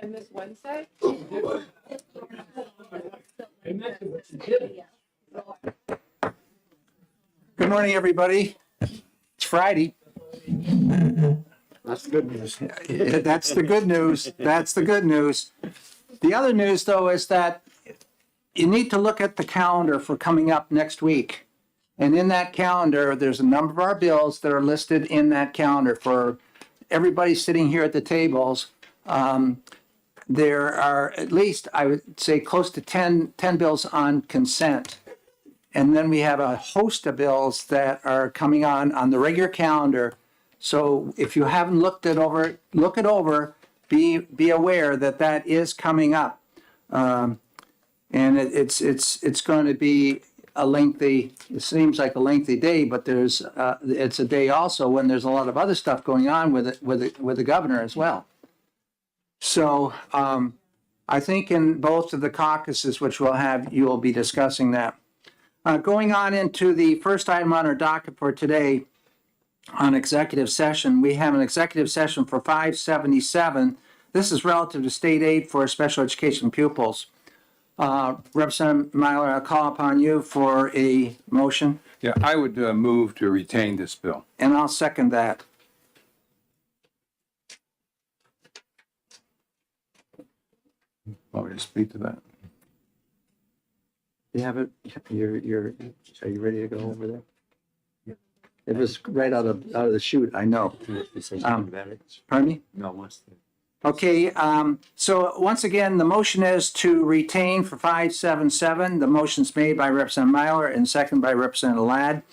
And this Wednesday? Good morning, everybody. It's Friday. That's the good news. That's the good news. That's the good news. The other news, though, is that you need to look at the calendar for coming up next week. And in that calendar, there's a number of our bills that are listed in that calendar for everybody sitting here at the tables. There are at least, I would say, close to 10 bills on consent. And then we have a host of bills that are coming on the regular calendar. So if you haven't looked it over, look it over. Be aware that that is coming up, and it's going to be a lengthy. It seems like a lengthy day, but it's a day also when there's a lot of other stuff going on with the governor as well. So I think in both of the caucuses, which we'll have, you will be discussing that. Going on into the first item on our docket for today on executive session, we have an executive session for 577. This is relative to state aid for special education pupils. Representative Myler, I'll call upon you for a motion. Yeah, I would move to retain this bill. And I'll second that. Want me to speak to that? You have it? Are you ready to go over there? It was right out of the chute, I know. Pardon me? No, once. Okay, so once again, the motion is to retain for 577. The motion's made by Representative Myler and seconded by Representative Ladd.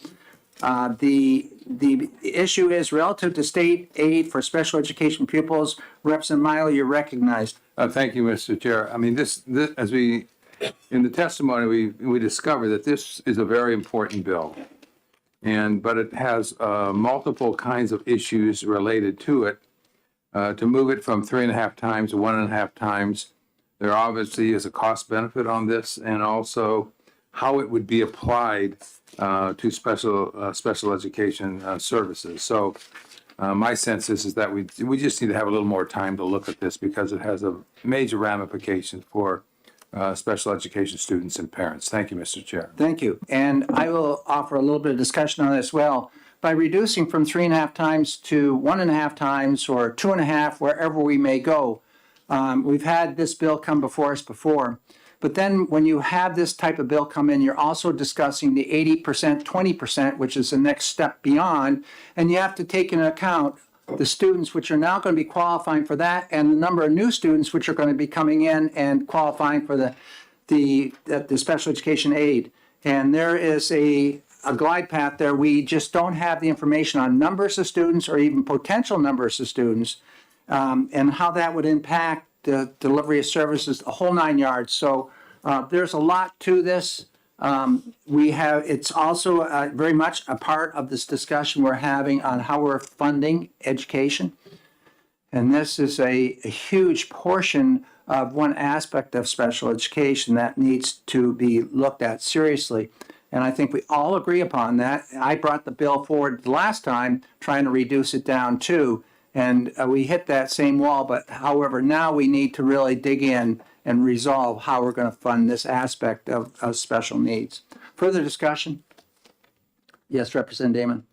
The issue is relative to state aid for special education pupils. Representative Myler, you're recognized. Thank you, Mr. Chair. I mean, this as we, in the testimony, we discovered that this is a very important bill. But it has multiple kinds of issues related to it. To move it from 3.5 times to 1.5 times, there obviously is a cost benefit on this, and also how it would be applied to special education services. So my sense is that we just need to have a little more time to look at this because it has a major ramification for special education students and parents. Thank you, Mr. Chair. Thank you. And I will offer a little bit of discussion on this as well. By reducing from 3.5 times to 1.5 times or 2.5, wherever we may go, we've had this bill come before us before. But then when you have this type of bill come in, you're also discussing the 80%, 20%, which is the next step beyond. And you have to take into account the students which are now going to be qualifying for that and the number of new students which are going to be coming in and qualifying for the special education aid. And there is a glide path there. We just don't have the information on numbers of students or even potential numbers of students and how that would impact the delivery of services, the whole 9 yards. So there's a lot to this. It's also very much a part of this discussion we're having on how we're funding education. And this is a huge portion of one aspect of special education that needs to be looked at seriously. And I think we all agree upon that. I brought the bill forward the last time, trying to reduce it down too. And we hit that same wall. But however, now we need to really dig in and resolve how we're going to fund this aspect of special needs. Further discussion? Yes, Representative Damon.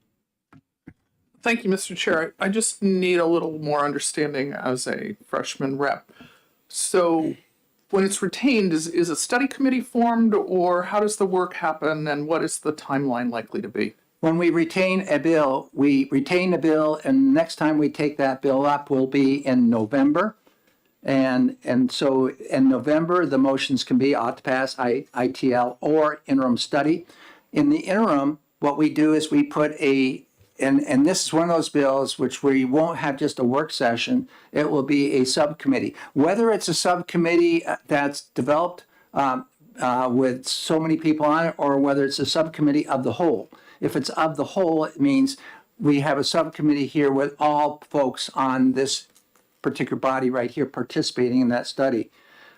Thank you, Mr. Chair. I just need a little more understanding as a freshman rep. So when it's retained, is a study committee formed, or how does the work happen, and what is the timeline likely to be? When we retain a bill, we retain the bill, and next time we take that bill up will be in November. And so in November, the motions can be ought to pass, ITL, or interim study. In the interim, what we do is we put and this is one of those bills which we won't have just a work session, it will be a subcommittee. Whether it's a subcommittee that's developed with so many people on it, or whether it's a subcommittee of the whole. If it's of the whole, it means we have a subcommittee here with all folks on this particular body right here participating in that study.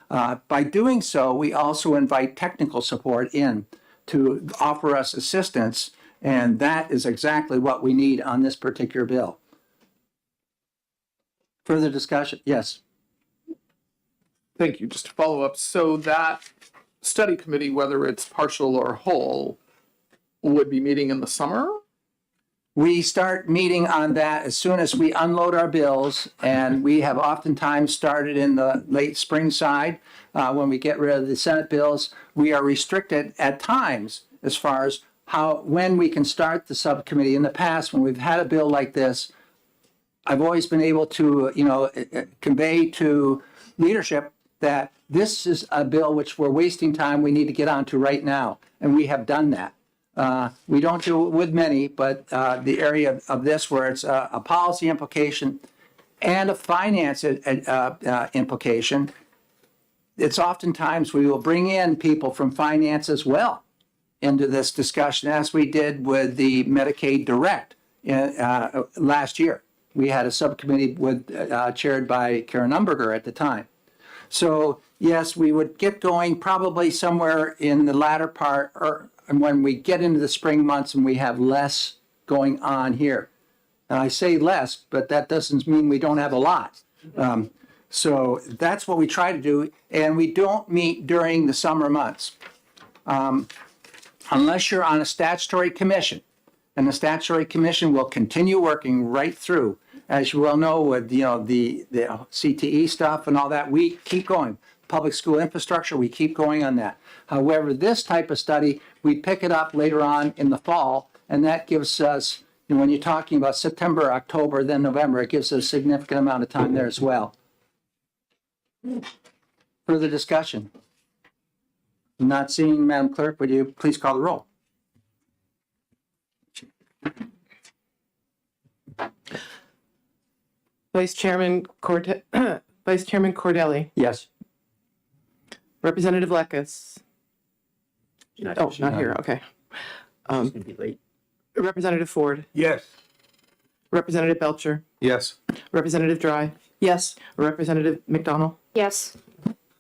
By doing so, we also invite technical support in to offer us assistance, and that is exactly what we need on this particular bill. Further discussion? Yes. Thank you. Just to follow up, so that study committee, whether it's partial or whole, would be meeting in the summer? We start meeting on that as soon as we unload our bills, and we have oftentimes started in the late spring side. When we get rid of the Senate bills, we are restricted at times as far as when we can start the subcommittee. In the past, when we've had a bill like this, I've always been able to, convey to leadership that this is a bill which we're wasting time, we need to get onto right now, and we have done that. We don't do it with many, but the area of this where it's a policy implication and a finance implication, it's oftentimes we will bring in people from finance as well into this discussion, as we did with the Medicaid Direct last year. We had a subcommittee chaired by Karen Umberger at the time. So yes, we would get going probably somewhere in the latter part and when we get into the spring months and we have less going on here. And I say less, but that doesn't mean we don't have a lot. So that's what we try to do. And we don't meet during the summer months. Unless you're on a statutory commission. And the statutory commission will continue working right through. As you well know, with the CTE stuff and all that, we keep going. Public school infrastructure, we keep going on that. However, this type of study, we pick it up later on in the fall, and that gives us, when you're talking about September, October, then November, it gives us a significant amount of time there as well. Further discussion? Not seeing, Madam Clerk, would you please call the roll? Vice Chairman Cordelli. Yes. Representative Lekis. Oh, not here, okay. Representative Ford. Yes. Representative Belcher. Yes. Representative Dry. Yes. Representative McDonald. Yes.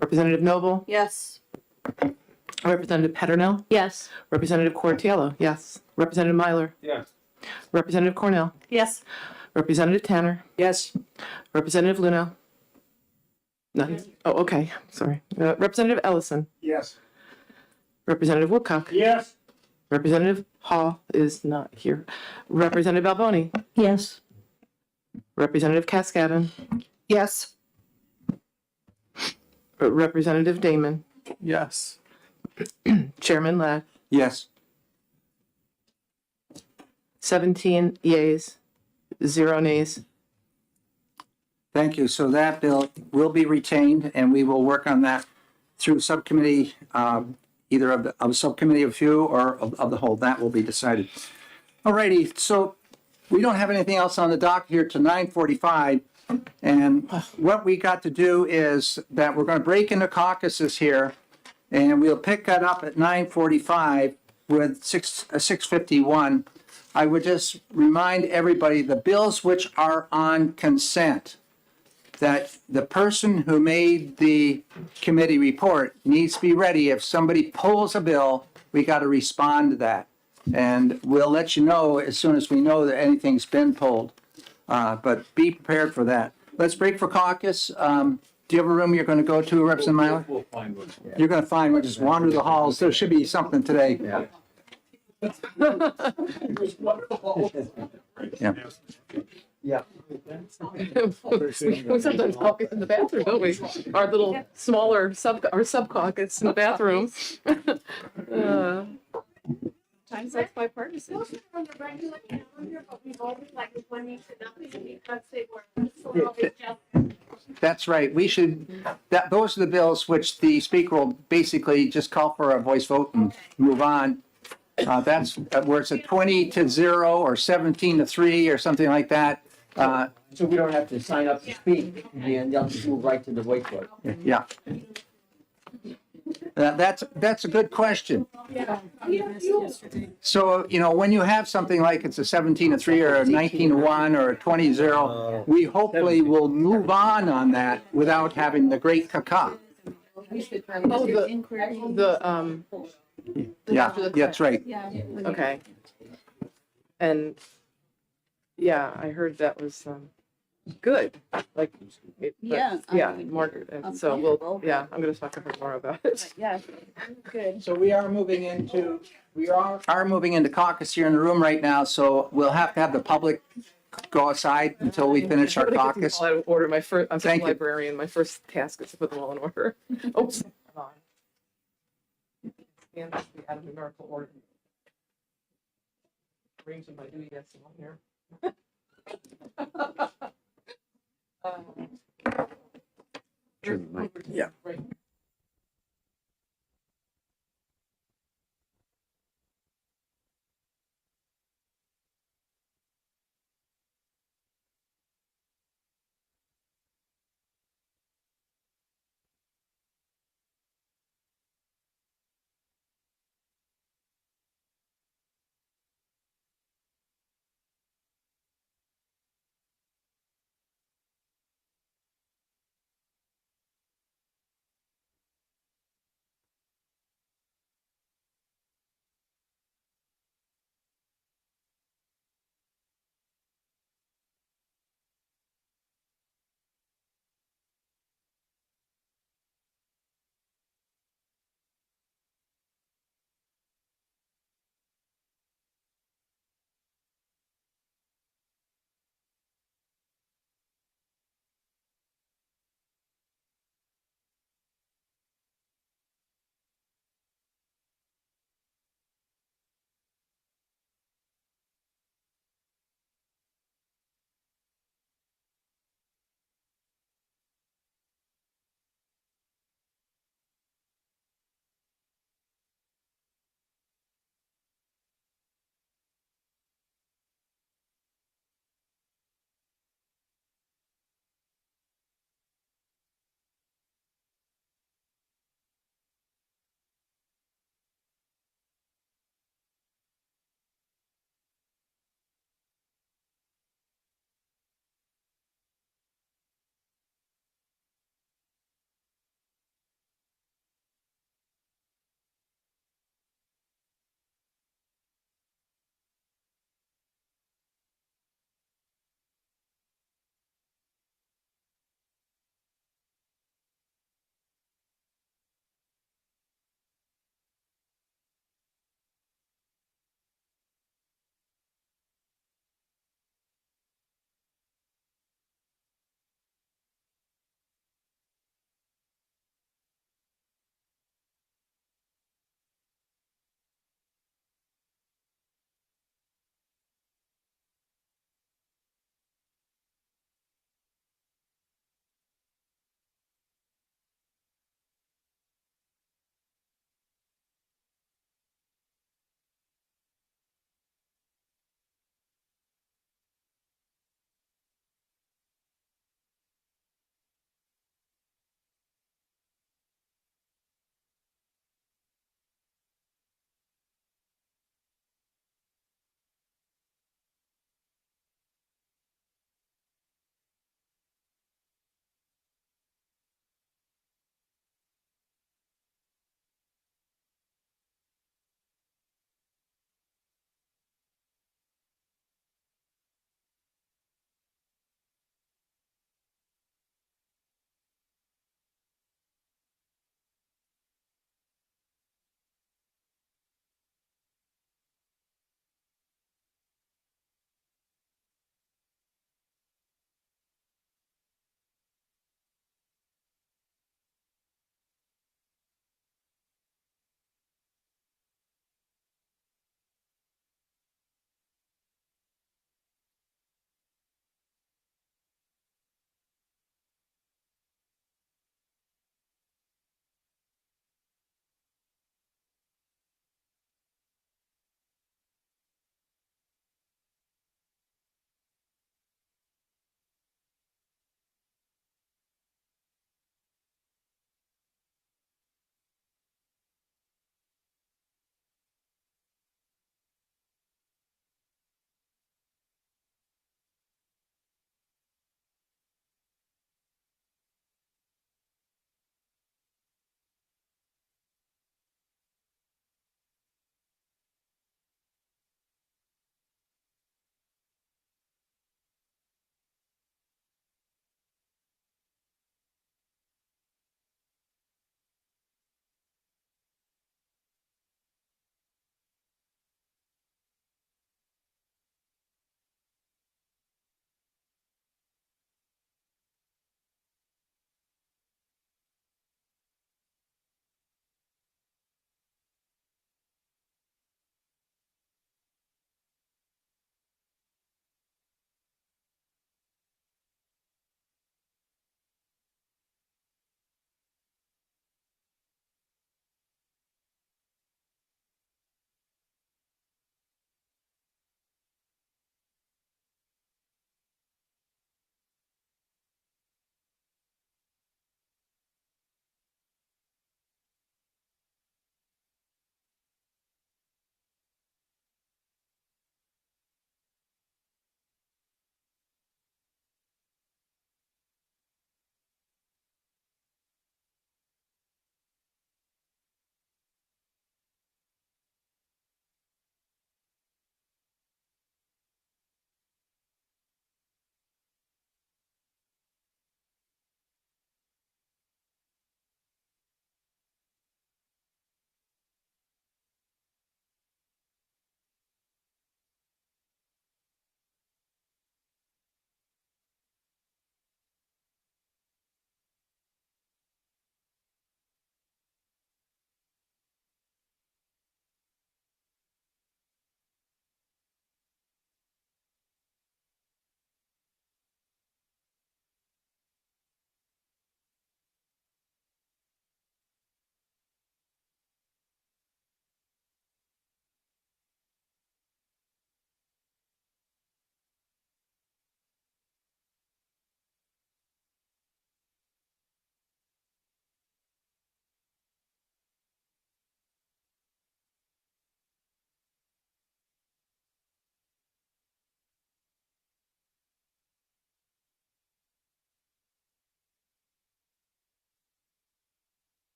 Representative Noble. Yes. Representative Peternell. Yes. Representative Cortiello. Yes. Representative Myler. Yes. Representative Cornell. Yes. Representative Tanner. Yes. Representative Luna. Nothing. Oh, okay. Sorry. Representative Ellison. Yes. Representative Woodcock. Yes. Representative Hall is not here. Representative Alboni. Yes. Representative Cascadden. Yes. Representative Damon. Yes. Chairman Ladd. Yes. 17 yeas, 0 nays. Thank you. So that bill will be retained, and we will work on that through subcommittee, either of a subcommittee of a few or of the whole. That will be decided. All righty. So we don't have anything else on the dock here to 9:45. And what we got to do is that we're going to break into caucuses here, and we'll pick that up at 9:45 with 651. I would just remind everybody, the bills which are on consent, that the person who made the committee report needs to be ready. If somebody pulls a bill, we got to respond to that. And we'll let you know as soon as we know that anything's been pulled. But be prepared for that. Let's break for caucus. Do you have a room you're going to go to, Representative Myler? We'll find one. You're going to find, we'll just wander the halls. There should be something today. Yeah. Yeah. Yeah. We sometimes caucus in the bathroom, don't we? Our little smaller sub caucus in the bathroom. Times that's bipartisan. On the regular calendar, but we've always like one week to nothing because they were so always just. That's right. We should, those are the bills which the speaker will basically just call for a voice vote and move on. That's where it's a 20-0 or 17-3 or something like that. So we don't have to sign up to speak, and they'll just move right to the voice vote. Yeah. That's a good question. So, when you have something like it's a 17-3 or a 19-1 or a 20-0, we hopefully will move on that without having the great caca. Oh, Yeah, that's right. okay. And yeah, I heard that was good, like. But, Yeah, Yeah, I mean, Margaret, and I'm so we'll, comfortable, yeah, I'm gonna talk to her more about it. Yeah, good. So we are moving into caucus here in the room right now, so we'll have to have the public go aside until we finish our I'm gonna get these caucus. all out of order. I'm such a Thank you. librarian. My first task is to put them all in order. Oops. Hold on. And this will be out of numerical order. Arranging my duty desk on here. Yeah. Right.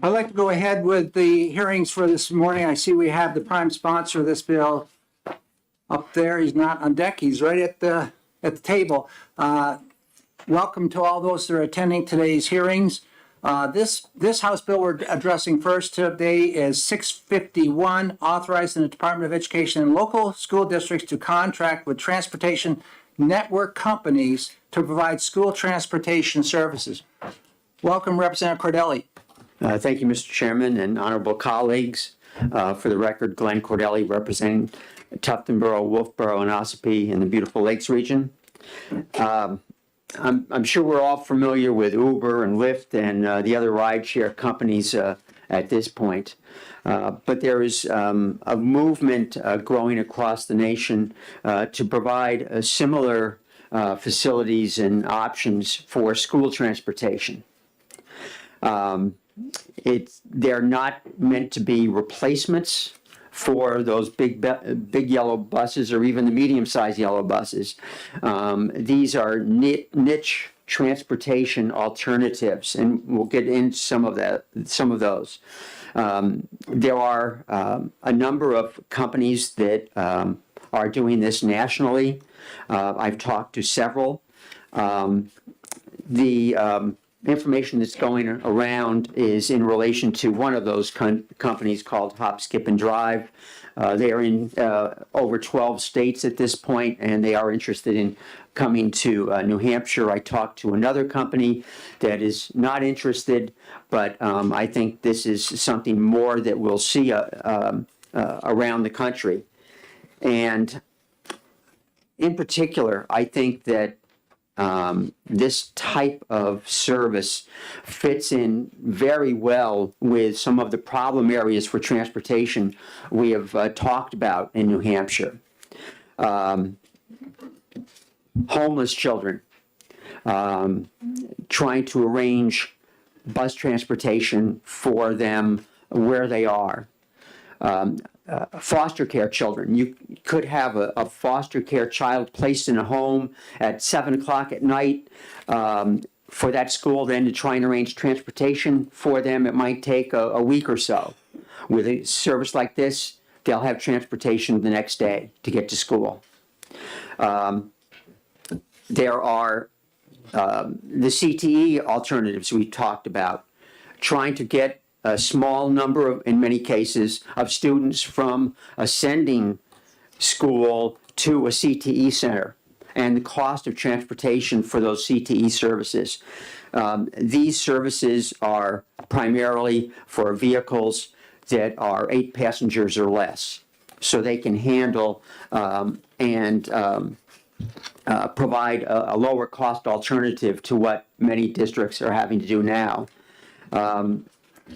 I'd like to go ahead with the hearings for this morning. I see we have the prime sponsor of this bill up there. He's not on deck. He's right at the table. Welcome to all those that are attending today's hearings. This House bill we're addressing first today is 651, authorizing the Department of Education and local school districts to contract with transportation network companies to provide school transportation services. Welcome, Representative Cordelli. Thank you, Mr. Chairman and honorable colleagues. For the record, Glenn Cordelli, representing Tufton Borough, Wolfboro, and Ossipee in the beautiful Lakes region. I'm sure we're all familiar with Uber and Lyft and the other rideshare companies at this point. But there is a movement growing across the nation to provide similar facilities and options for school transportation. They're not meant to be replacements for those big yellow buses or even the medium-sized yellow buses. These are niche transportation alternatives, and we'll get into some of those. There are a number of companies that are doing this nationally. I've talked to several. The information that's going around is in relation to one of those companies called Hop, Skip, and Drive. They are in over 12 states at this point, and they are interested in coming to New Hampshire. I talked to another company that is not interested, but I think this is something more that we'll see around the country. And in particular, I think that this type of service fits in very well with some of the problem areas for transportation we have talked about in New Hampshire. Homeless children, trying to arrange bus transportation for them where they are. Foster care children. You could have a foster care child placed in a home at 7 o'clock at night. For that school then to try and arrange transportation for them, it might take a week or so. With a service like this, they'll have transportation the next day to get to school. There are the CTE alternatives we talked about, trying to get a small number of, in many cases, of students from a sending school to a CTE center, and the cost of transportation for those CTE services. These services are primarily for vehicles that are 8 passengers or less, so they can handle and provide a lower cost alternative to what many districts are having to do now.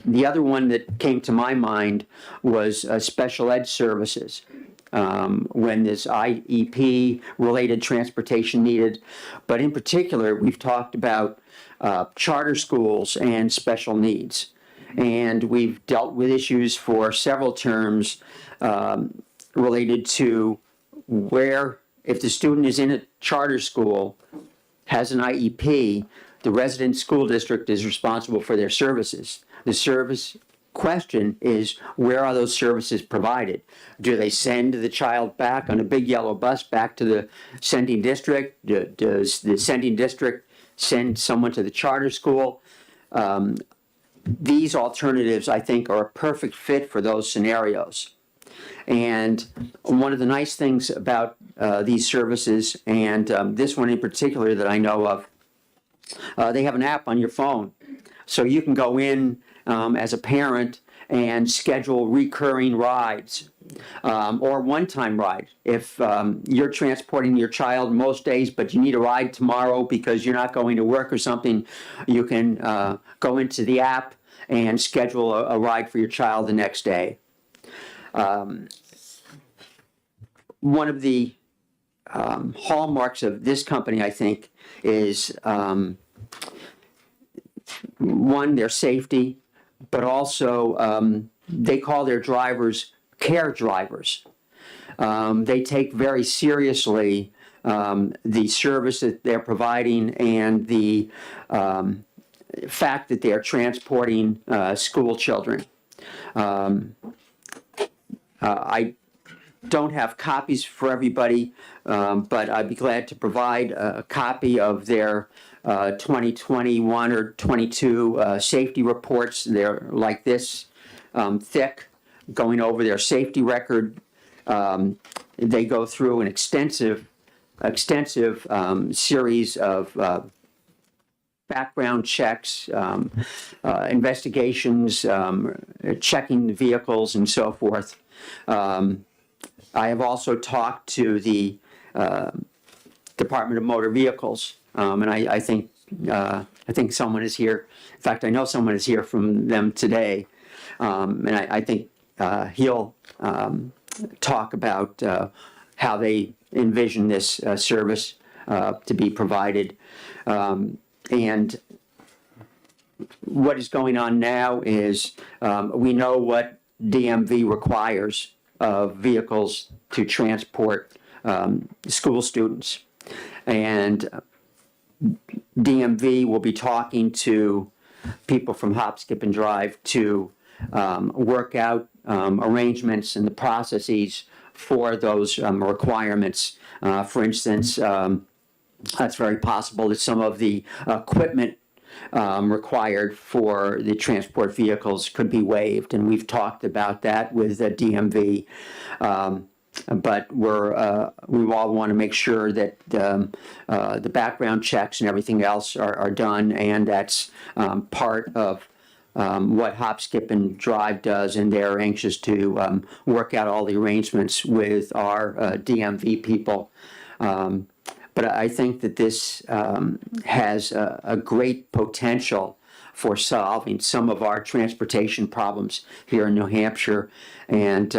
The other one that came to my mind was special ed services. When there's IEP related transportation needed, but in particular, we've talked about charter schools and special needs. And we've dealt with issues for several terms related to where, if the student is in a charter school, has an IEP, the resident school district is responsible for their services. The service question is, where are those services provided? Do they send the child back on a big yellow bus back to the sending district? Does the sending district send someone to the charter school? These alternatives, I think, are a perfect fit for those scenarios. And one of the nice things about these services, and this one in particular that I know of, they have an app on your phone. So you can go in as a parent and schedule recurring rides or one-time ride. If you're transporting your child most days, but you need a ride tomorrow because you're not going to work or something, you can go into the app and schedule a ride for your child the next day. One of the hallmarks of this company, I think, is one, their safety, but also they call their drivers care drivers. They take very seriously the service that they're providing and the fact that they are transporting school children. I don't have copies for everybody, but I'd be glad to provide a copy of their 2021 or 22 safety reports. They're like this thick, going over their safety record. They go through an extensive series of background checks, investigations, checking the vehicles and so forth. I have also talked to the Department of Motor Vehicles, and I think someone is here. In fact, I know someone is here from them today, and I think he'll talk about how they envision this service to be provided. And what is going on now is we know what DMV requires of vehicles to transport school students. And DMV will be talking to people from Hop, Skip, and Drive to work out arrangements and the processes for those requirements. For instance, that's very possible that some of the equipment required for the transport vehicles could be waived, and we've talked about that with the DMV. But we all want to make sure that the background checks and everything else are done, and that's part of what Hop, Skip, and Drive does, and they're anxious to work out all the arrangements with our DMV people. But I think that this has a great potential for solving some of our transportation problems here in New Hampshire, and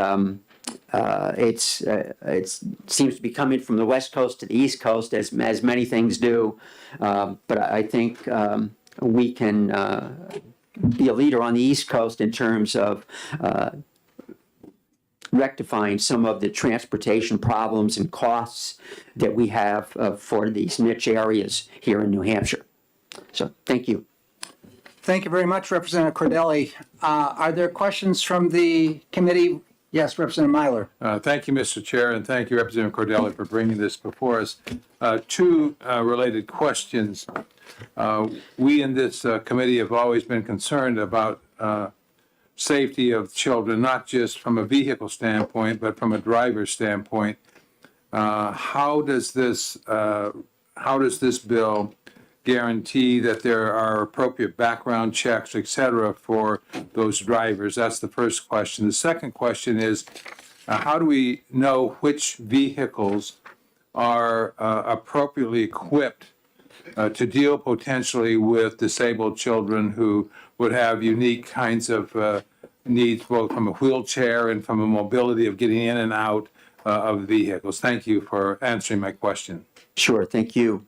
it seems to be coming from the West Coast to the East Coast, as many things do. But I think we can be a leader on the East Coast in terms of rectifying some of the transportation problems and costs that we have for these niche areas here in New Hampshire. So, thank you. Thank you very much, Representative Cordelli. Are there questions from the committee? Yes, Representative Myler. Thank you, Mr. Chair, and thank you, Representative Cordelli, for bringing this before us. Two related questions. We in this committee have always been concerned about safety of children, not just from a vehicle standpoint, but from a driver's standpoint. How does this bill guarantee that there are appropriate background checks, et cetera, for those drivers? That's the first question. The second question is, how do we know which vehicles are appropriately equipped to deal potentially with disabled children who would have unique kinds of needs, both from a wheelchair and from a mobility of getting in and out of vehicles? Thank you for answering my question. Sure, thank you.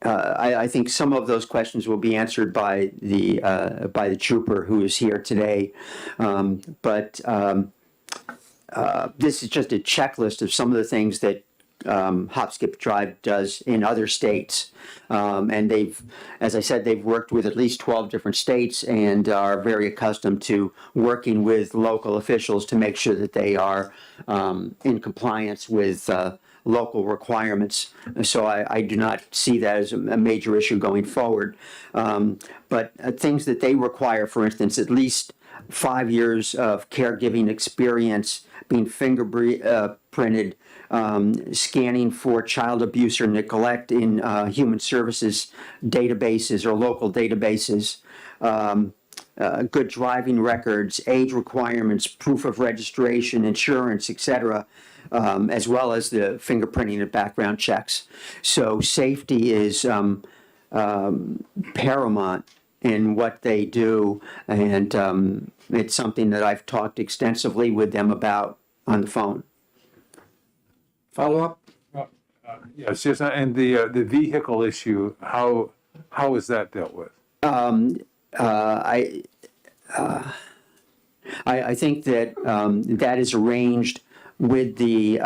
I think some of those questions will be answered by the trooper who is here today. But this is just a checklist of some of the things that Hop, Skip, Drive does in other states. And they've, as I said, they've worked with at least 12 different states and are very accustomed to working with local officials to make sure that they are in compliance with local requirements. So I do not see that as a major issue going forward. But things that they require, for instance, at least 5 years of caregiving experience, being fingerprinted, scanning for child abuse or neglect in human services databases or local databases, good driving records, age requirements, proof of registration, insurance, etc., as well as the fingerprinting and background checks. So safety is paramount in what they do, and it's something that I've talked extensively with them about on the phone. Follow up? Yes, and the vehicle issue, how is that dealt with? I think that that is arranged with the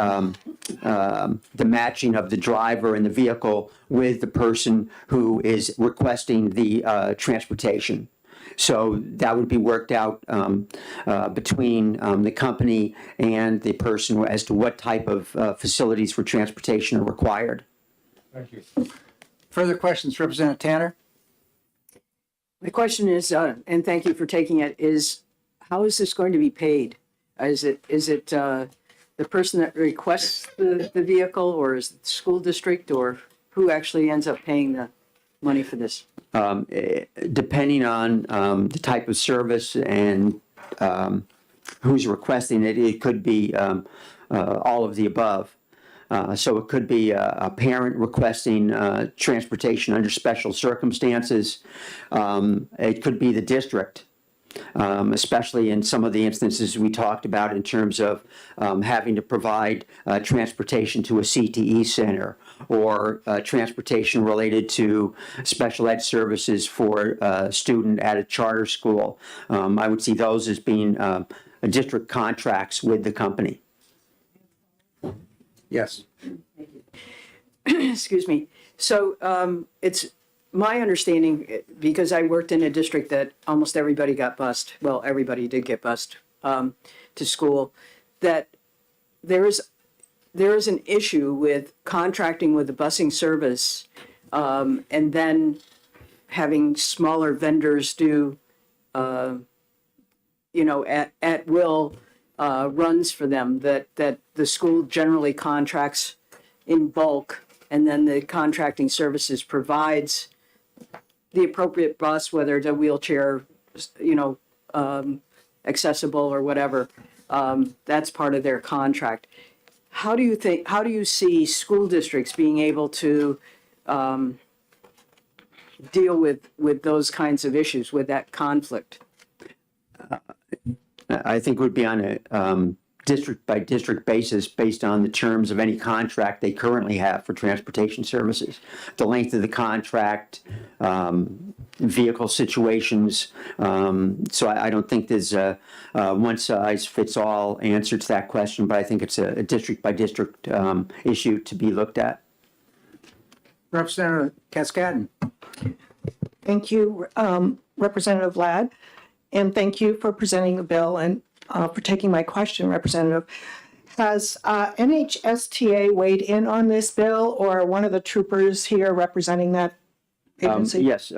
matching of the driver and the vehicle with the person who is requesting the transportation. So that would be worked out between the company and the person as to what type of facilities for transportation are required. Thank you. Further questions, Representative Tanner? My question is, and thank you for taking it, is how is this going to be paid? Is it the person that requests the vehicle, or is it the school district, or who actually ends up paying the money for this? Depending on the type of service and who's requesting it, it could be all of the above. So it could be a parent requesting transportation under special circumstances. It could be the district, especially in some of the instances we talked about in terms of having to provide transportation to a CTE center or transportation related to special ed services for a student at a charter school. I would see those as being district contracts with the company. Yes. Excuse me. So it's my understanding, because I worked in a district that almost everybody got bused. Well, everybody did get bused to school. That there is an issue with contracting with the busing service, and then having smaller vendors do, at will runs for them. That the school generally contracts in bulk, and then the contracting services provides the appropriate bus, whether it's a wheelchair, accessible or whatever. That's part of their contract. How do you see school districts being able to deal with those kinds of issues, with that conflict? I think it would be on a district by district basis based on the terms of any contract they currently have for transportation services. The length of the contract, vehicle situations. So I don't think there's a one size fits all answer to that question, but I think it's a district by district issue to be looked at. Representative Cascadden? Thank you, Representative Ladd, and thank you for presenting the bill and for taking my question, Representative. Has NHSTA weighed in on this bill, or one of the troopers here representing that agency? Yes,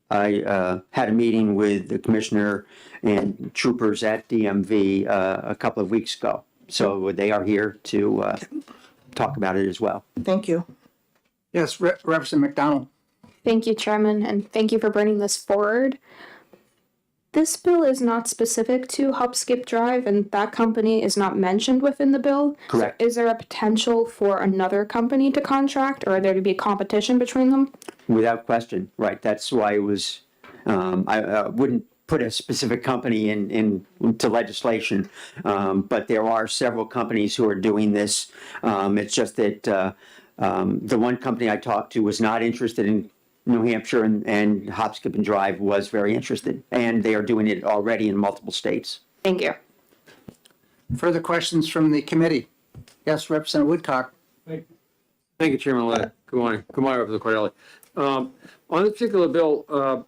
I had a meeting with the commissioner and troopers at DMV a couple of weeks ago. So they are here to talk about it as well. Thank you. Yes, Representative McDonald? Thank you, Chairman, and thank you for bringing this forward. This bill is not specific to Hop Skip Drive, and that company is not mentioned within the bill. Correct. So is there a potential for another company to contract, or there to be competition between them? Without question, right. That's why it was, I wouldn't put a specific company into legislation, but there are several companies who are doing this. It's just that the one company I talked to was not interested in New Hampshire, and Hop, Skip, and Drive was very interested, and they are doing it already in multiple states. Thank you. Further questions from the committee? Yes, Representative Woodcock? Thank you, Chairman Ladd. Good morning. Good morning, Representative Cordelli. On this particular bill, do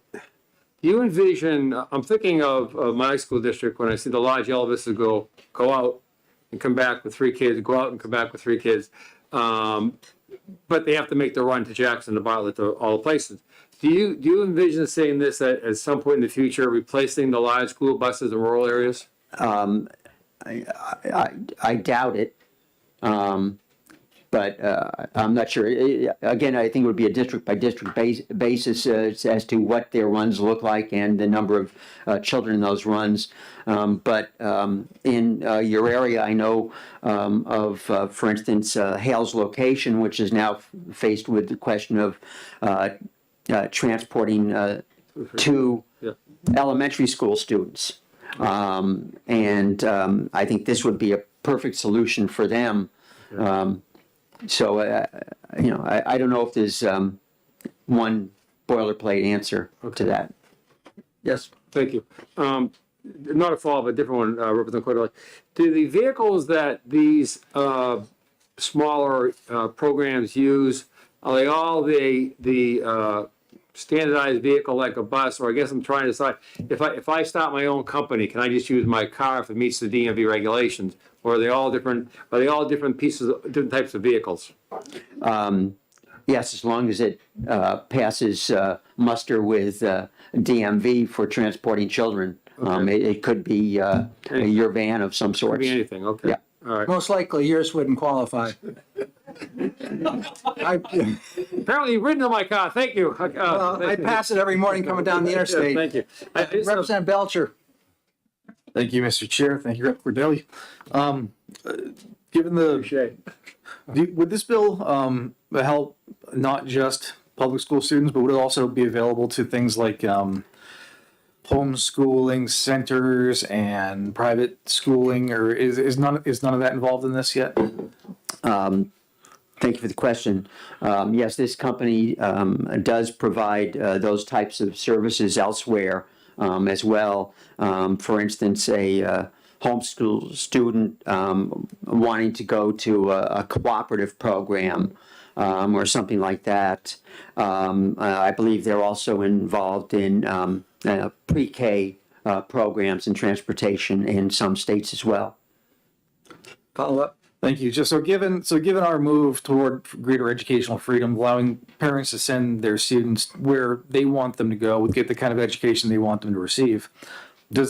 you envision, I'm thinking of my school district when I see the large yellow buses go out and come back with 3 kids, go out and come back with 3 kids. But they have to make the run to Jackson, to Bartlett, to all the places. Do you envision saying this at some point in the future, replacing the large school buses in rural areas? I doubt it, but I'm not sure. Again, I think it would be a district by district basis as to what their runs look like and the number of children in those runs. But in your area, I know of, for instance, Hale's location, which is now faced with the question of transporting 2 elementary school students. And I think this would be a perfect solution for them. So, I don't know if there's one boilerplate answer to that. Yes. Thank you. not a follow-up, a different one, Representative Cordell. Do the vehicles that these smaller programs use, are they all the standardized vehicle like a bus? Or I guess I'm trying to decide, if I start my own company, can I just use my car if it meets the DMV regulations? Or are they all different, pieces, different types of vehicles? Yes, as long as it passes muster with DMV for transporting children. It could be your van of some sort. Could be anything, okay. Yeah. All right. Most likely yours wouldn't qualify. Apparently you've ridden in my car, thank you. I pass it every morning coming down the interstate. Thank you. Representative Belcher. Thank you, Mr. Chair. Thank you, Rep. Cordelli. Given the, would this bill help not just public school students, but would it also be available to things like homeschooling centers and private schooling, or is none of that involved in this yet? Thank you for the question. Yes, this company does provide those types of services elsewhere as well. For instance, a homeschool student wanting to go to a cooperative program or something like that. I believe they're also involved in pre-K programs and transportation in some states as well. Follow up. Thank you. So given our move toward greater educational freedom, allowing parents to send their students where they want them to go, get the kind of education they want them to receive, do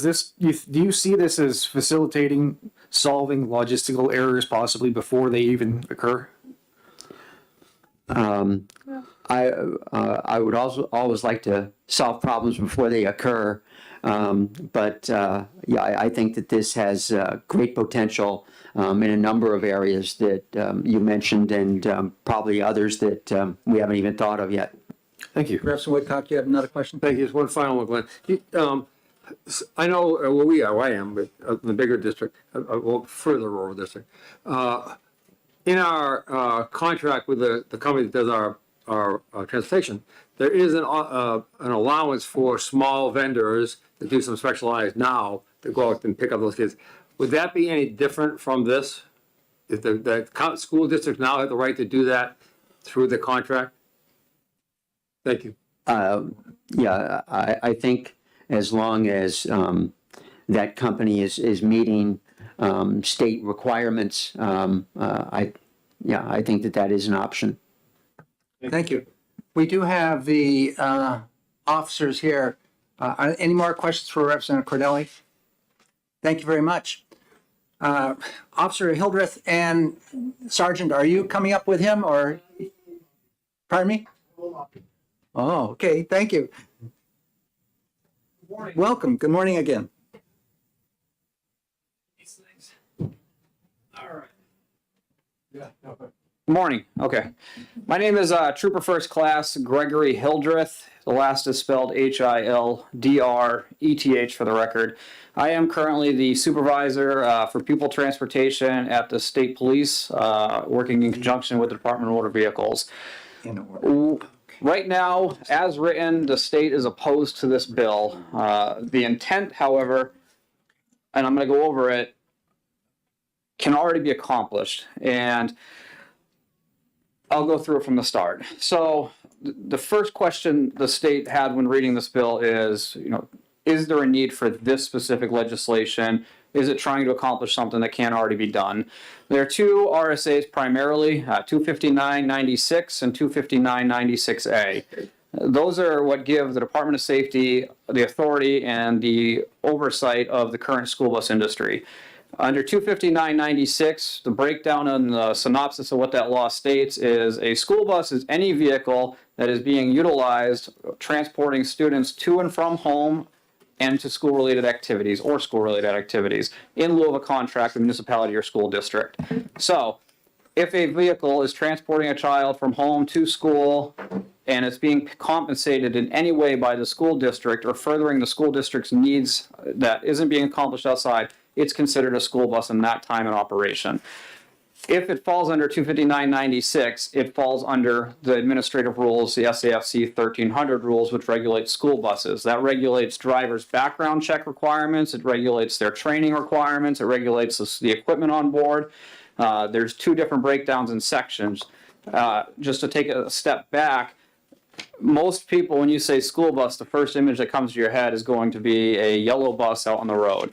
you see this as facilitating solving logistical errors possibly before they even occur? I would also always like to solve problems before they occur, but I think that this has great potential in a number of areas that you mentioned, and probably others that we haven't even thought of yet. Thank you. Representative Woodcock, you have another question? Thank you. Just one final one, Glenn. I know where I am, but in the bigger district, further rural district. In our contract with the company that does our transportation, there is an allowance for small vendors that do some specialized now to go out and pick up those kids. Would that be any different from this? If the school districts now have the right to do that through the contract? Thank you. I think as long as that company is meeting state requirements, I think that is an option. Thank you. We do have the officers here. Any more questions for Representative Cordelli? Thank you very much. Officer Hildreth and Sergeant, are you coming up with him or? Pardon me? Oh, okay. Thank you. Welcome. Good morning again. Morning. Okay. My name is Trooper First Class Gregory Hildreth. The last is spelled Hildreth for the record. I am currently the supervisor for pupil transportation at the state police, working in conjunction with the Department of Motor Vehicles. Right now, as written, the state is opposed to this bill. The intent, however, and I'm going to go over it, can already be accomplished. And I'll go through it from the start. So the first question the state had when reading this bill is, is there a need for this specific legislation? Is it trying to accomplish something that can't already be done? There are two RSAs primarily, 259.96 and 259.96A. Those are what give the Department of Safety the authority and the oversight of the current school bus industry. Under 259.96, the breakdown and the synopsis of what that law states is a school bus is any vehicle that is being utilized transporting students to and from home and to school-related activities or school-related activities in lieu of a contract with municipality or school district. So if a vehicle is transporting a child from home to school and it's being compensated in any way by the school district or furthering the school district's needs that isn't being accomplished outside, it's considered a school bus in that time in operation. If it falls under 259.96, it falls under the administrative rules, the SAFC 1300 rules, which regulate school buses. That regulates drivers' background check requirements. It regulates their training requirements. It regulates the equipment on board. There's two different breakdowns in sections. Just to take a step back, most people, when you say school bus, the first image that comes to your head is going to be a yellow bus out on the road.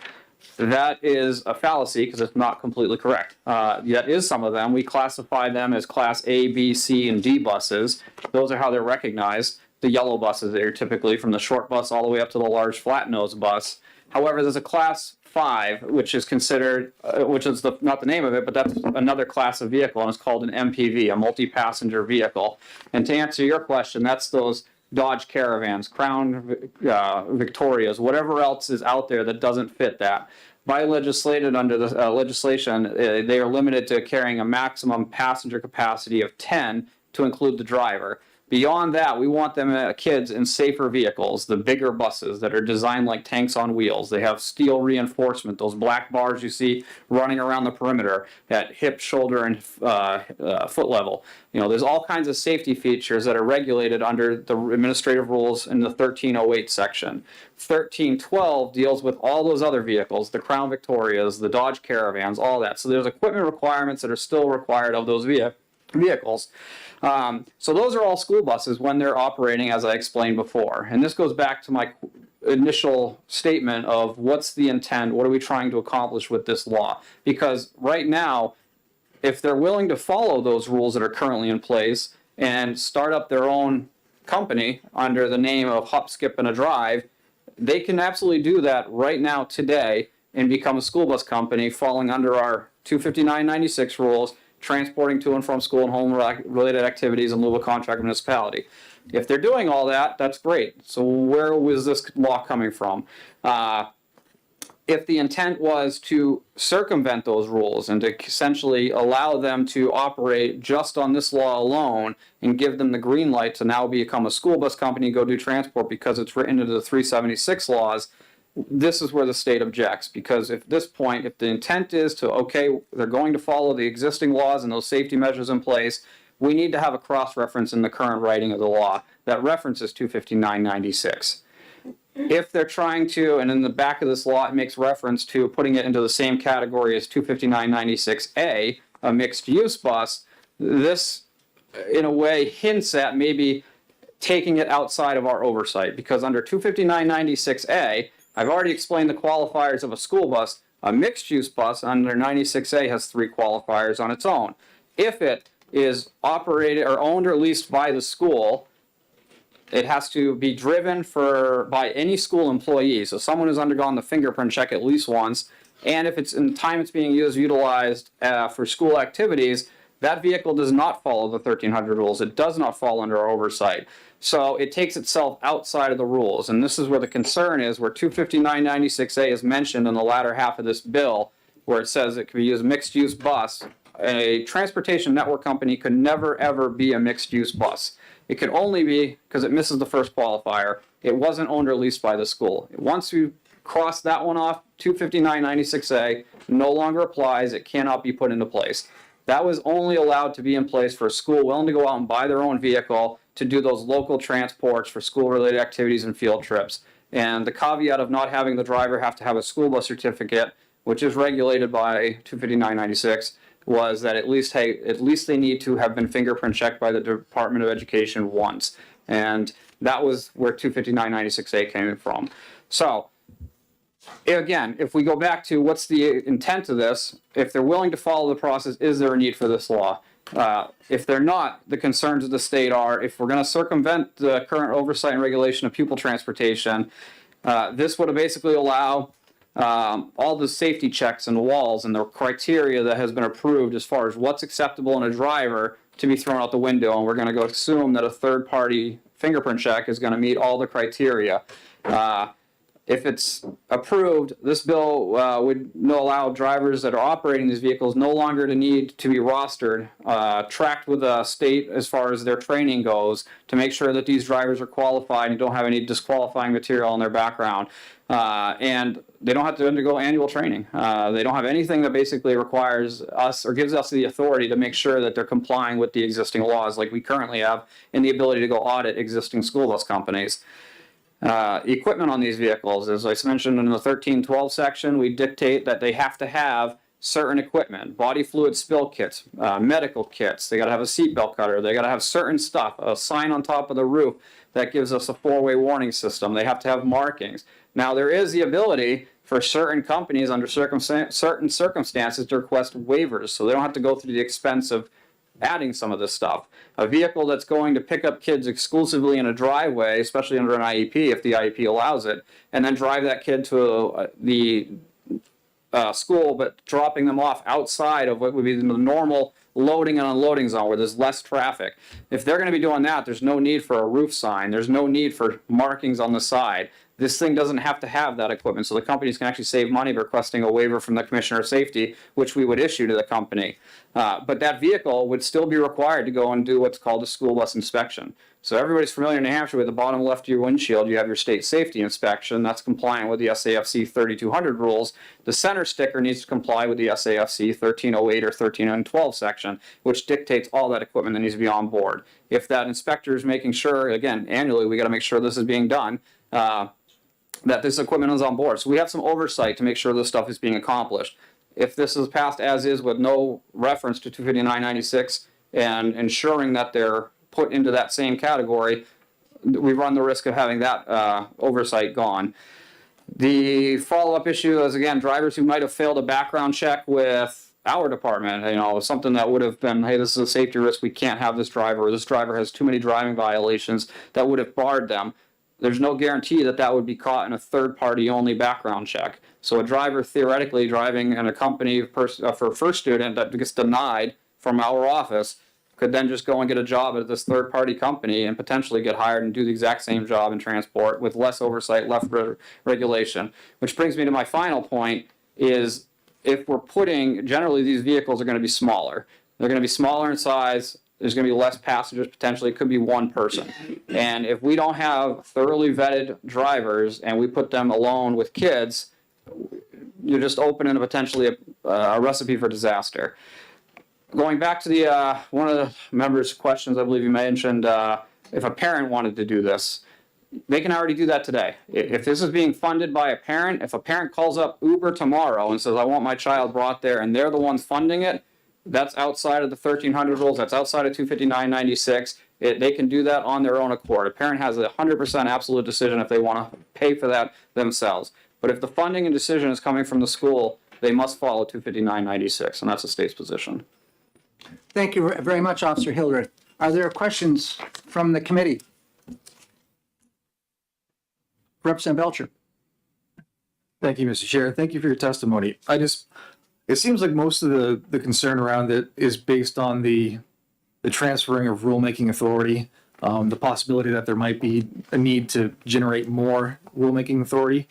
That is a fallacy because it's not completely correct. That is some of them. We classify them as class A, B, C, and D buses. Those are how they're recognized. The yellow buses, they're typically from the short bus all the way up to the large flat nose bus. However, there's a class 5, which is considered, which is not the name of it, but that's another class of vehicle, and it's called an MPV, a multi-passenger vehicle. And to answer your question, that's those Dodge Caravans, Crown Victorias, whatever else is out there that doesn't fit that. By legislated under the legislation, they are limited to carrying a maximum passenger capacity of 10 to include the driver. Beyond that, we want them kids in safer vehicles, the bigger buses that are designed like tanks on wheels. They have steel reinforcement, those black bars you see running around the perimeter at hip, shoulder, and foot level. You know, there's all kinds of safety features that are regulated under the administrative rules in the 1308 section. 1312 deals with all those other vehicles, the Crown Victorias, the Dodge Caravans, all that. So there's equipment requirements that are still required of those vehicles. So those are all school buses when they're operating, as I explained before. And this goes back to my initial statement of what's the intent, what are we trying to accomplish with this law? Because right now, if they're willing to follow those rules that are currently in place and start up their own company under the name of Hop, Skip, and a Drive, they can absolutely do that right now today and become a school bus company falling under our 259.96 rules, transporting to and from school and home related activities in lieu of a contract municipality. If they're doing all that, that's great. So where was this law coming from? If the intent was to circumvent those rules and to essentially allow them to operate just on this law alone and give them the green light to now become a school bus company and go do transport because it's written into the 376 laws, this is where the state objects, because at this point, if the intent is to, okay, they're going to follow the existing laws and those safety measures in place, we need to have a cross-reference in the current writing of the law that references 259.96. If they're trying to, and in the back of this law, it makes reference to putting it into the same category as 259.96A, a mixed-use bus, this, in a way, hints at maybe taking it outside of our oversight, because under 259.96A, I've already explained the qualifiers of a school bus. A mixed-use bus under 96A has 3 qualifiers on its own. If it is operated or owned or leased by the school, it has to be driven by any school employee. So someone who's undergone the fingerprint check at least once. And if it's in time it's being utilized for school activities, that vehicle does not follow the 1300 rules. It does not fall under our oversight. So it takes itself outside of the rules. And this is where the concern is, where 259.96A is mentioned in the latter half of this bill, where it says it can be used mixed-use bus. A transportation network company could never, ever be a mixed-use bus. It could only be, because it misses the first qualifier, it wasn't owned or leased by the school. Once you cross that one off, 259.96A no longer applies. It cannot be put into place. That was only allowed to be in place for a school willing to go out and buy their own vehicle to do those local transports for school-related activities and field trips. And the caveat of not having the driver have to have a school bus certificate, which is regulated by 259.96, was that at least they need to have been fingerprint checked by the Department of Education once. And that was where 259.96A came from. So, again, if we go back to what's the intent of this, if they're willing to follow the process, is there a need for this law? If they're not, the concerns of the state are, if we're going to circumvent the current oversight and regulation of pupil transportation, this would basically allow all the safety checks and walls and the criteria that has been approved as far as what's acceptable in a driver to be thrown out the window, and we're going to go assume that a third-party fingerprint check is going to meet all the criteria. if it's approved, this bill would no allow drivers that are operating these vehicles no longer to need to be rostered, tracked with the state as far as their training goes, to make sure that these drivers are qualified and don't have any disqualifying material in their background. And they don't have to undergo annual training. They don't have anything that basically requires us or gives us the authority to make sure that they're complying with the existing laws like we currently have, and the ability to go audit existing school bus companies. Equipment on these vehicles, as I mentioned in the 1312 section, we dictate that they have to have certain equipment, body fluid spill kits, medical kits. They got to have a seatbelt cutter. They got to have certain stuff, a sign on top of the roof that gives us a four-way warning system. They have to have markings. Now, there is the ability for certain companies under certain circumstances to request waivers, so they don't have to go through the expense of adding some of this stuff. A vehicle that's going to pick up kids exclusively in a driveway, especially under an IEP, if the IEP allows it, and then drive that kid to the school, but dropping them off outside of what would be the normal loading and unloading zone where there's less traffic. If they're going to be doing that, there's no need for a roof sign. There's no need for markings on the side. This thing doesn't have to have that equipment, so the companies can actually save money by requesting a waiver from the Commissioner of Safety, which we would issue to the company. But that vehicle would still be required to go and do what's called a school bus inspection. So everybody's familiar in New Hampshire with the bottom left of your windshield, you have your state safety inspection. That's compliant with the SAFC 3200 rules. The center sticker needs to comply with the SAFC 1308 or 1312 section, which dictates all that equipment that needs to be on board. If that inspector is making sure, again, annually, we got to make sure this is being done, that this equipment is on board. So we have some oversight to make sure this stuff is being accomplished. If this is passed as is with no reference to 25996 and ensuring that they're put into that same category, we run the risk of having that oversight gone. The follow-up issue is, again, drivers who might have failed a background check with our department, something that would have been, hey, this is a safety risk, we can't have this driver, or this driver has too many driving violations, that would have barred them. There's no guarantee that that would be caught in a third-party only background check. So a driver theoretically driving in a company for a first student that gets denied from our office could then just go and get a job at this third-party company and potentially get hired and do the exact same job in transport with less oversight, less regulation. Which brings me to my final point is, if we're generally these vehicles are going to be smaller. They're going to be smaller in size. There's going to be less passengers, potentially. It could be one person. And if we don't have thoroughly vetted drivers and we put them alone with kids, you're just opening potentially a recipe for disaster. Going back to the one of the members' questions, I believe you mentioned if a parent wanted to do this, they can already do that today. If this is being funded by a parent, if a parent calls up Uber tomorrow and says, I want my child brought there, and they're the ones funding it, that's outside of the 1300 rules, that's outside of 25996. They can do that on their own accord. A parent has a 100% absolute decision if they want to pay for that themselves. But if the funding and decision is coming from the school, they must follow 25996, and that's the state's position. Thank you very much, Officer Hildreth. Are there questions from the committee? Representative Belcher. Thank you, Mr. Chair. Thank you for your testimony. It seems like most of the concern around it is based on the transferring of rulemaking authority, the possibility that there might be a need to generate more rulemaking authority.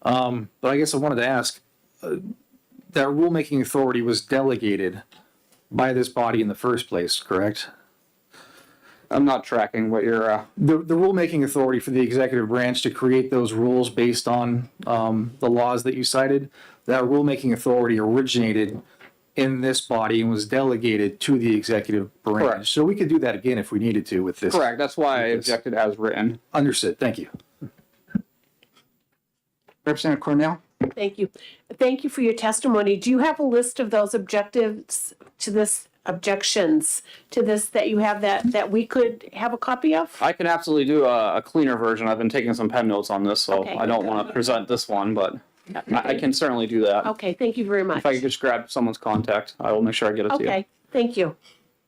But I guess I wanted to ask, that rulemaking authority was delegated by this body in the first place, correct? I'm not tracking what you're... The rulemaking authority for the executive branch to create those rules based on the laws that you cited, that rulemaking authority originated in this body and was delegated to the executive branch. Correct. So we could do that again if we needed to with this. Correct. That's why I objected as written. Understood. Thank you. Representative Cornell. Thank you. Thank you for your testimony. Do you have a list of those objectives to this, objections to this that you have that we could have a copy of? I can absolutely do a cleaner version. I've been taking some pen notes on this, so Okay. I don't want to present this one, but I can certainly do that. Okay, thank you very much. If I could just grab someone's contact, I will make sure I get it to you. Okay, thank you.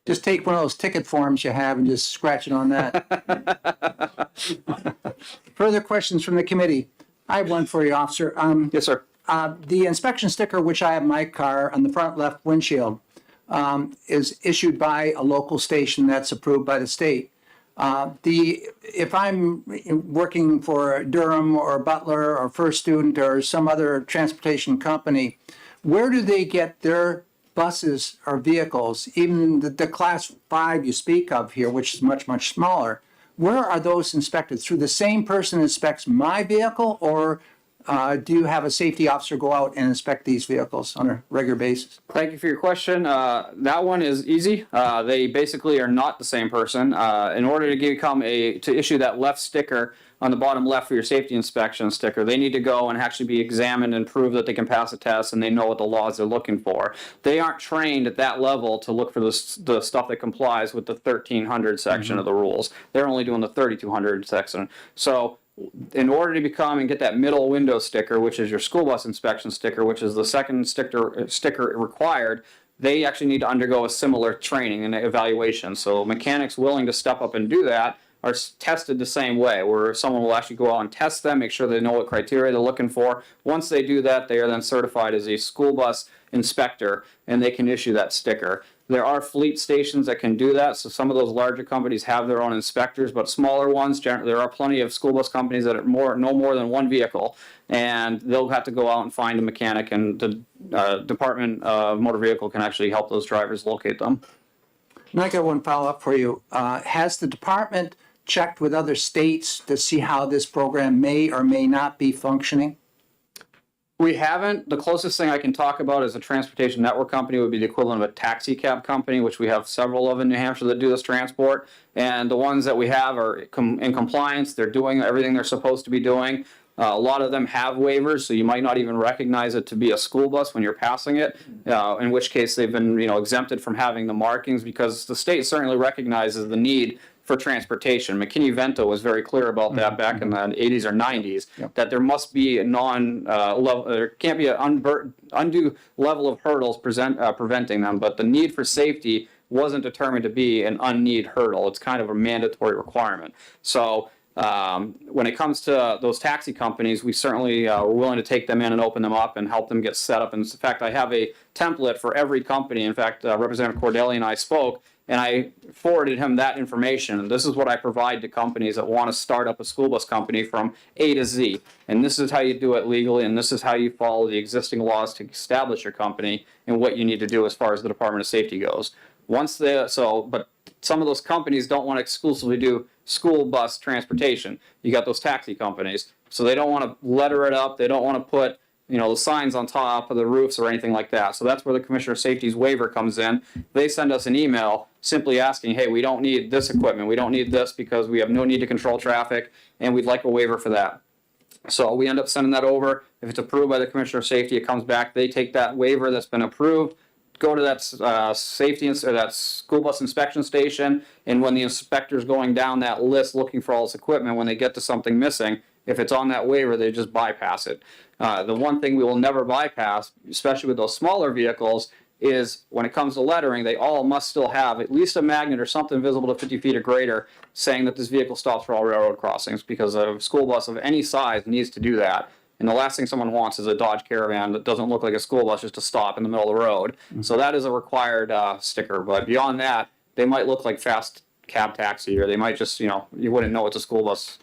Just take one of those ticket forms you have and just scratch it on that. Further questions from the committee? I have one for you, officer. Yes, sir. The inspection sticker, which I have in my car on the front left windshield, is issued by a local station that's approved by the state. If I'm working for Durham or Butler or First Student or some other transportation company, where do they get their buses or vehicles, even the class 5 you speak of here, which is much, much smaller? Where are those inspected? Through the same person inspects my vehicle, or do you have a safety officer go out and inspect these vehicles on a regular basis? Thank you for your question. That one is easy. They basically are not the same person. In order to issue that left sticker on the bottom left for your safety inspection sticker, they need to go and actually be examined and prove that they can pass a test and they know what the laws they're looking for. They aren't trained at that level to look for the stuff that complies with the 1300 section of the rules. They're only doing the 3200 section. So in order to become and get that middle window sticker, which is your school bus inspection sticker, which is the second sticker required, they actually need to undergo a similar training and evaluation. So mechanics willing to step up and do that are tested the same way, where someone will actually go out and test them, make sure they know what criteria they're looking for. Once they do that, they are then certified as a school bus inspector, and they can issue that sticker. There are fleet stations that can do that, so some of those larger companies have their own inspectors, but smaller ones, there are plenty of school bus companies that are no more than one vehicle, and they'll have to go out and find a mechanic, and the Department of Motor Vehicle can actually help those drivers locate them. And I got one follow-up for you. Has the department checked with other states to see how this program may or may not be functioning? We haven't. The closest thing I can talk about as a transportation network company would be the equivalent of a taxi cab company, which we have several of in New Hampshire that do this transport. And the ones that we have are in compliance. They're doing everything they're supposed to be doing. A lot of them have waivers, so you might not even recognize it to be a school bus when you're passing it, in which case they've been exempted from having the markings, because the state certainly recognizes the need for transportation. McKinney-Vento was very clear about that back in the 80s or 90s, that there must be there can't be an undue level of hurdles preventing them, but the need for safety wasn't determined to be an unneed hurdle. It's kind of a mandatory requirement. So when it comes to those taxi companies, we certainly are willing to take them in and open them up and help them get set up. And in fact, I have a template for every company. In fact, Representative Cordelli and I spoke, and I forwarded him that information. And this is what I provide to companies that want to start up a school bus company from A to Z. And this is how you do it legally, and this is how you follow the existing laws to establish your company and what you need to do as far as the Department of Safety goes. But some of those companies don't want to exclusively do school bus transportation. You got those taxi companies, so they don't want to letter it up. They don't want to put the signs on top of the roofs or anything like that. So that's where the Commissioner of Safety's waiver comes in. They send us an email simply asking, hey, we don't need this equipment. We don't need this because we have no need to control traffic, and we'd like a waiver for that. So we end up sending that over. If it's approved by the Commissioner of Safety, it comes back. They take that waiver that's been approved, go to that that school bus inspection station, and when the inspector's going down that list looking for all this equipment, when they get to something missing, if it's on that waiver, they just bypass it. The one thing we will never bypass, especially with those smaller vehicles, is when it comes to lettering, they all must still have at least a magnet or something visible to 50 feet or greater saying that this vehicle stops for all railroad crossings, because a school bus of any size needs to do that. And the last thing someone wants is a Dodge Caravan that doesn't look like a school bus just to stop in the middle of the road. Mm-hmm. So that is a required sticker. But beyond that, they might look like fast cab taxi, or they might just, you wouldn't know it's a school bus.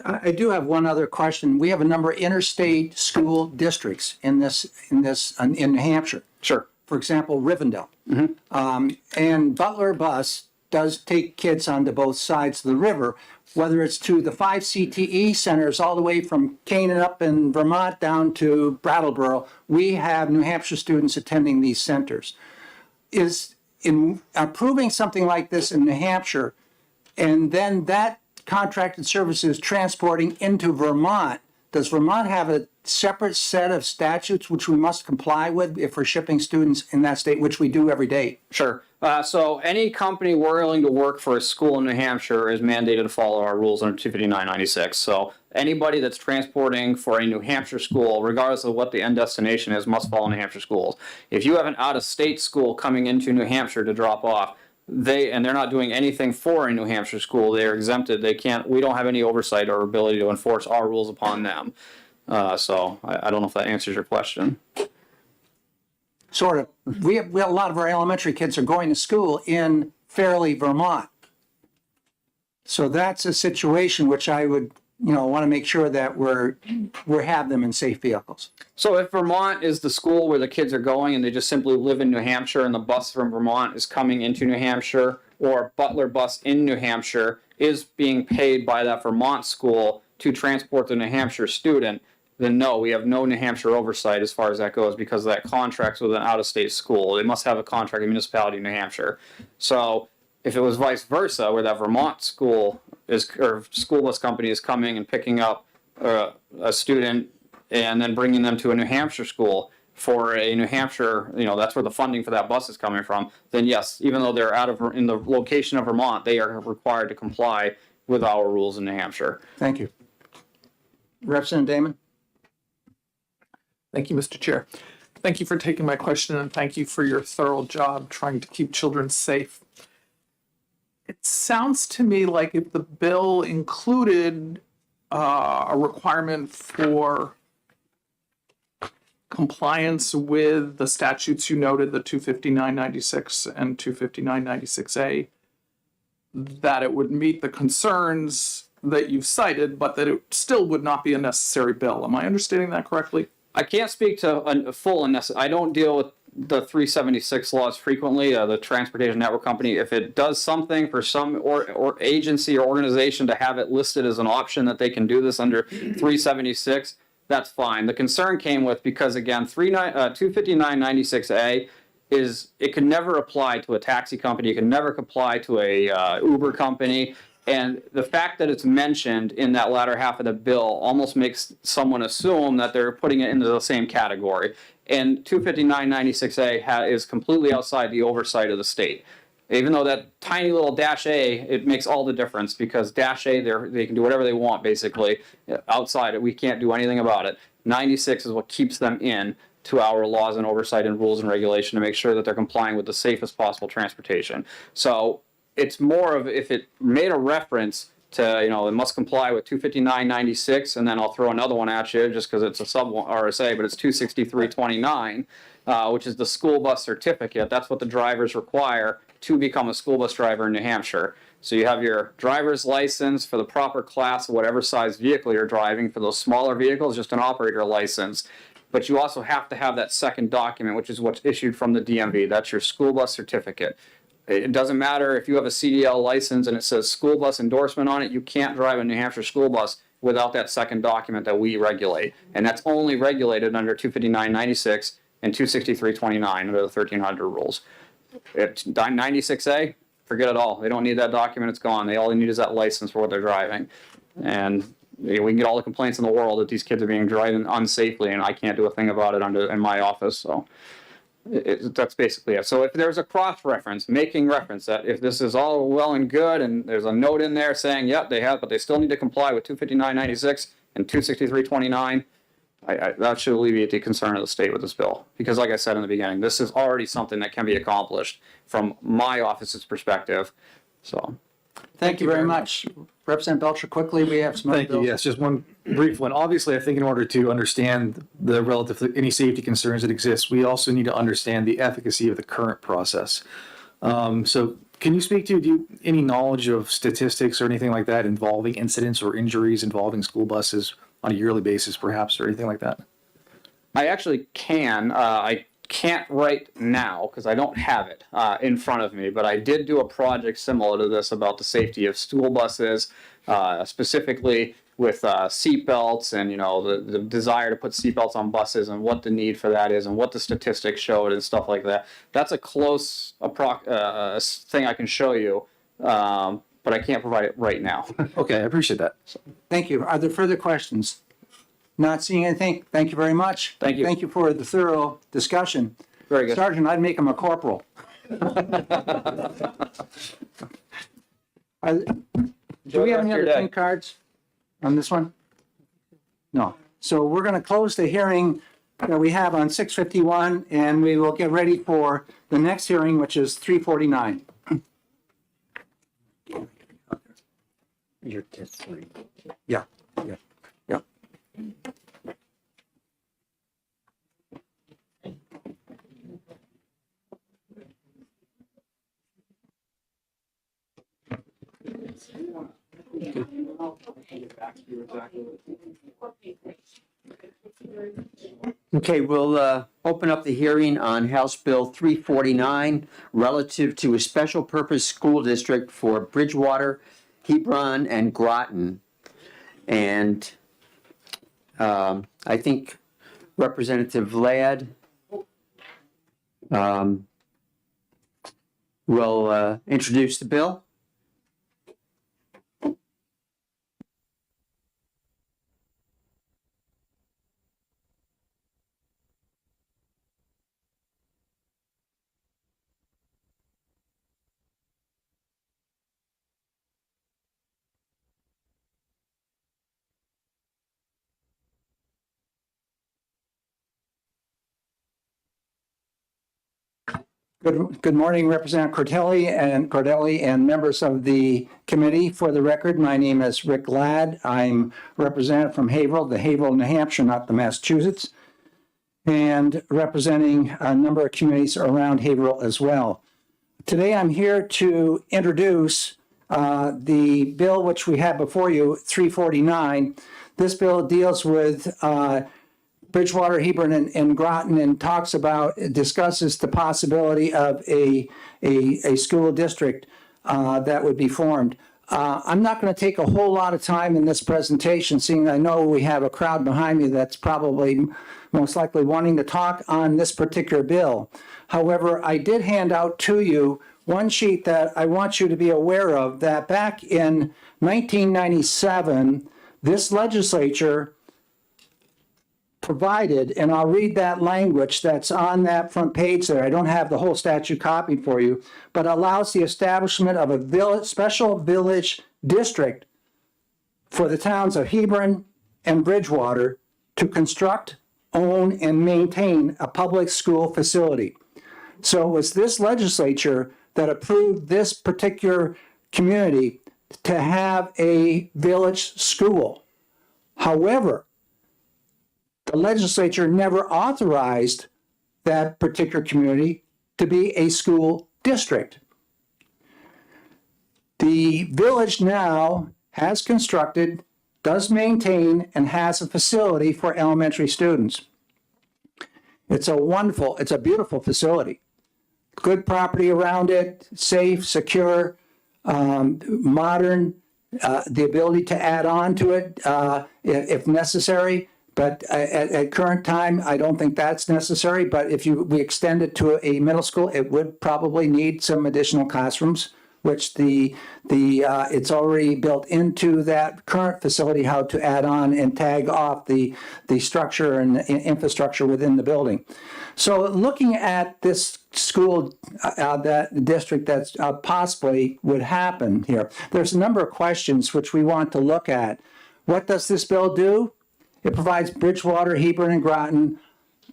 I do have one other question. We have a number of interstate school districts in New Hampshire. Sure. For example, Rivendell. Mm-hmm. And Butler Bus does take kids onto both sides of the river, whether it's to the 5 CTE centers all the way from Canaan up in Vermont down to Brattleboro. We have New Hampshire students attending these centers. Is in approving something like this in New Hampshire, and then that contracted services transporting into Vermont, does Vermont have a separate set of statutes which we must comply with if we're shipping students in that state, which we do every day? Sure. So any company willing to work for a school in New Hampshire is mandated to follow our rules under 25996. So anybody that's transporting for a New Hampshire school, regardless of what the end destination is, must follow New Hampshire schools. If you have an out-of-state school coming into New Hampshire to drop off, they're not doing anything for a New Hampshire school, they're exempted. We don't have any oversight or ability to enforce our rules upon them. So I don't know if that answers your question. Sort of. We have a lot of our elementary kids are going to school in Fairleigh, Vermont. So that's a situation which I would, want to make sure that we have them in safe vehicles. So if Vermont is the school where the kids are going and they just simply live in New Hampshire and the bus from Vermont is coming into New Hampshire, or Butler bus in New Hampshire is being paid by that Vermont school to transport the New Hampshire student, then no, we have no New Hampshire oversight as far as that goes because that contract's with an out-of-state school. They must have a contract with a municipality in New Hampshire. So if it was vice versa, where that Vermont school is, or school bus company is coming and picking up a student and then bringing them to a New Hampshire school for a New Hampshire, that's where the funding for that bus is coming from, then yes, even though they're in the location of Vermont, they are required to comply with our rules in New Hampshire. Thank you. Representative Damon? Thank you, Mr. Chair. Thank you for taking my question and thank you for your thorough job trying to keep children safe. It sounds to me like if the bill included a requirement for compliance with the statutes you noted, the 25996 and 25996A, that it would meet the concerns that you've cited, but that it still would not be a necessary bill. Am I understanding that correctly? I can't speak to a full unnecessary. I don't deal with the 376 laws frequently, the Transportation Network Company. If it does something for some or agency or organization to have it listed as an option that they can do this under 376, that's fine. The concern came with, because again, 25996A is, it can never apply to a taxi company. It can never apply to a Uber company. And the fact that it's mentioned in that latter half of the bill almost makes someone assume that they're putting it into the same category. And 25996A is completely outside the oversight of the state. Even though that tiny little dash A, it makes all the difference, because dash A, they can do whatever they want, basically. Outside it, we can't do anything about it. 96 is what keeps them in to our laws and oversight and rules and regulation to make sure that they're complying with the safest possible transportation. So it's more of, if it made a reference to, it must comply with 25996, and then I'll throw another one at you just because it's a sub RSA, but it's 26329, which is the school bus certificate. That's what the drivers require to become a school bus driver in New Hampshire. So you have your driver's license for the proper class of whatever size vehicle you're driving. For those smaller vehicles, just an operator license. But you also have to have that second document, which is what's issued from the DMV. That's your school bus certificate. It doesn't matter if you have a CDL license and it says school bus endorsement on it, you can't drive a New Hampshire school bus without that second document that we regulate. And that's only regulated under 25996 and 26329 under the 1300 rules. 96A, forget it all. They don't need that document, it's gone. All they need is that license for what they're driving. And we can get all the complaints in the world that these kids are being driving unsafely, and I can't do a thing about it in my office. So that's basically it. So if there's a cross-reference, making reference that if this is all well and good, and there's a note in there saying, yep, they have, but they still need to comply with 25996 and 26329, that should alleviate the concern of the state with this bill. Because like I said in the beginning, this is already something that can be accomplished from my office's perspective. So Thank you very much. Representative Belcher, quickly, we have some other Thank you. bills. Yes, just one brief one. Obviously, I think in order to understand the relative, any safety concerns that exist, we also need to understand the efficacy of the current process. So can you speak to, any knowledge of statistics or anything like that involving incidents or injuries involving school buses on a yearly basis, perhaps, or anything like that? I actually can. I can't right now because I don't have it in front of me, but I did do a project similar to this about the safety of school buses, specifically with seatbelts and, the desire to put seatbelts on buses and what the need for that is and what the statistics showed and stuff like that. That's a close thing I can show you, but I can't provide it right now. Okay, I appreciate that. Thank you. Are there further questions? Not seeing anything. Thank you very much. Thank you. Thank you for the thorough discussion. Very good. Sergeant, I'd make him a corporal. Do we have any other pink cards on this one? No. So we're going to close the hearing that we have on 651, and we will get ready for the next hearing, which is 349. You're just three. Yeah, yeah, yeah. Okay, we'll open up the hearing on House Bill 349 relative to a special purpose school district for Bridgewater, Hebron, and Groton. And I think Representative Ladd will introduce the bill. Good morning, Representative Cordelli and members of the committee. For the record, my name is Rick Ladd. I'm representative from Haverhill, New Hampshire, not the Massachusetts, and representing a number of communities around Haverhill as well. Today, I'm here to introduce the bill which we have before you, 349. This bill deals with Bridgewater, Hebron, and Groton, and discusses the possibility of a school district that would be formed. I'm not going to take a whole lot of time in this presentation, seeing I know we have a crowd behind me that's probably most likely wanting to talk on this particular bill. However, I did hand out to you one sheet that I want you to be aware of, that back in 1997, this legislature provided, and I'll read that language that's on that front page there. I don't have the whole statute copied for you, but allows the establishment of a special village district for the towns of Hebron and Bridgewater to construct, own, and maintain a public school facility. So it was this legislature that approved this particular community to have a village school. However, the legislature never authorized that particular community to be a school district. The village now has constructed, does maintain, and has a facility for elementary students. It's a beautiful facility. Good property around it, safe, secure, modern, the ability to add on to it if necessary. But at current time, I don't think that's necessary. But if we extend it to a middle school, it would probably need some additional classrooms, which it's already built into that current facility how to add on and tag off the structure and infrastructure within the building. So looking at this school, that district that's possibly would happen here, there's a number of questions which we want to look at. What does this bill do? It provides Bridgewater, Hebron, and Groton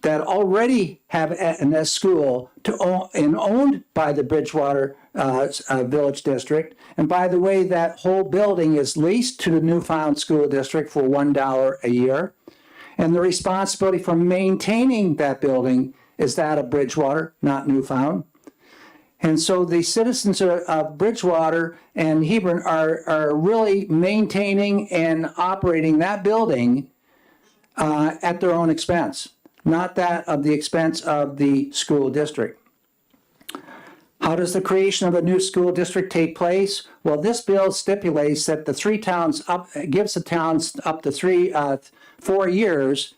that already have a school owned by the Bridgewater Village District. And by the way, that whole building is leased to the Newfound School District for $1 a year. And the responsibility for maintaining that building is that of Bridgewater, not Newfound. And so the citizens of Bridgewater and Hebron are really maintaining and operating that building at their own expense, not that of the expense of the school district. How does the creation of a new school district take place? Well, this bill stipulates that the gives the towns up to 4 years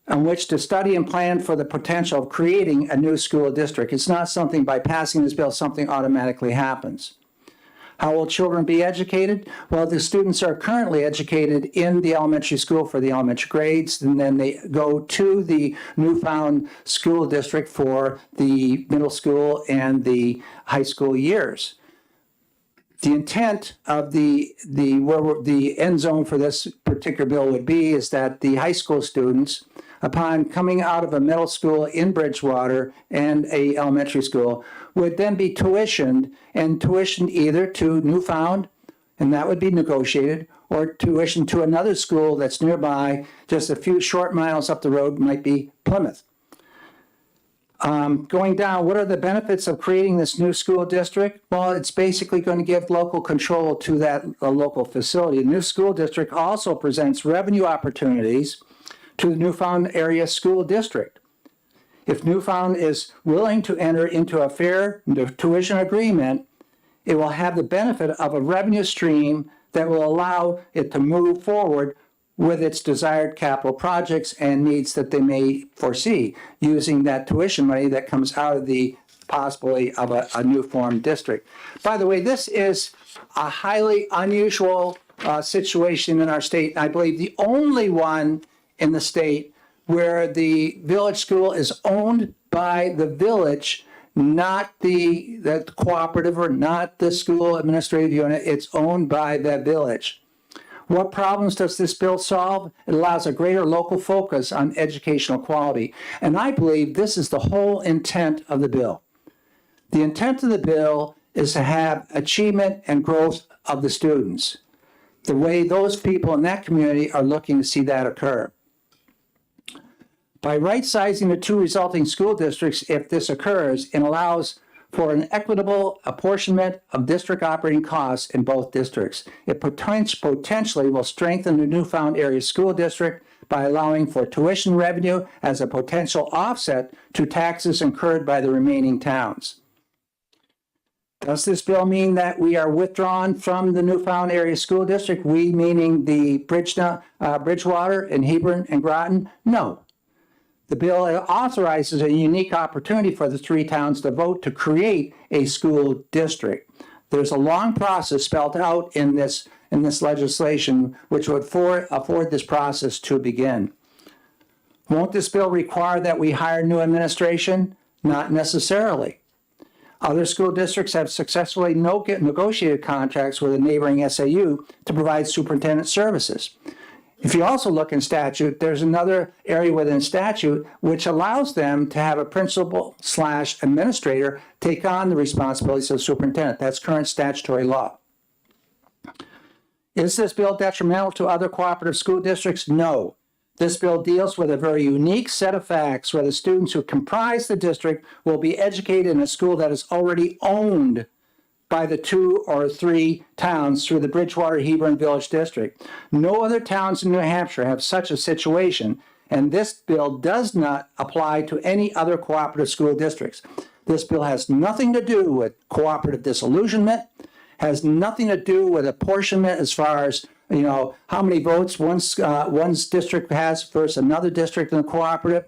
in which to study and plan for the potential of creating a new school district. It's not something by passing this bill, something automatically happens. How will children be educated? Well, the students are currently educated in the elementary school for the elementary grades, and then they go to the Newfound School District for the middle school and the high school years. The intent of where the end zone for this particular bill would be is that the high school students, upon coming out of a middle school in Bridgewater and a elementary school, would then be tuitioned either to Newfound, and that would be negotiated, or tuitioned to another school that's nearby, just a few short miles up the road, might be Plymouth. Going down, what are the benefits of creating this new school district? Well, it's basically going to give local control to that local facility. The new school district also presents revenue opportunities to the Newfound Area School District. If Newfound is willing to enter into a fair tuition agreement, it will have the benefit of a revenue stream that will allow it to move forward with its desired capital projects and needs that they may foresee using that tuition money that comes out of the possibility of a new formed district. By the way, this is a highly unusual situation in our state, and I believe the only one in the state where the village school is owned by the village, not the cooperative or not the school administrative unit. It's owned by the village. What problems does this bill solve? It allows a greater local focus on educational quality. And I believe this is the whole intent of the bill. The intent of the bill is to have achievement and growth of the students, the way those people in that community are looking to see that occur. By right-sizing the two resulting school districts, if this occurs, it allows for an equitable apportionment of district operating costs in both districts. It potentially will strengthen the Newfound Area School District by allowing for tuition revenue as a potential offset to taxes incurred by the remaining towns. Does this bill mean that we are withdrawn from the Newfound Area School District? We meaning the Bridgewater and Hebron and Groton? No. The bill authorizes a unique opportunity for the three towns to vote to create a school district. There's a long process spelled out in this legislation, which would afford this process to begin. Won't this bill require that we hire new administration? Not necessarily. Other school districts have successfully negotiated contracts with a neighboring SAU to provide superintendent services. If you also look in statute, there's another area within statute which allows them to have a principal/administrator take on the responsibilities of the superintendent. That's current statutory law. Is this bill detrimental to other cooperative school districts? No. This bill deals with a very unique set of facts where the students who comprise the district will be educated in a school that is already owned by the 2 or 3 towns through the Bridgewater Hebron Village District. No other towns in New Hampshire have such a situation, and this bill does not apply to any other cooperative school districts. This bill has nothing to do with cooperative disillusionment, has nothing to do with apportionment as far as, how many votes one's district has versus another district in a cooperative.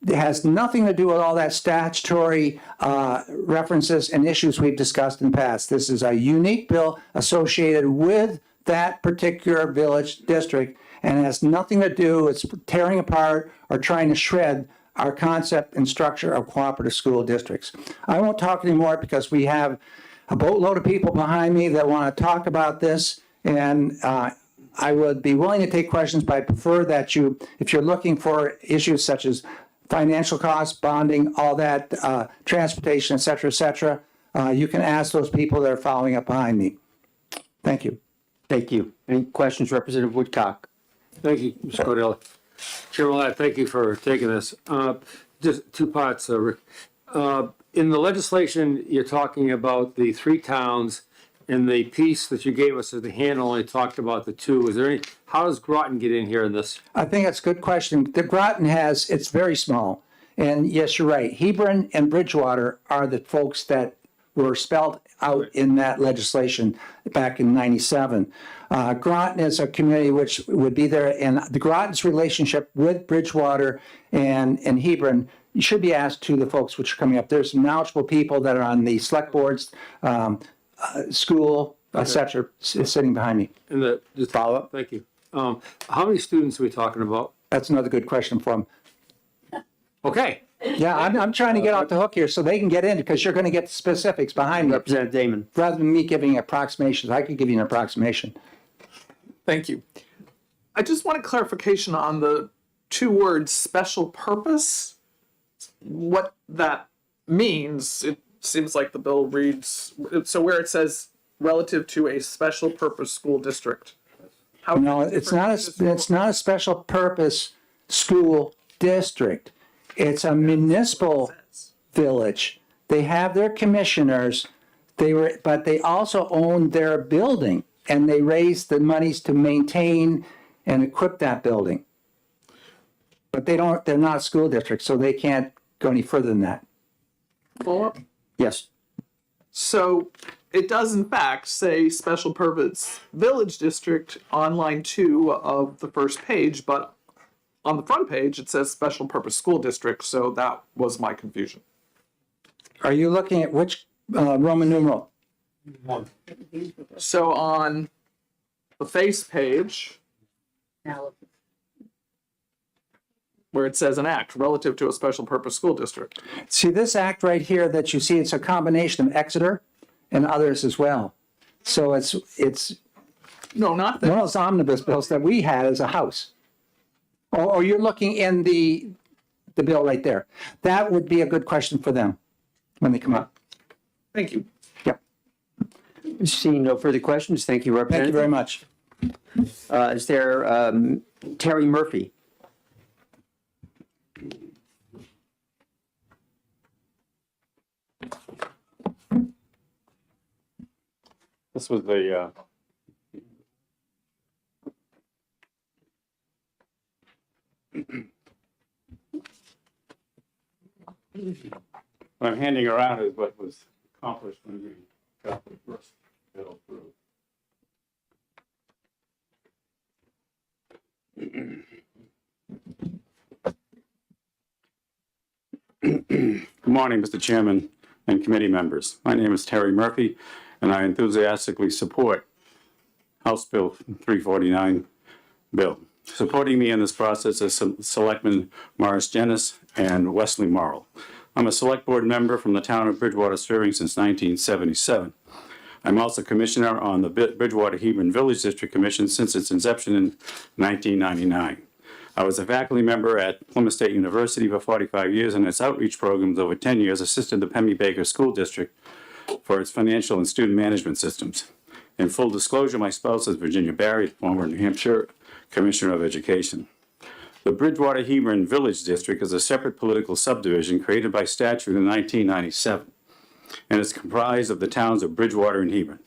It has nothing to do with all that statutory references and issues we've discussed in the past. This is a unique bill associated with that particular village district and has nothing to do with tearing apart or trying to shred our concept and structure of cooperative school districts. I won't talk anymore because we have a boatload of people behind me that want to talk about this, and I would be willing to take questions, but I prefer that if you're looking for issues such as financial costs, bonding, all that, transportation, et cetera, you can ask those people that are following up behind me. Thank you. Thank you. Any questions, Representative Woodcock? Thank you, Mr. Cordell. Chairman Ladd, thank you for taking this. Just two parts, Rick. In the legislation, you're talking about the 3 towns. In the piece that you gave us as the handle, only talked about the 2. Is there any? How does Groton get in here in this? I think that's a good question. The Groton it's very small. And yes, you're right. Hebron and Bridgewater are the folks that were spelled out in that legislation back in '97. Groton is a community which would be there, and the Groton's relationship with Bridgewater and Hebron, you should be asked to the folks which are coming up. There's some knowledgeable people that are on the select boards, school, et cetera, sitting behind me. And just follow up. Thank you. How many students are we talking about? That's another good question for them. Okay. Yeah, I'm trying to get off the hook here so they can get in because you're going to get the specifics behind me. Representative Damon. Rather than me giving approximations, I could give you an approximation. Thank you. I just want a clarification on the 2 words special purpose. What that means, it seems like the bill reads, so where it says relative to a special purpose school district. No, it's not a special purpose school district. It's a municipal village. They have their commissioners, but they also own their building, and they raise the monies to maintain and equip that building. But they're not a school district, so they can't go any further than that. Follow-up? Yes. So it does in fact say special purpose village district on line 2 of the first page, but on the front page it says special purpose school district, so that was my confusion. Are you looking at which Roman numeral? So on the face page, where it says an act relative to a special purpose school district. See, this act right here that you see, it's a combination of Exeter and others as well. So it's No, not one of that. those omnibus bills that we had as a house. Or you're looking in the bill right there. That would be a good question for them when they come up. Thank you. Yep. Seeing no further questions, thank you, Thank Representative. you very much. Is there Terry Murphy? This was the, what I'm handing around is what was accomplished when we got the first bill through. Good morning, Mr. Chairman and committee members. My name is Terry Murphy, and I enthusiastically support House Bill 349 bill. Supporting me in this process is Selectman Morris Jennis and Wesley Morrill. I'm a select board member from the town of Bridgewater, serving since 1977. I'm also commissioner on the Bridgewater Hebron Village District Commission since its inception in 1999. I was a faculty member at Plymouth State University for 45 years, and its outreach programs over 10 years assisted the Pemmy Baker School District for its financial and student management systems. In full disclosure, my spouse is Virginia Barry, former New Hampshire Commissioner of Education. The Bridgewater Hebron Village District is a separate political subdivision created by statute in 1997, and is comprised of the towns of Bridgewater and Hebron.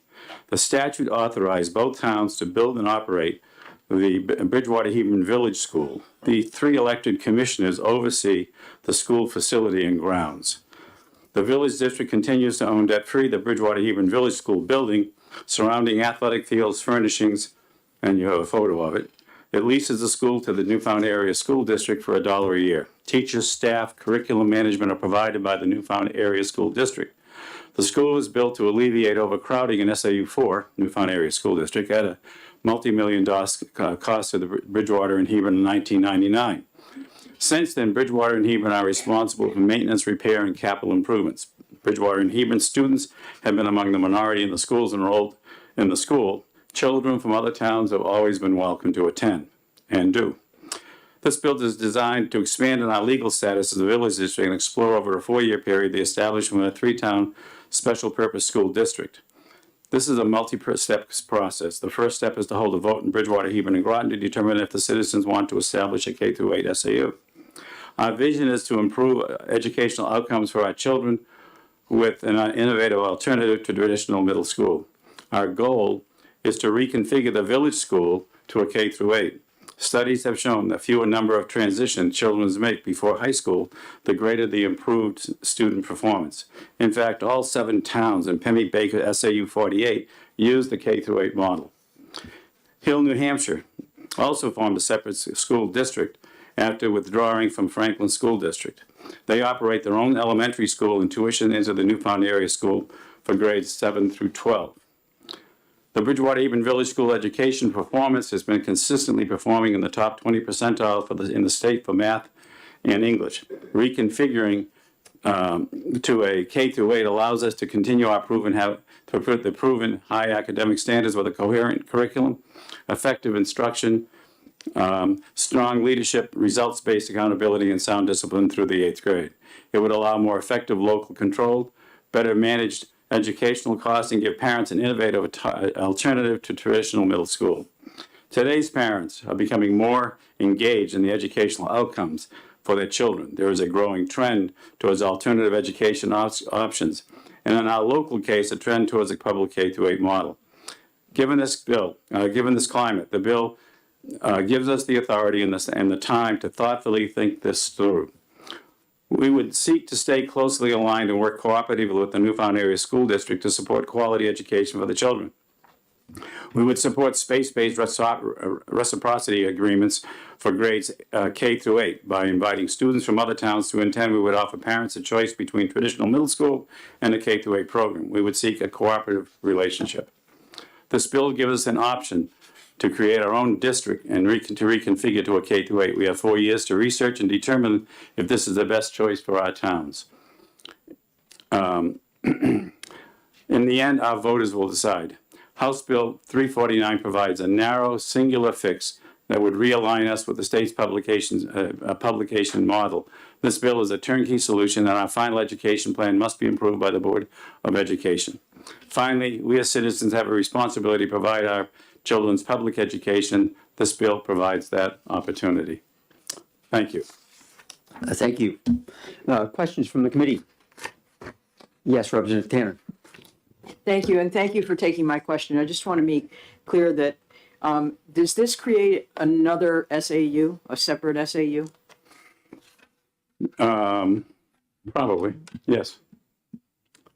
The statute authorized both towns to build and operate the Bridgewater Hebron Village School. The 3 elected commissioners oversee the school facility and grounds. The village district continues to own debt-free the Bridgewater Hebron Village School building, surrounding athletic fields, furnishings, and you have a photo of it. It leases the school to the Newfound Area School District for $1 a year. Teachers, staff, curriculum management are provided by the Newfound Area School District. The school was built to alleviate overcrowding in SAU 4, Newfound Area School District, at a multi-million-dollar cost to the Bridgewater and Hebron in 1999. Since then, Bridgewater and Hebron are responsible for maintenance, repair, and capital improvements. Bridgewater and Hebron students have been among the minority in the schools enrolled in the school. Children from other towns have always been welcome to attend, and do. This bill is designed to expand on our legal status as a village district and explore over a 4-year period the establishment of a 3-town special purpose school district. This is a multi-step process. The first step is to hold a vote in Bridgewater, Hebron, and Groton to determine if the citizens want to establish a K-8 SAU. Our vision is to improve educational outcomes for our children with an innovative alternative to traditional middle school. Our goal is to reconfigure the village school to a K-8. Studies have shown the fewer number of transitions children make before high school, the greater the improved student performance. In fact, all 7 towns in Pemmy Baker SAU 48 use the K-8 model. Hill, New Hampshire also formed a separate school district after withdrawing from Franklin School District. They operate their own elementary school and tuition into the Newfound Area School for grades 7 through 12. The Bridgewater Hebron Village School education performance has been consistently performing in the top 20 percentile in the state for math and English. Reconfiguring to a K-8 allows us to continue our proven high academic standards with a coherent curriculum, effective instruction, strong leadership, results-based accountability, and sound discipline through the 8th grade. It would allow more effective local control, better managed educational costs, and give parents an innovative alternative to traditional middle school. Today's parents are becoming more engaged in the educational outcomes for their children. There is a growing trend towards alternative education options, and in our local case, a trend towards a public K-8 model. Given this climate, the bill gives us the authority and the time to thoughtfully think this through. We would seek to stay closely aligned and work cooperatively with the Newfound Area School District to support quality education for the children. We would support space-based reciprocity agreements for grades K-8 by inviting students from other towns to attend. We would offer parents a choice between traditional middle school and a K-8 program. We would seek a cooperative relationship. This bill gives us an option to create our own district and to reconfigure to a K-8. We have 4 years to research and determine if this is the best choice for our towns. In the end, our voters will decide. House Bill 349 provides a narrow, singular fix that would realign us with the state's publication model. This bill is a turnkey solution, and our final education plan must be approved by the Board of Education. Finally, we as citizens have a responsibility to provide our children's public education. This bill provides that opportunity. Thank you. Thank you. Questions from the committee? Yes, Representative Tanner. Thank you, and thank you for taking my question. I just want to make clear that, does this create another SAU, a separate SAU? Probably, yes.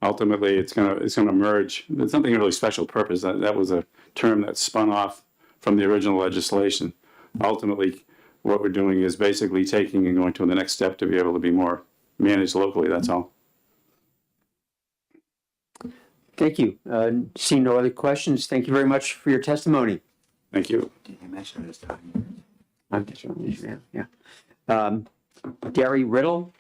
Ultimately, it's gonna merge. There's something really special purpose. That was a term that spun off from the original legislation. Ultimately, what we're doing is basically taking and going to the next step to be able to be more managed locally, that's all. Thank you. Seeing no other questions, thank you very much for your testimony. Thank you. Did you mention this time? I'm just yeah. Derry Riddle.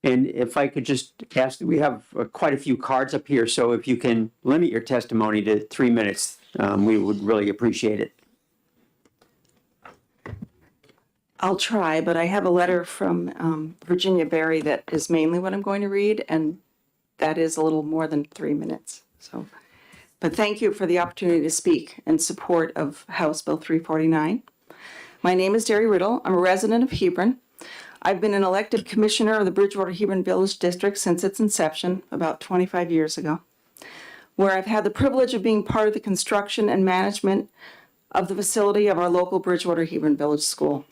And if I could just ask, we have quite a few cards up here, so if you can limit your testimony to 3 minutes, we would really appreciate it. I'll try, but I have a letter from Virginia Berry that is mainly what I'm going to read, and that is a little more than 3 minutes. So, but thank you for the opportunity to speak in support of House Bill 349. My name is Derry Riddle. I'm a resident of Hebron. I've been an elected commissioner of the Bridgewater Hebron Village District since its inception about 25 years ago, where I've had the privilege of being part of the construction and management of the facility of our local Bridgewater Hebron Village School.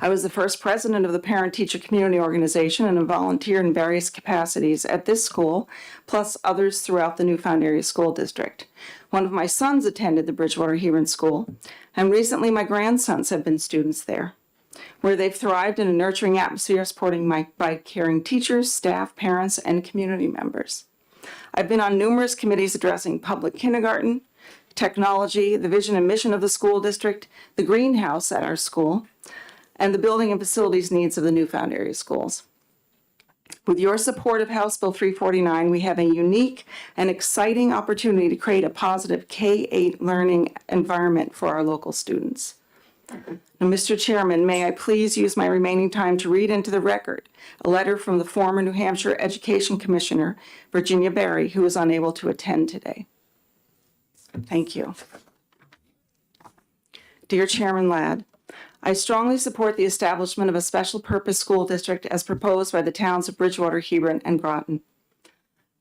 I was the first president of the parent-teacher community organization and have volunteered in various capacities at this school, plus others throughout the Newfound Area School District. One of my sons attended the Bridgewater Hebron School, and recently my grandsons have been students there, where they've thrived in a nurturing atmosphere supporting by caring teachers, staff, parents, and community members. I've been on numerous committees addressing public kindergarten, technology, the vision and mission of the school district, the greenhouse at our school, and the building and facilities needs of the Newfound Area schools. With your support of House Bill 349, we have a unique and exciting opportunity to create a positive K-8 learning environment for our local students. Now, Mr. Chairman, may I please use my remaining time to read into the record a letter from the former New Hampshire Education Commissioner, Virginia Berry, who is unable to attend today. Thank you. Dear Chairman Ladd, I strongly support the establishment of a special purpose school district as proposed by the towns of Bridgewater, Hebron, and Groton.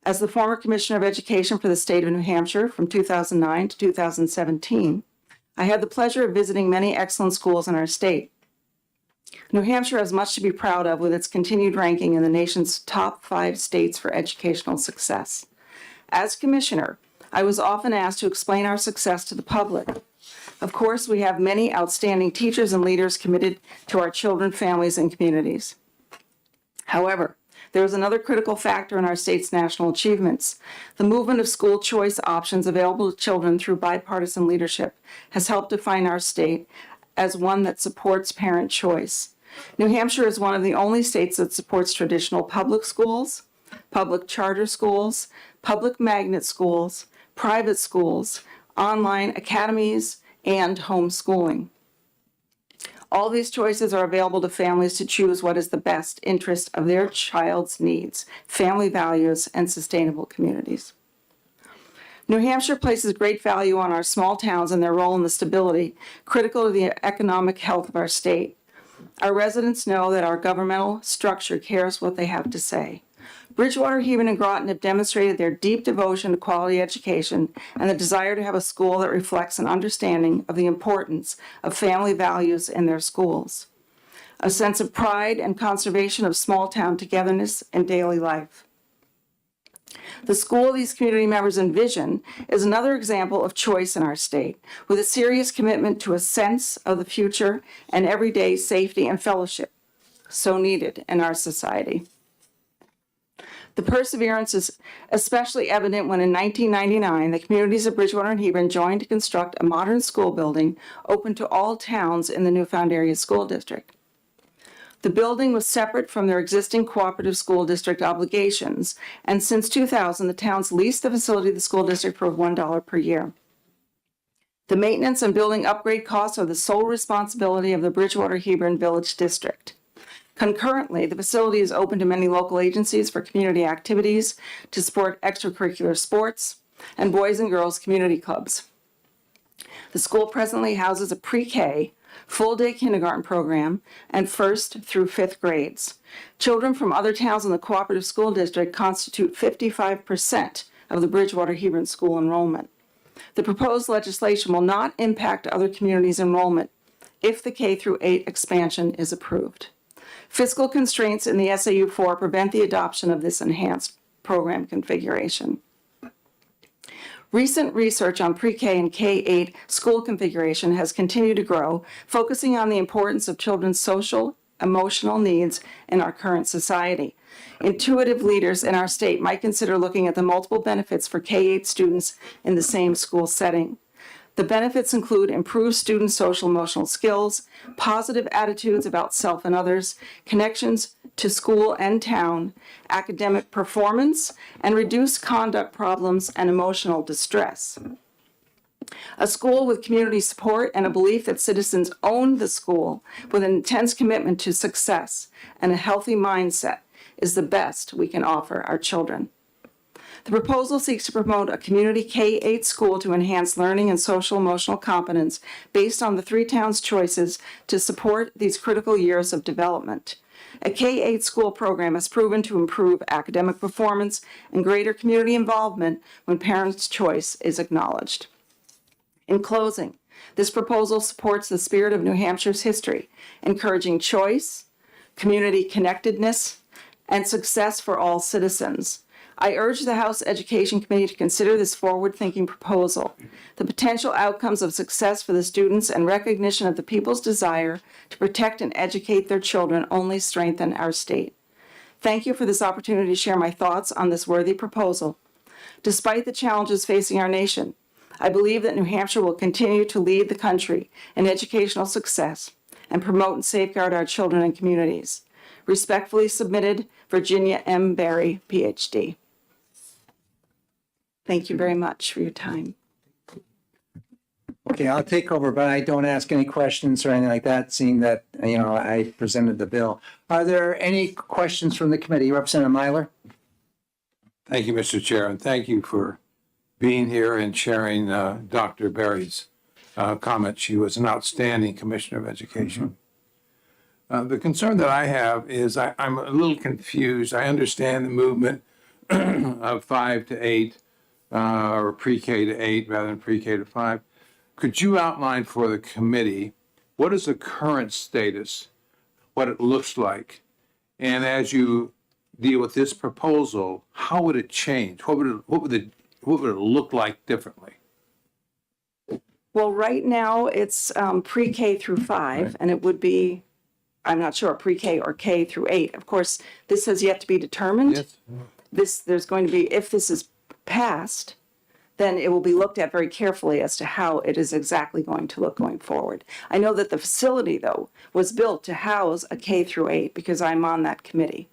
As the former Commissioner of Education for the state of New Hampshire from 2009 to 2017, I had the pleasure of visiting many excellent schools in our state. New Hampshire has much to be proud of with its continued ranking in the nation's top 5 states for educational success. As Commissioner, I was often asked to explain our success to the public. Of course, we have many outstanding teachers and leaders committed to our children, families, and communities. However, there is another critical factor in our state's national achievements. The movement of school choice options available to children through bipartisan leadership has helped define our state as one that supports parent choice. New Hampshire is one of the only states that supports traditional public schools, public charter schools, public magnet schools, private schools, online academies, and homeschooling. All these choices are available to families to choose what is the best interest of their child's needs, family values, and sustainable communities. New Hampshire places great value on our small towns and their role in the stability critical to the economic health of our state. Our residents know that our governmental structure cares what they have to say. Bridgewater, Hebron, and Groton have demonstrated their deep devotion to quality education and the desire to have a school that reflects an understanding of the importance of family values in their schools, a sense of pride and conservation of small-town togetherness in daily life. The school these community members envision is another example of choice in our state, with a serious commitment to a sense of the future and everyday safety and fellowship, so needed in our society. The perseverance is especially evident when in 1999, the communities of Bridgewater and Hebron joined to construct a modern school building open to all towns in the Newfound Area School District. The building was separate from their existing cooperative school district obligations, and since 2000, the towns leased the facility of the school district for $1 per year. The maintenance and building upgrade costs are the sole responsibility of the Bridgewater Hebron Village District. Concurrently, the facility is open to many local agencies for community activities to support extracurricular sports and boys and girls community clubs. The school presently houses a pre-K, full-day kindergarten program, and 1st through 5th grades. Children from other towns in the cooperative school district constitute 55% of the Bridgewater Hebron school enrollment. The proposed legislation will not impact other communities' enrollment if the K through 8 expansion is approved. Fiscal constraints in the SAU4 prevent the adoption of this enhanced program configuration. Recent research on pre-K and K-8 school configuration has continued to grow, focusing on the importance of children's social, emotional needs in our current society. Intuitive leaders in our state might consider looking at the multiple benefits for K-8 students in the same school setting. The benefits include improved student social emotional skills, positive attitudes about self and others, connections to school and town, academic performance, and reduced conduct problems and emotional distress. A school with community support and a belief that citizens own the school with an intense commitment to success and a healthy mindset is the best we can offer our children. The proposal seeks to promote a community K-8 school to enhance learning and social emotional competence based on the 3 towns' choices to support these critical years of development. A K-8 school program has proven to improve academic performance and greater community involvement when parents' choice is acknowledged. In closing, this proposal supports the spirit of New Hampshire's history, encouraging choice, community connectedness, and success for all citizens. I urge the House Education Committee to consider this forward-thinking proposal. The potential outcomes of success for the students and recognition of the people's desire to protect and educate their children only strengthen our state. Thank you for this opportunity to share my thoughts on this worthy proposal. Despite the challenges facing our nation, I believe that New Hampshire will continue to lead the country in educational success and promote and safeguard our children and communities. Respectfully submitted, Virginia M. Berry, PhD. Thank you very much for your time. Okay, I'll take over, but I don't ask any questions or anything like that, seeing that, I presented the bill. Are there any questions from the committee? Representative Myler? Thank you, Mr. Chair, and thank you for being here and sharing Dr. Berry's comments. She was an outstanding Commissioner of Education. The concern that I have is I'm a little confused. I understand the movement of 5 to 8, or pre-K to 8 rather than pre-K to 5. Could you outline for the committee what is the current status, what it looks like, and as you deal with this proposal, how would it change? What would it look like differently? Well, right now it's pre-K through 5, right. And it would be, I'm not sure, pre-K or K through 8. Of course, this has yet to be determined. Yes. There's going to be, if this is passed, then it will be looked at very carefully as to how it is exactly going to look going forward. I know that the facility, though, was built to house a K through 8 because I'm on that committee.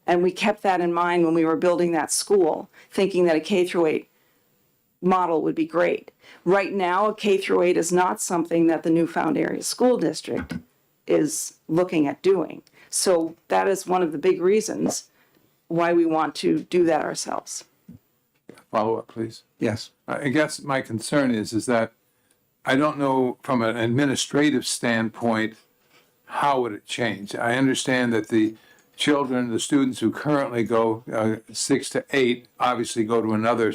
And we kept that in mind when we were building that school, thinking that a K through 8 model would be great. Right now, a K through 8 is not something that the Newfound Area School District is looking at doing. So that is one of the big reasons why we want to do that ourselves. Follow up, please. Yes. I guess my concern is that I don't know from an administrative standpoint how would it change? I understand that the children, the students who currently go 6 to 8, obviously go to another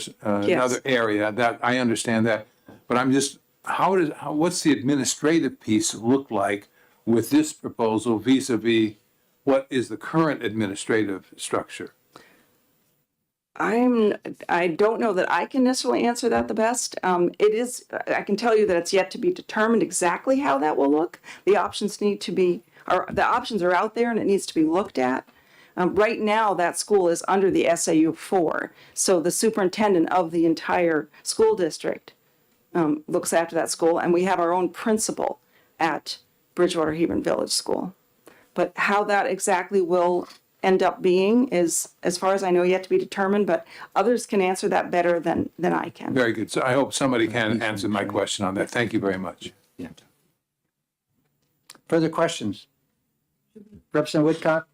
area. That I understand that, but I'm just what's the administrative piece look like with this proposal vis-a-vis what is the current administrative structure? I don't know that I can necessarily answer that the best. I can tell you that it's yet to be determined exactly how that will look. The options the options are out there and it needs to be looked at. Right now, that school is under the SAU 4. So the superintendent of the entire school district looks after that school, and we have our own principal at Bridgewater Hebron Village School. But how that exactly will end up being is, as far as I know, yet to be determined, but others can answer that better than I can. Very good. So I hope somebody can answer my question on that. Thank you very much. Further questions? Representative Woodcock?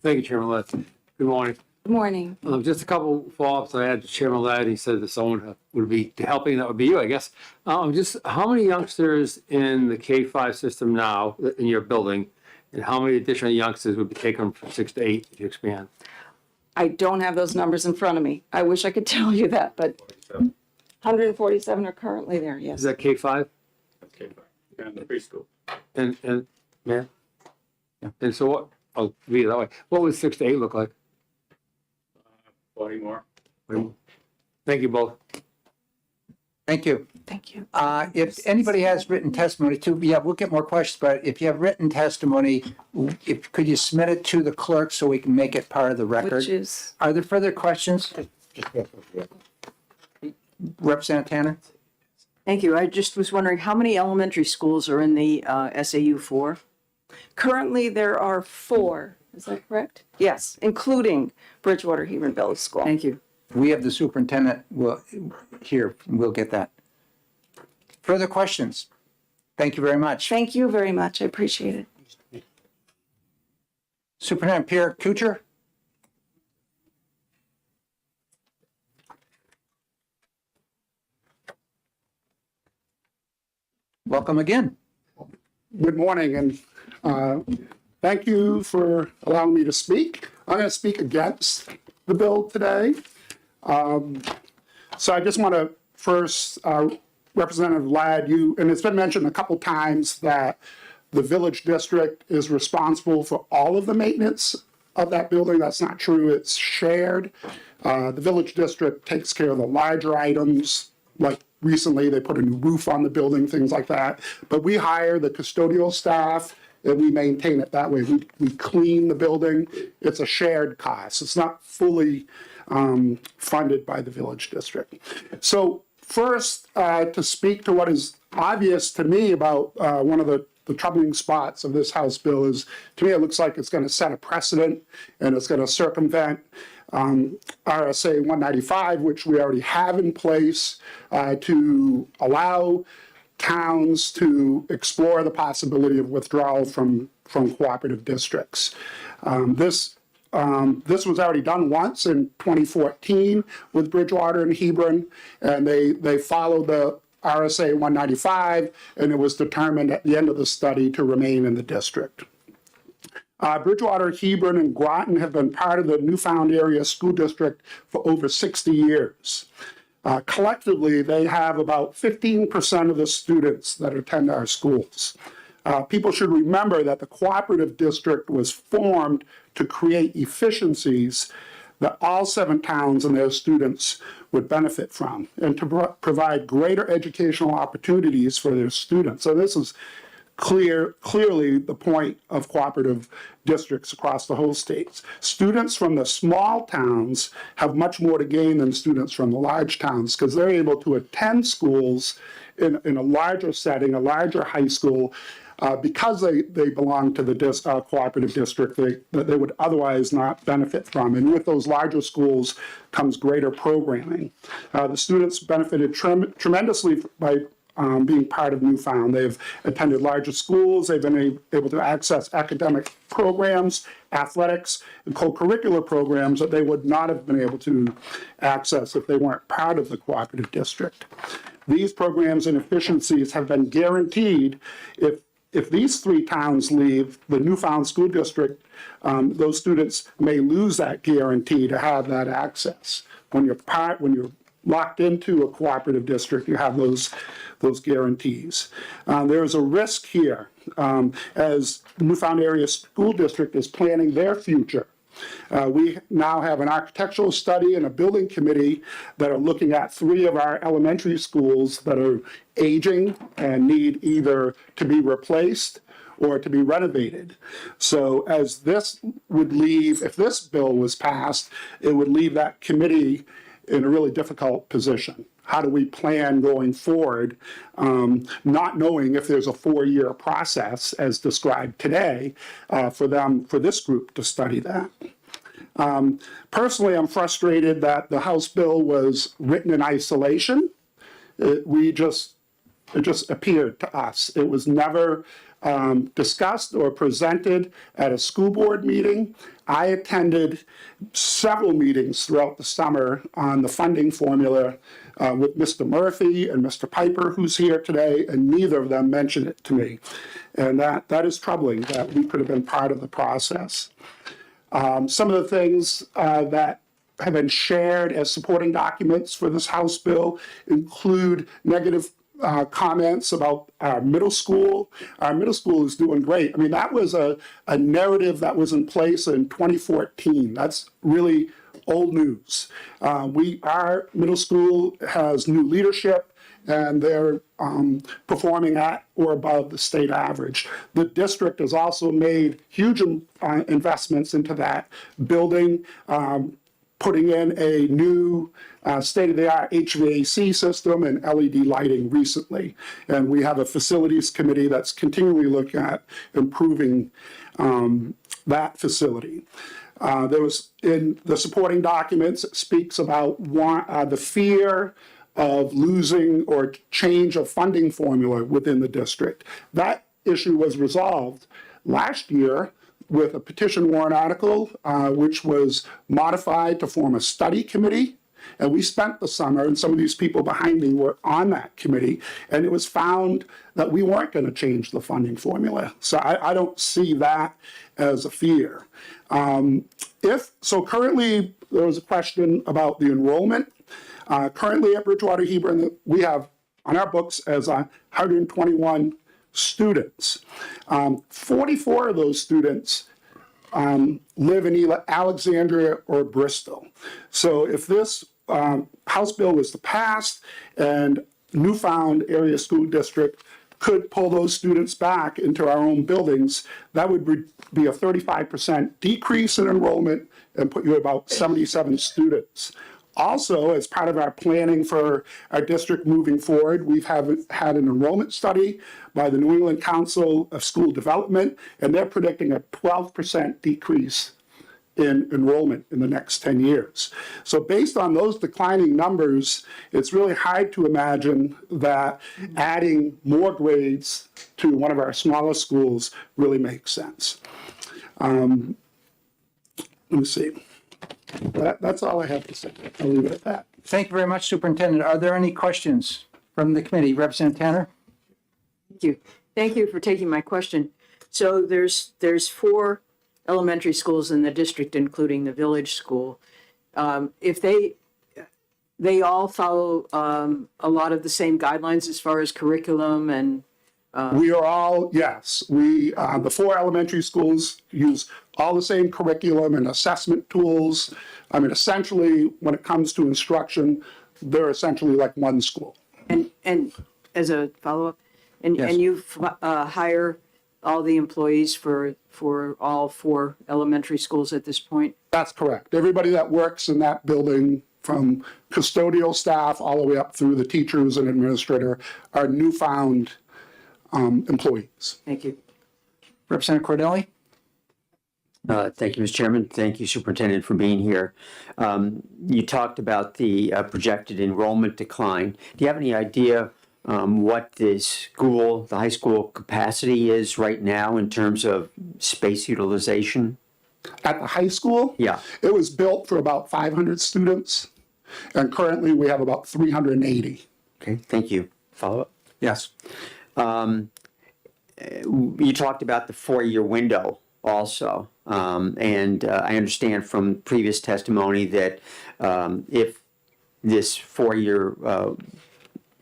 Thank you, Chairman Ladd. Good morning. Good morning. Just a couple follow-ups I had to Chairman Ladd. He said that someone would be helping. That would be you, I guess. Just how many youngsters in the K-5 system now in your building, and how many additional youngsters would be taken from 6 to 8 if you expand? I don't have those numbers in front of me. I wish I could tell you that, but 147 are currently there, yes. Is that K-5? That's K-5. And the preschool. And yeah. And so what? I'll read it that way. What would 6 to 8 look like? 40 more. Thank you both. Thank you. Thank you. If anybody has written testimony too, we'll get more questions, but if you have written testimony, could you submit it to the clerk so we can make it part of the record? Which is, Are there further questions? Representative Tanner? Thank you. I just was wondering, how many elementary schools are in the SAU 4? currently there are 4, is that correct? Yes, including Bridgewater Hebron Village School. Thank you. We have the superintendent here. We'll get that. Further questions? Thank you very much. Thank you very much. I appreciate it. Superintendent Pierre Kuchar? Welcome again. Good morning, and thank you for allowing me to speak. I'm going to speak against the bill today. So I just want to first, Representative Ladd, and it's been mentioned a couple times that the village district is responsible for all of the maintenance of that building. That's not true. It's shared. The village district takes care of the larger items, like recently they put a new roof on the building, things like that. But we hire the custodial staff and we maintain it that way. We clean the building. It's a shared cost. It's not fully funded by the village district. So first, to speak to what is obvious to me about one of the troubling spots of this House bill is, to me, it looks like it's going to set a precedent and it's going to circumvent RSA 195, which we already have in place to allow towns to explore the possibility of withdrawal from cooperative districts. This was already done once in 2014 with Bridgewater and Hebron, and they followed the RSA 195, and it was determined at the end of the study to remain in the district. Bridgewater, Hebron, and Groton have been part of the Newfound Area School District for over 60 years. Collectively, they have about 15% of the students that attend our schools. People should remember that the cooperative district was formed to create efficiencies that all 7 towns and their students would benefit from, and to provide greater educational opportunities for their students. So this is clearly the point of cooperative districts across the whole state. Students from the small towns have much more to gain than students from the large towns, because they're able to attend schools in a larger setting, a larger high school, because they belong to the cooperative district that they would otherwise not benefit from. And with those larger schools comes greater programming. The students benefited tremendously by being part of Newfound. They've attended larger schools, they've been able to access academic programs, athletics, and co-curricular programs that they would not have been able to access if they weren't part of the cooperative district. These programs and efficiencies have been guaranteed if if these three towns leave the Newfound School District, those students may lose that guarantee to have that access. When you're locked into a cooperative district, you have those guarantees. There's a risk here as the Newfound Area School District is planning their future. We now have an architectural study and a building committee that are looking at 3 of our elementary schools that are aging and need either to be replaced or to be renovated. So as this would leave, if this bill was passed, it would leave that committee in a really difficult position. How do we plan going forward, not knowing if there's a 4-year process as described today for this group to study that? Personally, I'm frustrated that the House bill was written in isolation. It just appeared to us. It was never discussed or presented at a school board meeting. I attended several meetings throughout the summer on the funding formula with Mr. Murphy and Mr. Piper, who's here today, and neither of them mentioned it to me. And that is troubling that we could have been part of the process. Some of the things that have been shared as supporting documents for this House bill include negative comments about our middle school. Our middle school is doing great. I mean, that was a narrative that was in place in 2014. That's really old news. Our middle school has new leadership, and they're performing at or above the state average. The district has also made huge investments into that building, putting in a new state-of-the-art HVAC system and LED lighting recently. And we have a facilities committee that's continually looking at improving that facility. There was, in the supporting documents, it speaks about the fear of losing or change of funding formula within the district. That issue was resolved last year with a petition warrant article, which was modified to form a study committee. And we spent the summer, and some of these people behind me were on that committee, and it was found that we weren't going to change the funding formula. So I don't see that as a fear. Currently, there was a question about the enrollment. Currently at Bridgewater Hebron, we have on our books as 121 students. 44 of those students live in either Alexandria or Bristol. So if this House bill was to pass and Newfound Area School District could pull those students back into our own buildings, that would be a 35% decrease in enrollment and put you at about 77 students. Also, as part of our planning for our district moving forward, we've had an enrollment study by the New England Council of School Development, and they're predicting a 12% decrease in enrollment in the next 10 years. So based on those declining numbers, it's really hard to imagine that adding more grades to one of our smaller schools really makes sense. Let me see. That's all I have to say. I'll leave it at that. Thank you very much, Superintendent. Are there any questions from the committee? Representative Tanner? Thank you. Thank you for taking my question. So there's 4 elementary schools in the district, including the village school. If they all follow a lot of the same guidelines as far as curriculum and we are all, yes. The 4 elementary schools use all the same curriculum and assessment tools. I mean, essentially, when it comes to instruction, they're essentially like one school. And as a follow-up, and Yes. you hire all the employees for all 4 elementary schools at this point? That's correct. Everybody that works in that building, from custodial staff all the way up through the teachers and administrator, are Newfound employees. Thank you. Representative Cordelli? Thank you, Mr. Chairman. Thank you, Superintendent, for being here. You talked about the projected enrollment decline. Do you have any idea what the high school capacity is right now in terms of space utilization? At the high school? Yeah. It was built for about 500 students, and currently we have about 380. Okay, thank you. Follow up? Yes. you talked about the 4-year window also. And I understand from previous testimony that if this 4-year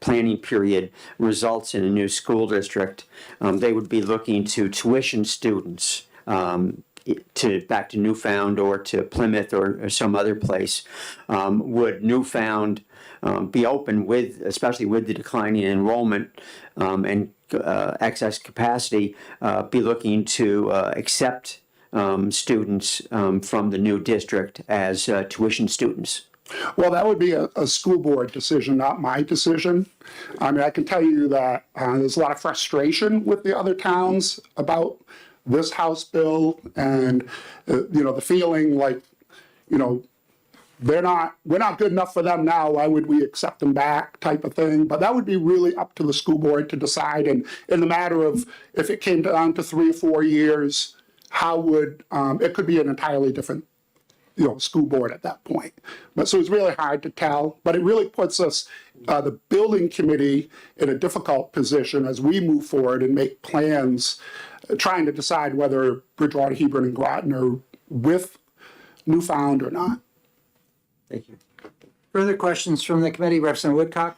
planning period results in a new school district, they would be looking to tuition students back to Newfound or to Plymouth or some other place. Would Newfound be open with, especially with the declining enrollment and excess capacity, be looking to accept students from the new district as tuition students? Well, that would be a school board decision, not my decision. I mean, I can tell you that there's a lot of frustration with the other towns about this House bill and, the feeling like, we're not good enough for them now, why would we accept them back type of thing. But that would be really up to the school board to decide. And in the matter of if it came down to 3 or 4 years, how would, it could be an entirely different school board at that point. But so it's really hard to tell, but it really puts us, the building committee, in a difficult position as we move forward and make plans, trying to decide whether Bridgewater, Hebron, and Groton are with Newfound or not. Thank you. Further questions from the committee, Representative Woodcock?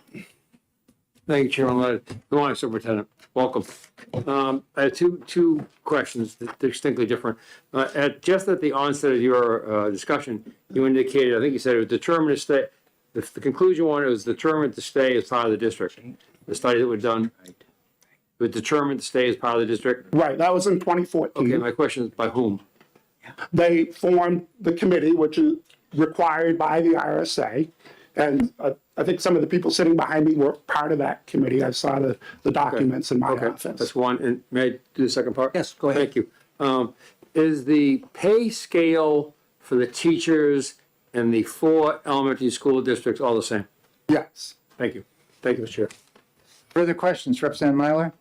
Thank you, Chairman. Good morning, Superintendent. Welcome. I have two questions that are distinctly different. Just at the onset of your discussion, you indicated, I think you said it was determined to stay, the conclusion one, it was determined to stay as part of the district. The study that was done, it was determined to stay as part of the district? Right, that was in 2014. Okay, my question is by whom? They formed the committee, which is required by the RSA. And I think some of the people sitting behind me were part of that committee. I saw the documents in my office. That's one. And may I do the second part? Yes, go ahead. Thank you. Is the pay scale for the teachers in the 4 elementary school districts all the same? Yes. Thank you. Thank you, Mr. Chair. Further questions, Representative Myler?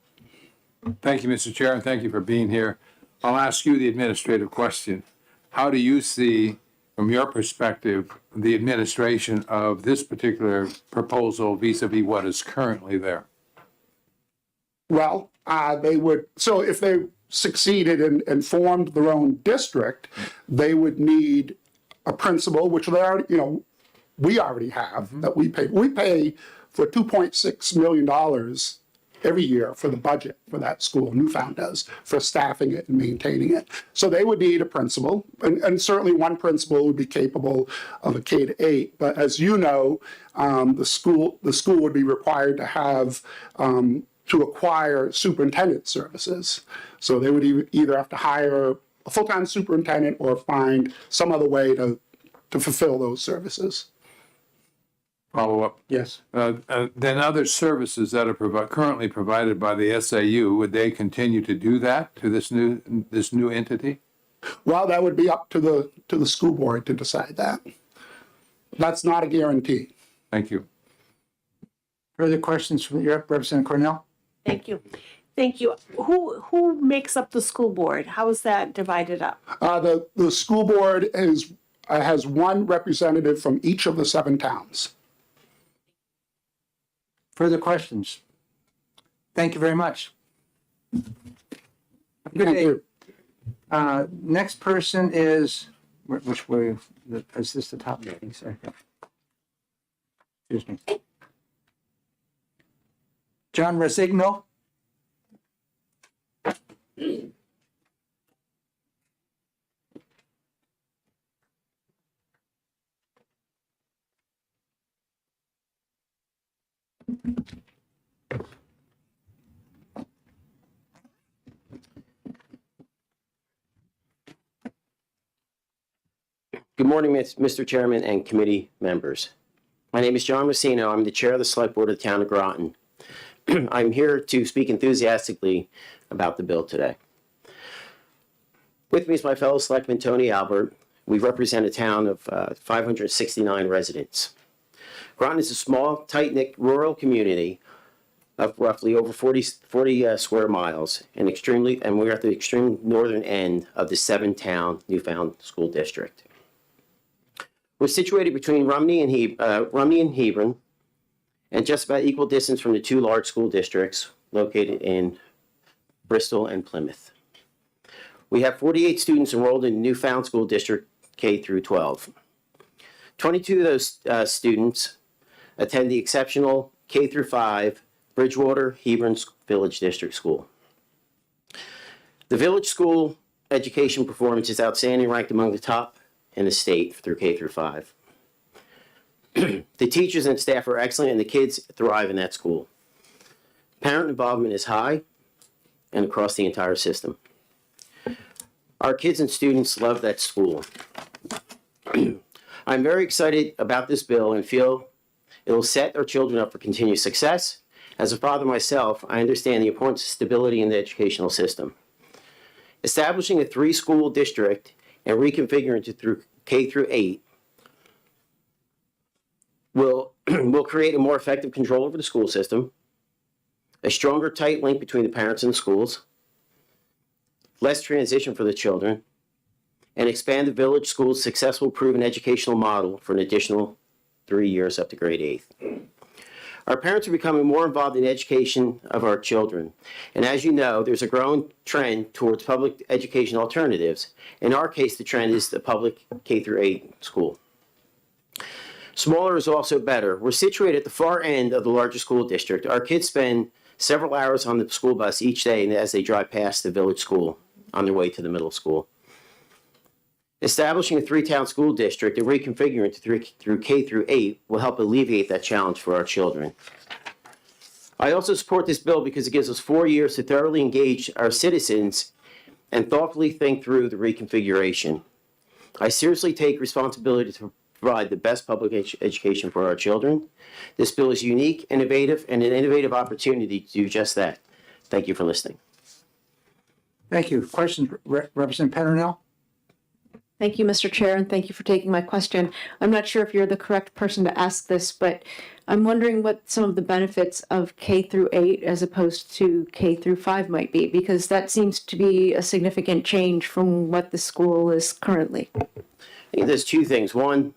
Thank you, Mr. Chair, and thank you for being here. I'll ask you the administrative question. How do you see, from your perspective, the administration of this particular proposal vis-a-vis what is currently there? Well, they would, so if they succeeded and formed their own district, they would need a principal, which they already, we already have, that we pay. We pay for $2.6 million every year for the budget for that school, Newfound does, for staffing it and maintaining it. So they would need a principal, and certainly one principal would be capable of a K-8. But as you know, the school would be required to have to acquire superintendent services. So they would either have to hire a full-time superintendent or find some other way to fulfill those services. Follow up? Yes. Then other services that are currently provided by the SAU, would they continue to do that to this new entity? Well, that would be up to the school board to decide that. That's not a guarantee. Thank you. Further questions from Representative Cornell? Thank you. Thank you. Who makes up the school board? How is that divided up? The school board has one representative from each of the 7 towns. Further questions? Thank you very much. Good Thank day. you. Next person is, which way, is this the top meeting, sorry? Excuse me. John Resigno. Good morning, Mr. Chairman and committee members. My name is John Rossino. I'm the chair of the Select Board of the Town of Groton. I'm here to speak enthusiastically about the bill today. With me is my fellow Selectman Tony Albert. We represent a town of 569 residents. Groton is a small, tight-knit rural community of roughly over 40 square miles and we're at the extreme northern end of the 7-town Newfound School District. We're situated between Rumney and Hebron, and just about equal distance from the 2 large school districts located in Bristol, and Plymouth. We have 48 students enrolled in the Newfound School District K through 12. 22 of those students attend the exceptional K through 5 Bridgewater Hebron Village District School. The village school education performance is outstanding, ranked among the top in the state through K through 5. The teachers and staff are excellent, and the kids thrive in that school. Parent involvement is high and across the entire system. Our kids and students love that school. I'm very excited about this bill and feel it will set our children up for continued success. As a father myself, I understand the importance of stability in the educational system. Establishing a 3-school district and reconfiguring it through K through 8 will create a more effective control over the school system, a stronger, tight link between the parents and the schools, less transition for the children, and expand the village school's successful proven educational model for an additional 3 years up to grade 8th. Our parents are becoming more involved in the education of our children. And as you know, there's a growing trend towards public education alternatives. In our case, the trend is the public K through 8 school. Smaller is also better. We're situated at the far end of the largest school district. Our kids spend several hours on the school bus each day as they drive past the village school on their way to the middle school. Establishing a 3-town school district and reconfiguring it through K through 8 will help alleviate that challenge for our children. I also support this bill because it gives us 4 years to thoroughly engage our citizens and thoughtfully think through the reconfiguration. I seriously take responsibility to provide the best public education for our children. This bill is unique, innovative, and an innovative opportunity to do just that. Thank you for listening. Thank you. Questions, Representative Petronell? Thank you, Mr. Chair, and thank you for taking my question. I'm not sure if you're the correct person to ask this, but I'm wondering what some of the benefits of K through 8 as opposed to K through 5 might be, because that seems to be a significant change from what the school is currently. I think there's 2 things. One,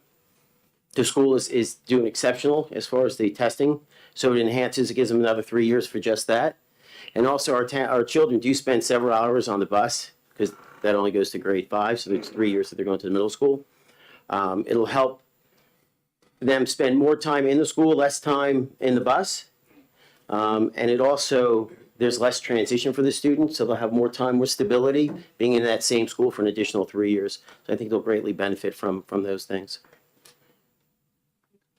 the school is doing exceptional as far as the testing, so it enhances, it gives them another 3 years for just that. And also our children do spend several hours on the bus, because that only goes to grade 5, so it's 3 years that they're going to the middle school. It'll help them spend more time in the school, less time in the bus. And it also, there's less transition for the students, so they'll have more time with stability, being in that same school for an additional 3 years. So I think they'll greatly benefit from those things.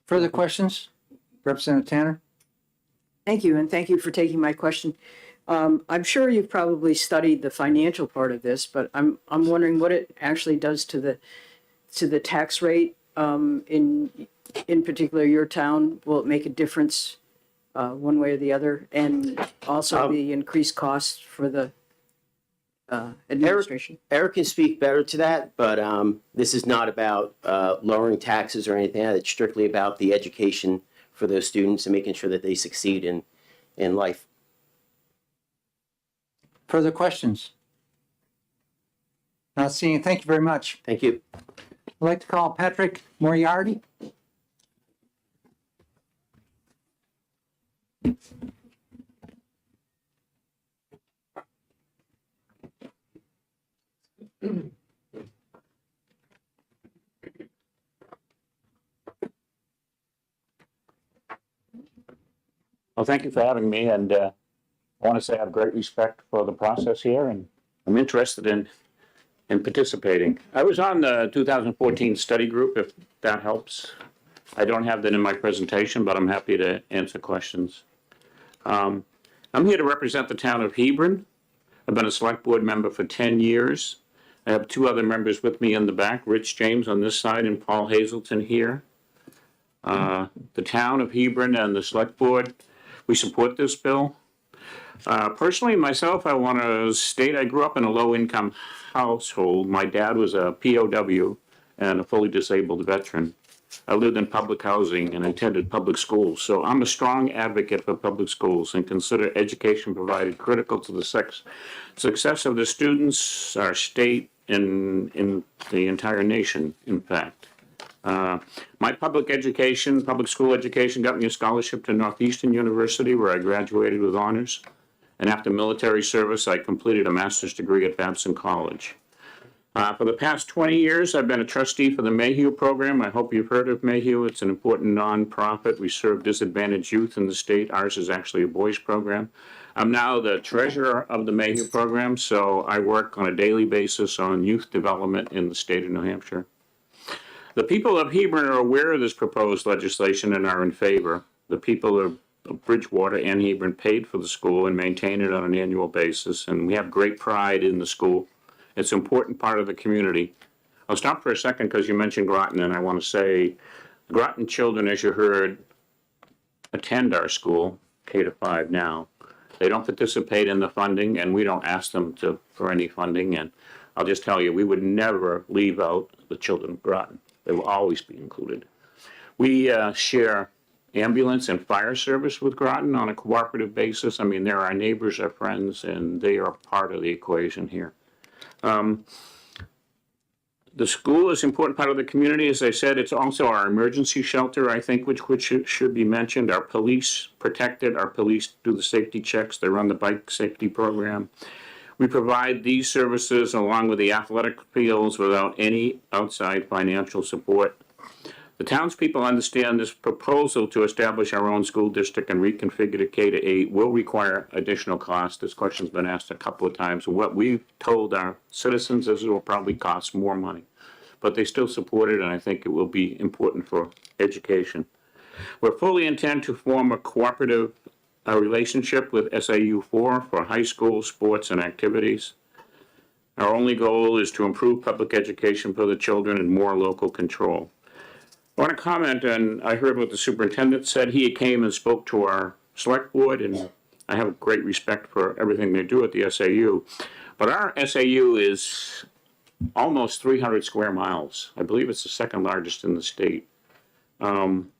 Further questions? Representative Tanner? Thank you, and thank you for taking my question. I'm sure you've probably studied the financial part of this, but I'm wondering what it actually does to the tax rate in particular your town. Will it make a difference one way or the other, and also the increased costs for the administration? Eric can speak better to that, but this is not about lowering taxes or anything. It's strictly about the education for those students and making sure that they succeed in life. Further questions? Not seeing. Thank you very much. Thank you. I'd like to call Patrick Moriarty. Well, thank you for having me, and I want to say I have great respect for the process here, and I'm interested in participating. I was on the 2014 study group, if that helps. I don't have that in my presentation, but I'm happy to answer questions. I'm here to represent the town of Hebron. I've been a select board member for 10 years. I have 2 other members with me in the back, Rich James on this side and Paul Hazelton here. The town of Hebron and the select board, we support this bill. Personally, myself, I want to state I grew up in a low-income household. My dad was a POW and a fully disabled veteran. I lived in public housing and attended public schools. So I'm a strong advocate for public schools and consider education provided critical to the success of the students, our state, and in the entire nation, in fact. My public school education got me a scholarship to Northeastern University, where I graduated with honors. And after military service, I completed a master's degree at Babson College. For the past 20 years, I've been a trustee for the Mayhew program. I hope you've heard of Mayhew. It's an important nonprofit. We serve disadvantaged youth in the state. Ours is actually a boys program. I'm now the treasurer of the Mayhew program, so I work on a daily basis on youth development in the state of New Hampshire. The people of Hebron are aware of this proposed legislation and are in favor. The people of Bridgewater and Hebron paid for the school and maintain it on an annual basis, and we have great pride in the school. It's an important part of the community. I'll stop for a second because you mentioned Groton, and I want to say Groton children, as you heard, attend our school, K-5 now. They don't participate in the funding, and we don't ask them for any funding. And I'll just tell you, we would never leave out the children of Groton. They will always be included. We share ambulance and fire service with Groton on a cooperative basis. I mean, they're our neighbors, our friends, and they are part of the equation here. The school is an important part of the community. As I said, it's also our emergency shelter, I think, which should be mentioned. Our police protect it. Our police do the safety checks. They run the bike safety program. We provide these services along with the athletic fields without any outside financial support. The townspeople understand this proposal to establish our own school district and reconfigure to K-8 will require additional cost. This question's been asked a couple of times. What we've told our citizens is it will probably cost more money, but they still support it, and I think it will be important for education. We're fully intent to form a cooperative relationship with SAU4 for high school sports and activities. Our only goal is to improve public education for the children and more local control. I want to comment, and I heard what the superintendent said. He came and spoke to our select board, and I have great respect for everything they do at the SAU. But our SAU is almost 300 square miles. I believe it's the second largest in the state. And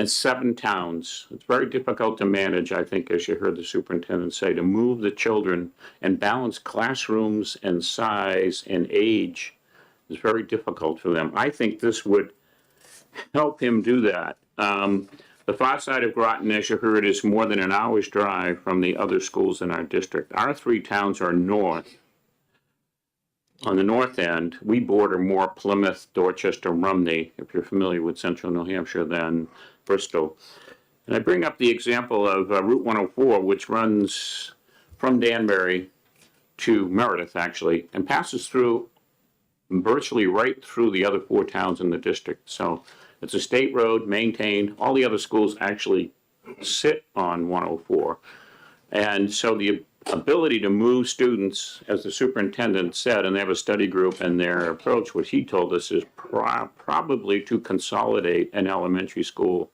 7 towns. It's very difficult to manage, I think, as you heard the superintendent say, to move the children and balance classrooms and size and age. It's very difficult for them. I think this would help him do that. The far side of Groton, as you heard, is more than an hour's drive from the other schools in our district. Our 3 towns are north. On the north end, we border more Plymouth, Dorchester, Rumney, if you're familiar with central New Hampshire, than Bristol. And I bring up the example of Route 104, which runs from Danbury to Meredith, actually, and passes through virtually right through the other 4 towns in the district. So it's a state road, maintained. All the other schools actually sit on 104. And so the ability to move students, as the superintendent said, and they have a study group, and their approach, what he told us, is probably to consolidate an elementary school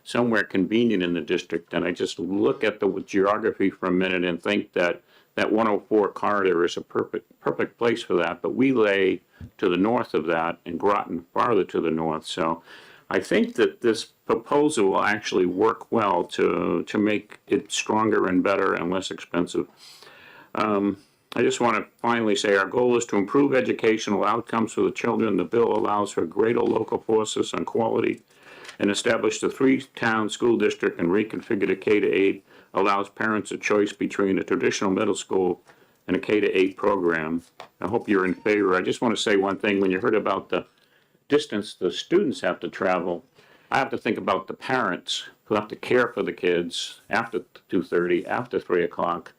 somewhere convenient in the district. And I just look at the geography for a minute and think that that 104 corridor is a perfect place for that, but we lay to the north of that and Groton farther to the north. So I think that this proposal will actually work well to make it stronger and better and less expensive. I just want to finally say our goal is to improve educational outcomes for the children. The bill allows for greater local forces on quality and establish the 3-town school district and reconfigure the K-8 allows parents a choice between a traditional middle school and a K-8 program. I hope you're in favor. I just want to say one thing. When you heard about the distance the students have to travel, I have to think about the parents who have to care for the kids after 2:30, after 3 o'clock,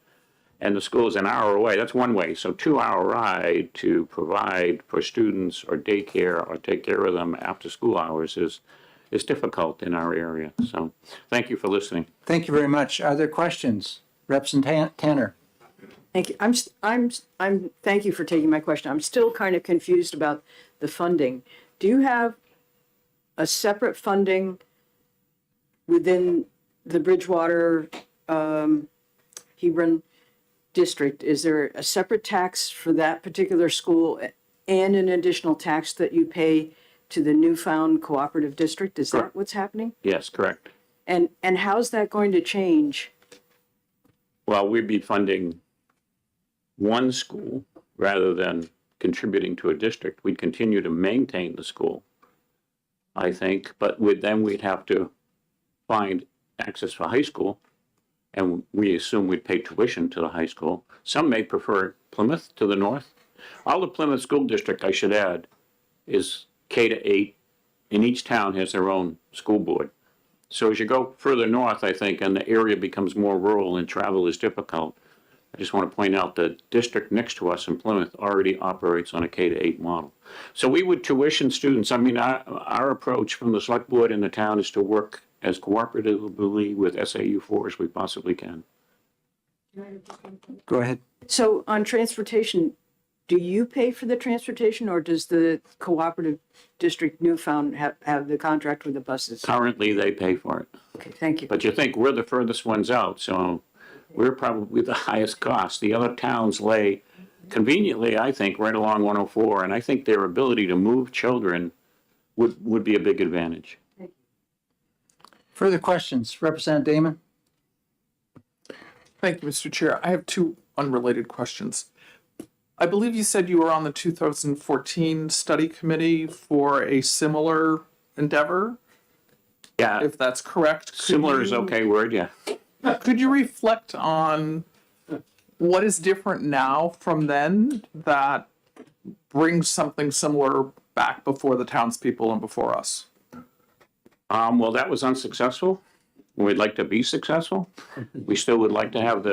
and the school is an hour away. That's one way. So 2-hour ride to provide for students or daycare or take care of them after school hours is difficult in our area. So thank you for listening. Thank you very much. Are there questions? Representative Tanner. Thank you. Thank you for taking my question. I'm still kind of confused about the funding. Do you have a separate funding within the Bridgewater, Hebron district? Is there a separate tax for that particular school and an additional tax that you pay to the newfound cooperative district? Is that what's happening? Yes, correct. And how's that going to change? Well, we'd be funding one school rather than contributing to a district. We'd continue to maintain the school, I think, but then we'd have to find access for high school and we assume we'd pay tuition to the high school. Some may prefer Plymouth to the north. All the Plymouth School District, I should add, is K-8, and each town has their own school board. So as you go further north, I think, and the area becomes more rural and travel is difficult, I just want to point out the district next to us in Plymouth already operates on a K-8 model. So we would tuition students. I mean, our approach from the select board in the town is to work as cooperatively with SAU4 as we possibly can. Go ahead. So on transportation, do you pay for the transportation or does the cooperative district Newfound have the contract with the buses? Currently, they pay for it. Okay, thank you. But you think we're the furthest ones out, so we're probably the highest cost. The other towns lay conveniently, I think, right along 104, and I think their ability to move children would be a big advantage. Further questions? Representative Damon? Thank you, Mr. Chair. I have two unrelated questions. I believe you said you were on the 2014 study committee for a similar endeavor, Yeah, if that's correct. Could similar is you- okay word, yeah. Could you reflect on what is different now from then that brings something similar back before the townspeople and before us? Well, that was unsuccessful. We'd like to be successful. We still would like to have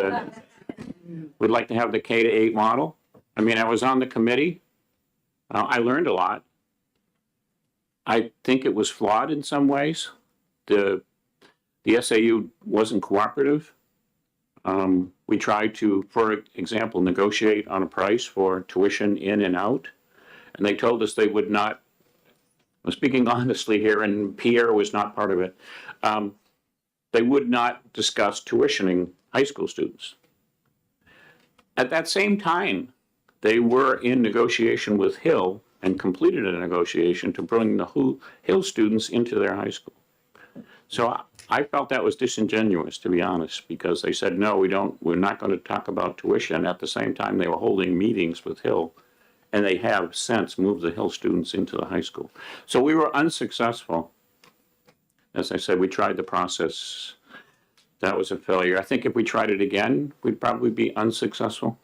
we'd like to have the K-8 model. I mean, I was on the committee. I learned a lot. I think it was flawed in some ways. The SAU wasn't cooperative. We tried to, for example, negotiate on a price for tuition in and out, and they told us they would not. I'm speaking honestly here, and Pierre was not part of it. They would not discuss tuitioning high school students. At that same time, they were in negotiation with Hill and completed a negotiation to bring the Hill students into their high school. So I felt that was disingenuous, to be honest, because they said, no, we're not going to talk about tuition. At the same time, they were holding meetings with Hill, and they have since moved the Hill students into the high school. So we were unsuccessful. As I said, we tried the process. That was a failure. I think if we tried it again, we'd probably be unsuccessful.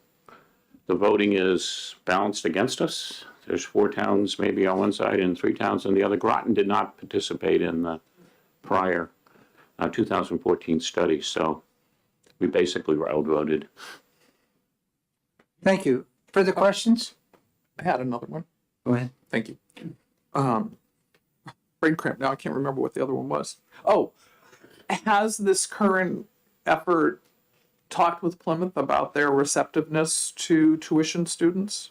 The voting is balanced against us. There's 4 towns maybe on one side and 3 towns on the other. Groton did not participate in the prior 2014 study, so we basically were outvoted. Thank you. Further questions? I had another one. Go ahead. Thank you. Brain cramp now. I can't remember what the other one was. Oh, has this current effort talked with Plymouth about their receptiveness to tuition students?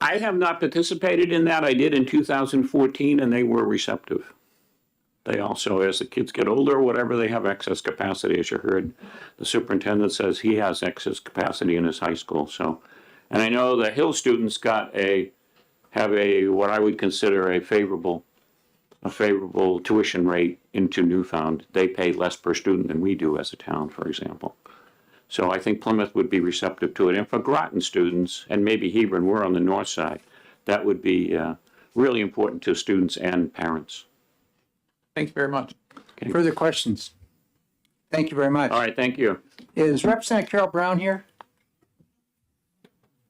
I have not participated in that. I did in 2014, and they were receptive. They also, as the kids get older, whatever, they have excess capacity. As you heard, the superintendent says he has excess capacity in his high school. So, and I know the Hill students have a what I would consider a favorable tuition rate into Newfound. They pay less per student than we do as a town, for example. So I think Plymouth would be receptive to it. And for Groton students, and maybe Hebron, we're on the north side, that would be really important to students and parents. Thank you very much. Okay. Further questions? Thank you very much. All right, thank you. Is Representative Carol Brown here?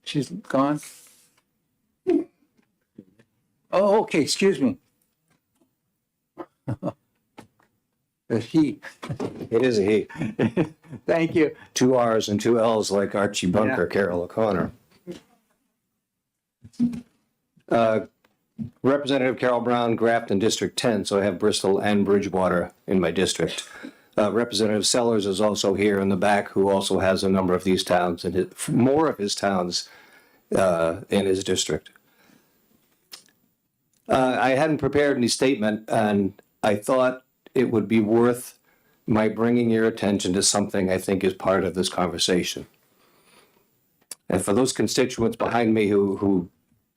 She's gone? Oh, okay, excuse me. He. It is a he. Thank you. 2 R's and 2 L's like Archie Bunker, Yeah. Carol O'Connor. Representative Carol Brown, Grafton District 10, so I have Bristol and Bridgewater in my district. Representative Sellers is also here in the back, who also has a number of these towns and more of his towns in his district. I hadn't prepared any statement, and I thought it would be worth my bringing your attention to something I think is part of this conversation. And for those constituents behind me who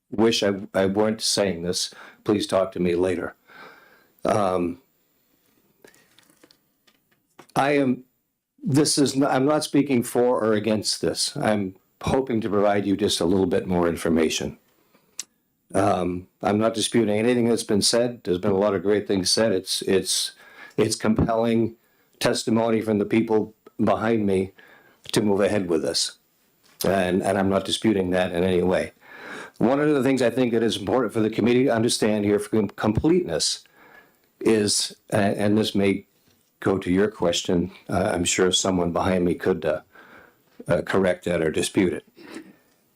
wish I weren't saying this, please talk to me later. I'm not speaking for or against this. I'm hoping to provide you just a little bit more information. I'm not disputing anything that's been said. There's been a lot of great things said. It's compelling testimony from the people behind me to move ahead with this. And I'm not disputing that in any way. One of the things I think that is important for the committee to understand here for completeness is, and this may go to your question, I'm sure someone behind me could correct that or dispute it.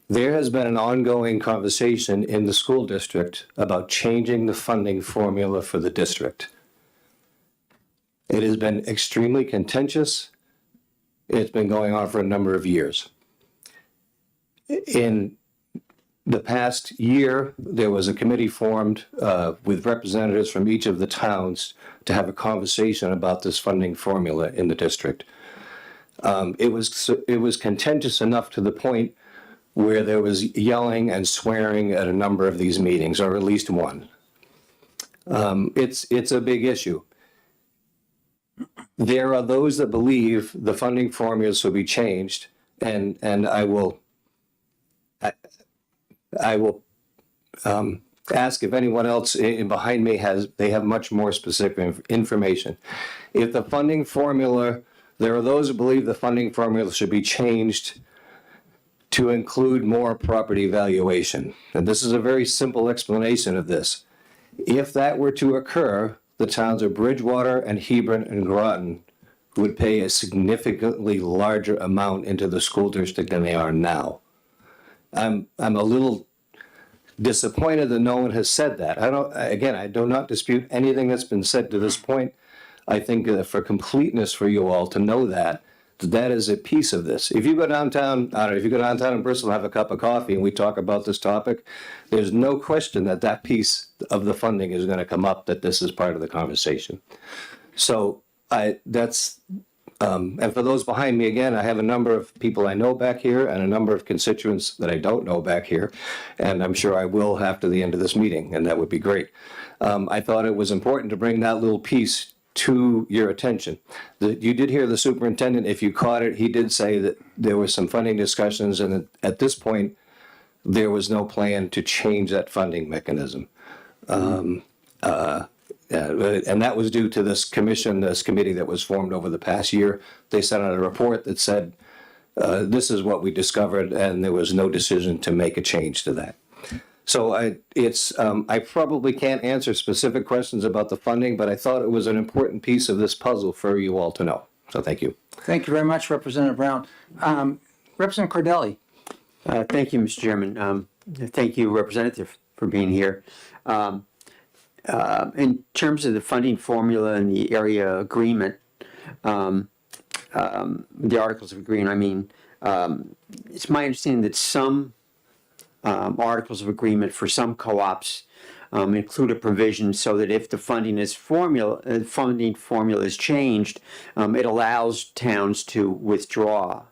There has been an ongoing conversation in the school district about changing the funding formula for the district. It has been extremely contentious. It's been going on for a number of years. In the past year, there was a committee formed with representatives from each of the towns to have a conversation about this funding formula in the district. It was contentious enough to the point where there was yelling and swearing at a number of these meetings, or at least one. It's a big issue. There are those that believe the funding formula should be changed, and I will ask if anyone else behind me have much more specific information. If the funding formula, there are those who believe the funding formula should be changed to include more property valuation. And this is a very simple explanation of this. If that were to occur, the towns of Bridgewater and Hebron and Groton would pay a significantly larger amount into the school district than they are now. I'm a little disappointed that no one has said that. I do not dispute anything that's been said to this point. I think that for completeness for you all to know that is a piece of this. If you go downtown, if you go downtown in Bristol and have a cup of coffee and we talk about this topic, there's no question that piece of the funding is going to come up, that this is part of the conversation. So and for those behind me, again, I have a number of people I know back here and a number of constituents that I don't know back here, and I'm sure I will after the end of this meeting, and that would be great. I thought it was important to bring that little piece to your attention. You did hear the superintendent, if you caught it, he did say that there were some funding discussions, and at this point, there was no plan to change that funding mechanism. And that was due to this committee that was formed over the past year. They sent out a report that said, this is what we discovered, and there was no decision to make a change to that. So I probably can't answer specific questions about the funding, but I thought it was an important piece of this puzzle for you all to know. So thank you. Thank you very much, Representative Brown. Representative Cordelli. Thank you, Mr. Chairman. Thank you, Representative, for being here. In terms of the funding formula and the area agreement, the articles of agreement, it's my understanding that some articles of agreement for some co-ops include a provision so that if the funding formula is changed, it allows towns to withdraw.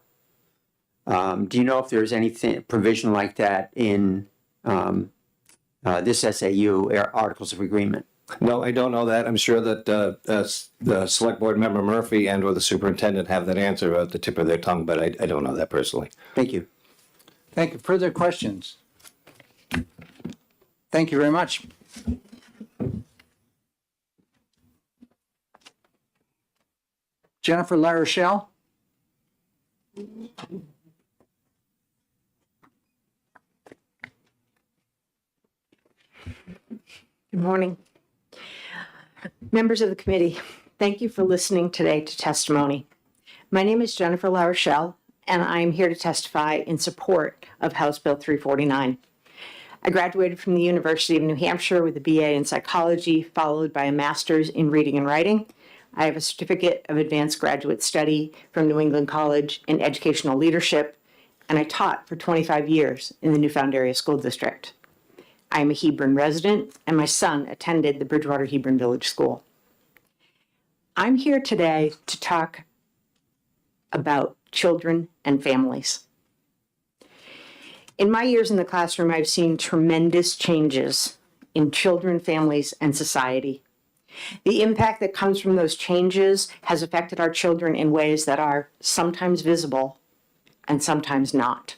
Do you know if there's anything provision like that in this SAU articles of agreement? No, I don't know that. I'm sure that the select board member Murphy and or the superintendent have that answer at the tip of their tongue, but I don't know that personally. Thank you. Thank you. Further questions? Thank you very much. Jennifer LaRochelle? Good morning. Members of the committee, thank you for listening today to testimony. My name is Jennifer LaRochelle, and I am here to testify in support of House Bill 349. I graduated from the University of New Hampshire with a BA in psychology, followed by a master's in reading and writing. I have a certificate of advanced graduate study from New England College in educational leadership, and I taught for 25 years in the New Found Area School District. I am a Hebron resident, and my son attended the Bridgewater Hebron Village School. I'm here today to talk about children and families. In my years in the classroom, I've seen tremendous changes in children, families, and society. The impact that comes from those changes has affected our children in ways that are sometimes visible and sometimes not.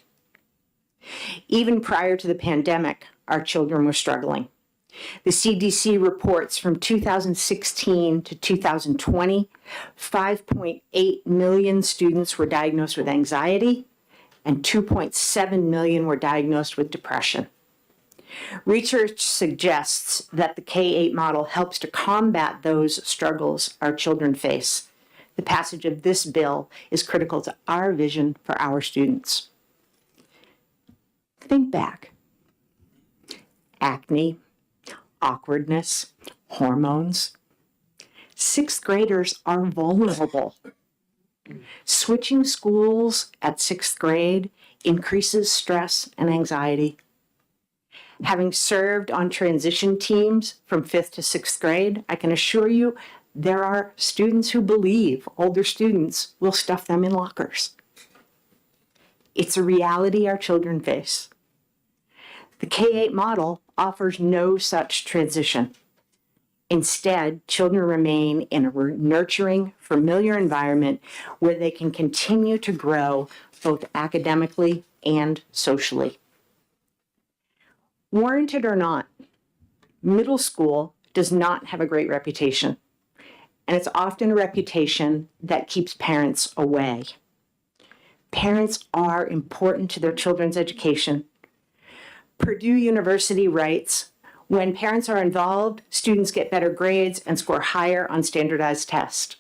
Even prior to the pandemic, our children were struggling. The CDC reports from 2016 to 2020, 5.8 million students were diagnosed with anxiety and 2.7 million were diagnosed with depression. Research suggests that the K-8 model helps to combat those struggles our children face. The passage of this bill is critical to our vision for our students. Think back. Acne, awkwardness, hormones. Sixth graders are vulnerable. Switching schools at sixth grade increases stress and anxiety. Having served on transition teams from fifth to sixth grade, I can assure you there are students who believe older students will stuff them in lockers. It's a reality our children face. The K-8 model offers no such transition. Instead, children remain in a nurturing, familiar environment where they can continue to grow both academically and socially. Warranted or not, middle school does not have a great reputation, and it's often a reputation that keeps parents away. Parents are important to their children's education. Purdue University writes, when parents are involved, students get better grades and score higher on standardized tests.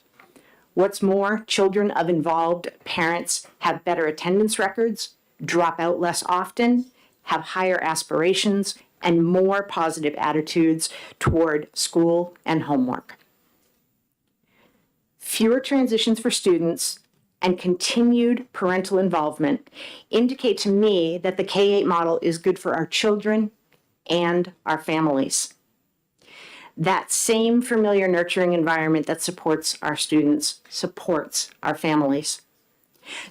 What's more, children of involved parents have better attendance records, drop out less often, have higher aspirations, and more positive attitudes toward school and homework. Fewer transitions for students and continued parental involvement indicate to me that the K-8 model is good for our children and our families. That same familiar, nurturing environment that supports our students supports our families.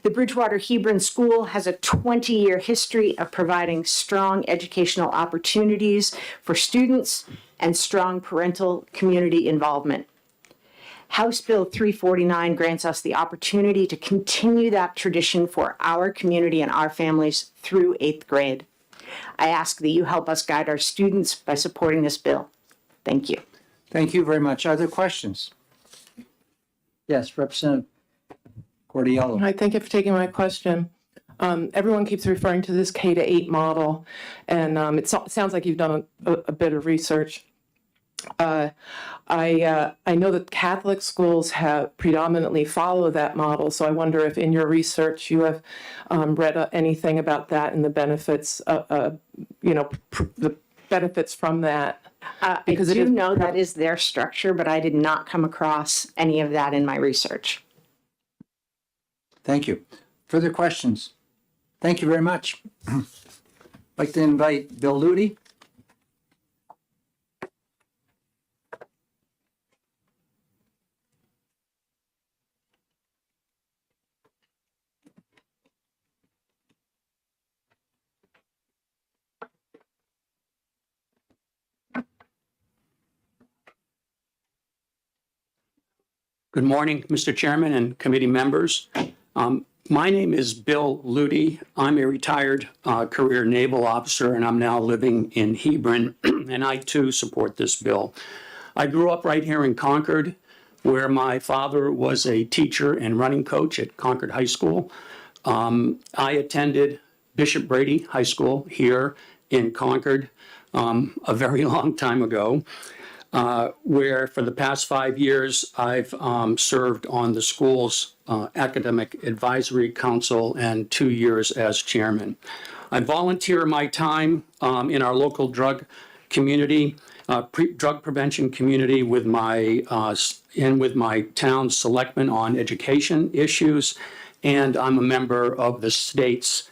The Bridgewater Hebron School has a 20-year history of providing strong educational opportunities for students and strong parental community involvement. House Bill 349 grants us the opportunity to continue that tradition for our community and our families through 8th grade. I ask that you help us guide our students by supporting this bill. Thank you. Thank you very much. Are there questions? Yes, Representative Cordiello. Hi, thank you for taking my question. Everyone keeps referring to this K-8 model, and it sounds like you've done a bit of research. I know that Catholic schools have predominantly follow that model, so I wonder if in your research you have read anything about that and the benefits, the benefits from that. I do know that is their structure, but I did not come across any of that in my research. Thank you. Further questions? Thank you very much. I'd like to invite Bill Ludi. Good morning, Mr. Chairman and committee members. My name is Bill Ludi. I'm a retired career naval officer, and I'm now living in Hebron, and I too support this bill. I grew up right here in Concord, where my father was a teacher and running coach at Concord High School. I attended Bishop Brady High School here in Concord a very long time ago. Where for the past 5 years, I've served on the school's Academic Advisory Council and 2 years as chairman. I volunteer my time in our local drug community, drug prevention community with my town selectmen on education issues, and I'm a member of the state's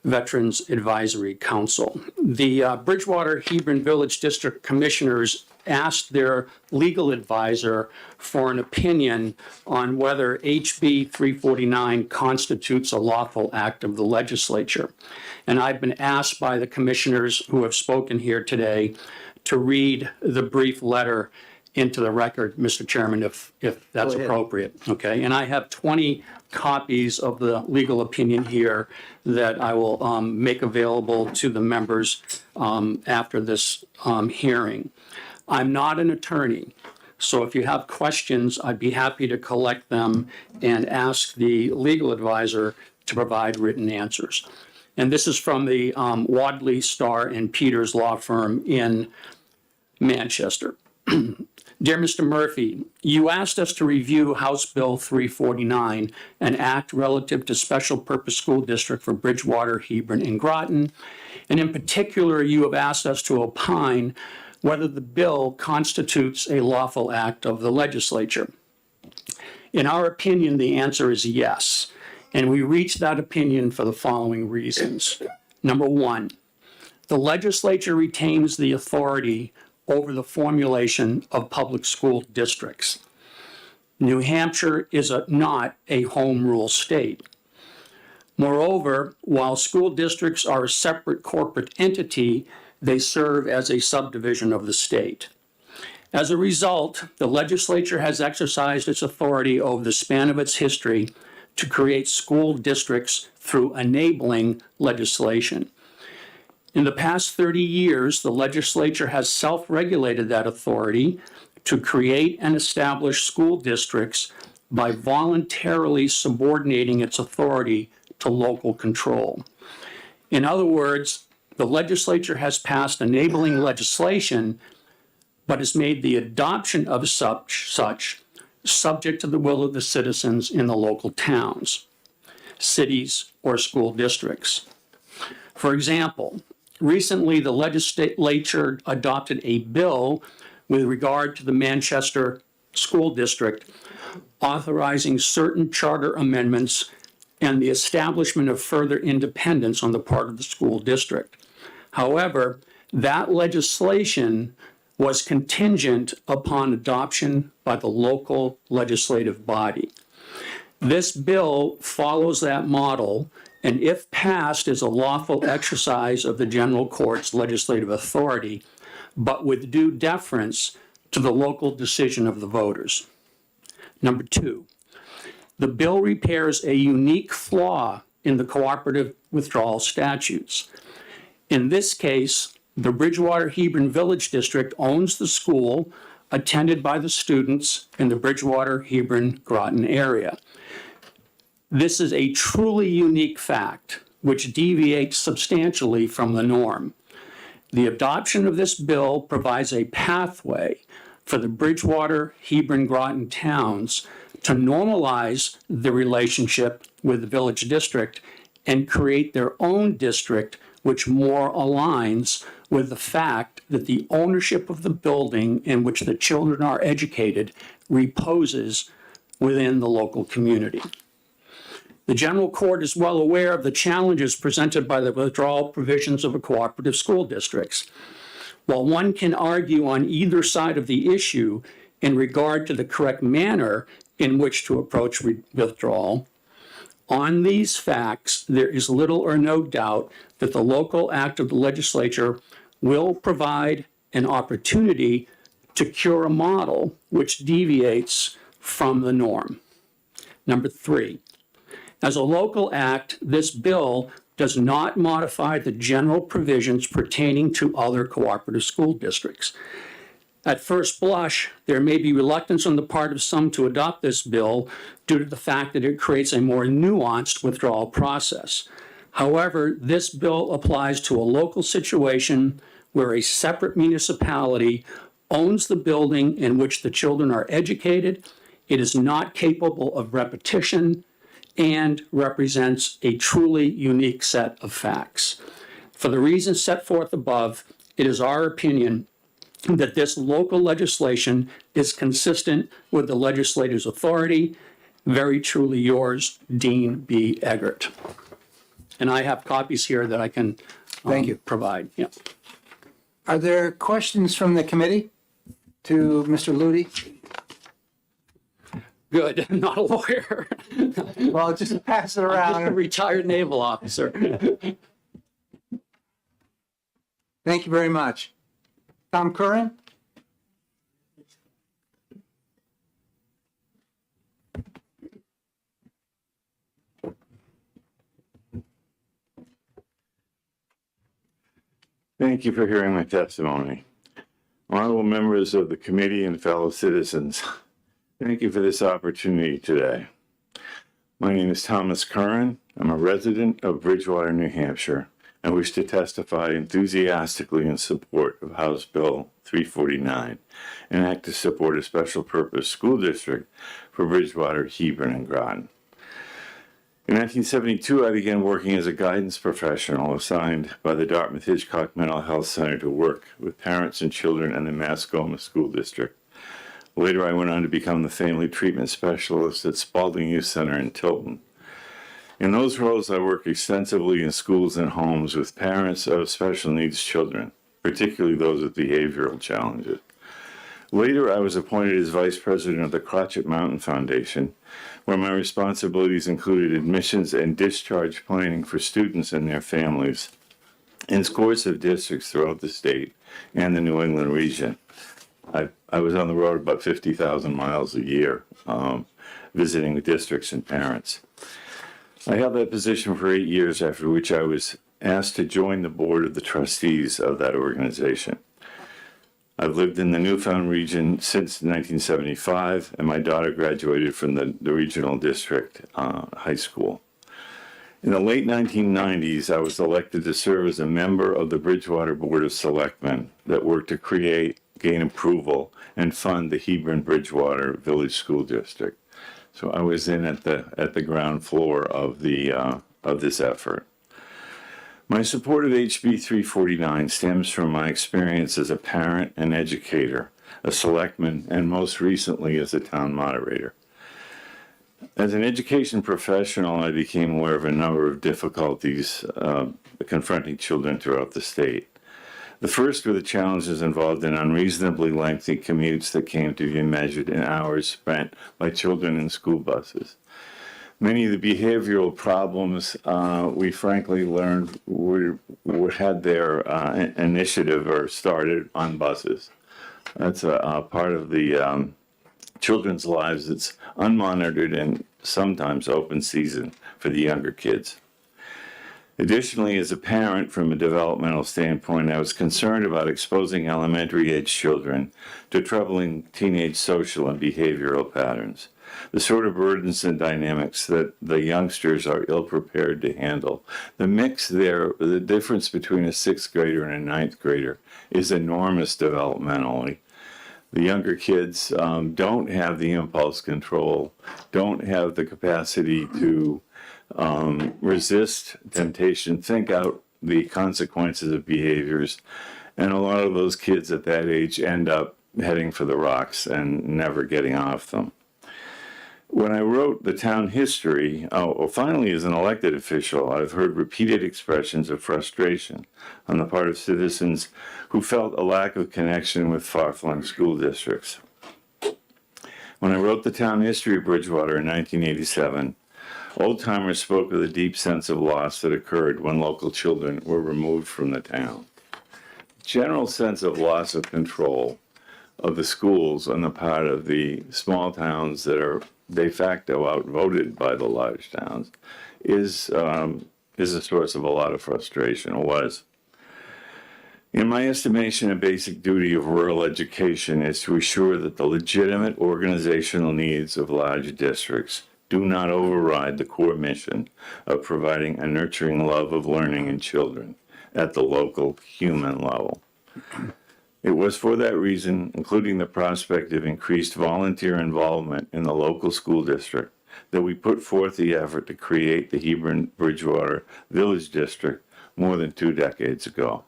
Veterans Advisory Council. The Bridgewater Hebron Village District Commissioners asked their legal advisor for an opinion on whether HB 349 constitutes a lawful act of the legislature. And I've been asked by the commissioners who have spoken here today to read the brief letter into the record, Mr. Chairman, if that's Go ahead. appropriate, okay? And I have 20 copies of the legal opinion here that I will make available to the members after this hearing. I'm not an attorney, so if you have questions, I'd be happy to collect them and ask the legal advisor to provide written answers. And this is from the Wadley, Starr, and Peters law firm in Manchester. Dear Mr. Murphy, you asked us to review House Bill 349, an act relative to special purpose school district for Bridgewater, Hebron, and Groton. And in particular, you have asked us to opine whether the bill constitutes a lawful act of the legislature. In our opinion, the answer is yes. And we reached that opinion for the following reasons. Number one, the legislature retains the authority over the formulation of public school districts. New Hampshire is not a home rule state. Moreover, while school districts are a separate corporate entity, they serve as a subdivision of the state. As a result, the legislature has exercised its authority over the span of its history to create school districts through enabling legislation. In the past 30 years, the legislature has self-regulated that authority to create and establish school districts by voluntarily subordinating its authority to local control. In other words, the legislature has passed enabling legislation, but has made the adoption of such subject to the will of the citizens in the local towns, cities, or school districts. For example, recently the legislature adopted a bill with regard to the Manchester School District authorizing certain charter amendments and the establishment of further independence on the part of the school district. However, that legislation was contingent upon adoption by the local legislative body. This bill follows that model, and if passed, is a lawful exercise of the general court's legislative authority, but with due deference to the local decision of the voters. Number two, the bill repairs a unique flaw in the cooperative withdrawal statutes. In this case, the Bridgewater Hebron Village District owns the school attended by the students in the Bridgewater Hebron Groton area. This is a truly unique fact which deviates substantially from the norm. The adoption of this bill provides a pathway for the Bridgewater, Hebron, Groton towns to normalize the relationship with the village district and create their own district which more aligns with the fact that the ownership of the building in which the children are educated reposes within the local community. The general court is well aware of the challenges presented by the withdrawal provisions of a cooperative school districts. While one can argue on either side of the issue in regard to the correct manner in which to approach withdrawal, on these facts, there is little or no doubt that the local act of the legislature will provide an opportunity to cure a model which deviates from the norm. Number three, as a local act, this bill does not modify the general provisions pertaining to other cooperative school districts. At first blush, there may be reluctance on the part of some to adopt this bill due to the fact that it creates a more nuanced withdrawal process. However, this bill applies to a local situation where a separate municipality owns the building in which the children are educated. It is not capable of repetition and represents a truly unique set of facts. For the reasons set forth above, it is our opinion that this local legislation is consistent with the legislator's authority. Very truly yours, Dean B. Eggert. And I have copies here that I can Thank you. Provide. Yeah. Are there questions from the committee to Mr. Ludi? Good, I'm not a lawyer. Well, just pass it I'm just a around. retired naval officer. Thank you very much. Tom Curran? Thank you for hearing my testimony. Honorable members of the committee and fellow citizens, thank you for this opportunity today. My name is Thomas Curran. I'm a resident of Bridgewater, New Hampshire, and wish to testify enthusiastically in support of House Bill 349, an act to support a special purpose school district for Bridgewater, Hebron, and Groton. In 1972, I began working as a guidance professional assigned by the Dartmouth-Hitchcock Mental Health Center to work with parents and children in the Mascoma School District. Later, I went on to become the family treatment specialist at Spalding Youth Center in Tilton. In those roles, I worked extensively in schools and homes with parents of special needs children, particularly those with behavioral challenges. Later, I was appointed as vice president of the Crotchet Mountain Foundation, where my responsibilities included admissions and discharge planning for students and their families in scores of districts throughout the state and the New England region. I was on the road about 50,000 miles a year, visiting the districts and parents. I held that position for 8 years, after which I was asked to join the board of the trustees of that organization. I've lived in the Newfound region since 1975, and my daughter graduated from the regional district high school. In the late 1990s, I was elected to serve as a member of the Bridgewater Board of Selectmen that worked to create, gain approval, and fund the Hebron-Bridgewater Village School District. So I was in at the ground floor of this effort. My support of HB 349 stems from my experience as a parent and educator, a selectman, and most recently as a town moderator. As an education professional, I became aware of a number of difficulties confronting children throughout the state. The first were the challenges involved in unreasonably lengthy commutes that came to be measured in hours spent by children in school buses. Many of the behavioral problems we frankly learned had their initiative or started on buses. That's a part of the children's lives that's unmonitored and sometimes open season for the younger kids. Additionally, as a parent from a developmental standpoint, I was concerned about exposing elementary age children to troubling teenage social and behavioral patterns, the sort of burdens and dynamics that the youngsters are ill-prepared to handle. The mix there, the difference between a 6th grader and a 9th grader is enormous developmentally. The younger kids don't have the impulse control, don't have the capacity to resist temptation, think out the consequences of behaviors, and a lot of those kids at that age end up heading for the rocks and never getting off them. When I wrote the town history, finally as an elected official, I've heard repeated expressions of frustration on the part of citizens who felt a lack of connection with far-flung school districts. When I wrote the town history of Bridgewater in 1987, old-timers spoke of the deep sense of loss that occurred when local children were removed from the town. General sense of loss of control of the schools on the part of the small towns that are de facto outvoted by the large towns is a source of a lot of frustration, or was. In my estimation, a basic duty of rural education is to ensure that the legitimate organizational needs of large districts do not override the core mission of providing a nurturing love of learning in children at the local human level. It was for that reason, including the prospect of increased volunteer involvement in the local school district, that we put forth the effort to create the Hebron-Bridgewater Village District more than 2 decades ago.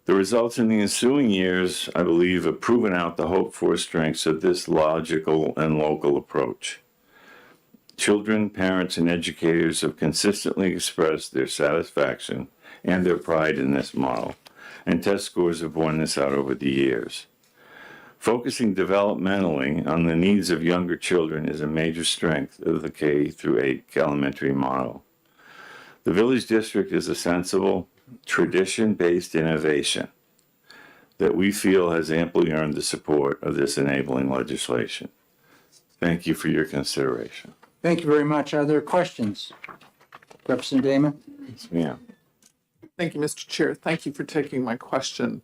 The results in the ensuing years, I believe, have proven out the hoped-for strengths of this logical and local approach. Children, parents, and educators have consistently expressed their satisfaction and their pride in this model, and test scores have borne this out over the years. Focusing developmentally on the needs of younger children is a major strength of the K-8 elementary model. The Village District is a sensible, tradition-based innovation that we feel has amply earned the support of this enabling legislation. Thank you for your consideration. Thank you very much. Are there questions? Representative Damon? Yes, ma'am. Thank you, Mr. Chair. Thank you for taking my question.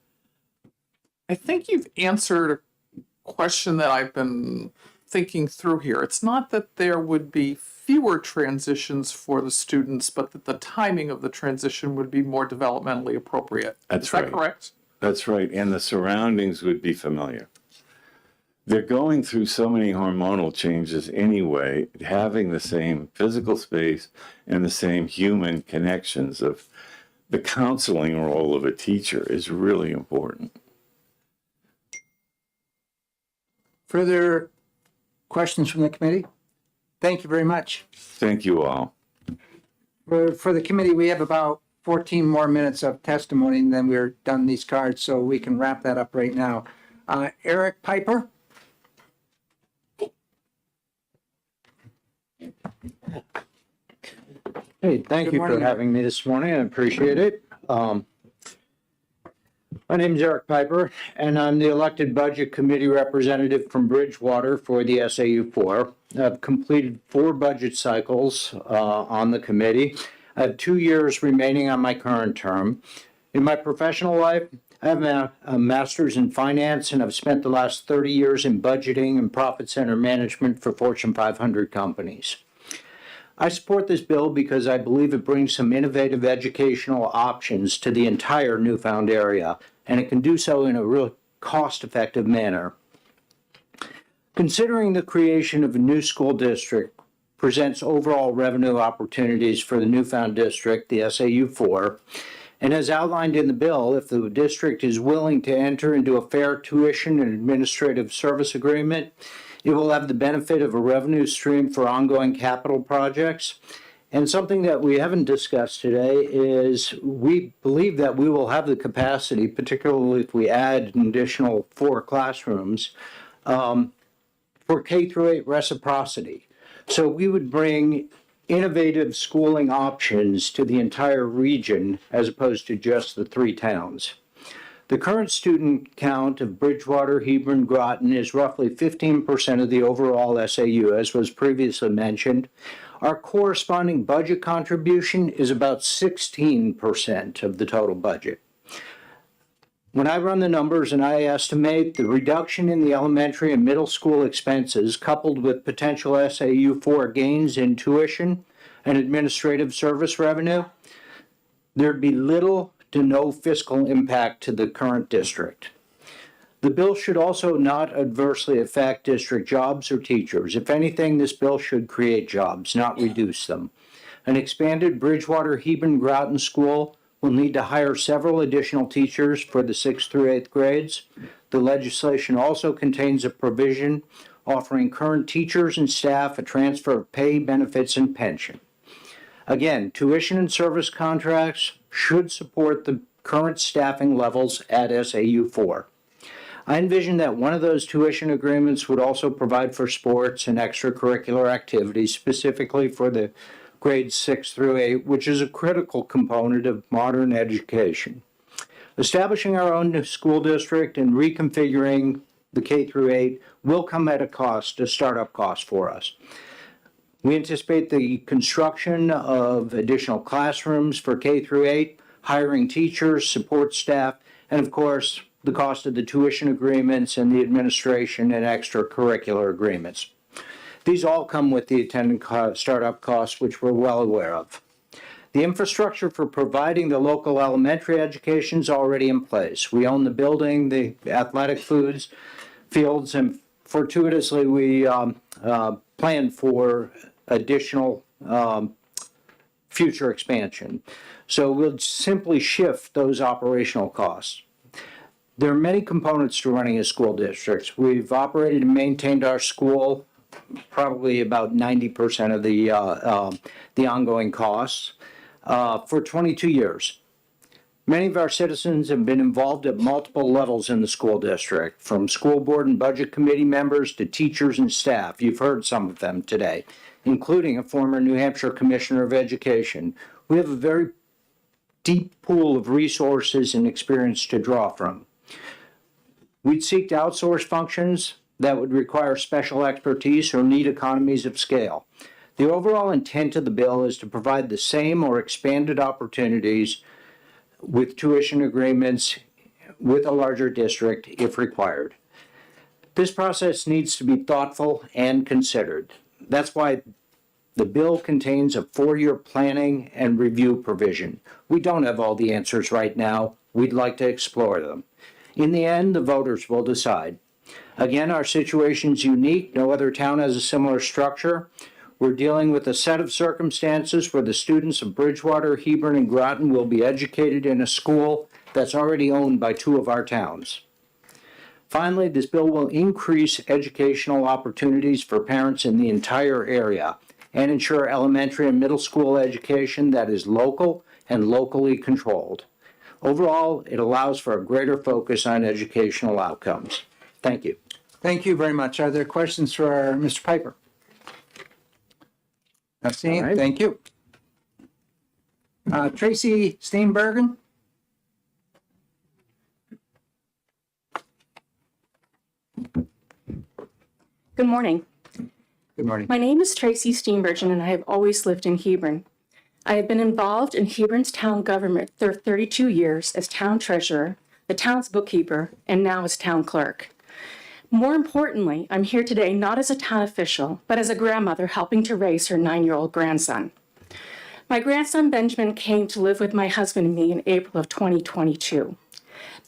I think you've answered a question that I've been thinking through here. It's not that there would be fewer transitions for the students, but that the timing of the transition would be more developmentally appropriate. That's Is that right. correct? That's right. And the surroundings would be familiar. They're going through so many hormonal changes anyway, having the same physical space and the same human connections of the counseling role of a teacher is really important. Further questions from the committee? Thank you very much. Thank you all. For the committee, we have about 14 more minutes of testimony, and then we're done these cards, so we can wrap that up right now. Eric Piper? Hey, thank Good you morning. for having me this morning. I appreciate it. My name is Eric Piper, and I'm the elected Budget Committee representative from Bridgewater for the SAU4. I've completed 4 budget cycles on the committee. I have 2 years remaining on my current term. In my professional life, I have a master's in finance, and I've spent the last 30 years in budgeting and profit center management for Fortune 500 companies. I support this bill because I believe it brings some innovative educational options to the entire Newfound area, and it can do so in a real cost-effective manner. Considering the creation of a new school district presents overall revenue opportunities for the Newfound district, the SAU4, and as outlined in the bill, if the district is willing to enter into a fair tuition and administrative service agreement, it will have the benefit of a revenue stream for ongoing capital projects. And something that we haven't discussed today is we believe that we will have the capacity, particularly if we add an additional 4 classrooms, for K-8 reciprocity. So we would bring innovative schooling options to the entire region as opposed to just the 3 towns. The current student count of Bridgewater, Hebron, Groton is roughly 15% of the overall SAU, as was previously mentioned. Our corresponding budget contribution is about 16% of the total budget. When I run the numbers and I estimate the reduction in the elementary and middle school expenses coupled with potential SAU4 gains in tuition and administrative service revenue, there'd be little to no fiscal impact to the current district. The bill should also not adversely affect district jobs or teachers. If anything, this bill should create jobs, not reduce them. An expanded Bridgewater Hebron Groton School will need to hire several additional teachers for the 6th through 8th grades. The legislation also contains a provision offering current teachers and staff a transfer of pay, benefits, and pension. Again, tuition and service contracts should support the current staffing levels at SAU4. I envision that one of those tuition agreements would also provide for sports and extracurricular activities, specifically for the grades 6 through 8, which is a critical component of modern education. Establishing our own school district and reconfiguring the K through 8 will come at a cost, a startup cost for us. We anticipate the construction of additional classrooms for K through 8, hiring teachers, support staff, and of course, the cost of the tuition agreements and the administration and extracurricular agreements. These all come with the attendant startup costs, which we're well aware of. The infrastructure for providing the local elementary education is already in place. We own the building, the athletic fields, and fortuitously we plan for additional future expansion. So we'll simply shift those operational costs. There are many components to running a school district. We've operated and maintained our school probably about 90% of the ongoing costs for 22 years. Many of our citizens have been involved at multiple levels in the school district, from school board and budget committee members to teachers and staff. You've heard some of them today, including a former New Hampshire Commissioner of Education. We have a very deep pool of resources and experience to draw from. We'd seek to outsource functions that would require special expertise or need economies of scale. The overall intent of the bill is to provide the same or expanded opportunities with tuition agreements with a larger district if required. This process needs to be thoughtful and considered. That's why the bill contains a 4-year planning and review provision. We don't have all the answers right now. We'd like to explore them. In the end, the voters will decide. Again, our situation's unique. No other town has a similar structure. We're dealing with a set of circumstances where the students of Bridgewater, Hebron, and Groton will be educated in a school that's already owned by 2 of our towns. Finally, this bill will increase educational opportunities for parents in the entire area and ensure elementary and middle school education that is local and locally controlled. Overall, it allows for a greater focus on educational outcomes. Thank you. Thank you very much. Are there questions for Mr. Piper? Not seeing. right. Thank you. Tracy Steenbergen? Good morning. Good morning. My name is Tracy Steenbergen, and I have always lived in Hebron. I have been involved in Hebron's town government for 32 years as town treasurer, the town's bookkeeper, and now as town clerk. More importantly, I'm here today not as a town official, but as a grandmother helping to raise her 9-year-old grandson. My grandson Benjamin came to live with my husband and me in April of 2022.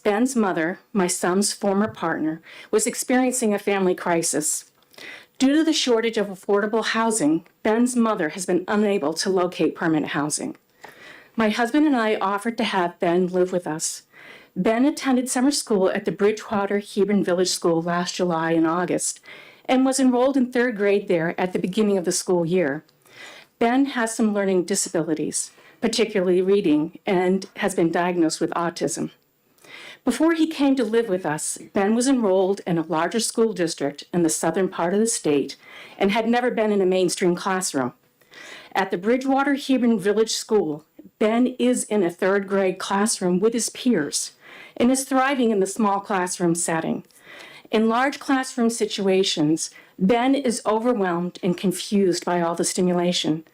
Ben's mother, my son's former partner, was experiencing a family crisis. Due to the shortage of affordable housing, Ben's mother has been unable to locate permanent housing. My husband and I offered to have Ben live with us. Ben attended summer school at the Bridgewater Hebron Village School last July and August and was enrolled in 3rd grade there at the beginning of the school year. Ben has some learning disabilities, particularly reading, and has been diagnosed with autism. Before he came to live with us, Ben was enrolled in a larger school district in the southern part of the state and had never been in a mainstream classroom. At the Bridgewater Hebron Village School, Ben is in a 3rd grade classroom with his peers and is thriving in the small classroom setting. In large classroom situations, Ben is overwhelmed and confused by all the stimulation.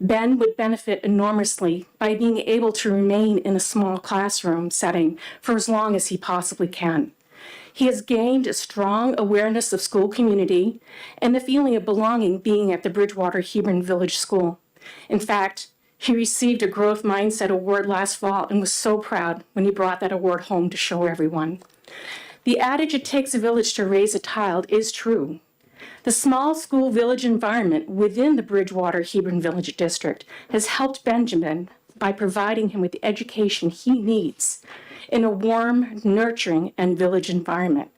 Ben would benefit enormously by being able to remain in a small classroom setting for as long as he possibly can. He has gained a strong awareness of school community and the feeling of belonging being at the Bridgewater Hebron Village School. In fact, he received a Growth Mindset Award last fall and was so proud when he brought that award home to show everyone. The adage, "It takes a village to raise a child," is true. The small school village environment within the Bridgewater Hebron Village District has helped Benjamin by providing him with the education he needs in a warm, nurturing, and village environment.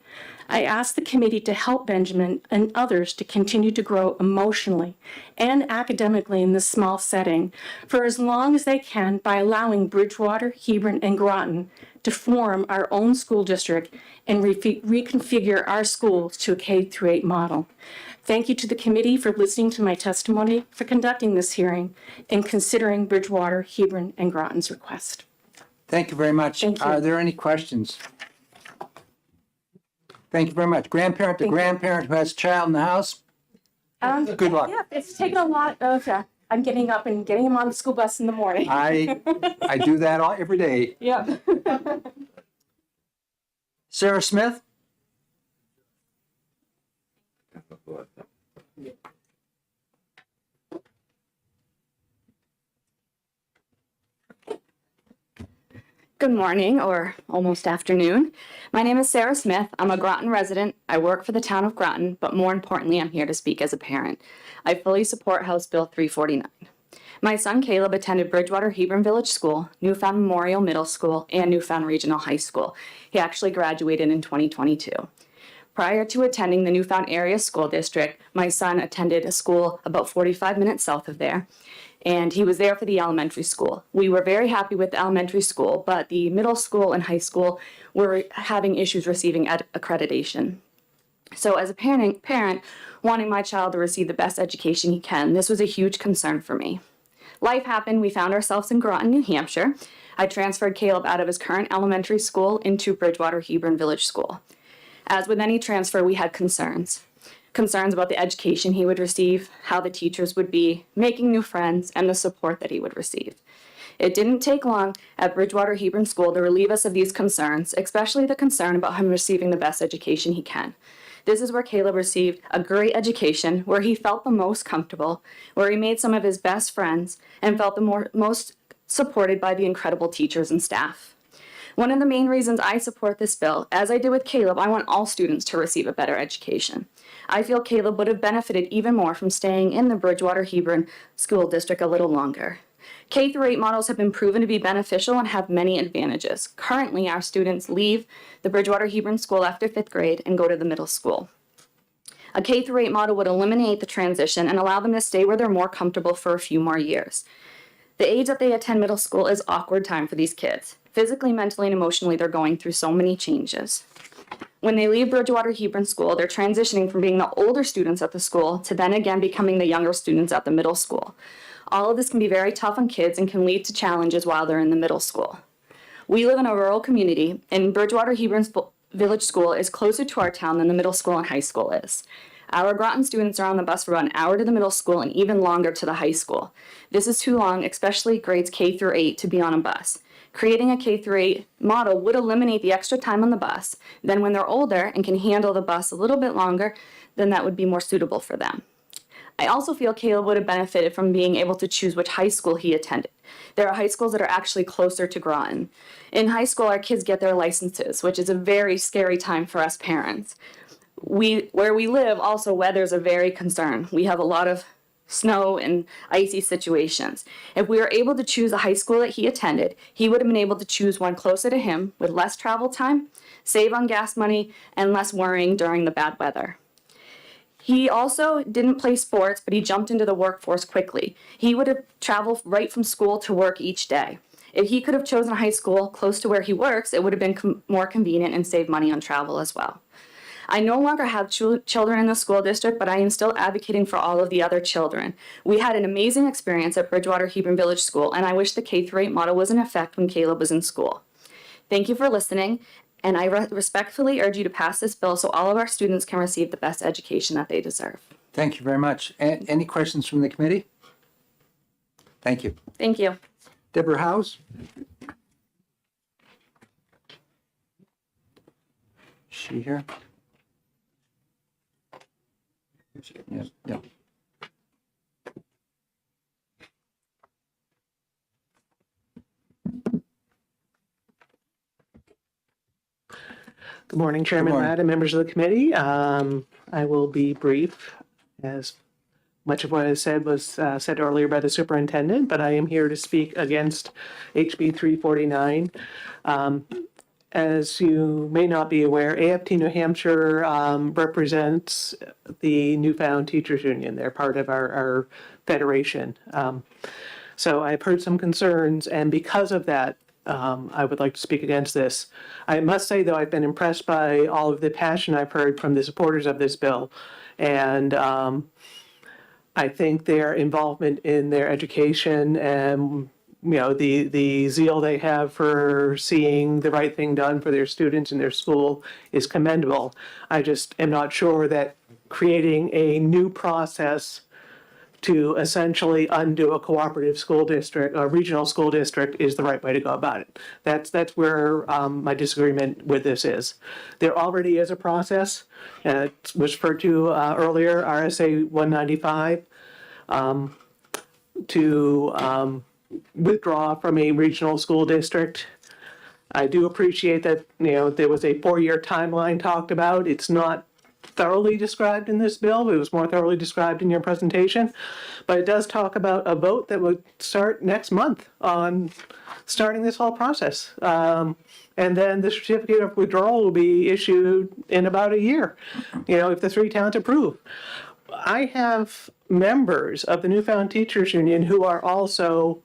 I ask the committee to help Benjamin and others to continue to grow emotionally and academically in this small setting for as long as they can by allowing Bridgewater, Hebron, and Groton to form our own school district and reconfigure our schools to a K-8 model. Thank you to the committee for listening to my testimony, for conducting this hearing, and considering Bridgewater, Hebron, and Groton's request. Thank you very much. Thank you. Are there any questions? Thank you very much. Grandparent to grandparent who has a child in the house, good luck. Yeah, it's taken a lot of, I'm getting up and getting him on the school bus in the morning. I do that every day. Yeah. Sarah Smith? Good morning, or almost afternoon. My name is Sarah Smith. I'm a Groton resident. I work for the town of Groton, but more importantly, I'm here to speak as a parent. I fully support House Bill 349. My son Caleb attended Bridgewater Hebron Village School, Newfound Memorial Middle School, and Newfound Regional High School. He actually graduated in 2022. Prior to attending the Newfound Area School District, my son attended a school about 45 minutes south of there, and he was there for the elementary school. We were very happy with the elementary school, but the middle school and high school were having issues receiving accreditation. So as a parent wanting my child to receive the best education he can, this was a huge concern for me. Life happened. We found ourselves in Groton, New Hampshire. I transferred Caleb out of his current elementary school into Bridgewater Hebron Village School. As with any transfer, we had concerns about the education he would receive, how the teachers would be, making new friends, and the support that he would receive. It didn't take long at Bridgewater Hebron School to relieve us of these concerns, especially the concern about him receiving the best education he can. This is where Caleb received a great education, where he felt the most comfortable, where he made some of his best friends, and felt the most supported by the incredible teachers and staff. One of the main reasons I support this bill, as I did with Caleb, I want all students to receive a better education. I feel Caleb would have benefited even more from staying in the Bridgewater Hebron School District a little longer. K-8 models have been proven to be beneficial and have many advantages. Currently, our students leave the Bridgewater Hebron School after 5th grade and go to the middle school. A K-8 model would eliminate the transition and allow them to stay where they're more comfortable for a few more years. The age that they attend middle school is awkward time for these kids. Physically, mentally, and emotionally, they're going through so many changes. When they leave Bridgewater Hebron School, they're transitioning from being the older students at the school to then again becoming the younger students at the middle school. All of this can be very tough on kids and can lead to challenges while they're in the middle school. We live in a rural community, and Bridgewater Hebron Village School is closer to our town than the middle school and high school is. Our Groton students are on the bus for about an hour to the middle school and even longer to the high school. This is too long, especially grades K-8, to be on a bus. Creating a K-8 model would eliminate the extra time on the bus. Then when they're older and can handle the bus a little bit longer, then that would be more suitable for them. I also feel Caleb would have benefited from being able to choose which high school he attended. There are high schools that are actually closer to Groton. In high school, our kids get their licenses, which is a very scary time for us parents. Where we live, also weather's a very concern. We have a lot of snow and icy situations. If we were able to choose a high school that he attended, he would have been able to choose one closer to him with less travel time, save on gas money, and less worrying during the bad weather. He also didn't play sports, but he jumped into the workforce quickly. He would have traveled right from school to work each day. If he could have chosen a high school close to where he works, it would have been more convenient and saved money on travel as well. I no longer have children in the school district, but I am still advocating for all of the other children. We had an amazing experience at Bridgewater Hebron Village School, and I wish the K-8 model was in effect when Caleb was in school. Thank you for listening, and I respectfully urge you to pass this bill so all of our students can receive the best education that they deserve. Thank you very much. Any questions from the committee? Thank you. Thank you. Deborah House? Is she here? Yeah. Good morning, Chairman Ladd and members of the committee. I will be brief, as much of what I said was said earlier by the superintendent, but I am here to speak against HB 349. As you may not be aware, AFT New Hampshire represents the Newfound Teachers Union. They're part of our federation. So I've heard some concerns, and because of that, I would like to speak against this. I must say, though, I've been impressed by all of the passion I've heard from the supporters of this bill. And I think their involvement in their education and the zeal they have for seeing the right thing done for their students in their school is commendable. I just am not sure that creating a new process to essentially undo a cooperative school district, a regional school district, is the right way to go about it. That's where my disagreement with this is. There already is a process, it was referred to earlier, RSA 195, to withdraw from a regional school district. I do appreciate that, there was a 4-year timeline talked about. It's not thoroughly described in this bill. It was more thoroughly described in your presentation, but it does talk about a vote that would start next month on starting this whole process. And then the certificate of withdrawal will be issued in about a year, if the 3 towns approve. I have members of the Newfound Teachers Union who are also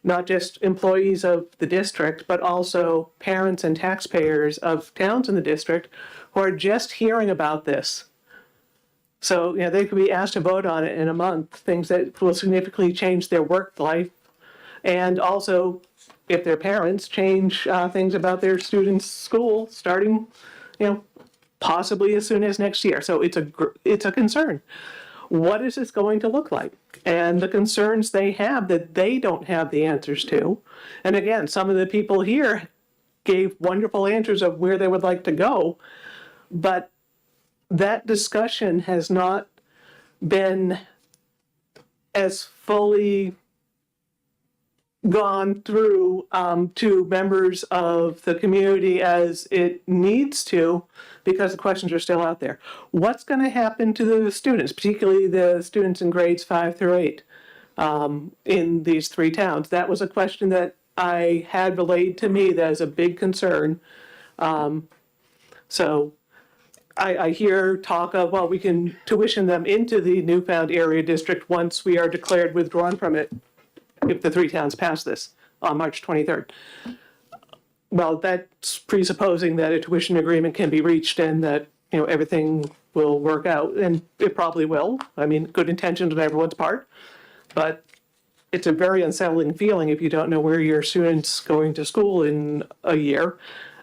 not just employees of the district, but also parents and taxpayers of towns in the district who are just hearing about this. So, they could be asked to vote on it in a month, things that will significantly change their work life. And also, if they're parents, change things about their students' school starting, possibly as soon as next year. So it's a concern. what is this going to look like? And the concerns they have that they don't have the answers to. And again, some of the people here gave wonderful answers of where they would like to go, but that discussion has not been as fully gone through to members of the community as it needs to, because the questions are still out there. What's going to happen to the students, particularly the students in grades 5 through 8 in these three towns? That was a question that I had relayed to me that is a big concern. So I hear talk of, well, we can tuition them into the newfound area district once we are declared withdrawn from it, if the three towns pass this on March 23rd. Well, that's presupposing that a tuition agreement can be reached and that, everything will work out, and it probably will. I mean, good intentions on everyone's part, but it's a very unsettling feeling if you don't know where your student's going to school in a year,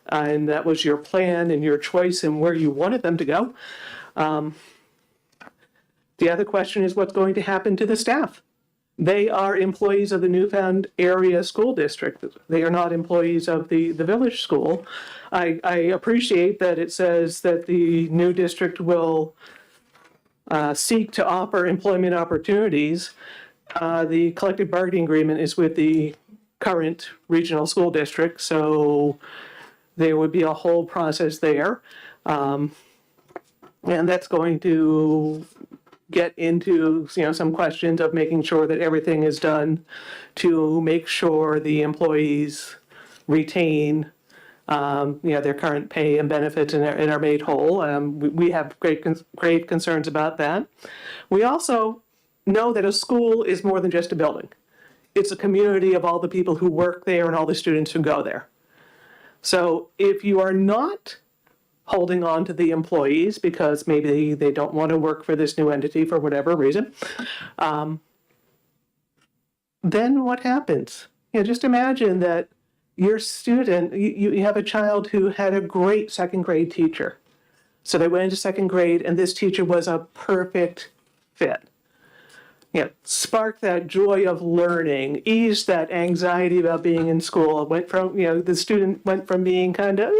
and that was your plan and your choice and where you wanted them to go. The other question is what's going to happen to the staff? They are employees of the newfound area school district. They are not employees of the village school. I appreciate that it says that the new district will seek to offer employment opportunities. The collective bargaining agreement is with the current regional school district, so there would be a whole process there. And that's going to get into some questions of making sure that everything is done to make sure the employees retain their current pay and benefits and are made whole. We have grave concerns about that. We also know that a school is more than just a building. It's a community of all the people who work there and all the students who go there. So if you are not holding on to the employees because maybe they don't want to work for this new entity for whatever reason, then what happens? Just imagine that your student, you have a child who had a great second grade teacher. So they went into second grade and this teacher was a perfect fit. Sparked that joy of learning, eased that anxiety about being in school. Went from, the student went from being kind of,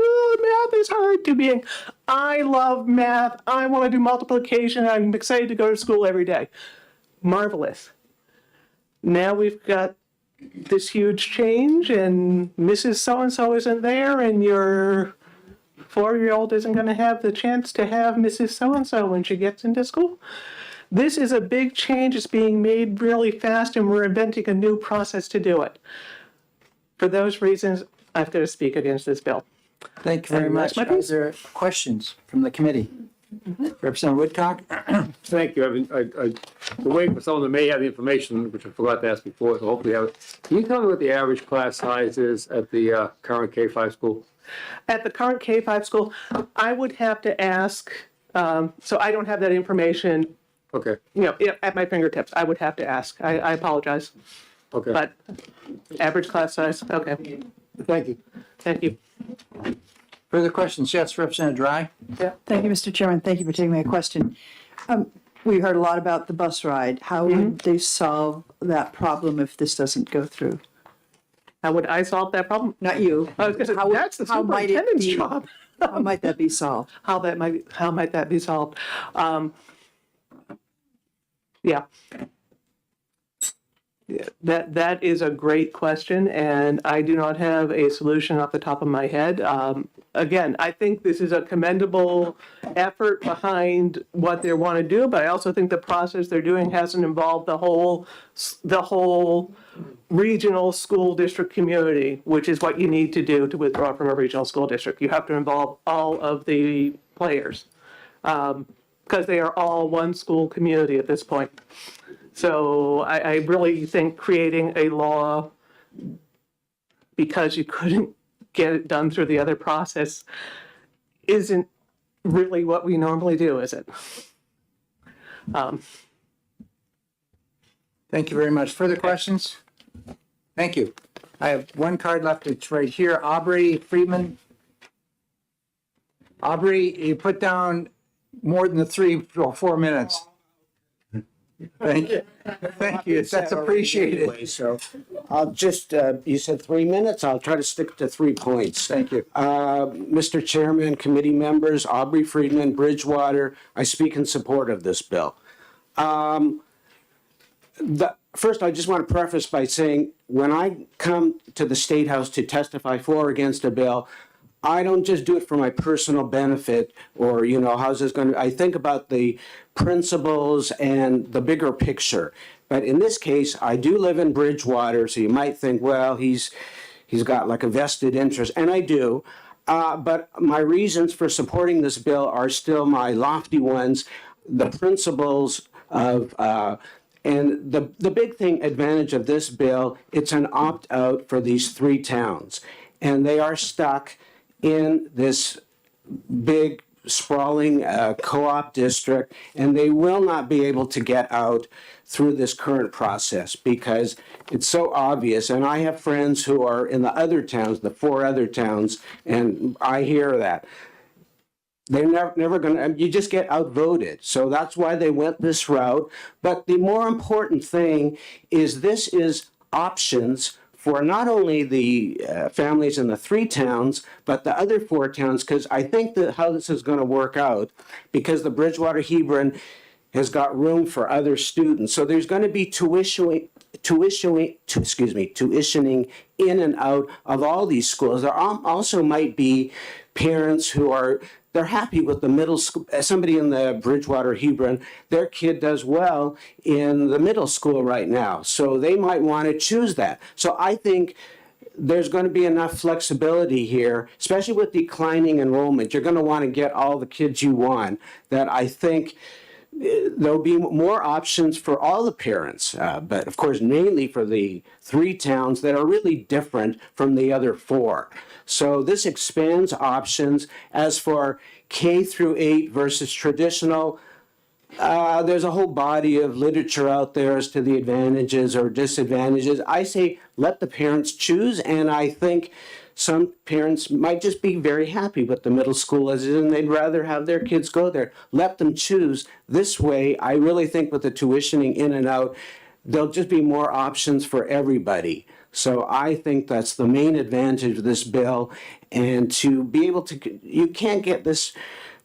math is hard, to being, I love math, I want to do multiplication, I'm excited to go to school every day. Marvelous. Now we've got this huge change and Mrs. So-and-so isn't there and your 4-year-old isn't going to have the chance to have Mrs. So-and-so when she gets into school. This is a big change. It's being made really fast, and we're inventing a new process to do it. For those reasons, I've got to speak against this bill. Thank you very much. Are there questions from the committee? Representative Woodcock? Thank you. I've been waiting for someone that may have the information, which I forgot to ask before, so hopefully have it. Can you tell me what the average class size is at the current K-5 school? At the current K-5 school, I would have to ask, so I don't have that information. Okay. At my fingertips, I would have to ask. I apologize. Okay. But average class size, okay. Thank you. Thank you. Further questions? Yes, Representative Dry? Yeah. Thank you, Mr. Chairman. Thank you for taking my question. We heard a lot about the bus ride. How would they solve that problem if this doesn't go through? How would I solve that problem? Not you. I was going to say, that's the superintendent's job. How might that be solved? How might that be solved? Yeah. That is a great question, and I do not have a solution off the top of my head. Again, I think this is a commendable effort behind what they want to do, but I also think the process they're doing hasn't involved the whole regional school district community, which is what you need to do to withdraw from a regional school district. You have to involve all of the players. Because they are all one school community at this point. So I really think creating a law because you couldn't get it done through the other process isn't really what we normally do, is it? Thank you very much. Further questions? Thank you. I have one card left. It's right here. Aubrey Friedman. Aubrey, you put down more than 3 or 4 minutes. Thank you. Thank you. That's appreciated. Anyway, so I'll just, you said 3 minutes. I'll try to stick to 3 points. Thank you. Mr. Chairman, committee members, Aubrey Friedman, Bridgewater, I speak in support of this bill. First, I just want to preface by saying when I come to the State House to testify for or against a bill, I don't just do it for my personal benefit or, how's this going to, I think about the principles and the bigger picture. But in this case, I do live in Bridgewater, so you might think, well, he's got like a vested interest, and I do. But my reasons for supporting this bill are still my lofty ones, the principles of, and the big advantage of this bill, it's an opt-out for these 3 towns. And they are stuck in this big sprawling co-op district, and they will not be able to get out through this current process because it's so obvious. And I have friends who are in the other towns, the 4 other towns, and I hear that. They're never going to, you just get outvoted. So that's why they went this route. But the more important thing is this is options for not only the families in the 3 towns, but the other 4 towns, because I think that how this is going to work out, because the Bridgewater Hebron has got room for other students. So there's going to be tuitioning in and out of all these schools. There also might be parents who they're happy with the middle school. Somebody in the Bridgewater Hebron, their kid does well in the middle school right now. So they might want to choose that. So I think there's going to be enough flexibility here, especially with declining enrollment. You're going to want to get all the kids you want, that I think there'll be more options for all the parents, but of course, mainly for the 3 towns that are really different from the other 4. So this expands options. As for K through 8 versus traditional, there's a whole body of literature out there as to the advantages or disadvantages. I say let the parents choose, and I think some parents might just be very happy with the middle school as is, and they'd rather have their kids go there. Let them choose. This way, I really think with the tuitioning in and out, there'll just be more options for everybody. So I think that's the main advantage of this bill. And to be able to, you can't get this,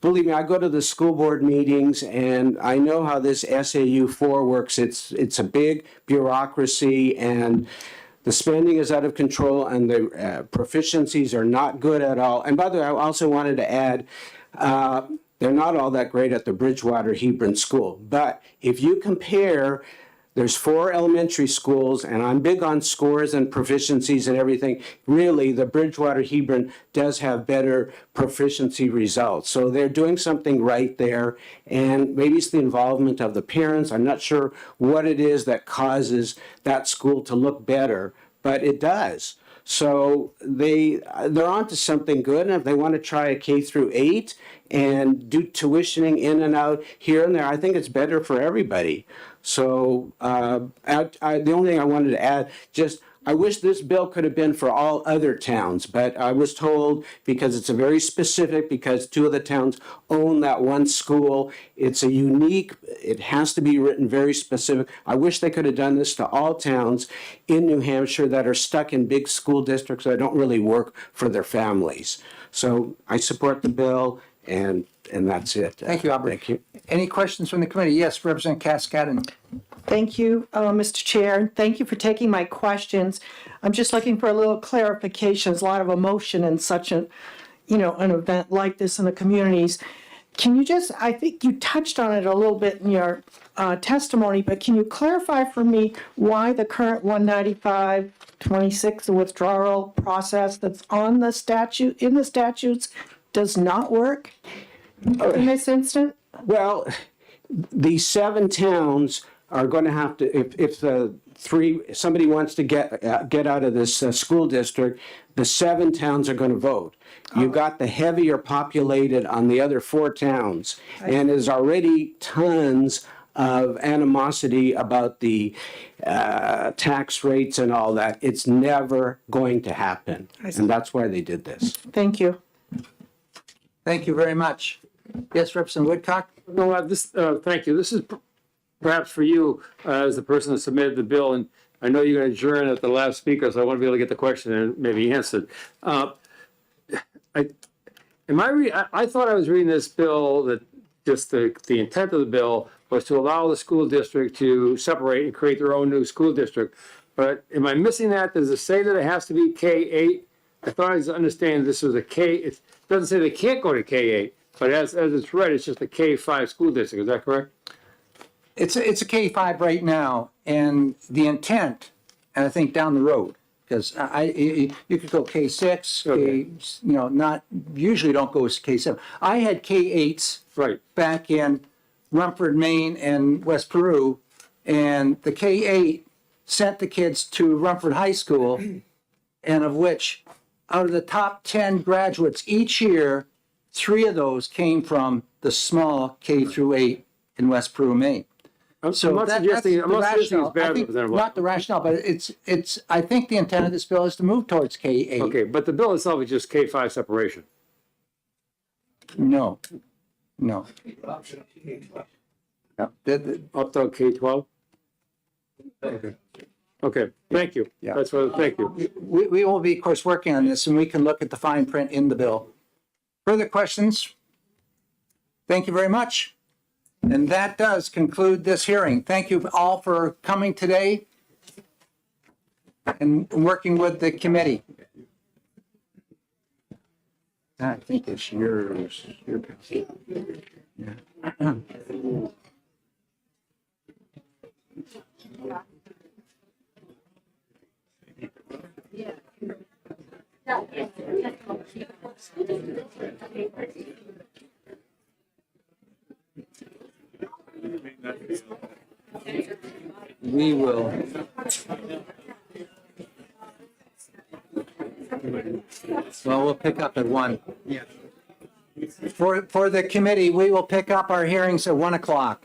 believe me, I go to the school board meetings and I know how this SAU4 works. It's a big bureaucracy and the spending is out of control and the proficiencies are not good at all. And by the way, I also wanted to add, they're not all that great at the Bridgewater Hebron School. But if you compare, there's 4 elementary schools, and I'm big on scores and proficiencies and everything. Really, the Bridgewater Hebron does have better proficiency results. So they're doing something right there, and maybe it's the involvement of the parents. I'm not sure what it is that causes that school to look better, but it does. So they're onto something good, and if they want to try a K through 8 and do tuitioning in and out here and there, I think it's better for everybody. So the only thing I wanted to add, just I wish this bill could have been for all other towns, but I was told because it's a very specific, because 2 of the towns own that one school, it's a unique, it has to be written very specific. I wish they could have done this to all towns in New Hampshire that are stuck in big school districts that don't really work for their families. So I support the bill, and that's it. Thank you, Albert. Thank you. Any questions from the committee? Yes, Representative Cascadden. Thank you, Mr. Chair, and thank you for taking my questions. I'm just looking for a little clarification. There's a lot of emotion in such an event like this in the communities. Can you just, I think you touched on it a little bit in your testimony, but can you clarify for me why the current 195-26, the withdrawal process that's on the statute, in the statutes, does not work in this instance? Well, the 7 towns are going to have to, if the 3, somebody wants to get out of this school district, the 7 towns are going to vote. You've got the heavier populated on the other 4 towns, and there's already tons of animosity about the tax rates and all that. It's never going to happen, and that's why they did this. Thank you. Thank you very much. Yes, Representative Woodcock? No, thank you. This is perhaps for you, as the person that submitted the bill, and I know you're going to adjourn at the last speaker, so I want to be able to get the question and maybe answered. I thought I was reading this bill that just the intent of the bill was to allow the school district to separate and create their own new school district. But am I missing that? Does it say that it has to be K-8? I thought I was understanding this was a K, it doesn't say they can't go to K-8, but as it's read, it's just a K-5 school district. Is that correct? It's a K-5 right now, and the intent, and I think down the road, because you could go K-6, Okay. not, usually don't go as K-7. I had K-8s Right. back in Rumford, Maine, and West Peru, and the K-8 sent the kids to Rumford High School, and of which, out of the top 10 graduates each year, 3 of those came from the small K through 8 in West Peru, Maine. I'm not suggesting it's bad. Not the rationale, but it's, I think the intent of this bill is to move towards K-8. Okay, but the bill itself is just K-5 separation. No. Yeah, Up to K-12? Okay. Okay, thank you. Yeah. Thank you. we will be, of course, working on this, and we can look at the fine print in the bill. Further questions? Thank you very much. And that does conclude this hearing. Thank you all for coming today and working with the committee. I think it's yours. Yeah. We will. Well, we'll pick up at 1. Yeah. For the committee, we will pick up our hearings at 1 o'clock.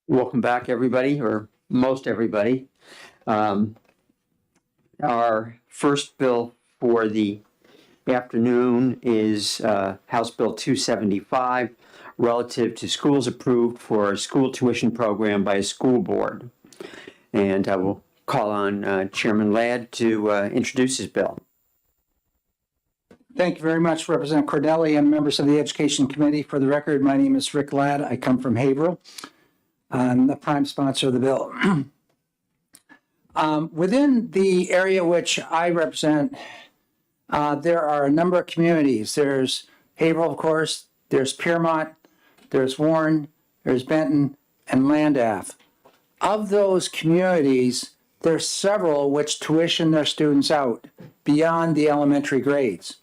Welcome back, everybody, or most everybody. Our first bill for the afternoon is House Bill 275, relative to schools approved for a school tuition program by a school board. And I will call on Chairman Ladd to introduce his bill. Thank you very much, Representative Cordelli and members of the Education Committee. For the record, my name is Rick Ladd. I come from Haverhill. I'm the prime sponsor of the bill. Within the area which I represent, there are a number of communities. There's Haverhill, of course, there's Piermont, there's Warren, there's Benton, and Landaff. Of those communities, there's several which tuition their students out beyond the elementary grades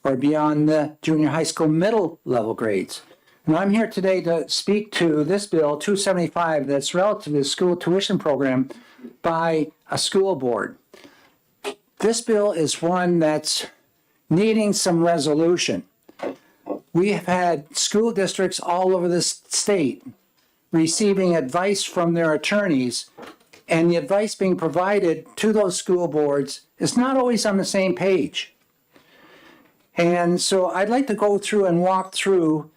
or beyond the junior high school middle level grades. And I'm here today to speak to this bill, 275, that's relative to the school tuition program by a school board. This bill is one that's needing some resolution. We have had school districts all over the state receiving advice from their attorneys, and the advice being provided to those school boards is not always on the same page. And so I'd like to go through and walk through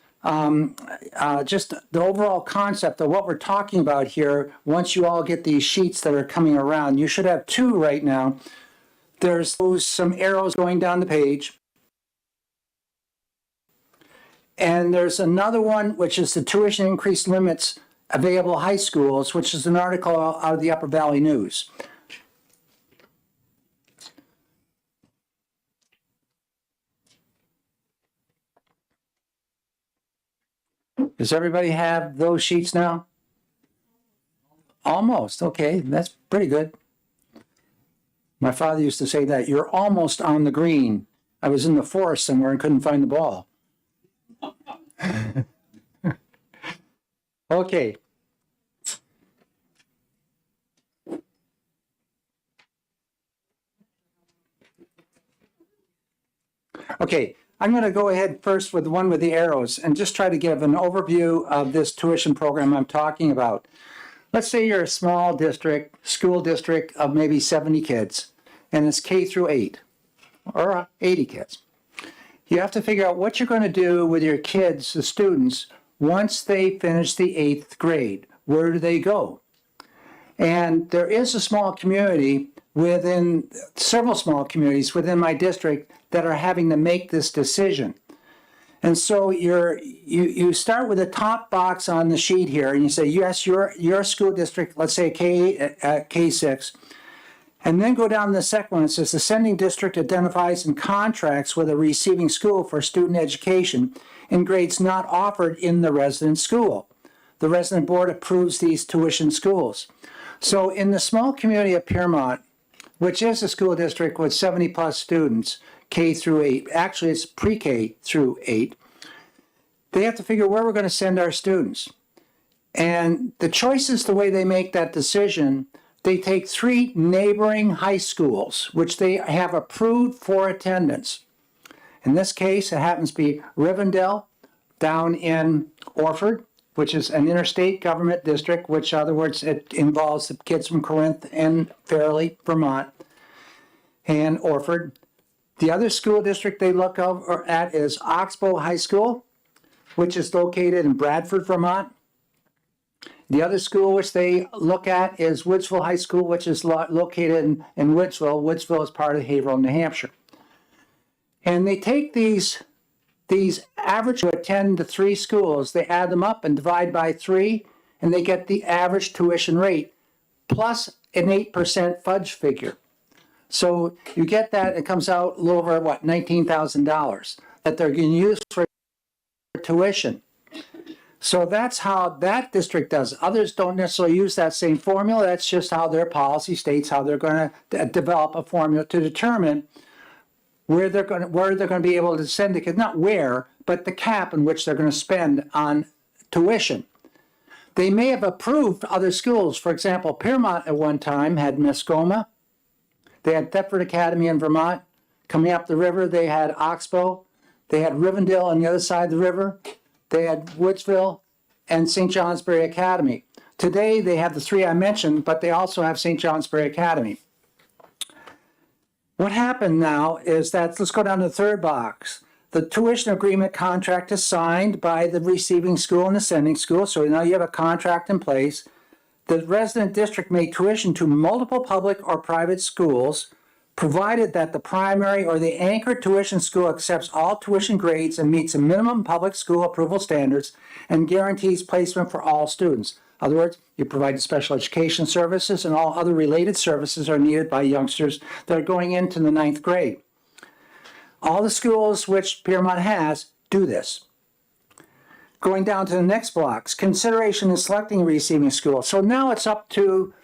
just the overall concept of what we're talking about here once you all get these sheets that are coming around. You should have two right now. There's some arrows going down the page. And there's another one, which is the tuition increase limits available high schools, which is an article out of the Upper Valley News. Does everybody have those sheets now? Almost. Okay, that's pretty good. My father used to say that you're almost on the green. I was in the forest somewhere and couldn't find the ball. Okay. Okay, I'm going to go ahead first with the one with the arrows and just try to give an overview of this tuition program I'm talking about. Let's say you're a small district, school district of maybe 70 kids, and it's K through 8 or 80 kids. You have to figure out what you're going to do with your kids, the students, once they finish the 8th grade. Where do they go? And there is a small community within, several small communities within my district that are having to make this decision. And so you start with the top box on the sheet here, and you say, yes, your school district, let's say K6, and then go down to the second one. It says the sending district identifies and contracts with a receiving school for student education in grades not offered in the resident school. The resident board approves these tuition schools. So in the small community of Piermont, which is a school district with 70 plus students, K through 8, actually it's pre-K through 8, they have to figure where we're going to send our students. And the choices, the way they make that decision, they take 3 neighboring high schools, which they have approved for attendance. In this case, it happens to be Rivendell down in Orford, which is an interstate government district, which in other words, it involves the kids from Corinth and Fairleigh, Vermont, and Orford. The other school district they look at is Oxbow High School, which is located in Bradford, Vermont. The other school which they look at is Woodsville High School, which is located in Woodsville. Woodsville is part of Haverhill, New Hampshire. And they take these average to attend to 3 schools, they add them up and divide by 3, and they get the average tuition rate plus an 8% fudge figure. So you get that, it comes out a little over, what, $19,000 that they're going to use for tuition. So that's how that district does. Others don't necessarily use that same formula. That's just how their policy states how they're going to develop a formula to determine where they're going to be able to send the kids, not where, but the cap in which they're going to spend on tuition. They may have approved other schools. For example, Piermont at one time had Muskoma. They had Thetford Academy in Vermont. Coming up the river, they had Oxbow. They had Rivendell on the other side of the river. They had Woodsville and St. Johnsbury Academy. Today, they have the three I mentioned, but they also have St. Johnsbury Academy. What happened now is that, let's go down to the third box. The tuition agreement contract is signed by the receiving school and the sending school, so now you have a contract in place. The resident district may tuition to multiple public or private schools, provided that the primary or the anchor tuition school accepts all tuition grades and meets the minimum public school approval standards and guarantees placement for all students. In other words, you provide the special education services, and all other related services are needed by youngsters that are going into the 9th grade. All the schools which Piermont has do this. Going down to the next blocks, consideration in selecting a receiving school. So now it's up to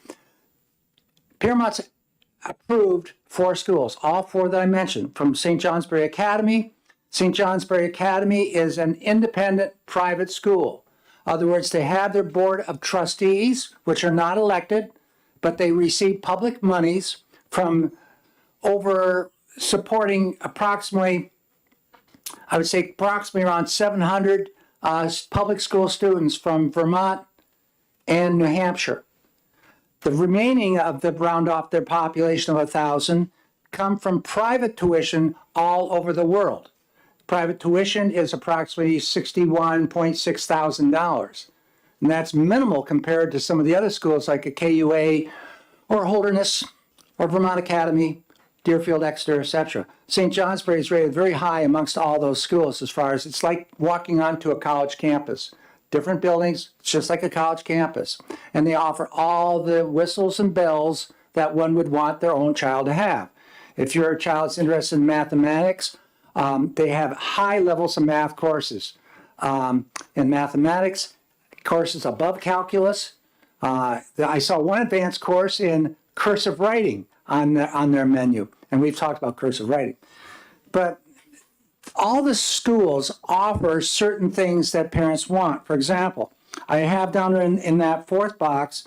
Piermont's approved 4 schools, all 4 that I mentioned, from St. Johnsbury Academy. St. Johnsbury Academy is an independent private school. In other words, they have their board of trustees, which are not elected, but they receive public monies from over supporting approximately, I would say approximately around 700 public school students from Vermont and New Hampshire. The remaining of the round off their population of 1,000 come from private tuition all over the world. Private tuition is approximately $61.6 thousand. And that's minimal compared to some of the other schools like a KUA or Holderness or Vermont Academy, Deerfield, Exeter, etc. St. Johnsbury is rated very high amongst all those schools as far as it's like walking onto a college campus. Different buildings, it's just like a college campus. And they offer all the whistles and bells that one would want their own child to have. If your child's interested in mathematics, they have high levels of math courses. In mathematics, courses above calculus. I saw one advanced course in cursive writing on their menu, and we've talked about cursive writing. But all the schools offer certain things that parents want. For example, I have down there in that 4th box,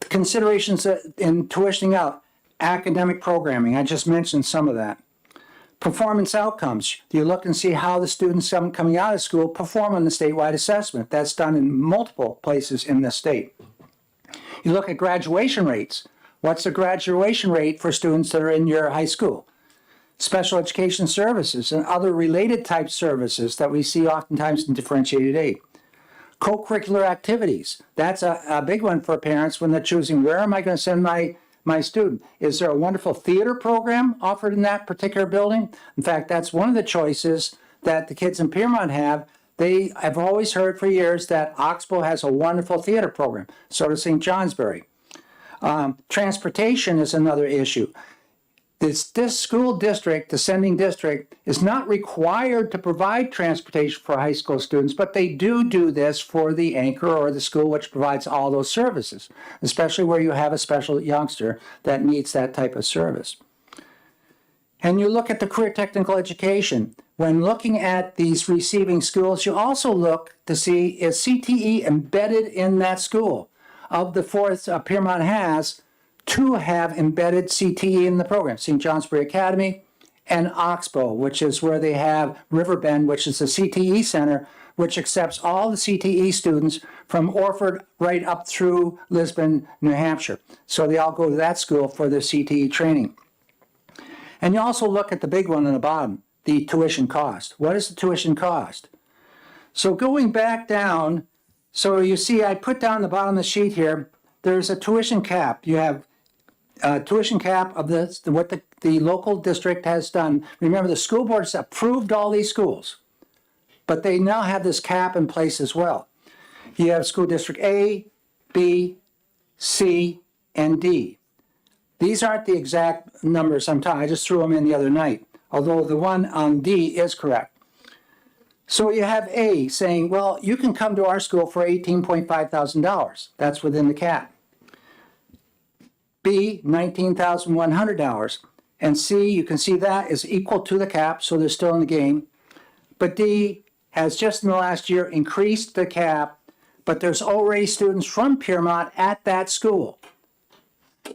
considerations in tuitioning out, academic programming. I just mentioned some of that. Performance outcomes. You look and see how the students coming out of school perform on the statewide assessment. That's done in multiple places in the state. You look at graduation rates. What's the graduation rate for students that are in your high school? Special education services and other related type services that we see oftentimes in differentiated aid. Co-curricular activities. That's a big one for parents when they're choosing where am I going to send my student. Is there a wonderful theater program offered in that particular building? In fact, that's one of the choices that the kids in Piermont have. I've always heard for years that Oxbow has a wonderful theater program. So does St. Johnsbury. Transportation is another issue. This school district, the sending district, is not required to provide transportation for high school students, but they do this for the anchor or the school which provides all those services, especially where you have a special youngster that needs that type of service. And you look at the career technical education. When looking at these receiving schools, you also look to see is CTE embedded in that school. Of the 4 Piermont has, 2 have embedded CTE in the program, St. Johnsbury Academy and Oxbow, which is where they have Riverbend, which is the CTE center, which accepts all the CTE students from Orford right up through Lisbon, New Hampshire. So they all go to that school for their CTE training. And you also look at the big one on the bottom, the tuition cost. What is the tuition cost? So going back down, so you see I put down the bottom of the sheet here, there's a tuition cap. You have tuition cap of what the local district has done. Remember, the school board has approved all these schools, but they now have this cap in place as well. You have school district A, B, C, and D. These aren't the exact numbers I'm talking. I just threw them in the other night, although the one on D is correct. So you have A saying, well, you can come to our school for $18.5 thousand. That's within the cap. B, $19,100. And C, you can see that is equal to the cap, so they're still in the game. But D has just in the last year increased the cap, but there's already students from Piermont at that school.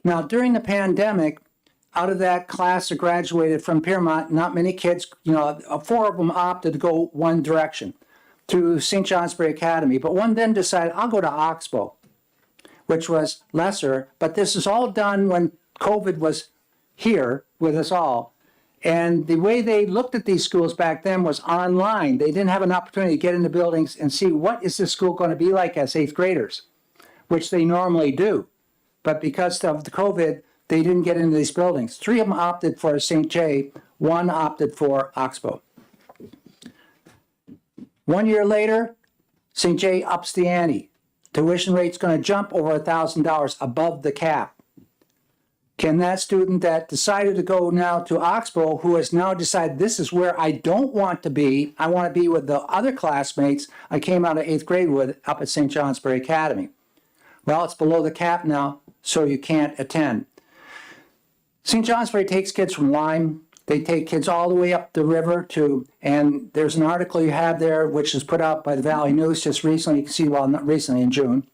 Now, during the pandemic, out of that class that graduated from Piermont, not many kids, 4 of them opted to go one direction, to St. Johnsbury Academy. But one then decided, I'll go to Oxbow. which was lesser, but this is all done when COVID was here with us all. And the way they looked at these schools back then was online. They didn't have an opportunity to get into buildings and see what is this school going to be like as eighth graders, which they normally do. But because of the COVID, they didn't get into these buildings. 3 of them opted for St. J, 1 opted for Oxbow. 1 year later, St. J ups the ante. Tuition rate's going to jump over $1,000 above the cap. Can that student that decided to go now to Oxbow, who has now decided this is where I don't want to be, I want to be with the other classmates I came out of 8th grade with up at St. Johnsbury Academy? Well, it's below the cap now, so you can't attend. St. Johnsbury takes kids from Lyme. They take kids all the way up the river to, and there's an article you have there which is put out by the Valley News just recently. You can see, well, not recently, in June.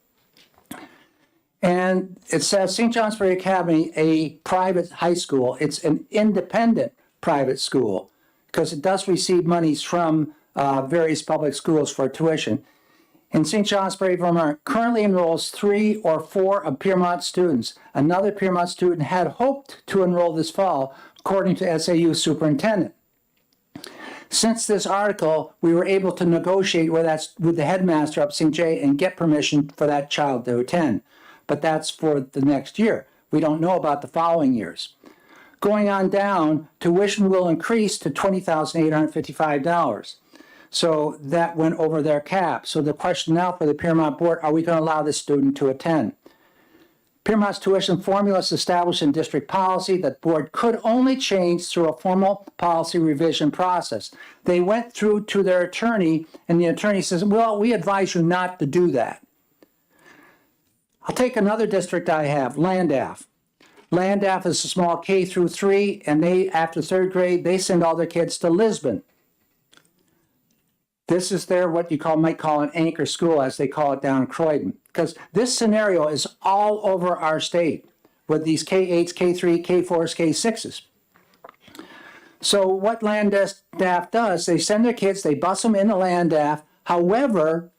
And it says St. Johnsbury Academy, a private high school. It's an independent private school because it does receive monies from various public schools for tuition. In St. Johnsbury, Vermont, currently enrolls 3 or 4 of Piermont students. Another Piermont student had hoped to enroll this fall, according to SAU superintendent. Since this article, we were able to negotiate with the headmaster up St. J and get permission for that child to attend. But that's for the next year. We don't know about the following years. Going on down, tuition will increase to $20,855. So that went over their cap. So the question now for the Piermont Board, are we going to allow this student to attend? Piermont's tuition formula is established in district policy that board could only change through a formal policy revision process. They went through to their attorney, and the attorney says, well, we advise you not to do that. I'll take another district I have, Landaff. Landaff is a small K through 3, and they, after 3rd grade, they send all their kids to Lisbon. This is their, what you might call an anchor school, as they call it down in Croydon. Because this scenario is all over our state with these K8s, K3, K4s, K6s. So what Landaff does, they send their kids, they bus them into Landaff. However,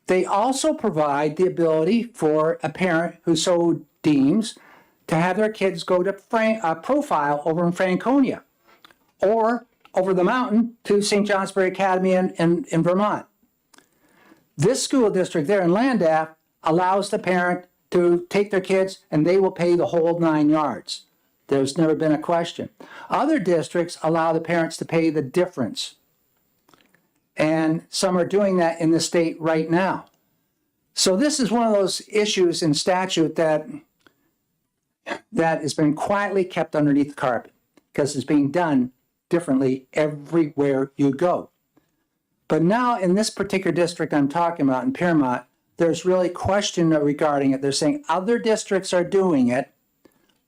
they also provide the ability for a parent who so deems to have their kids go to Profile over in Franconia or over the mountain to St. Johnsbury Academy in Vermont. This school district there in Landaff allows the parent to take their kids and they will pay the whole 9 yards. There's never been a question. Other districts allow the parents to pay the difference. And some are doing that in the state right now. So this is one of those issues in statute that has been quietly kept underneath the carpet because it's being done differently everywhere you go. But now in this particular district I'm talking about in Piermont, there's really question regarding it. They're saying other districts are doing it.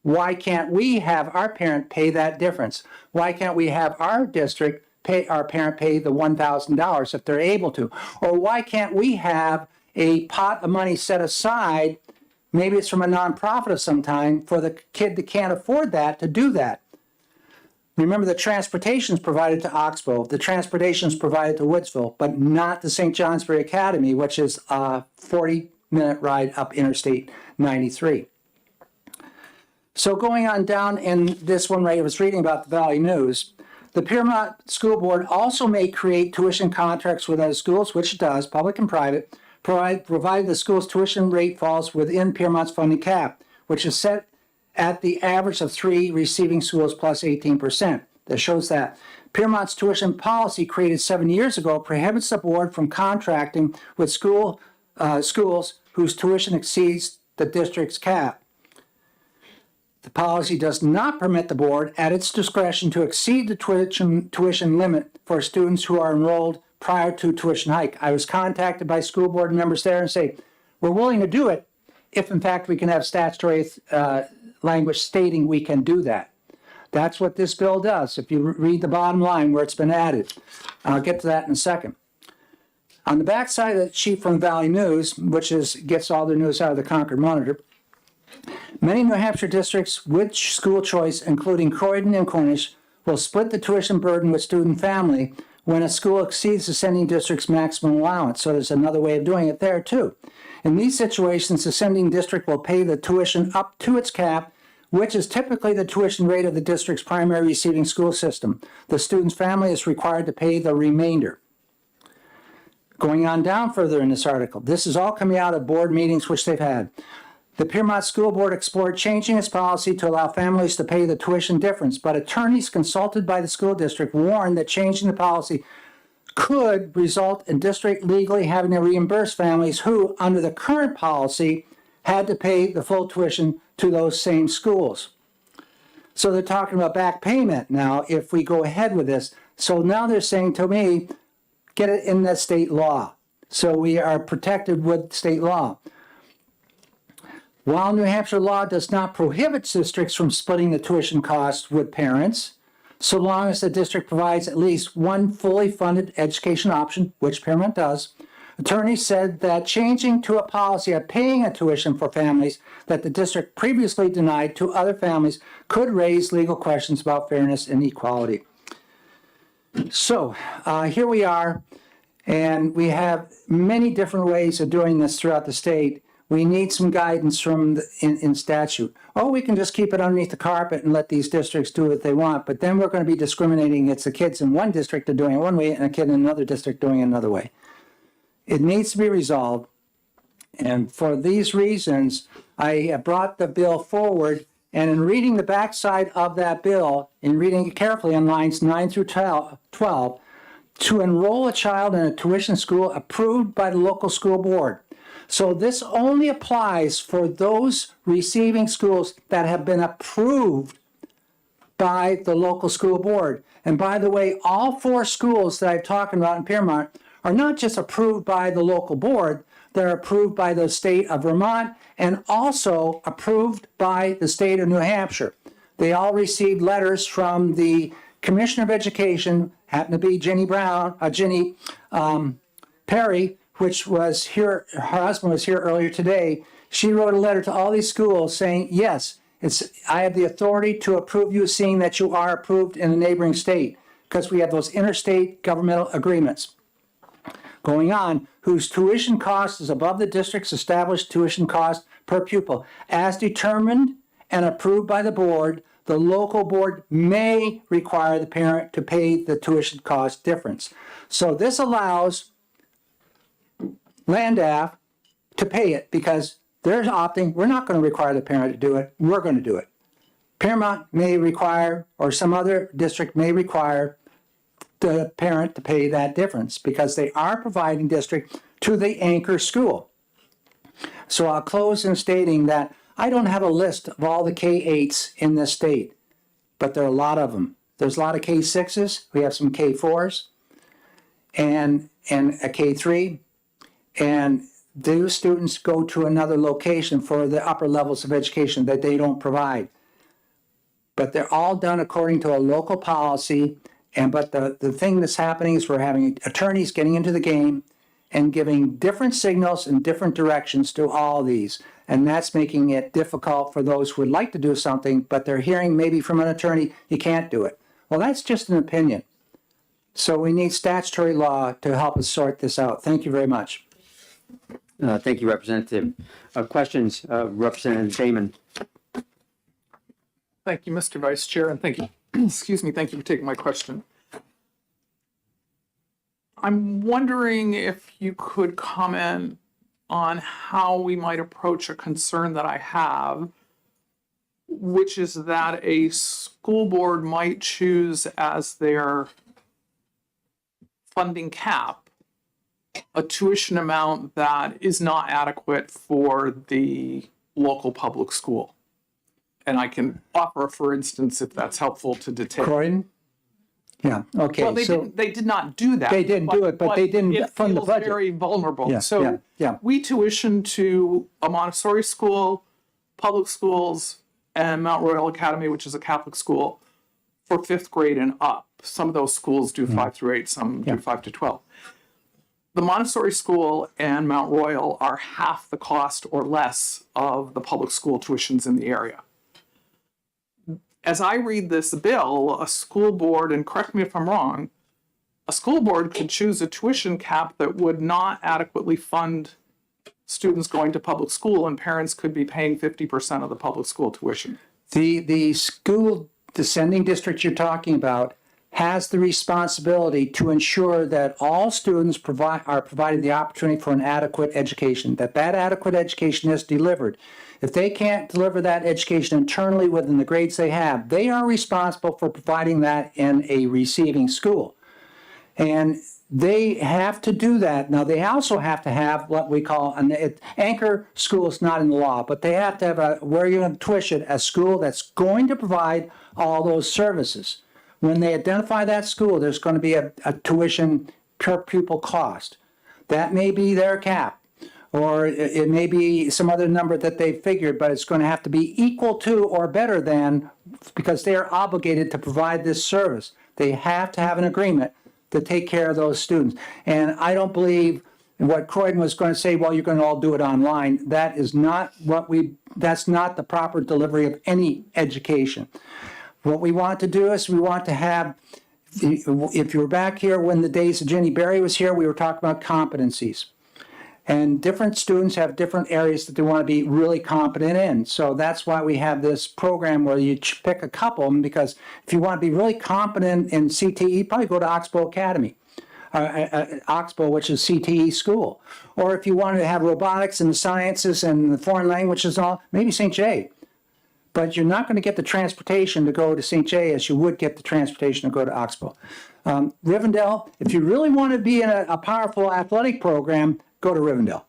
Why can't we have our parent pay that difference? Why can't we have our district pay our parent pay the $1,000 if they're able to? Or why can't we have a pot of money set aside, maybe it's from a nonprofit of some kind, for the kid that can't afford that to do that? Remember, the transportation is provided to Oxbow, the transportation is provided to Woodsville, but not to St. Johnsbury Academy, which is a 40-minute ride up Interstate 93. So going on down in this one right, I was reading about the Valley News. The Piermont School Board also may create tuition contracts with other schools, which it does, public and private, provided the school's tuition rate falls within Piermont's funding cap, which is set at the average of 3 receiving schools plus 18%. That shows that. Piermont's tuition policy created 7 years ago prohibits the board from contracting with schools whose tuition exceeds the district's cap. The policy does not permit the board, at its discretion, to exceed the tuition limit for students who are enrolled prior to tuition hike. I was contacted by school board members there and say, we're willing to do it if, in fact, we can have statutory language stating we can do that. That's what this bill does. If you read the bottom line where it's been added, I'll get to that in a second. On the back side of the sheet from Valley News, which gets all their news out of the Concord Monitor, many New Hampshire districts with school choice, including Croydon and Cornish, will split the tuition burden with student family when a school exceeds the sending district's maximum allowance. So there's another way of doing it there too. In these situations, the sending district will pay the tuition up to its cap, which is typically the tuition rate of the district's primary receiving school system. The student's family is required to pay the remainder. Going on down further in this article, this is all coming out of board meetings which they've had. The Piermont School Board explored changing its policy to allow families to pay the tuition difference, but attorneys consulted by the school district warned that changing the policy could result in district legally having to reimburse families who, under the current policy, had to pay the full tuition to those same schools. So they're talking about back payment now if we go ahead with this. So now they're saying to me, get it in the state law. So we are protected with state law. While New Hampshire law does not prohibit districts from splitting the tuition costs with parents, so long as the district provides at least one fully funded education option, which Piermont does, attorneys said that changing to a policy of paying a tuition for families that the district previously denied to other families could raise legal questions about fairness and equality. So here we are, and we have many different ways of doing this throughout the state. We need some guidance from in statute. Or we can just keep it underneath the carpet and let these districts do what they want, but then we're going to be discriminating against the kids in one district are doing it one way and a kid in another district doing it another way. It needs to be resolved, and for these reasons, I brought the bill forward, and in reading the backside of that bill, and reading it carefully on lines 9 through 12, to enroll a child in a tuition school approved by the local school board. So this only applies for those receiving schools that have been approved by the local school board. And by the way, all 4 schools that I'm talking about in Piermont are not just approved by the local board, they're approved by the state of Vermont and also approved by the state of New Hampshire. They all received letters from the Commissioner of Education, happened to be Jenny Perry, which was here, her husband was here earlier today. She wrote a letter to all these schools saying, yes, I have the authority to approve you, seeing that you are approved in a neighboring state, because we have those interstate governmental agreements. Going on, whose tuition cost is above the district's established tuition cost per pupil. As determined and approved by the board, the local board may require the parent to pay the tuition cost difference. So this allows Landaff to pay it because they're opting, we're not going to require the parent to do it, we're going to do it. Piermont may require, or some other district may require the parent to pay that difference because they are providing district to the anchor school. So I'll close in stating that I don't have a list of all the K-8s in this state, but there are a lot of them. There's a lot of K-6s, we have some K-4s, and a K-3. And those students go to another location for the upper levels of education that they don't provide. But they're all done according to a local policy. But the thing that's happening is we're having attorneys getting into the game and giving different signals and different directions to all of these. And that's making it difficult for those who would like to do something, but they're hearing maybe from an attorney, you can't do it. Well, that's just an opinion. So we need statutory law to help us sort this out. Thank you very much. Thank you, Representative. Questions, Representative Damon? Thank you, Mr. Vice Chair, and thank you, excuse me, thank you for taking my question. I'm wondering if you could comment on how we might approach a concern that I have, which is that a school board might choose as their funding cap a tuition amount that is not adequate for the local public school. And I can offer, for instance, if that's helpful to detail. Croydon? Yeah, okay. Well, they did not do that. They didn't do it, but they didn't fund the budget. It feels very vulnerable. Yeah, So yeah. we tuition to a Montessori school, public schools, and Mount Royal Academy, which is a Catholic school, for 5th grade and up. Some of those schools do 5 through 8, some do 5 to 12. The Montessori school and Mount Royal are half the cost or less of the public school tuitions in the area. As I read this bill, a school board, and correct me if I'm wrong, a school board could choose a tuition cap that would not adequately fund students going to public school, and parents could be paying 50% of the public school tuition. The school, the sending district you're talking about has the responsibility to ensure that all students are provided the opportunity for an adequate education, that adequate education is delivered. If they can't deliver that education internally within the grades they have, they are responsible for providing that in a receiving school. And they have to do that. Now, they also have to have what we call an anchor school. Is not in the law, but they have to have where you're going to tuition a school that's going to provide all those services. When they identify that school, there's going to be a tuition per pupil cost. That may be their cap, or it may be some other number that they figured, but it's going to have to be equal to or better than, because they are obligated to provide this service. They have to have an agreement to take care of those students. And I don't believe what Croydon was going to say, well, you're going to all do it online. That is not that's not the proper delivery of any education. What we want to do is we want to have, if you were back here when the days of Jenny Berry was here, we were talking about competencies. And different students have different areas that they want to be really competent in. So that's why we have this program where you pick a couple, because if you want to be really competent in CTE, probably go to Oxbow Academy, Oxbow, which is CTE school. Or if you want to have robotics and the sciences and the foreign languages and all, maybe St. J. But you're not going to get the transportation to go to St. J as you would get the transportation to go to Oxbow. Rivendell, if you really want to be in a powerful athletic program, go to Rivendell.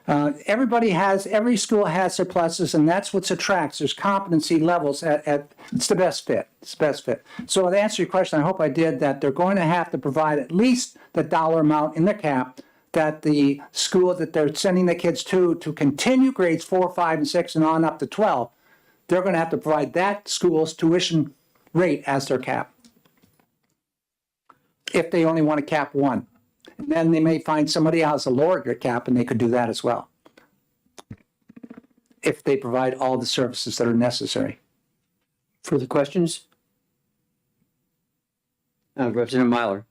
Every school has their pluses, and that's what attracts. There's competency levels it's the best fit. It's the best fit. So to answer your question, I hope I did, that they're going to have to provide at least the dollar amount in their cap that the school that they're sending the kids to continue grades 4, 5, and 6 and on up to 12, they're going to have to provide that school's tuition rate as their cap. If they only want to cap one. And then they may find somebody else to lower their cap, and they could do that as well, if they provide all the services that are necessary. Further questions? Representative Myler.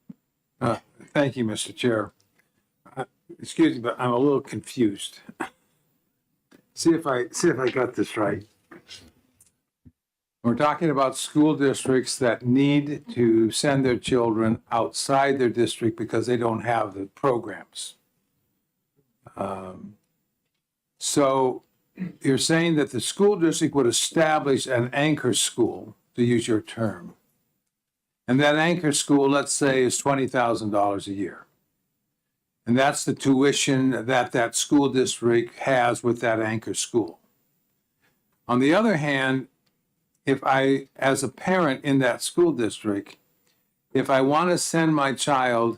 Thank you, Mr. Chair. Excuse me, but I'm a little confused. See if I got this right. We're talking about school districts that need to send their children outside their district because they don't have the programs. So you're saying that the school district would establish an anchor school, to use your term. And that anchor school, let's say, is $20,000 a year. And that's the tuition that school district has with that anchor school. On the other hand, if I, as a parent in that school district, if I want to send my child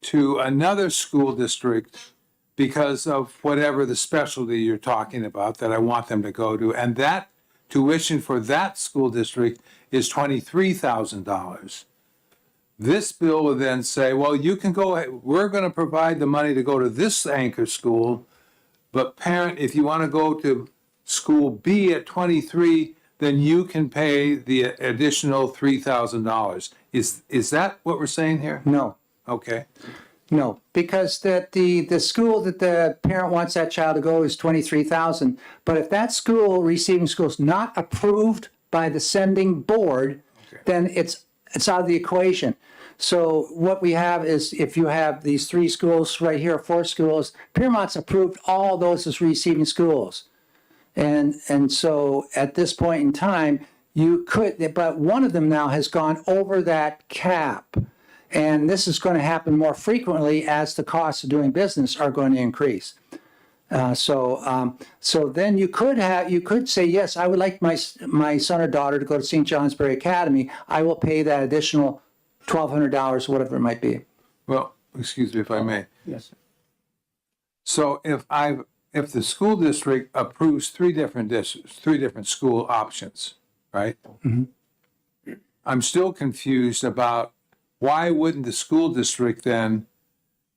to another school district because of whatever the specialty you're talking about that I want them to go to, and that tuition for that school district is $23,000. This bill would then say, well, you can go, we're going to provide the money to go to this anchor school, but parent, if you want to go to school B at 23, then you can pay the additional $3,000. Is that what we're saying here? No. Okay. No, because the school that the parent wants that child to go is $23,000. But if that school, receiving school, is not approved by the sending board, then it's out of the equation. So what we have is, if you have these 3 schools right here, 4 schools, Piermont's approved all those as receiving schools. And so at this point in time, you could, but one of them now has gone over that cap. And this is going to happen more frequently as the costs of doing business are going to increase. So then you could say, yes, I would like my son or daughter to go to St. Johnsbury Academy. I will pay that additional $1,200, whatever it might be. Well, excuse me if I may. Yes. So if the school district approves 3 different school options, right? Mm-hmm. I'm still confused about why wouldn't the school district then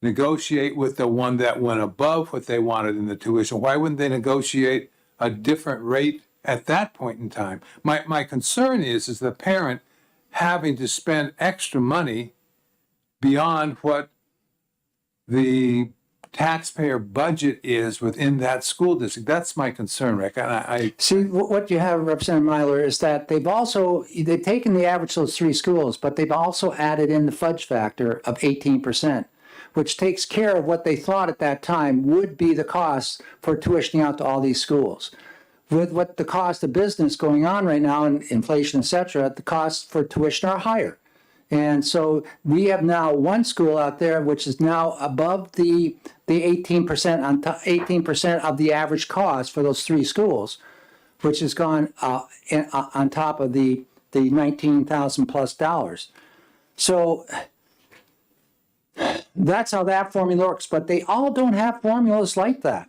negotiate with the one that went above what they wanted in the tuition? Why wouldn't they negotiate a different rate at that point in time? My concern is the parent having to spend extra money beyond what the taxpayer budget is within that school district. That's my concern, Rick. And I See, what you have, Representative Myler, is that they've taken the average of those three schools, but they've also added in the fudge factor of 18%, which takes care of what they thought at that time would be the cost for tuitioning out to all these schools. With what the cost of business going on right now and inflation, et cetera, the costs for tuition are higher. And so we have now one school out there which is now above the 18% on 18% of the average cost for those three schools, which has gone on top of the $19,000 plus dollars. So that's how that formula works. But they all don't have formulas like that.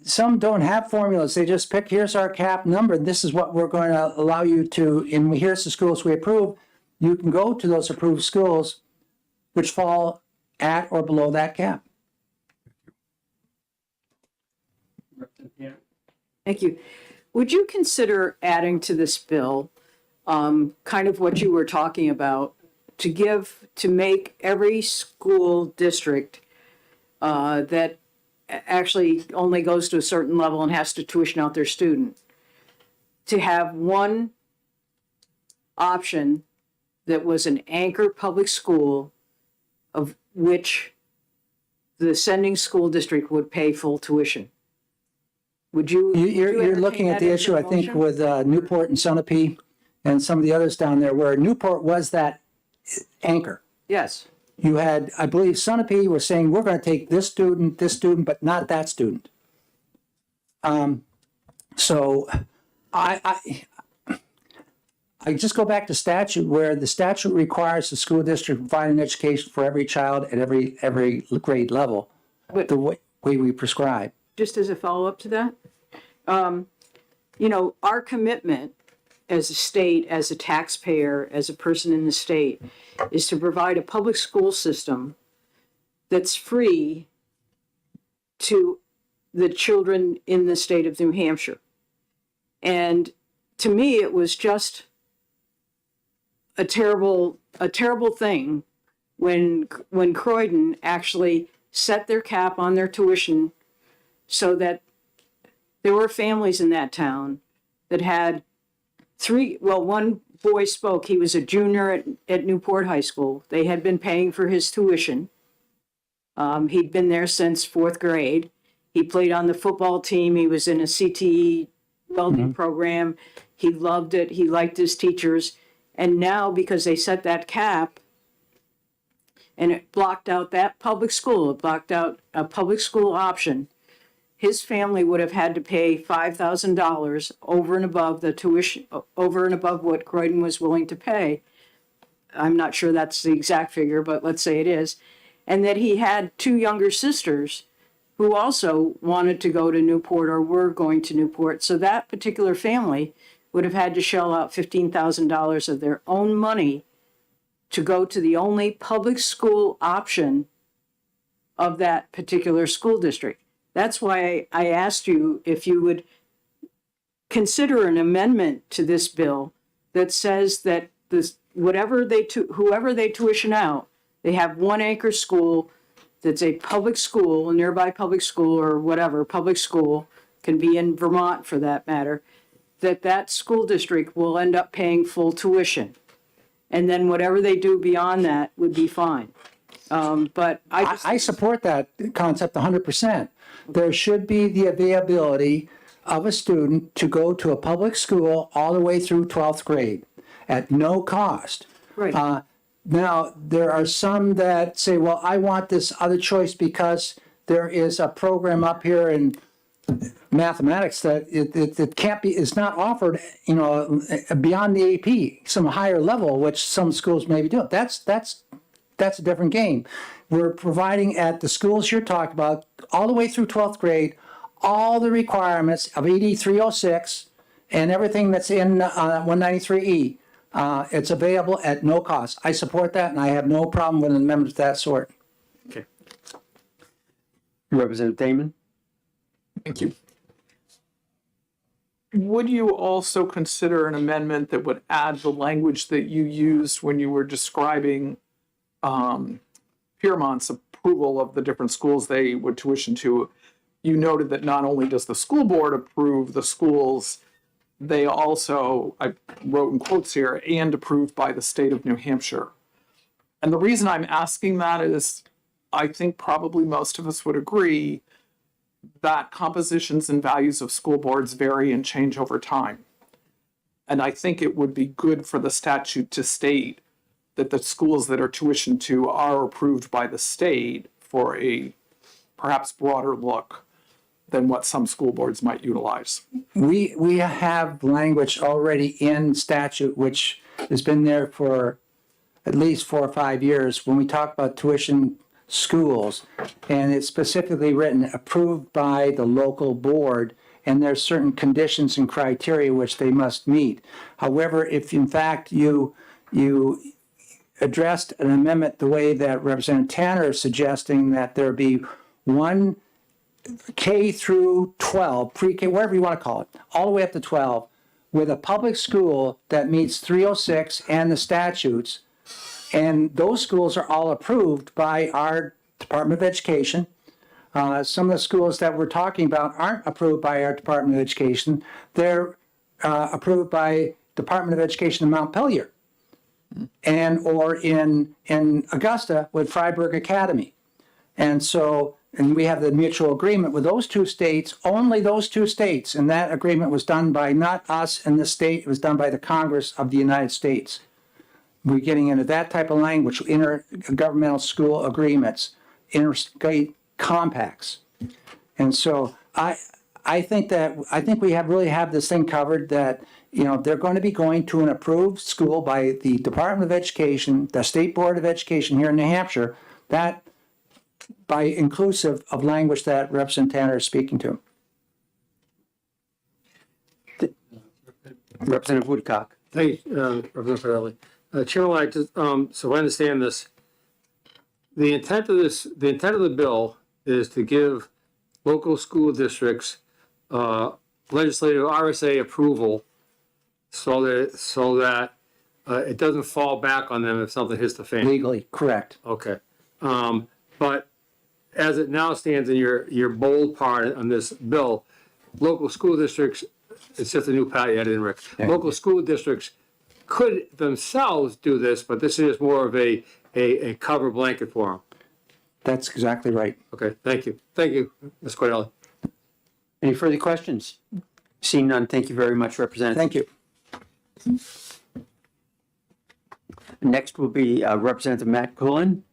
Some don't have formulas. They just pick, here's our cap number. This is what we're going to allow you to, and here's the schools we approve. You can go to those approved schools which fall at or below that cap. Thank you. Would you consider adding to this bill, kind of what you were talking about, to make every school district that actually only goes to a certain level and has to tuition out their student, to have one option that was an anchor public school of which the sending school district would pay full tuition? Would you? You're looking at the issue, I think, with Newport and Sunapee and some of the others down there, where Newport was that anchor. Yes. You had, I believe, Sunapee was saying, we're going to take this student, but not that student. So I just go back to statute, where the statute requires the school district to provide an education for every child at every grade level, the way we prescribe. Just as a follow-up to that, you know, our commitment as a state, as a taxpayer, as a person in the state, is to provide a public school system that's free to the children in the state of New Hampshire. And to me, it was just a terrible thing when Croydon actually set their cap on their tuition, so that there were families in that town that had one boy spoke, he was a junior at Newport High School. They had been paying for his tuition. He'd been there since fourth grade. He played on the football team. He was in a CTE welding program. He loved it. He liked his teachers. And now, because they set that cap and it blocked out that public school, it blocked out a public school option, his family would have had to pay $5,000 over and above the tuition, over and above what Croydon was willing to pay. I'm not sure that's the exact figure, but let's say it is. And that he had two younger sisters who also wanted to go to Newport or were going to Newport. So that particular family would have had to shell out $15,000 of their own money to go to the only public school option of that particular school district. That's why I asked you if you would consider an amendment to this bill that says that whoever they tuition out, they have one anchor school that's a public school, a nearby public school or whatever, public school, can be in Vermont for that matter, that school district will end up paying full tuition. And then whatever they do beyond that would be fine. But I support that concept 100%. There should be the availability of a student to go to a public school all the way through 12th grade at no cost. Right. Now, there are some that say, well, I want this other choice because there is a program up here in mathematics that it can't be, it's not offered, you know, beyond the AP, some higher level, which some schools may be doing. That's a different game. We're providing at the schools you're talking about, all the way through 12th grade, all the requirements of ED 306 and everything that's in 193E. It's available at no cost. I support that, and I have no problem with an amendment of that sort. Okay. Representative Damon? Thank you. would you also consider an amendment that would add the language that you used when you were describing Piermont's approval of the different schools they would tuition to? You noted that not only does the school board approve the schools, they also, I wrote in quotes here, and approved by the state of New Hampshire. And the reason I'm asking that is I think probably most of us would agree that compositions and values of school boards vary and change over time. And I think it would be good for the statute to state that the schools that are tuitioned to are approved by the state for a perhaps broader look than what some school boards might utilize. We have language already in statute, which has been there for at least 4 or 5 years when we talk about tuition schools, and it's specifically written approved by the local board, and there's certain conditions and criteria which they must meet. However, if in fact you addressed an amendment the way that Representative Tanner is suggesting, that there be one K through 12, pre-K, whatever you want to call it, all the way up to 12, with a public school that meets 306 and the statutes, and those schools are all approved by our Department of Education. Some of the schools that we're talking about aren't approved by our Department of Education. They're approved by Department of Education in Montpelier, and or in Augusta with Freiburg Academy. And so, and we have the mutual agreement with those two states, only those two states, and that agreement was done by not us and the state, it was done by the Congress of the United States. We're getting into that type of language, intergovernmental school agreements, interstate compacts. And so I think we really have this thing covered, that they're going to be going to an approved school by the Department of Education, the State Board of Education here in New Hampshire, that by inclusive of language that Representative Tanner is speaking to. Representative Woodcock. Thank you, Representative Farrelly. Chairman, I just, so I understand this. The intent of the bill is to give local school districts legislative RSA approval so that it doesn't fall back on them if something hits the fan. Legally, correct. Okay. But as it now stands in your bold part on this bill, local school districts, it's just a new part you added in, Rick. Yeah. Local school districts could themselves do this, but this is more of a cover blanket for them. That's exactly right. Okay, thank you. Thank you, Ms. Cordelli. Any further questions? Seeing none, thank you very much, Representative. Thank you. Next will be Representative Matt Cullen.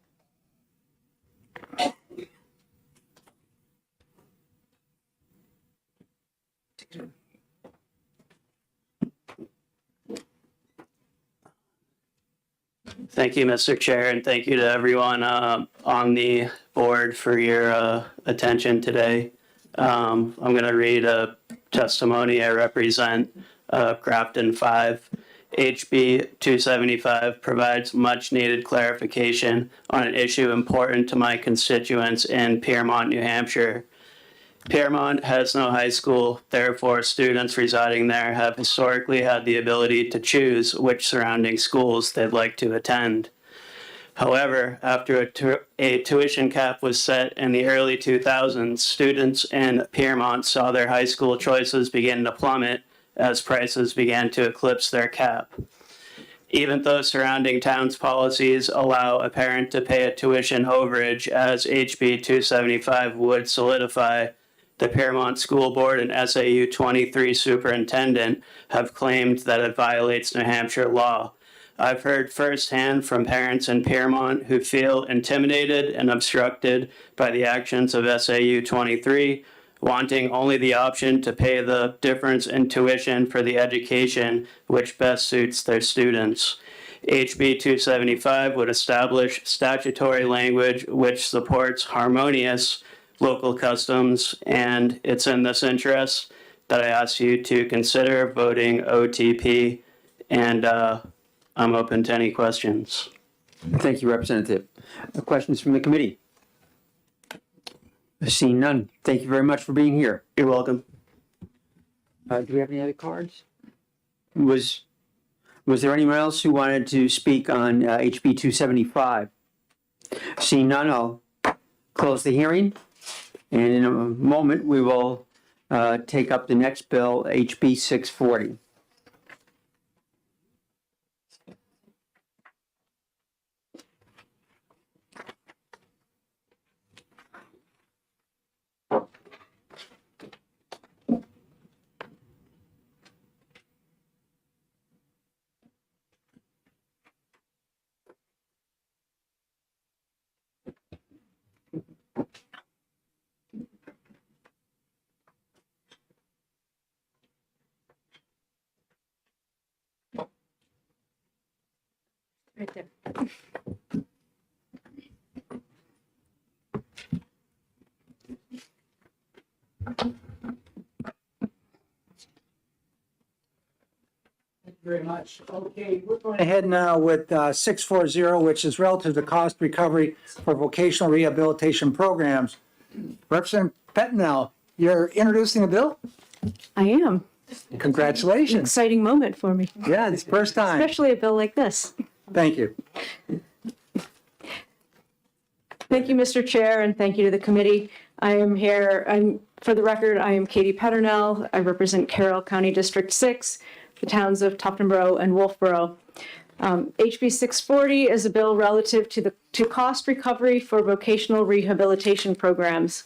Thank you, Mr. Chair, and thank you to everyone on the board for your attention today. I'm going to read a testimony. I represent Grafton 5. HB 275 provides much needed clarification on an issue important to my constituents in Piermont, New Hampshire. Piermont has no high school, therefore students residing there have historically had the ability to choose which surrounding schools they'd like to attend. However, after a tuition cap was set in the early 2000s, students in Piermont saw their high school choices begin to plummet as prices began to eclipse their cap. Even though surrounding towns' policies allow a parent to pay a tuition overage, as HB 275 would solidify, the Piermont School Board and SAU 23 superintendent have claimed that it violates New Hampshire law. I've heard firsthand from parents in Piermont who feel intimidated and obstructed by the actions of SAU 23, wanting only the option to pay the difference in tuition for the education which best suits their students. HB 275 would establish statutory language which supports harmonious local customs, and it's in this interest that I ask you to consider voting OTP, and I'm open to any questions. Thank you, Representative. Questions from the committee? Seeing none, thank you very much for being here. You're welcome. Do we have any other cards? Was there anyone else who wanted to speak on HB 275? Seeing none, I'll close the hearing. And in a moment, we will take up the next bill, HB 640. Right there. Very much. Okay, we're going ahead now with 640, which is relative to cost recovery for vocational rehabilitation programs. Representative Pettinell, you're introducing the bill? I am. Congratulations. Exciting moment for me. Yeah, it's the first time. Especially a bill like this. Thank you. Thank you, Mr. Chair, and thank you to the committee. I am here, for the record, I am Katie Pettinell. I represent Carroll County District 6, the towns of Tuftonboro and Wolfboro. HB 640 is a bill relative to cost recovery for vocational rehabilitation programs.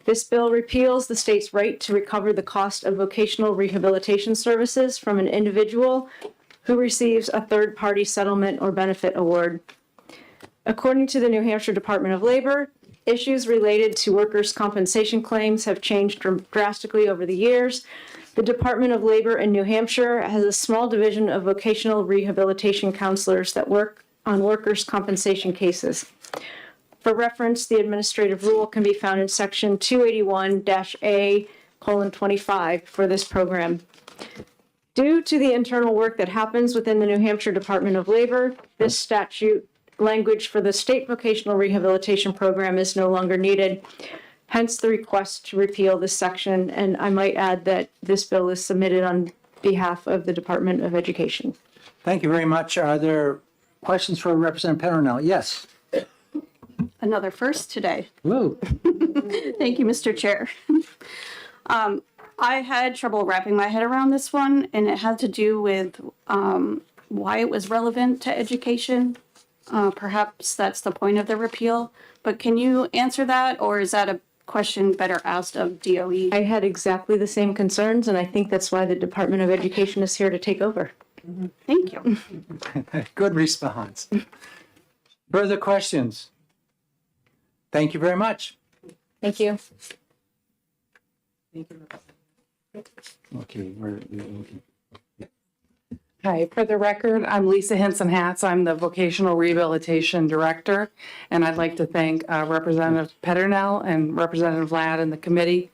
This bill repeals the state's right to recover the cost of vocational rehabilitation services from an individual who receives a third-party settlement or benefit award. According to the New Hampshire Department of Labor, issues related to workers' compensation claims have changed drastically over the years. The Department of Labor in New Hampshire has a small division of vocational rehabilitation counselors that work on workers' compensation cases. For reference, the administrative rule can be found in section 281-A:25 for this program. Due to the internal work that happens within the New Hampshire Department of Labor, this statute language for the state vocational rehabilitation program is no longer needed. Hence the request to repeal this section, and I might add that this bill is submitted on behalf of the Department of Education. Thank you very much. Are there questions for Representative Pettinell? Yes. Another first today. Woo. Thank you, Mr. Chair. I had trouble wrapping my head around this one, and it had to do with why it was relevant to education. Perhaps that's the point of the repeal, but can you answer that, or is that a question better asked of DOE? I had exactly the same concerns, and I think that's why the Department of Education is here to take over. Thank you. Good response. Further questions? Thank you very much. Thank you. Okay, Hi, for the record, I'm Lisa Hinson-Hatz. I'm the Vocational Rehabilitation Director, and I'd like to thank Representative Pettinell and Representative Ladd and the committee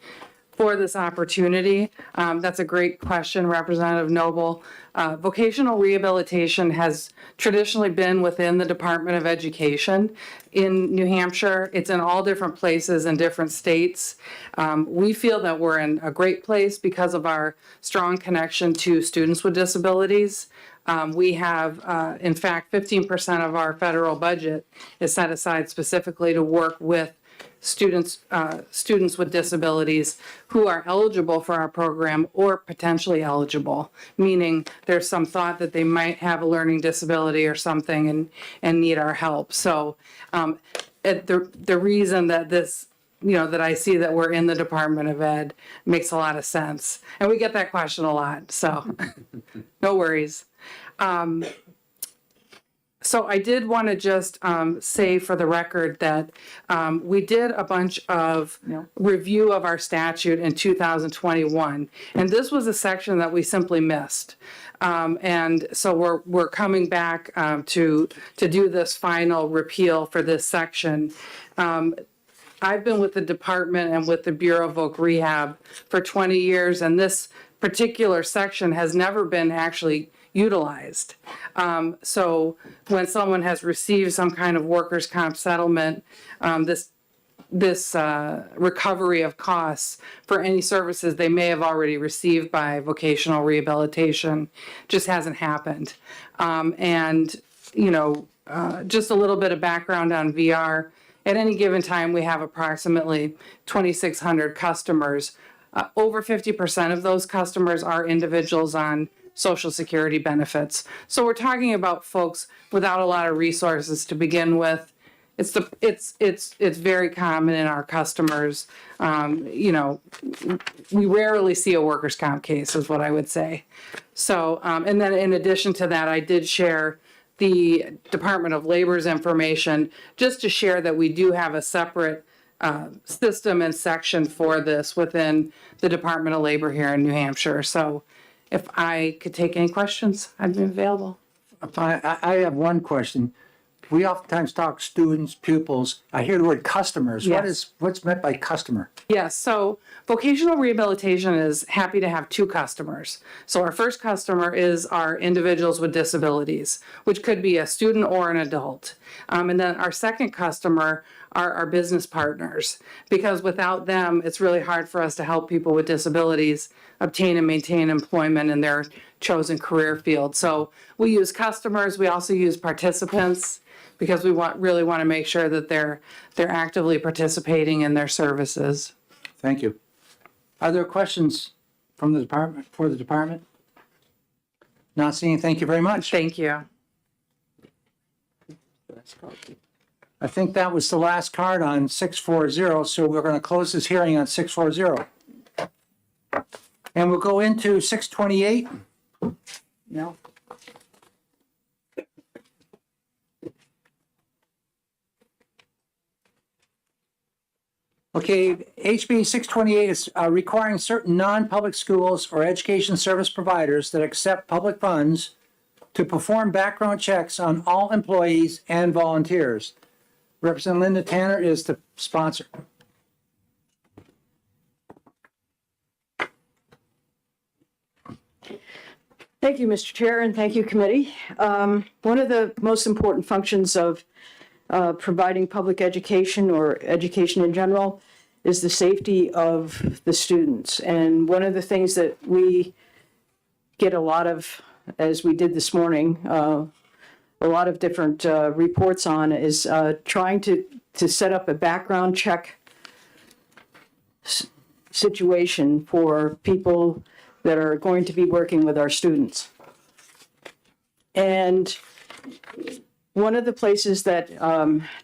for this opportunity. That's a great question, Representative Noble. Vocational rehabilitation has traditionally been within the Department of Education in New Hampshire. It's in all different places in different states. We feel that we're in a great place because of our strong connection to students with disabilities. We have, in fact, 15% of our federal budget is set aside specifically to work with students with disabilities who are eligible for our program or potentially eligible, meaning there's some thought that they might have a learning disability or something and need our help. So the reason that this, that I see that we're in the Department of Ed makes a lot of sense. And we get that question a lot, so no worries. So I did want to just say for the record that we did a bunch of review of our statute in 2021, and this was a section that we simply missed. And so we're coming back to do this final repeal for this section. I've been with the department and with the Bureau of Voc Rehab for 20 years, and this particular section has never been actually utilized. So when someone has received some kind of workers' comp settlement, this recovery of costs for any services they may have already received by vocational rehabilitation. Just hasn't happened. Just a little bit of background on VR. At any given time, we have approximately 2,600 customers. Over 50% of those customers are individuals on Social Security benefits. So we're talking about folks without a lot of resources to begin with. It's very common in our customers. We rarely see a workers' comp case, is what I would say. So, and then in addition to that, I did share the Department of Labor's information just to share that we do have a separate system and section for this within the Department of Labor here in New Hampshire. So if I could take any questions, I'd be available. I have one question. We oftentimes talk students, pupils. I hear the word customers. Yes. What's meant by customer? Yes, so vocational rehabilitation is happy to have two customers. So our first customer is our individuals with disabilities, which could be a student or an adult. And then our second customer are our business partners, because without them, it's really hard for us to help people with disabilities obtain and maintain employment in their chosen career field. So we use customers, we also use participants, because we really want to make sure that they're actively participating in their services. Thank you. Are there questions from the department, for the department? Not seeing, thank you very much. Thank you. I think that was the last card on 640, so we're going to close this hearing on 640. And we'll go into 628. No. Okay, HB 628 is requiring certain non-public schools or education service providers that accept public funds to perform background checks on all employees and volunteers. Representative Linda Tanner is the sponsor. Thank you, Mr. Chair, and thank you, committee. One of the most important functions of providing public education or education in general is the safety of the students. And one of the things that we get a lot of, as we did this morning, a lot of different reports on is trying to set up a background check situation for people that are going to be working with our students. And one of the places that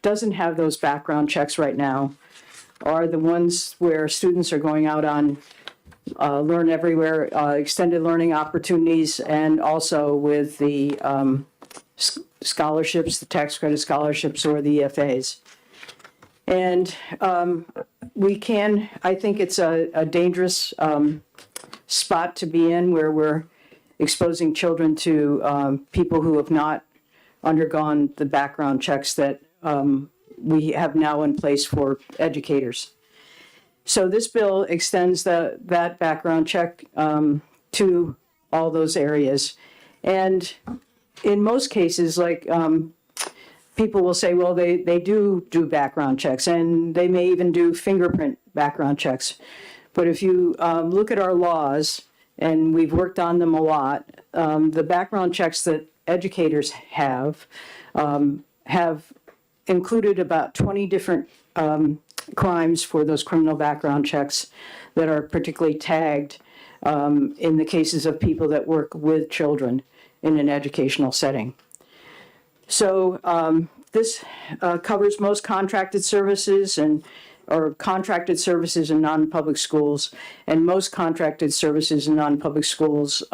doesn't have those background checks right now are the ones where students are going out on Learn Everywhere, extended learning opportunities, and also with the scholarships, the tax credit scholarships, or the EFAs. And I think it's a dangerous spot to be in, where we're exposing children to people who have not undergone the background checks that we have now in place for educators. So this bill extends that background check to all those areas. And in most cases, like people will say, well, they do background checks, and they may even do fingerprint background checks. But if you look at our laws, and we've worked on them a lot, the background checks that educators have included about 20 different crimes for those criminal background checks that are particularly tagged in the cases of people that work with children in an educational setting. So this covers most contracted services or contracted services in non-public schools, and most contracted services in non-public schools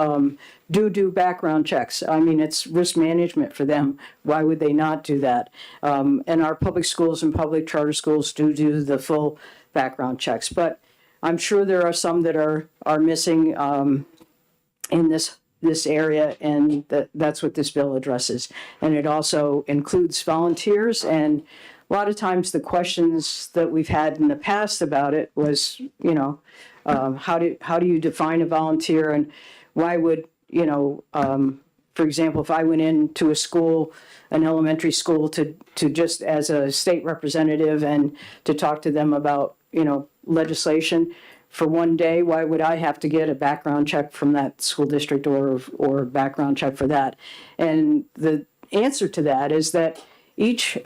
do background checks. I mean, it's risk management for them. Why would they not do that? And our public schools and public charter schools do the full background checks. But I'm sure there are some that are missing in this area, and that's what this bill addresses. And it also includes volunteers, and a lot of times the questions that we've had in the past about it was, how do you define a volunteer, and why would, for example, if I went into a school, an elementary school, to just as a state representative and to talk to them about, legislation for one day, why would I have to get a background check from that school district or background check for that? And the answer to that is that each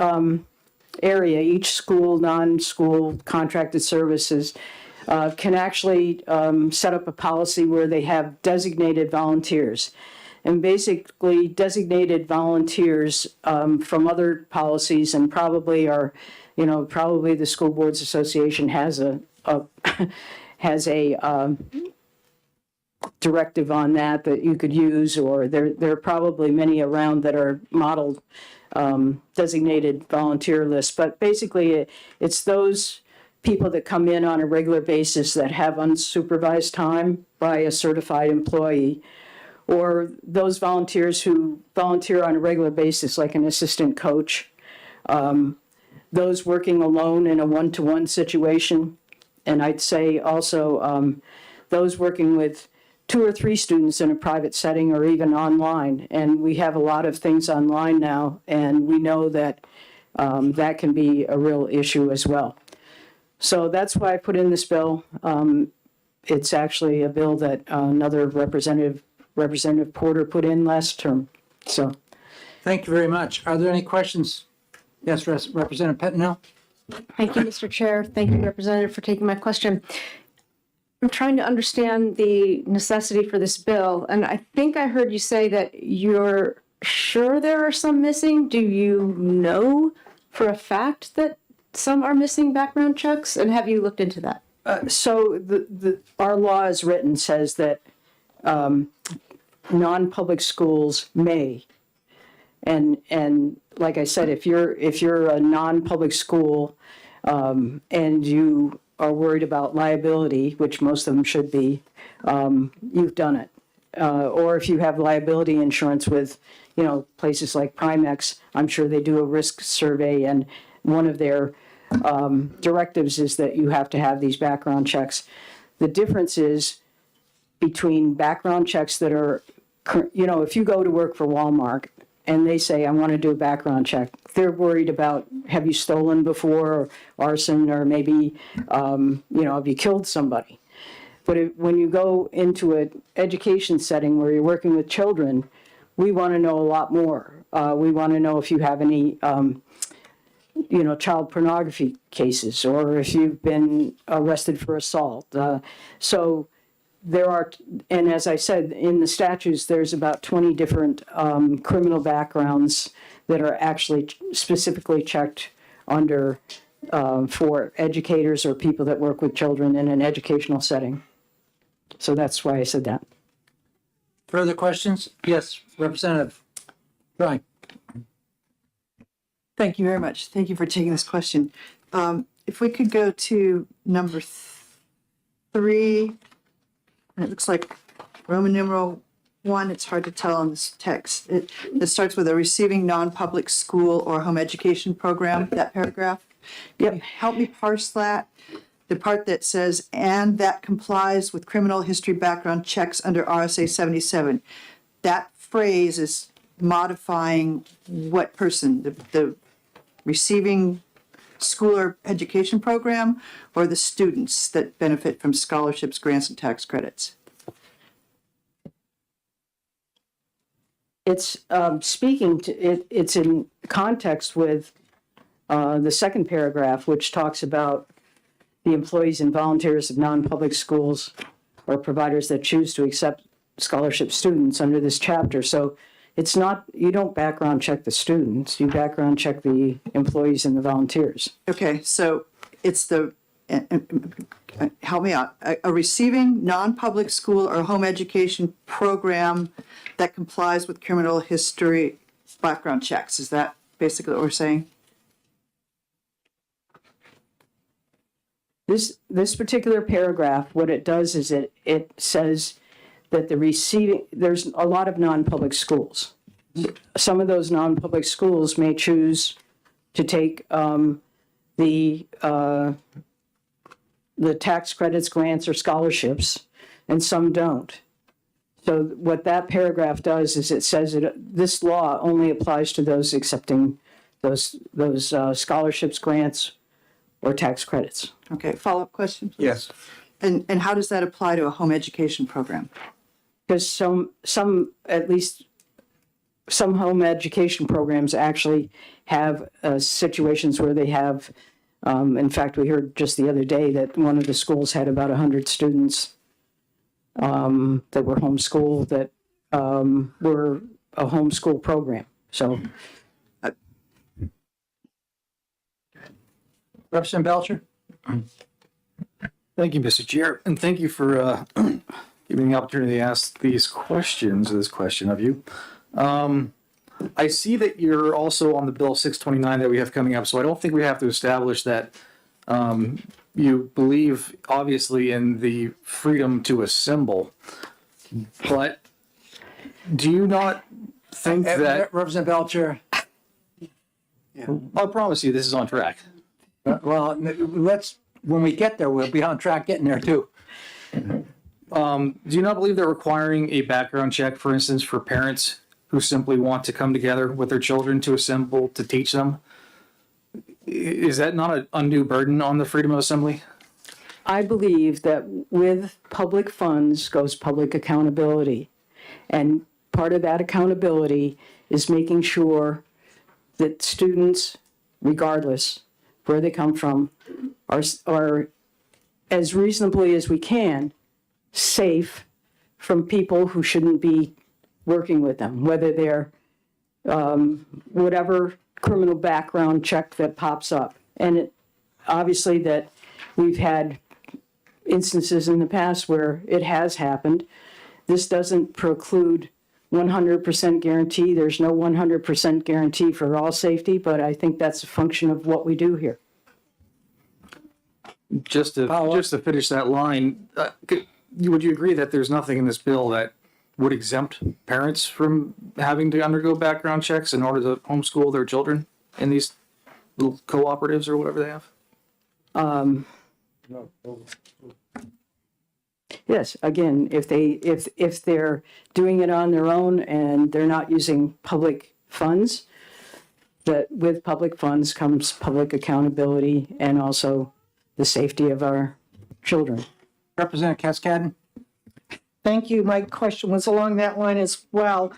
area, each school, non-school contracted services can actually set up a policy where they have designated volunteers. And basically designated volunteers from other policies and probably probably the School Boards Association has a directive on that you could use, or there are probably many around that are modeled designated volunteer lists. But basically it's those people that come in on a regular basis that have unsupervised time by a certified employee, or those volunteers who volunteer on a regular basis, like an assistant coach, those working alone in a one-to-one situation. And I'd say also those working with 2 or 3 students in a private setting or even online. And we have a lot of things online now, and we know that that can be a real issue as well. So that's why I put in this bill. It's actually a bill that another Representative Porter put in last term. So, Thank you very much. Are there any questions? Yes, Representative Pettingill? Thank you, Mr. Chair. Thank you, Representative, for taking my question. I'm trying to understand the necessity for this bill, and I think I heard you say that you're sure there are some missing. Do you know for a fact that some are missing background checks, and have you looked into that? So our law as written says that non-public schools may, and like I said, if you're a non-public school and you are worried about liability, which most of them should be, you've done it. Or if you have liability insurance with, places like Primex, I'm sure they do a risk survey, and one of their directives is that you have to have these background checks. The difference is between background checks that are, if you go to work for Walmart and they say, I want to do a background check, they're worried about, have you stolen before, or arson, or maybe, have you killed somebody? But when you go into an education setting where you're working with children, we want to know a lot more. We want to know if you have any, child pornography cases, or if you've been arrested for assault. So there are, and as I said, in the statutes, there's about 20 different criminal backgrounds that are actually specifically checked under for educators or people that work with children in an educational setting. So that's why I said that. Further questions? Yes, Representative. Right. Thank you very much. Thank you for taking this question. If we could go to number 3, and it looks like Roman numeral 1, it's hard to tell on this text. It starts with a receiving non-public school or home education program, that paragraph. Can you help me parse that? The part that says, and that complies with criminal history background checks under RSA 77. That phrase is modifying what person? The receiving school or education program, or the students that benefit from scholarships, grants, and tax credits? It's speaking to it. It's in context with the second paragraph, which talks about the employees and volunteers of non-public schools or providers that choose to accept scholarship students under this chapter. So it's not, you don't background check the students, you background check the employees and the volunteers. Okay, so it's the, help me out, a receiving non-public school or home education program that complies with criminal history background checks. Is that basically what we're saying? This particular paragraph, what it does is it says that there's a lot of non-public schools. Some of those non-public schools may choose to take the tax credits, grants, or scholarships, and some don't. So what that paragraph does is it says that this law only applies to those accepting those scholarships, grants, or tax credits. Okay, follow-up question, please. Yes. And how does that apply to a home education program? Because at least some home education programs actually have situations where they have, in fact, we heard just the other day that one of the schools had about 100 students that were homeschooled that were a homeschool program. So, Representative Belcher? Thank you, Mr. Chair, and thank you for giving me the opportunity to ask these questions, this question of you. I see that you're also on the Bill 629 that we have coming up, so I don't think we have to establish that you believe, obviously, in the freedom to assemble. But do you not think that... Representative Belcher? I promise you this is on track. Well, when we get there, we'll be on track getting there too. Do you not believe that requiring a background check, for instance, for parents who simply want to come together with their children to assemble to teach them, is that not an undue burden on the freedom of assembly? I believe that with public funds goes public accountability. And part of that accountability is making sure that students, regardless where they come from, are as reasonably as we can safe from people who shouldn't be working with them, whether they're whatever criminal background check that pops up. And obviously that we've had instances in the past where it has happened. This doesn't preclude 100% guarantee. There's no 100% guarantee for all safety, but I think that's a function of what we do here. Just to finish that line, would you agree that there's nothing in this bill that would exempt parents from having to undergo background checks in order to homeschool their children in these little cooperatives or whatever they have? Yes, again, if they're doing it on their own and they're not using public funds, that with public funds comes public accountability and also the safety of our children. Representative Cascadden? Thank you. My question was along that line as well.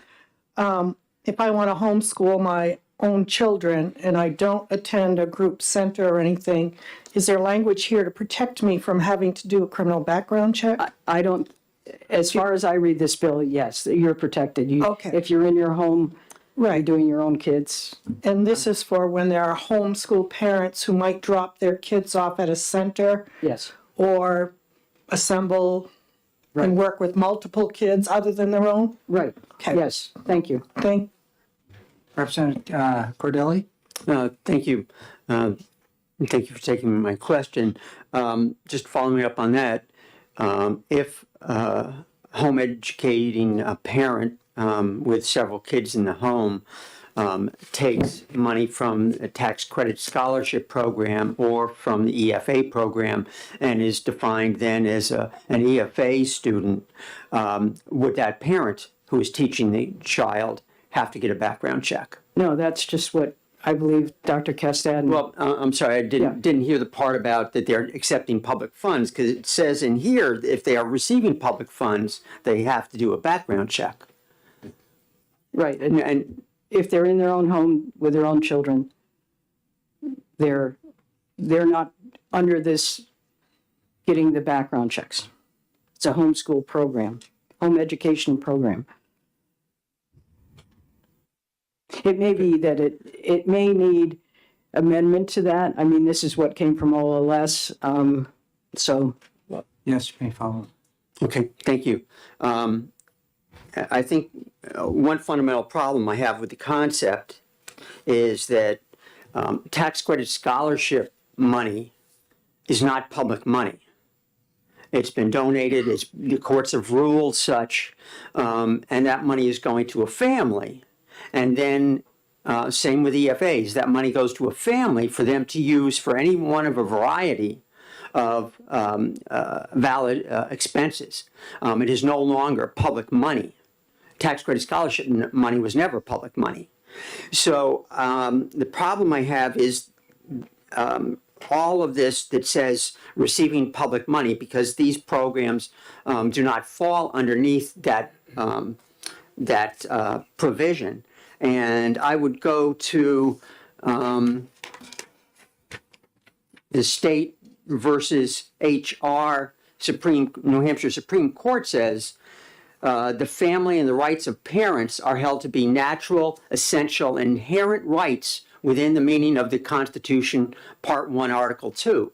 If I want to homeschool my own children and I don't attend a group center or anything, is there language here to protect me from having to do a criminal background check? I don't, as far as I read this bill, yes, you're protected. Okay. If you're in your home, right, you're doing your own kids. And this is for when there are homeschool parents who might drop their kids off at a center. Yes. Or assemble and work with multiple kids other than their own? Right. Okay. Yes, thank you. Representative Cordelli? Thank you. Thank you for taking my question. Just following up on that, if home educating a parent with several kids in the home takes money from a tax credit scholarship program or from the EFA program and is defined then as an EFA student, would that parent who is teaching the child have to get a background check? No, that's just what I believe Dr. Castan. Well, I'm sorry, I didn't hear the part about that they're accepting public funds, because it says in here, if they are receiving public funds, they have to do a background check. Right, and if they're in their own home with their own children, they're not under this getting the background checks. It's a homeschool program, home education program. It may be that it may need amendment to that. I mean, this is what came from OLS, so. Yes, you may follow. Okay, thank you. I think one fundamental problem I have with the concept is that tax credit scholarship money is not public money. It's been donated, the courts have ruled such, and that money is going to a family. And then same with EFAs, that money goes to a family for them to use for any one of a variety of valid expenses. It is no longer public money. Tax credit scholarship money was never public money. So the problem I have is all of this that says receiving public money, because these programs do not fall underneath that provision. And I would go to the state versus HR New Hampshire Supreme Court says the family and the rights of parents are held to be natural, essential, and inherent rights within the meaning of the Constitution, Part 1, Article 2,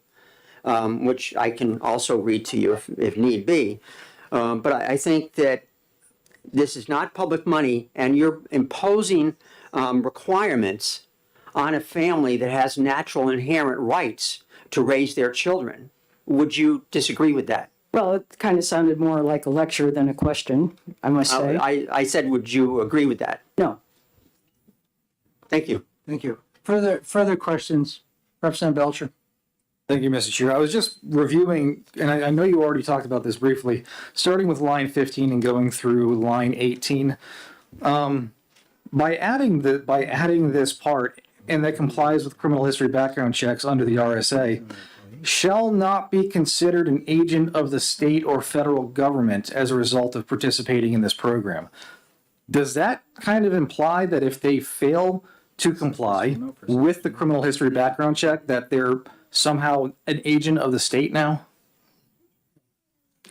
which I can also read to you if need be. But I think that this is not public money, and you're imposing requirements on a family that has natural inherent rights to raise their children. Would you disagree with that? Well, it kind of sounded more like a lecture than a question, I must say. I said, would you agree with that? No. Thank you. Thank you. Further questions? Representative Belcher? Thank you, Mr. Chair. I was just reviewing, and I know you already talked about this briefly, starting with line 15 and going through line 18. By adding this part, and that complies with criminal history background checks under the RSA, shall not be considered an agent of the state or federal government as a result of participating in this program. Does that kind of imply that if they fail to comply with the criminal history background check, that they're somehow an agent of the state now?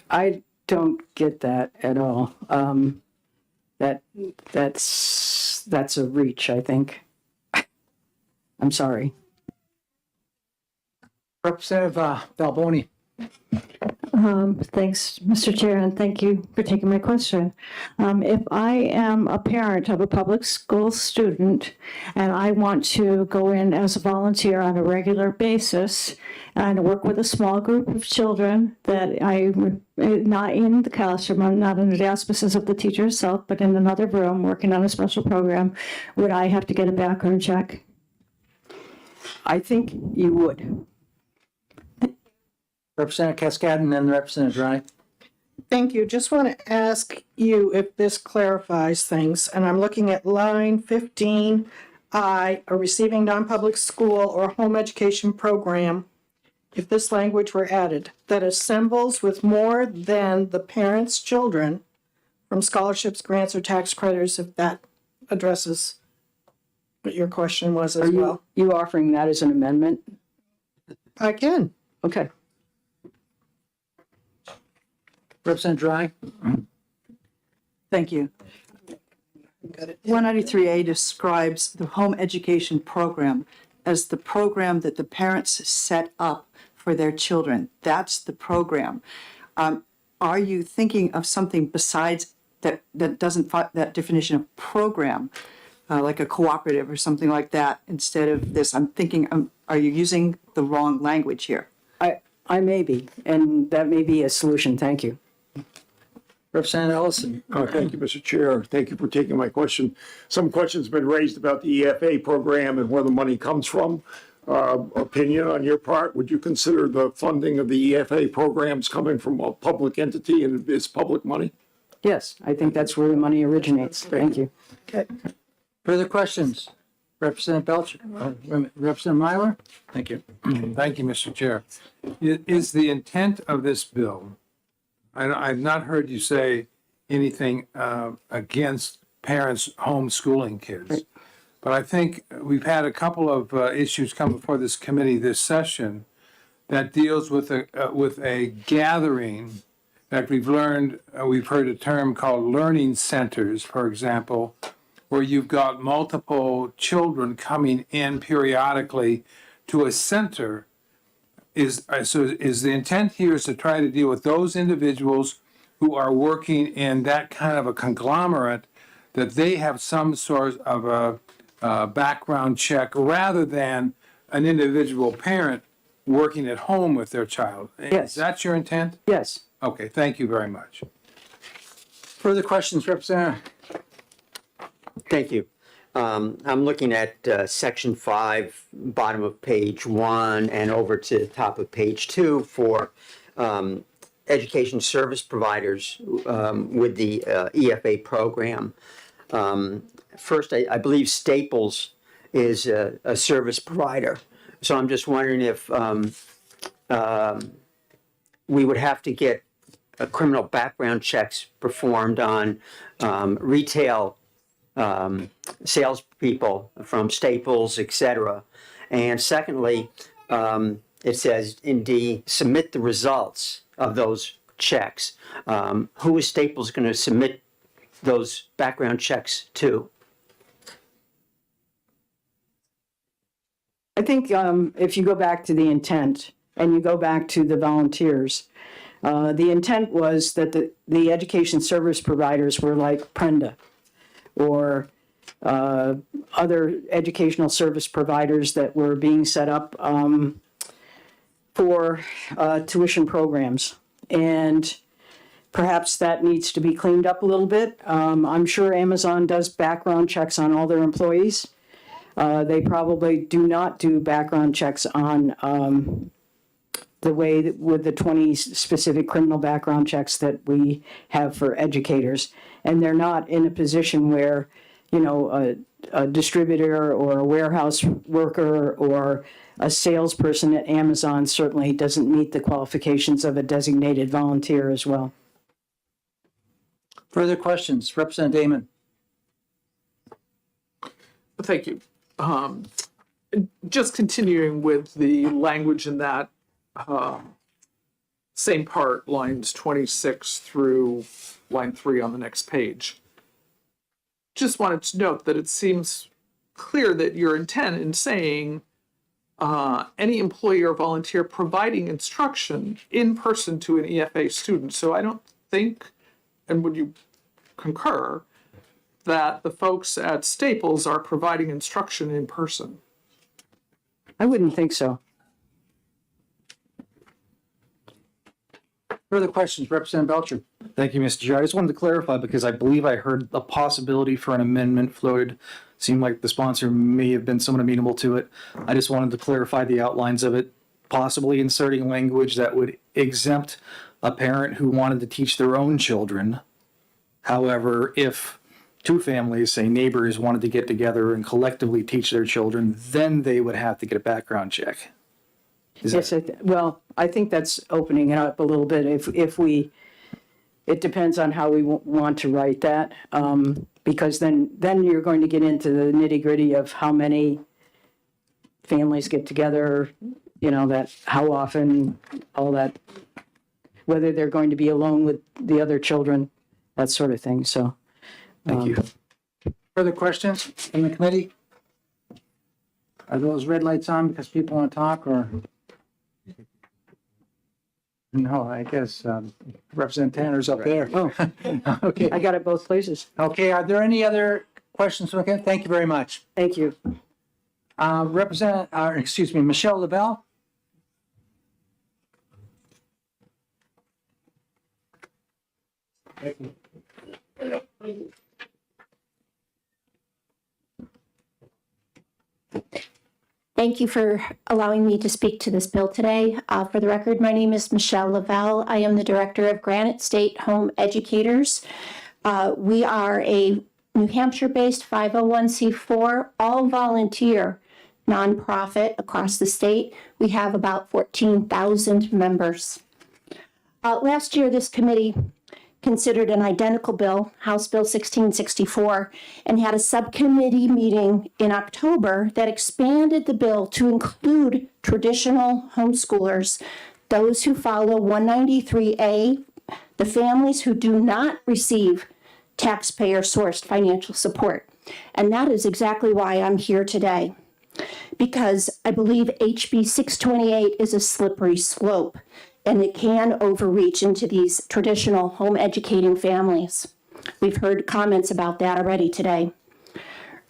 I don't get that at all. That's a reach, I think. I'm sorry. Representative Balboni. Thanks, Mr. Chair, and thank you for taking my question. If I am a parent of a public school student and I want to go in as a volunteer on a regular basis and work with a small group of children that not in the classroom, I'm not under the auspices of the teacher herself, but in another room working on a special program, would I have to get a background check? I think you would. Representative Cascade and then Representative Dry. Thank you. Just want to ask you if this clarifies things. And I'm looking at line 15I, a receiving non-public school or home education program. If this language were added, that assembles with more than the parent's children from scholarships, grants, or tax credits, if that addresses what your question was as well. Are you offering that as an amendment? I can. Okay. Representative Dry. Thank you. 193A describes the home education program as the program that the parents set up for their children. That's the program. Are you thinking of something besides that doesn't fit that definition of program, like a cooperative or something like that, instead of this? I'm thinking, are you using the wrong language here? I may be, and that may be a solution. Thank you. Representative Ellison. Thank you, Mr. Chair. Thank you for taking my question. Some questions have been raised about the EFA program and where the money comes from. Opinion on your part, would you consider the funding of the EFA programs coming from a public entity and it's public money? Yes, I think that's where the money originates. Thank you. Okay. Further questions? Representative Belcher. Representative Myler. Thank you. Thank you, Mr. Chair. Is the intent of this bill, I've not heard you say anything against parents homeschooling kids, but I think we've had a couple of issues come before this committee this session that deals with a gathering that we've heard a term called learning centers, for example, where you've got multiple children coming in periodically to a center. Is the intent here is to try to deal with those individuals who are working in that kind of a conglomerate, that they have some sort of a background check rather than an individual parent working at home with their child? Yes. Is that your intent? Yes. Okay, thank you very much. Further questions, Representative? Thank you. I'm looking at section 5, bottom of page 1, and over to the top of page 2 for education service providers with the EFA program. First, I believe Staples is a service provider. So I'm just wondering if we would have to get criminal background checks performed on retail salespeople from Staples, etc. And secondly, it says in D, submit the results of those checks. Who is Staples going to submit those background checks to? I think if you go back to the intent and you go back to the volunteers, the intent was that the education service providers were like Prenda or other educational service providers that were being set up for tuition programs. And perhaps that needs to be cleaned up a little bit. I'm sure Amazon does background checks on all their employees. They probably do not do background checks on the way that with the 20 specific criminal background checks that we have for educators. And they're not in a position where, you know, a distributor or a warehouse worker or a salesperson at Amazon certainly doesn't meet the qualifications of a designated volunteer as well. Further questions? Representative Damon. Thank you. Just continuing with the language in that same part, lines 26 through line 3 on the next page. Just wanted to note that it seems clear that your intent in saying any employee or volunteer providing instruction in person to an EFA student. So I don't think, and would you concur, that the folks at Staples are providing instruction in person? I wouldn't think so. Further questions? Representative Belcher. Thank you, Mr. Chair. I just wanted to clarify because I believe I heard a possibility for an amendment floated. Seemed like the sponsor may have been somewhat amenable to it. I just wanted to clarify the outlines of it, possibly inserting language that would exempt a parent who wanted to teach their own children. However, if two families, say neighbors, wanted to get together and collectively teach their children, then they would have to get a background check. Yes, well, I think that's opening it up a little bit. If we, it depends on how we want to write that, because then you're going to get into the nitty gritty of how many families get together, you know, that how often, all that, whether they're going to be alone with the other children, that sort of thing. So, thank you. Further questions from the committee? Are those red lights on because people want to talk, or? No, I guess Representative Tanner's up there. Oh, okay. I got it both places. Okay, are there any other questions? Okay, thank you very much. Thank you. Michelle Lavelle. Thank you. Thank you for allowing me to speak to this bill today. For the record, my name is Michelle Lavelle. I am the director of Granite State Home Educators. We are a New Hampshire-based 501c4, all volunteer nonprofit across the state. We have about 14,000 members. Last year, this committee considered an identical bill, House Bill 1664, and had a subcommittee meeting in October that expanded the bill to include traditional homeschoolers, those who follow 193A, the families who do not receive taxpayer-sourced financial support. And that is exactly why I'm here today, because I believe HB 628 is a slippery slope, and it can overreach into these traditional home educating families. We've heard comments about that already today.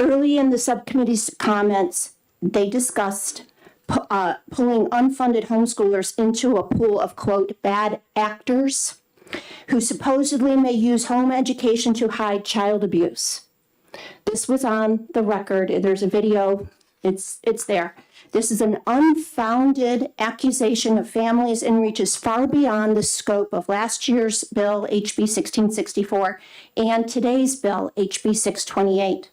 Early in the subcommittee's comments, they discussed pulling unfunded homeschoolers into a pool of, quote, bad actors who supposedly may use home education to hide child abuse. This was on the record. There's a video. It's there. This is an unfounded accusation of families and reaches far beyond the scope of last year's bill, HB 1664, and today's bill, HB 628.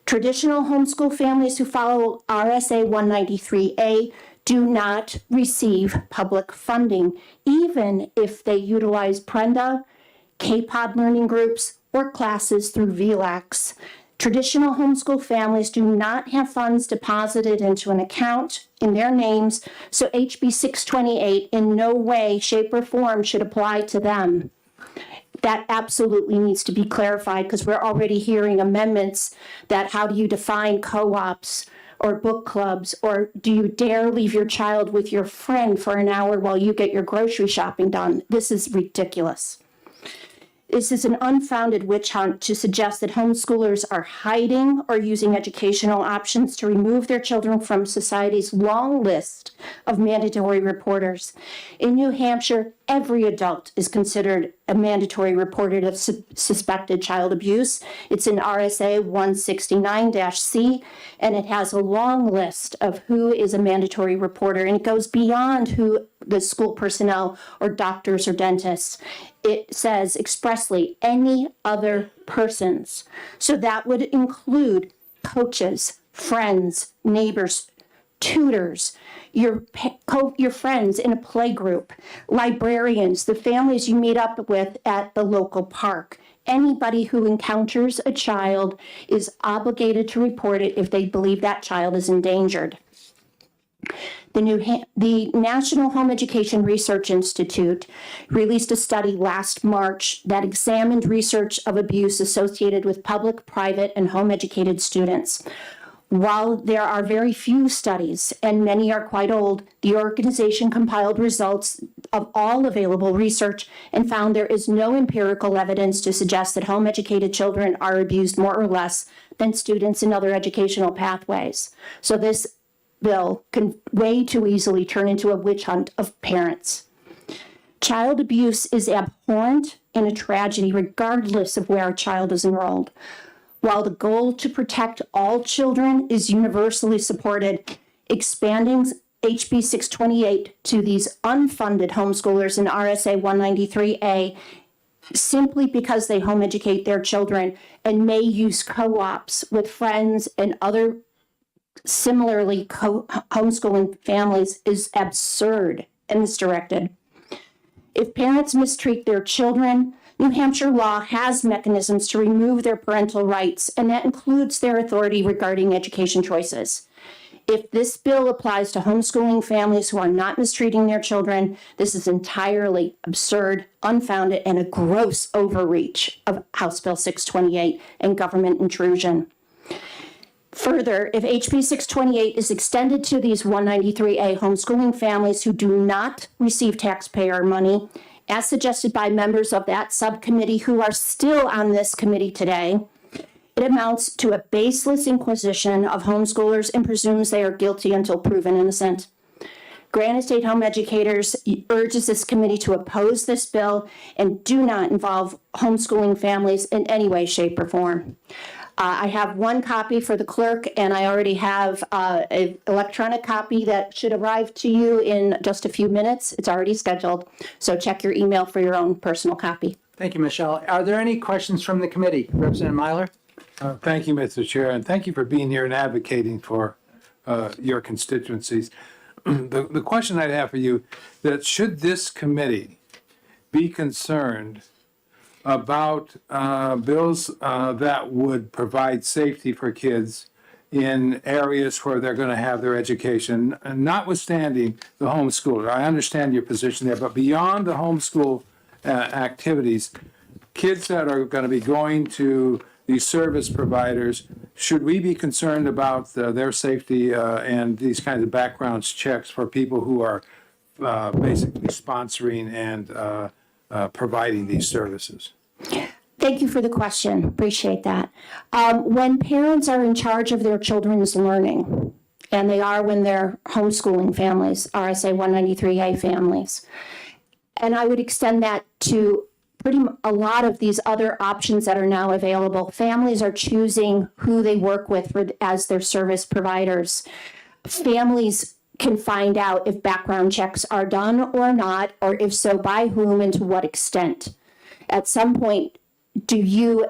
Traditional homeschool families who follow RSA 193A do not receive public funding, even if they utilize Prenda, K-Pod learning groups, or classes through VLAX. Traditional homeschool families do not have funds deposited into an account in their names, so HB 628 in no way, shape, or form should apply to them. That absolutely needs to be clarified because we're already hearing amendments that how do you define co-ops or book clubs, or do you dare leave your child with your friend for an hour while you get your grocery shopping done? This is ridiculous. This is an unfounded witch hunt to suggest that homeschoolers are hiding or using educational options to remove their children from society's long list of mandatory reporters. In New Hampshire, every adult is considered a mandatory reporter of suspected child abuse. It's in RSA 169-C, and it has a long list of who is a mandatory reporter, and it goes beyond who the school personnel or doctors or dentists. It says expressly any other persons. So that would include coaches, friends, neighbors, tutors, your friends in a play group, librarians, the families you meet up with at the local park. Anybody who encounters a child is obligated to report it if they believe that child is endangered. The National Home Education Research Institute released a study last March that examined research of abuse associated with public, private, and home educated students. While there are very few studies, and many are quite old, the organization compiled results of all available research and found there is no empirical evidence to suggest that home educated children are abused more or less than students in other educational pathways. So this bill can way too easily turn into a witch hunt of parents. Child abuse is abhorrent and a tragedy regardless of where a child is enrolled. While the goal to protect all children is universally supported, expanding HB 628 to these unfunded homeschoolers in RSA 193A simply because they home educate their children and may use co-ops with friends and other similarly homeschooling families is absurd and misdirected. If parents mistreat their children, New Hampshire law has mechanisms to remove their parental rights, and that includes their authority regarding education choices. If this bill applies to homeschooling families who are not mistreating their children, this is entirely absurd, unfounded, and a gross overreach of House Bill 628 and government intrusion. Further, if HB 628 is extended to these 193A homeschooling families who do not receive taxpayer money, as suggested by members of that subcommittee who are still on this committee today, it amounts to a baseless inquisition of homeschoolers and presumes they are guilty until proven innocent. Granite State Home Educators urges this committee to oppose this bill and do not involve homeschooling families in any way, shape, or form. I have one copy for the clerk, and I already have an electronic copy that should arrive to you in just a few minutes. It's already scheduled, so check your email for your own personal copy. Thank you, Michelle. Are there any questions from the committee? Representative Myler? Thank you, Mr. Chair, and thank you for being here and advocating for your constituencies. The question I'd have for you, that should this committee be concerned about bills that would provide safety for kids in areas where they're going to have their education, notwithstanding the homeschooler. I understand your position there, but beyond the homeschool activities, kids that are going to be going to these service providers, should we be concerned about their safety and these kinds of background checks for people who are basically sponsoring and providing these services? Thank you for the question. Appreciate that. When parents are in charge of their children's learning, and they are when they're homeschooling families, RSA 193A families, and I would extend that to a lot of these other options that are now available. Families are choosing who they work with as their service providers. Families can find out if background checks are done or not, or if so, by whom and to what extent. At some point, do you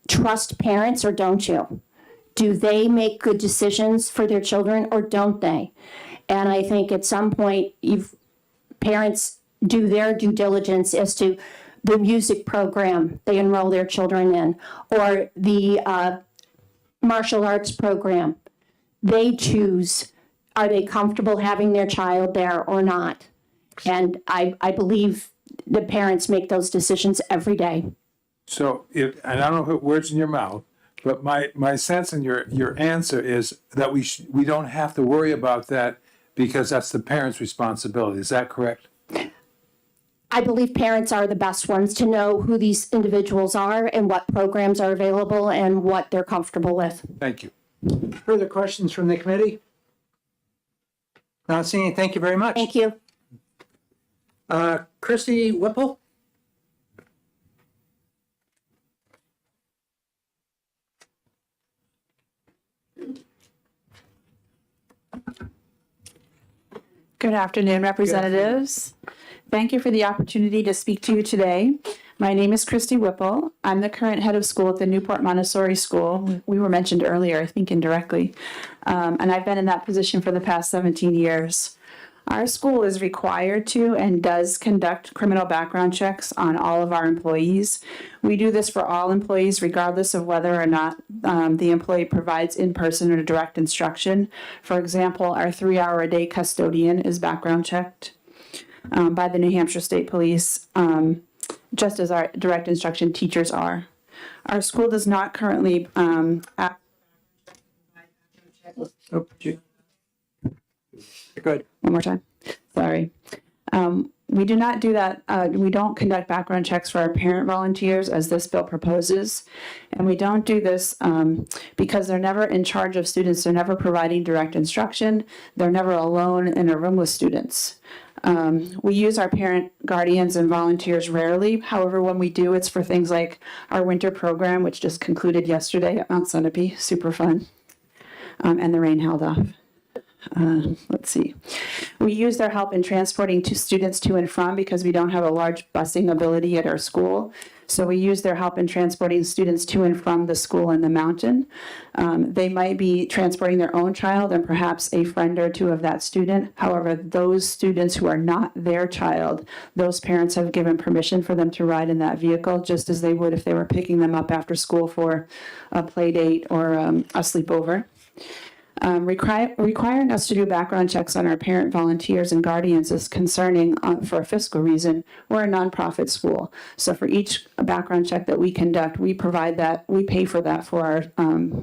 trust parents or don't you? Do they make good decisions for their children or don't they? And I think at some point, parents do their due diligence as to the music program they enroll their children in, or the martial arts program. They choose, are they comfortable having their child there or not? And I believe the parents make those decisions every day. So and I don't know put words in your mouth, but my sense in your answer is that we don't have to worry about that because that's the parents' responsibility. Is that correct? I believe parents are the best ones to know who these individuals are and what programs are available and what they're comfortable with. Thank you. Further questions from the committee? Not seeing any. Thank you very much. Thank you. Christy Whipple? Good afternoon, representatives. Thank you for the opportunity to speak to you today. My name is Christy Whipple. I'm the current head of school at the Newport Montessori School. We were mentioned earlier, I think indirectly. And I've been in that position for the past 17 years. Our school is required to and does conduct criminal background checks on all of our employees. We do this for all employees regardless of whether or not the employee provides in-person or direct instruction. For example, our 3-hour-a-day custodian is background checked by the New Hampshire State Police, just as our direct instruction teachers are. Our school does not currently Good. One more time. Sorry. We do not do that. We don't conduct background checks for our parent volunteers as this bill proposes. And we don't do this because they're never in charge of students. They're never providing direct instruction. They're never alone in a room with students. We use our parent guardians and volunteers rarely. However, when we do, it's for things like our winter program, which just concluded yesterday at Mount Sunapee. Super fun. And the rain held off. Let's see. We use their help in transporting students to and from because we don't have a large busing ability at our school. So we use their help in transporting students to and from the school in the mountain. They might be transporting their own child and perhaps a friend or two of that student. However, those students who are not their child, those parents have given permission for them to ride in that vehicle just as they would if they were picking them up after school for a play date or a sleepover. Requiring us to do background checks on our parent volunteers and guardians is concerning for a fiscal reason. We're a nonprofit school. So for each background check that we conduct, we provide that, we pay for that for our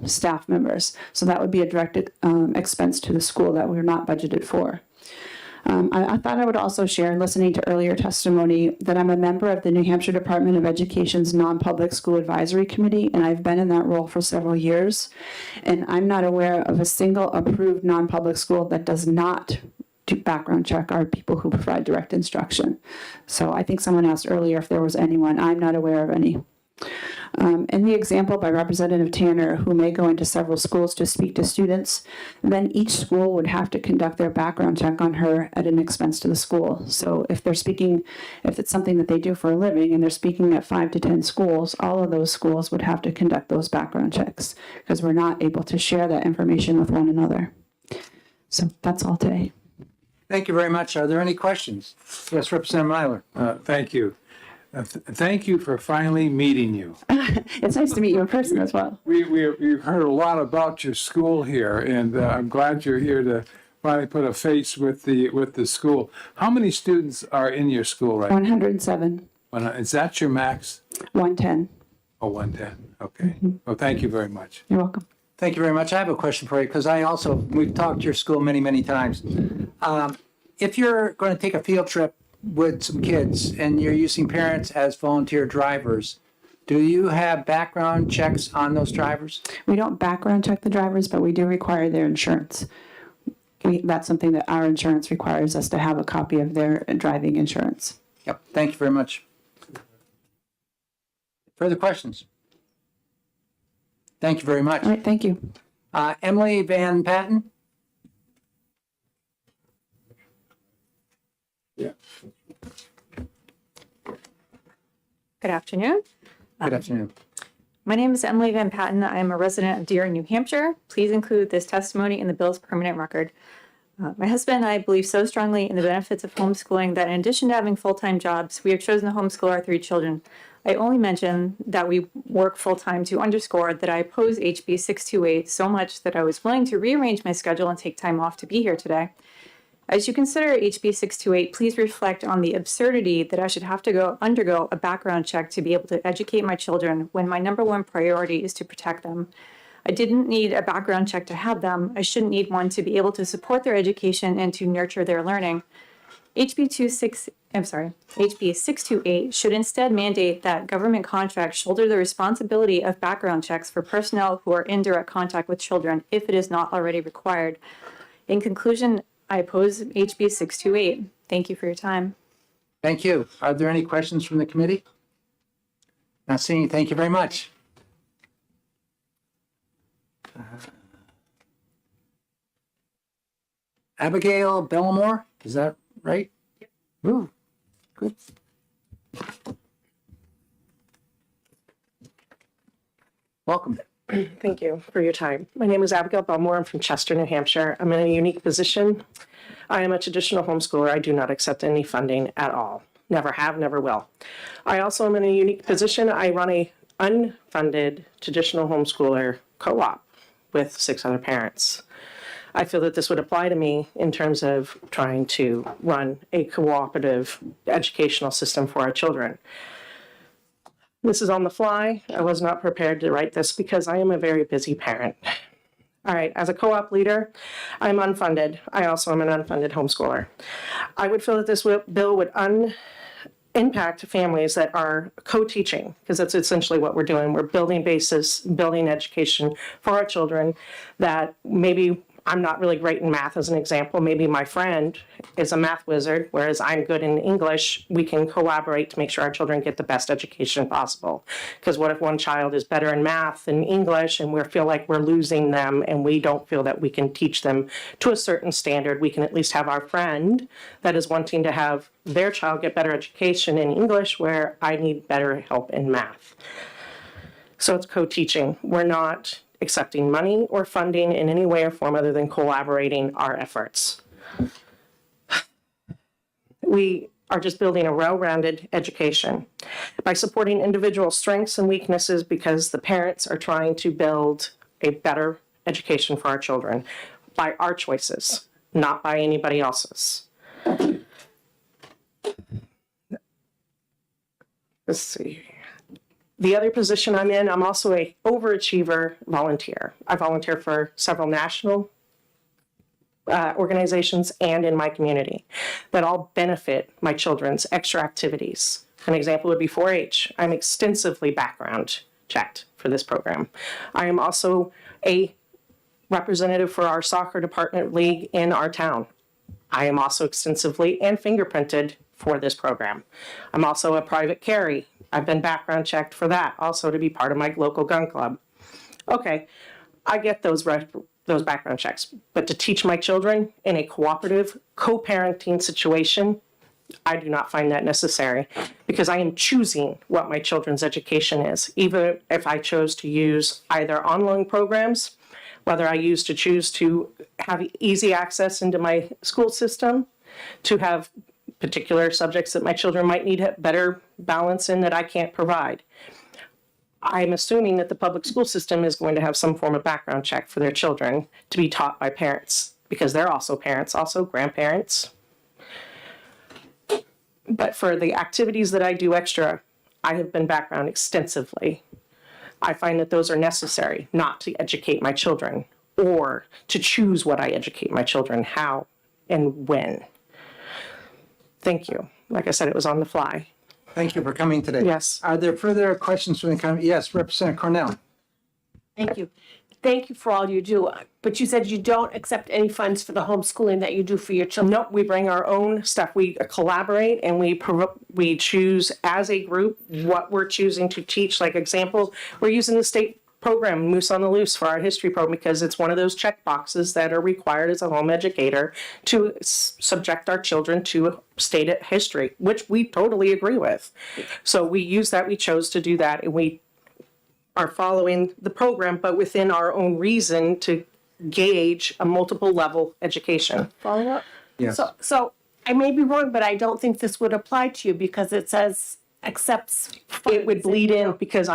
staff members. So that would be a direct expense to the school that we're not budgeted for. I thought I would also share, listening to earlier testimony, that I'm a member of the New Hampshire Department of Education's Non-Public School Advisory Committee, and I've been in that role for several years. And I'm not aware of a single approved non-public school that does not do background check our people who provide direct instruction. So I think someone asked earlier if there was anyone. I'm not aware of any. In the example by Representative Tanner, who may go into several schools to speak to students, then each school would have to conduct their background check on her at an expense to the school. So if it's something that they do for a living and they're speaking at 5 to 10 schools, all of those schools would have to conduct those background checks because we're not able to share that information with one another. So that's all today. Thank you very much. Are there any questions? Yes, Representative Myler. Thank you. Thank you for finally meeting you. It's nice to meet you in person as well. We've heard a lot about your school here, and I'm glad you're here to finally put a face with the school. How many students are in your school right now? 107. Is that your max? 110. Oh, 110. Okay. Well, thank you very much. You're welcome. Thank you very much. I have a question for you because we've talked to your school many, many times. If you're going to take a field trip with some kids and you're using parents as volunteer drivers, do you have background checks on those drivers? We don't background check the drivers, but we do require their insurance. That's something that our insurance requires us to have a copy of their driving insurance. Yep. Thank you very much. Further questions? Thank you very much. All right, thank you. Emily Van Patten? Good afternoon. Good afternoon. My name is Emily Van Patten. I am a resident of Deering, New Hampshire. Please include this testimony in the bill's permanent record. My husband and I believe so strongly in the benefits of homeschooling that in addition to having full-time jobs, we have chosen to homeschool our 3 children. I only mention that we work full-time to underscore that I oppose HB 628 so much that I was willing to rearrange my schedule and take time off to be here today. As you consider HB 628, please reflect on the absurdity that I should have to undergo a background check to be able to educate my children when my #1 priority is to protect them. I didn't need a background check to have them. I shouldn't need one to be able to support their education and to nurture their learning. HB 628 should instead mandate that government contracts shoulder the responsibility of background checks for personnel who are in direct contact with children if it is not already required. In conclusion, I oppose HB 628. Thank you for your time. Thank you. Are there any questions from the committee? Not seeing. Thank you very much. Abigail Bellamore, is that right? Yep. Ooh, good. Welcome. Thank you for your time. My name is Abigail Belmore. I'm from Chester, New Hampshire. I'm in a unique position. I am a traditional homeschooler. I do not accept any funding at all. Never have, never will. I also am in a unique position. I run a unfunded traditional homeschooler co-op with 6 other parents. I feel that this would apply to me in terms of trying to run a cooperative educational system for our children. This is on the fly. I was not prepared to write this because I am a very busy parent. All right, as a co-op leader, I'm unfunded. I also am an unfunded homeschooler. I would feel that this bill would impact families that are co-teaching, because that's essentially what we're doing. We're building basis, building education for our children that maybe I'm not really great in math as an example. Maybe my friend is a math wizard, whereas I'm good in English. We can collaborate to make sure our children get the best education possible. Because what if one child is better in math than English and we feel like we're losing them and we don't feel that we can teach them to a certain standard? We can at least have our friend that is wanting to have their child get better education in English where I need better help in math. So it's co-teaching. We're not accepting money or funding in any way or form other than collaborating our efforts. We are just building a well-rounded education by supporting individual strengths and weaknesses because the parents are trying to build a better education for our children by our choices, not by anybody else's. Let's see. The other position I'm in, I'm also a overachiever volunteer. I volunteer for several national organizations and in my community that all benefit my children's extra activities. An example would be 4-H. I'm extensively background checked for this program. I am also a representative for our soccer department league in our town. I am also extensively and fingerprinted for this program. I'm also a private carry. I've been background checked for that, also to be part of my local gun club. Okay, I get those background checks, but to teach my children in a cooperative, co-parenting situation, I do not find that necessary because I am choosing what my children's education is, even if I chose to use either online programs, whether I choose to have easy access into my school system, to have particular subjects that my children might need better balance in that I can't provide. I'm assuming that the public school system is going to have some form of background check for their children to be taught by parents because they're also parents, also grandparents. But for the activities that I do extra, I have been background extensively. I find that those are necessary, not to educate my children or to choose what I educate my children, how and when. Thank you. Like I said, it was on the fly. Thank you for coming today. Yes. Are there further questions from the committee? Yes, Representative Cornell. Thank you. thank you for all you do, but you said you don't accept any funds for the homeschooling that you do for your children. Nope, we bring our own stuff. We collaborate and we choose as a group what we're choosing to teach. Like example, we're using the state program Moose on the Loose for our history program because it's one of those check boxes that are required as a home educator to subject our children to state history, which we totally agree with. So we use that, we chose to do that, and we are following the program, but within our own reason to gauge a multiple level education. Follow up? Yes. So I may be wrong, but I don't think this would apply to you because it says accepts. It would bleed in because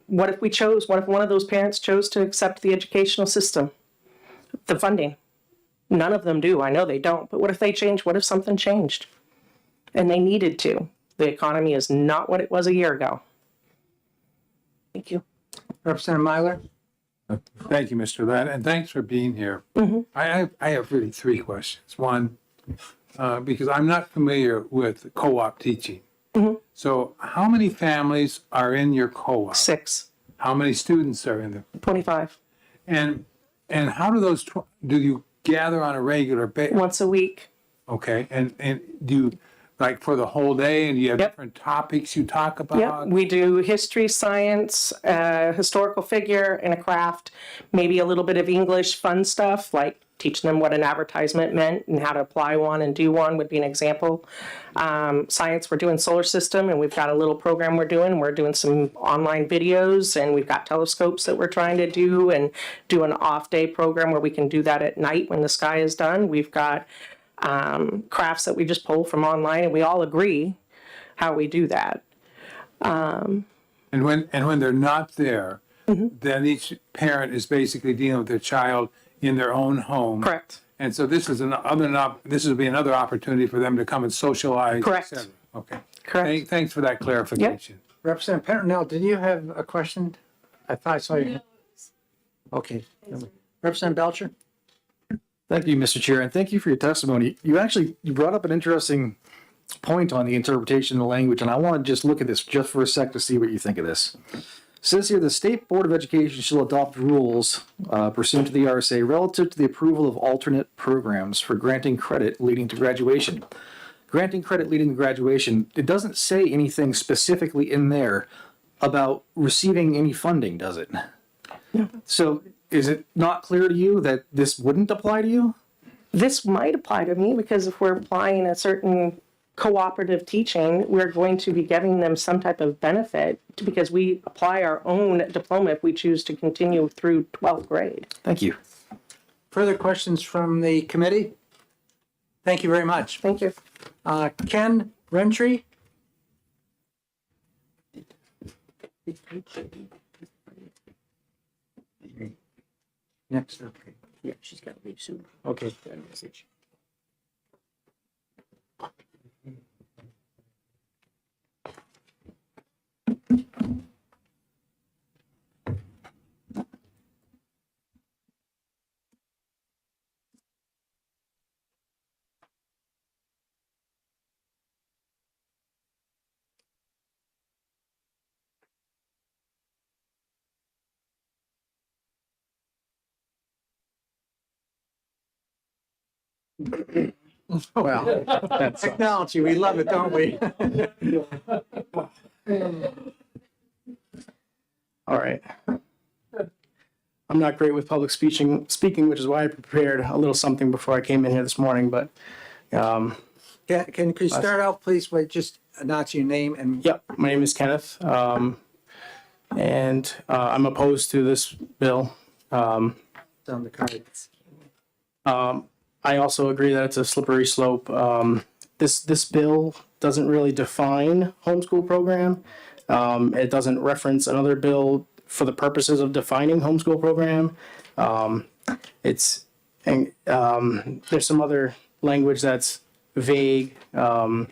what if one of those parents chose to accept the educational system, the funding? None of them do. I know they don't. But what if they change? What if something changed? And they needed to. The economy is not what it was a year ago. Thank you. Representative Myler? Thank you, Mr. Lett, and thanks for being here. I have really three questions. One, because I'm not familiar with co-op teaching. So how many families are in your co-op? 6. How many students are in there? 25. And how do those, do you gather on a regular basis? Once a week. Okay, and do you, like for the whole day, and you have different topics you talk about? Yeah, we do history, science, historical figure, and a craft, maybe a little bit of English, fun stuff, like teaching them what an advertisement meant and how to apply one and do one would be an example. Science, we're doing solar system, and we've got a little program we're doing. We're doing some online videos, and we've got telescopes that we're trying to do, and do an off-day program where we can do that at night when the sky is done. We've got crafts that we just pull from online, and we all agree how we do that. And when they're not there, then each parent is basically dealing with their child in their own home. Correct. And so this is this would be another opportunity for them to come and socialize. Correct. et cetera. Okay. Correct. Thanks for that clarification. Representative Petronell, did you have a question? I thought I saw you. Okay. Representative Belcher? Thank you, Mr. Chair, and thank you for your testimony. You brought up an interesting point on the interpretation of the language, and I want to just look at this just for a sec to see what you think of this. It says here, the State Board of Education shall adopt rules pursuant to the RSA relative to the approval of alternate programs for granting credit leading to graduation. Granting credit leading to graduation, it doesn't say anything specifically in there about receiving any funding, does it? No. So is it not clear to you that this wouldn't apply to you? This might apply to me because if we're applying a certain cooperative teaching, we're going to be giving them some type of benefit because we apply our own diploma if we choose to continue through 12th grade. Thank you. Further questions from the committee? Thank you very much. Thank you. Ken Rentry? Next, okay. Yeah, she's got to leave soon. Okay. Well, that's technology. We love it, don't we? All right. I'm not great with public speaking, which is why I prepared a little something before I came in here this morning, but Can you start out, please, by just announcing your name and... Yep, my name is Kenneth, and I'm opposed to this bill. Down the cards. I also agree that it's a slippery slope. This bill doesn't really define homeschool program. It doesn't reference another bill for the purposes of defining homeschool program. There's some other language that's vague that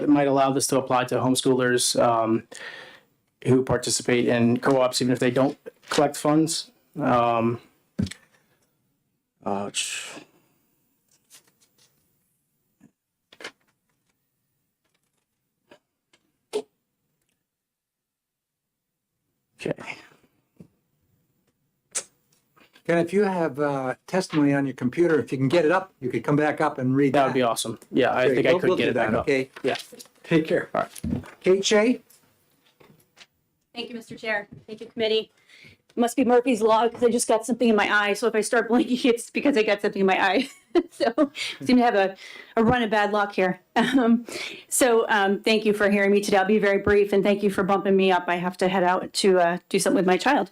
might allow this to apply to homeschoolers who participate in co-ops even if they don't collect funds. Ken, if you have testimony on your computer, if you can get it up, you could come back up and read that. That would be awesome. Yeah, I Great. think I We'll could do get it that, back up. okay? Yeah. Take care. All right. Kate Shea? Thank you, Mr. Chair. Thank you, committee. It must be Murphy's Law because I just got something in my eye. So if I start blinking, it's because I got something in my eye. So I seem to have a run of bad luck here. Thank you for hearing me today. I'll be very brief, and thank you for bumping me up. I have to head out to do something with my child.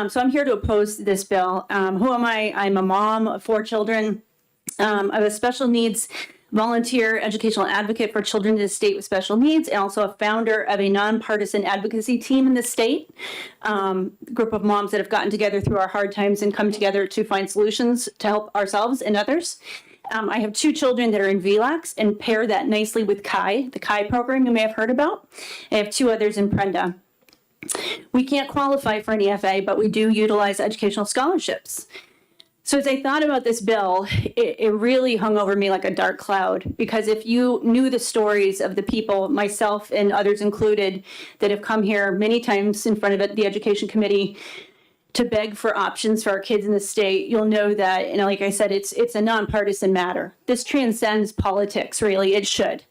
So I'm here to oppose this bill. Who am I? I'm a mom of 4 children. I have a special needs volunteer educational advocate for children in the state with special needs, and also a founder of a nonpartisan advocacy team in the state. Group of moms that have gotten together through our hard times and come together to find solutions to help ourselves and others. I have 2 children that are in VLAX and pair that nicely with CHI, the CHI program you may have heard about. I have 2 others in Prenda. We can't qualify for an EFA, but we do utilize educational scholarships. So as I thought about this bill, it really hung over me like a dark cloud, because if you knew the stories of the people, myself and others included, that have come here many times in front of the Education Committee to beg for options for our kids in the state, you'll know that, and like I said, it's a nonpartisan matter. This transcends politics, really, it should.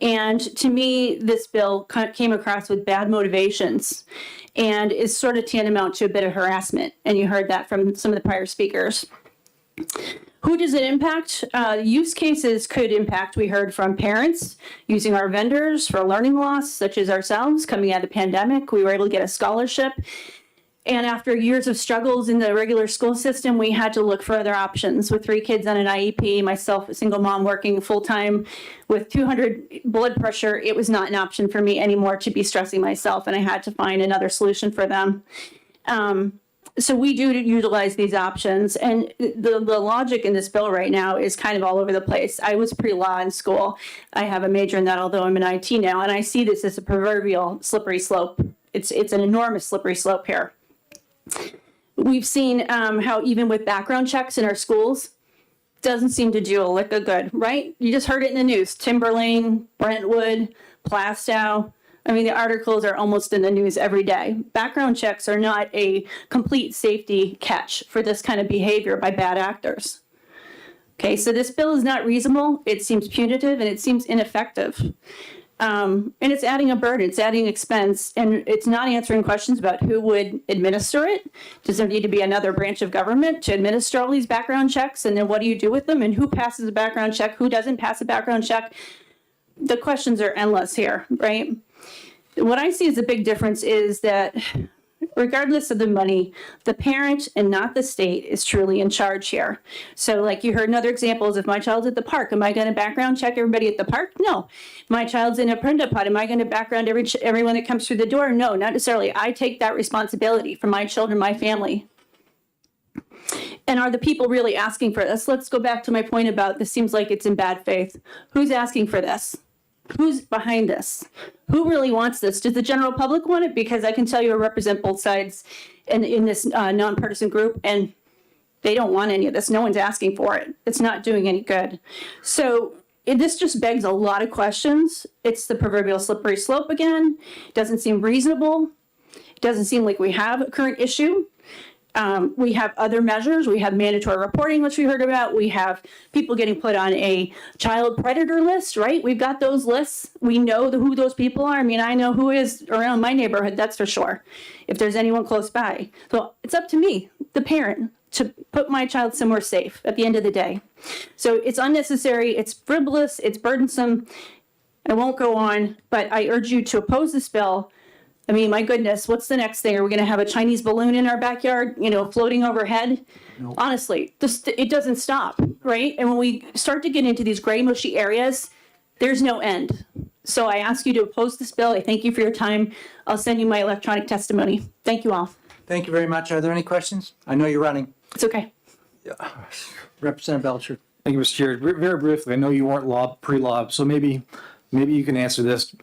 And to me, this bill came across with bad motivations and is sort of tantamount to a bit of harassment. And you heard that from some of the prior speakers. Who does it impact? Use cases could impact, we heard from parents using our vendors for learning loss, such as ourselves. Coming out of the pandemic, we were able to get a scholarship. And after years of struggles in the regular school system, we had to look for other options. With 3 kids on an IEP, myself, a single mom working full-time with 200 blood pressure, it was not an option for me anymore to be stressing myself, and I had to find another solution for them. So we do utilize these options, and the logic in this bill right now is kind of all over the place. I was pre-law in school. I have a major in that, although I'm in IT now, and I see this as a proverbial slippery slope. It's an enormous slippery slope here. We've seen how even with background checks in our schools, doesn't seem to do a lick of good, right? You just heard it in the news. Timberlane, Brentwood, Plastow. I mean, the articles are almost in the news every day. Background checks are not a complete safety catch for this kind of behavior by bad actors. Okay, so this bill is not reasonable. It seems punitive and it seems ineffective. And it's adding a burden, it's adding expense, and it's not answering questions about who would administer it. Does there need to be another branch of government to administer all these background checks? And then what do you do with them? And who passes a background check? Who doesn't pass a background check? The questions are endless here, right? What I see as a big difference is that regardless of the money, the parent and not the state is truly in charge here. So like you heard another example is if my child's at the park, am I going to background check everybody at the park? No. My child's in a Prenda pod, am I going to background everyone that comes through the door? No, not necessarily. I take that responsibility for my children, my family. And are the people really asking for this? Let's go back to my point about this seems like it's in bad faith. Who's asking for this? Who's behind this? Who really wants this? Does the general public want it? Because I can tell you I represent both sides in this nonpartisan group, and they don't want any of this. No one's asking for it. It's not doing any good. So this just begs a lot of questions. It's the proverbial slippery slope again. It doesn't seem reasonable. It doesn't seem like we have a current issue. We have other measures. We have mandatory reporting, which we heard about. We have people getting put on a child predator list, right? We've got those lists. We know who those people are. I mean, I know who is around my neighborhood, that's for sure, if there's anyone close by. So it's up to me, the parent, to put my child somewhere safe at the end of the day. So it's unnecessary, it's frivolous, it's burdensome. I won't go on, but I urge you to oppose this bill. I mean, my goodness, what's the next thing? Are we going to have a Chinese balloon in our backyard, floating overhead? No. Honestly, it doesn't stop, right? And when we start to get into these gray, mushy areas, there's no end. So I ask you to oppose this bill. I thank you for your time. I'll send you my electronic testimony. Thank you all. Thank you very much. Are there any questions? I know you're running. It's okay. Representative Belcher. Thank you, Mr. Chair. Very briefly, I know you weren't pre-law, so maybe you can answer this.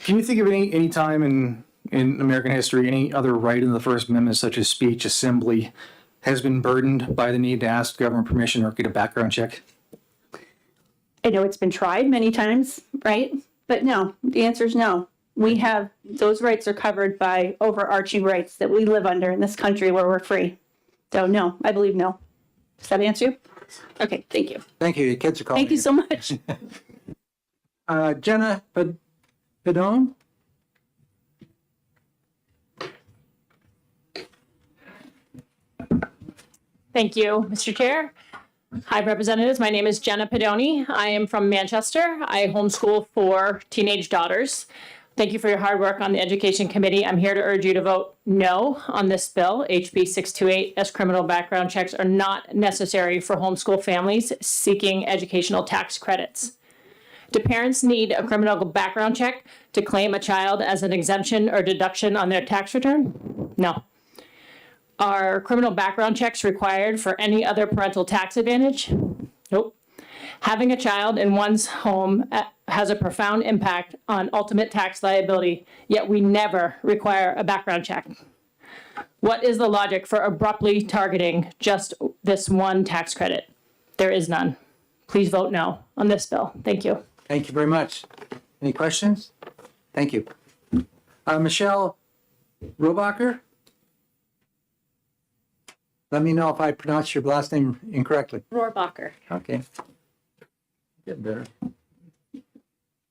Can you think of any time in American history, any other right in the First Amendment, such as speech, assembly, has been burdened by the need to ask government permission or get a background check? I know it's been tried many times, right? But no, the answer is no. those rights are covered by overarching rights that we live under in this country where we're free. So no, I believe no. Does that answer you? Okay, thank you. Thank you. Your kids are calling. Thank you so much. Jenna Padone? Thank you, Mr. Chair. Hi, representatives. My name is Jenna Padoni. I am from Manchester. I homeschool 4 teenage daughters. Thank you for your hard work on the Education Committee. I'm here to urge you to vote no on this bill, HB 628, as criminal background checks are not necessary for homeschool families seeking educational tax credits. Do parents need a criminal background check to claim a child as an exemption or deduction on their tax return? No. Are criminal background checks required for any other parental tax advantage? Nope. Having a child in one's home has a profound impact on ultimate tax liability, yet we never require a background check. What is the logic for abruptly targeting just this one tax credit? There is none. Please vote no on this bill. Thank you. Thank you very much. Any questions? Thank you. Michelle Robacher? Let me know if I pronounce your last name incorrectly. Rohrbacher. Okay. Getting better.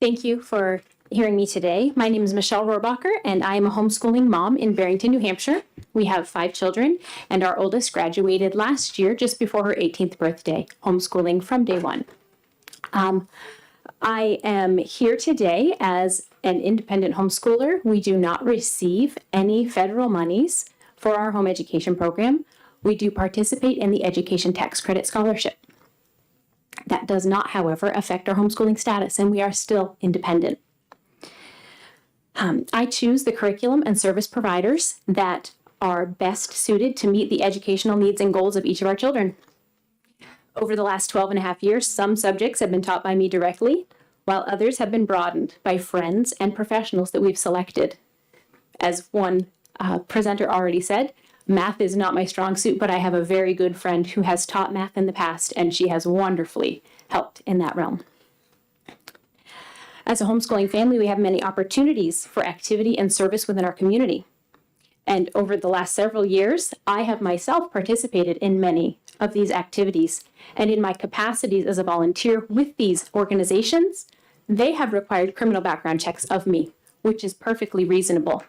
Thank you for hearing me today. My name is Michelle Rohrbacher, and I am a homeschooling mom in Barrington, New Hampshire. We have 5 children, and our oldest graduated last year just before her 18th birthday, homeschooling from day one. I am here today as an independent homeschooler. We do not receive any federal monies for our home education program. We do participate in the Education Tax Credit Scholarship. That does not, however, affect our homeschooling status, and we are still independent. I choose the curriculum and service providers that are best suited to meet the educational needs and goals of each of our children. Over the last 12 and a half years, some subjects have been taught by me directly, while others have been broadened by friends and professionals that we've selected. As one presenter already said, math is not my strong suit, but I have a very good friend who has taught math in the past, and she has wonderfully helped in that realm. As a homeschooling family, we have many opportunities for activity and service within our community. And over the last several years, I have myself participated in many of these activities. And in my capacities as a volunteer with these organizations, they have required criminal background checks of me, which is perfectly reasonable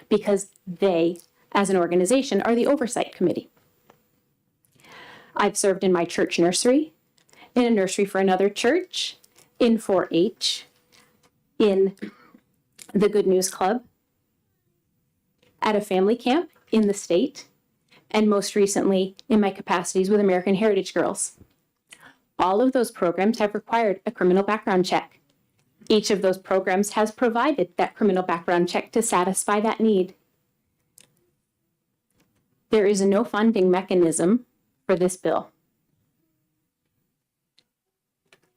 because they, as an organization, are the oversight committee. I've served in my church nursery, in a nursery for another church, in 4-H, in the Good News Club, at a family camp in the state, and most recently in my capacities with American Heritage Girls. All of those programs have required a criminal background check. Each of those programs has provided that criminal background check to satisfy that need. There is no funding mechanism for this bill.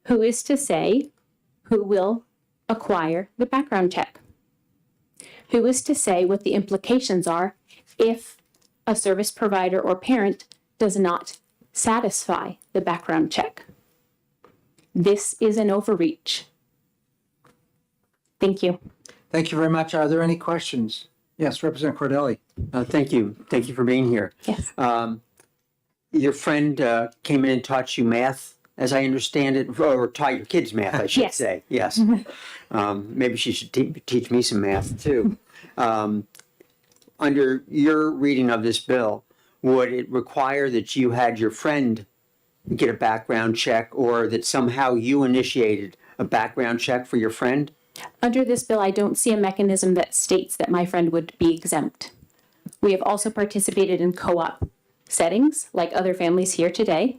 Who is to say who will acquire the background check? Who is to say what the implications are if a service provider or parent does not satisfy the background check? This is an overreach. Thank you. Thank you very much. Are there any questions? Yes, Representative Cordelli. Thank you. Thank you for being here. Yes. Your friend came in and taught you math, as I understand it, or taught your kids math, I should Yes. say. Yes. Maybe she should teach me some math too. Under your reading of this bill, would it require that you had your friend get a background check, or that somehow you initiated a background check for your friend? Under this bill, I don't see a mechanism that states that my friend would be exempt. We have also participated in co-op settings like other families here today,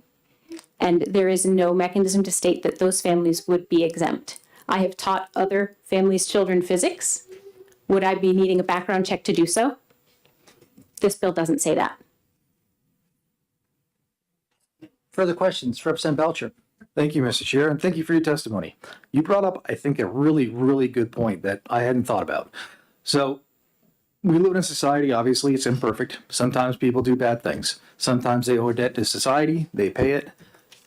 and there is no mechanism to state that those families would be exempt. I have taught other families' children physics. Would I be needing a background check to do so? This bill doesn't say that. Further questions? Representative Belcher. Thank you, Mr. Chair, and thank you for your testimony. You brought up, I think, a really, really good point that I hadn't thought about. So we live in a society, obviously, it's imperfect. Sometimes people do bad things. Sometimes they owe a debt to society, they pay it,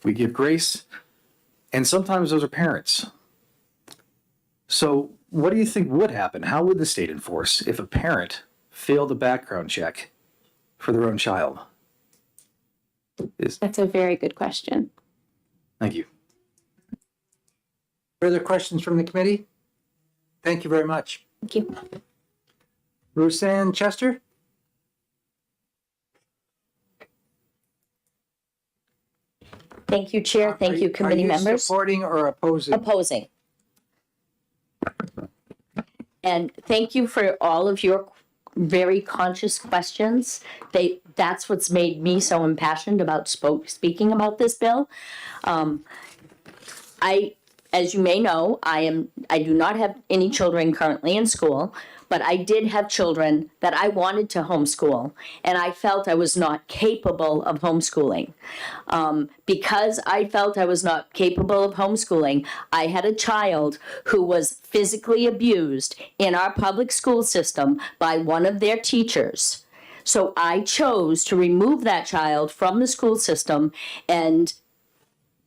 we give grace, and sometimes those are parents. So what do you think would happen? How would the state enforce if a parent failed a background check for their own child? That's a very good question. Thank you. Further questions from the committee? Thank you very much. Thank you. Roseanne Chester? Thank you, Chair. Thank you, committee Are you members. supporting or opposing? Opposing. And thank you for all of your very conscious questions. That's what's made me so impassioned about speaking about this bill. As you may know, I do not have any children currently in school, but I did have children that I wanted to homeschool, and I felt I was not capable of homeschooling. Because I felt I was not capable of homeschooling, I had a child who was physically abused in our public school system by one of their teachers. So I chose to remove that child from the school system and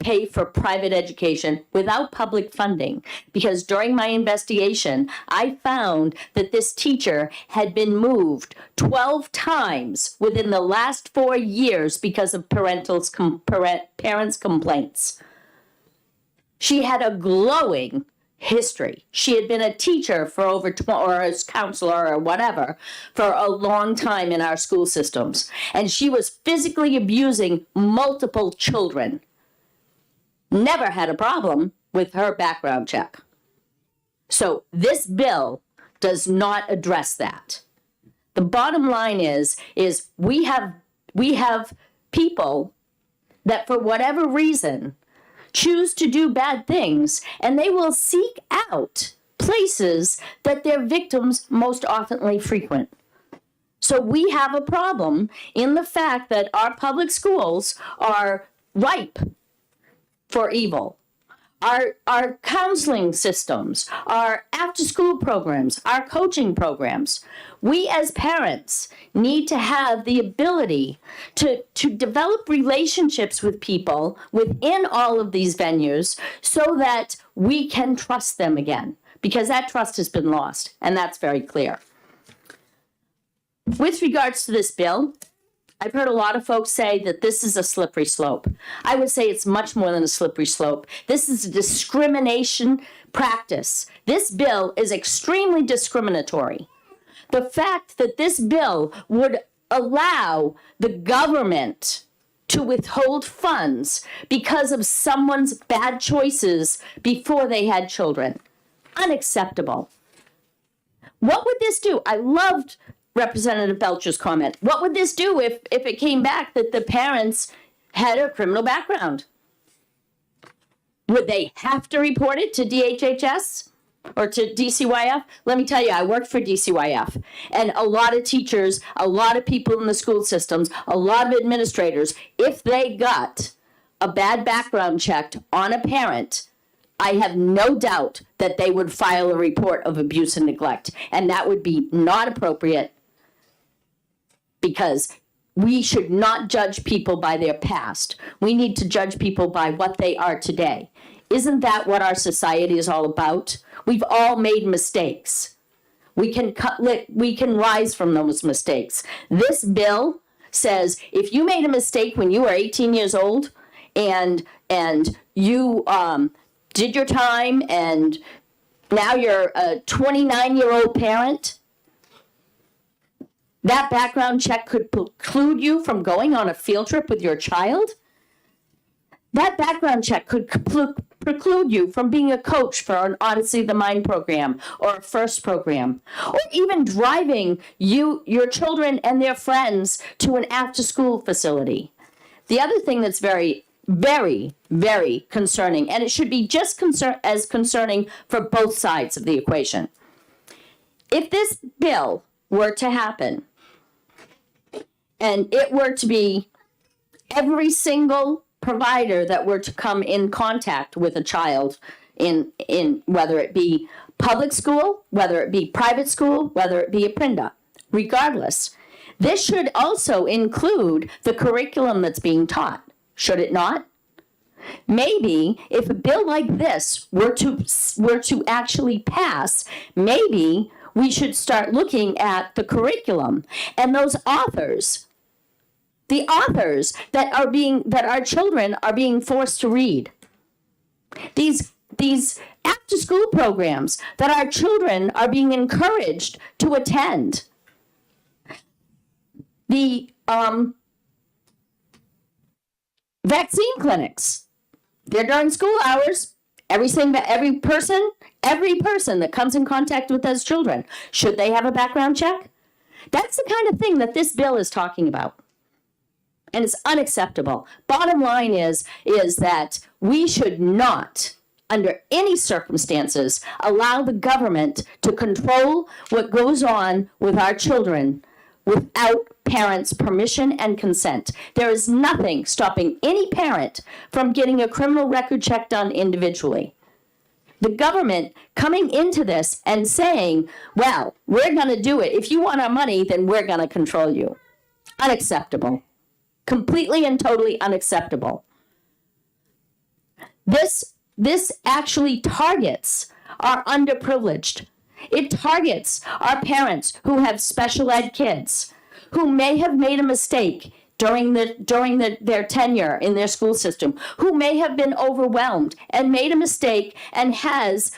pay for private education without public funding, because during my investigation, I found that this teacher had been moved 12 times within the last 4 years because of parents' complaints. She had a glowing history. She had been a teacher for over or a counselor or whatever for a long time in our school systems, and she was physically abusing multiple children. Never had a problem with her background check. So this bill does not address that. The bottom line is we have people that for whatever reason choose to do bad things, and they will seek out places that their victims most oftenly frequent. So we have a problem in the fact that our public schools are ripe for evil. Our counseling systems, our after-school programs, our coaching programs. We as parents need to have the ability to develop relationships with people within all of these venues so that we can trust them again, because that trust has been lost, and that's very clear. With regards to this bill, I've heard a lot of folks say that this is a slippery slope. I would say it's much more than a slippery slope. This is a discrimination practice. This bill is extremely discriminatory. The fact that this bill would allow the government to withhold funds because of someone's bad choices before they had children. Unacceptable. What would this do? I loved Representative Belcher's comment. What would this do if it came back that the parents had a criminal background? Would they have to report it to DHHS or to DCYF? Let me tell you, I worked for DCYF, and a lot of teachers, a lot of people in the school systems, a lot of administrators, if they got a bad background check on a parent, I have no doubt that they would file a report of abuse and neglect, and that would be not appropriate, because we should not judge people by their past. We need to judge people by what they are today. Isn't that what our society is all about? We've all made mistakes. We can rise from those mistakes. This bill says if you made a mistake when you were 18 years old and you did your time and now you're a 29-year-old parent, that background check could preclude you from going on a field trip with your child. That background check could preclude you from being a coach for an Odyssey of the Mind program or a FIRST program, or even driving your children and their friends to an after-school facility. The other thing that's very, very, very concerning, and it should be just as concerning for both sides of the equation. If this bill were to happen, and it were to be every single provider that were to come in contact with a child in whether it be public school, whether it be private school, whether it be a PRINDA, regardless, this should also include the curriculum that's being taught, should it not? Maybe if a bill like this were to actually pass, maybe we should start looking at the curriculum and those authors, the authors that our children are being forced to read. These after school programs that our children are being encouraged to attend. The vaccine clinics. They're during school hours. Every person that comes in contact with those children, should they have a background check? That's the kind of thing that this bill is talking about. And it's unacceptable. Bottom line is that we should not, under any circumstances, allow the government to control what goes on with our children without parents' permission and consent. There is nothing stopping any parent from getting a criminal record check done individually. The government coming into this and saying, well, we're going to do it. If you want our money, then we're going to control you. Unacceptable. Completely and totally unacceptable. This actually targets our underprivileged. It targets our parents who have special ed kids, who may have made a mistake during their tenure in their school system, who may have been overwhelmed and made a mistake and has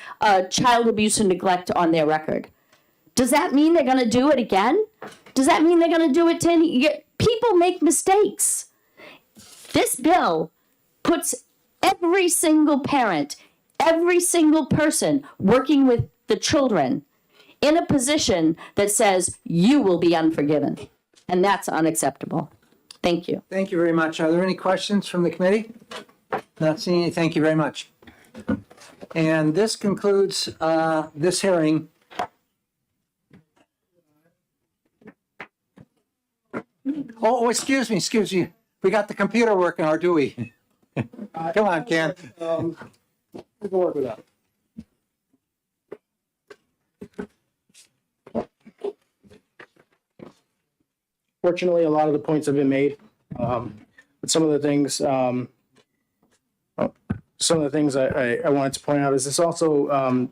child abuse and neglect on their record. Does that mean they're going to do it again? Does that mean they're going to do it 10 years? People make mistakes. This bill puts every single parent, every single person working with the children in a position that says you will be unforgiven. And that's unacceptable. Thank you. Thank you very much. Are there any questions from the committee? Not seeing any. Thank you very much. And this concludes this hearing. Oh, excuse me. We got the computer working, or do we? Come on, Ken. We can work with that. Fortunately, a lot of the points have been made. But some of the things I wanted to point out is this also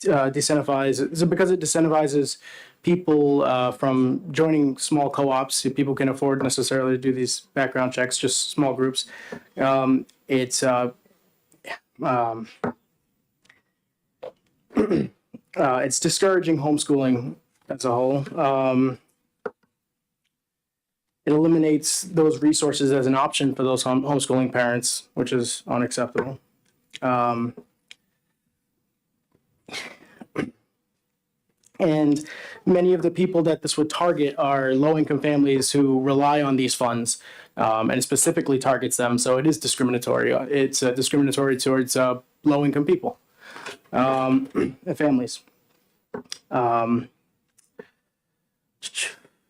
disincentivizes, because it disincentivizes people from joining small co-ops. People can afford necessarily to do these background checks, just small groups. It's discouraging homeschooling as a whole. It eliminates those resources as an option for those homeschooling parents, which is unacceptable. And many of the people that this would target are low-income families who rely on these funds, and it specifically targets them. So it is discriminatory. It's discriminatory towards low-income people and families.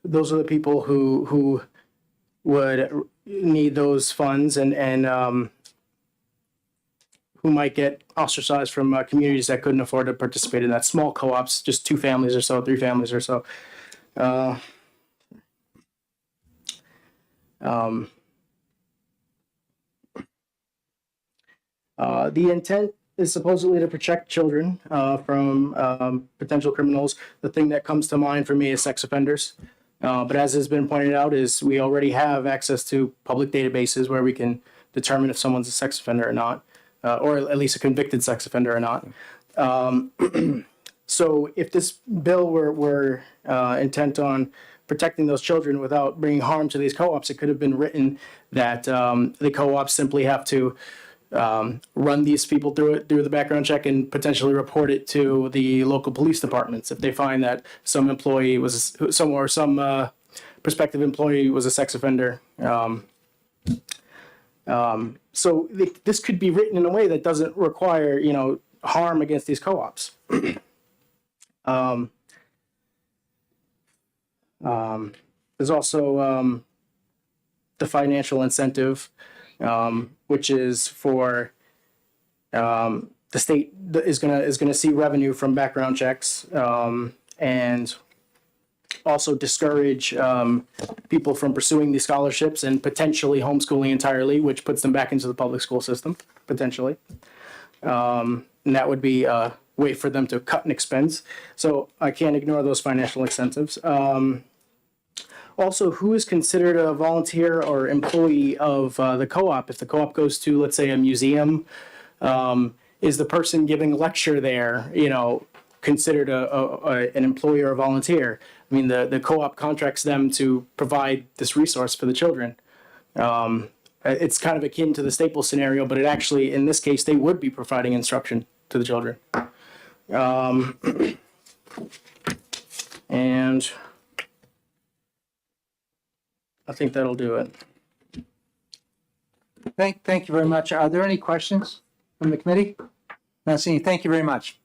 Those are the people who would need those funds and who might get ostracized from communities that couldn't afford to participate in that. Small co-ops, just 2 families or so, 3 families or so. The intent is supposedly to protect children from potential criminals. The thing that comes to mind for me is sex offenders. But as has been pointed out, is we already have access to public databases where we can determine if someone's a sex offender or not, or at least a convicted sex offender or not. So if this bill were intent on protecting those children without bringing harm to these co-ops, it could have been written that the co-ops simply have to run these people through the background check and potentially report it to the local police departments if they find that some employee was some prospective employee was a sex offender. So this could be written in a way that doesn't require, harm against these co-ops. There's also the financial incentive, which is for the state is gonna see revenue from background checks, and also discourage people from pursuing these scholarships and potentially homeschooling entirely, which puts them back into the public school system, potentially. And that would be a way for them to cut an expense. So I can't ignore those financial incentives. Also, who is considered a volunteer or employee of the co-op? If the co-op goes to, let's say, a museum, is the person giving a lecture there, considered an employee or a volunteer? I mean, the co-op contracts them to provide this resource for the children. It's kind of akin to the Staples scenario, but it actually, in this case, they would be providing instruction to the children. And I think that'll do it. Thank you very much. Are there any questions from the committee? Not seeing. Thank you very much.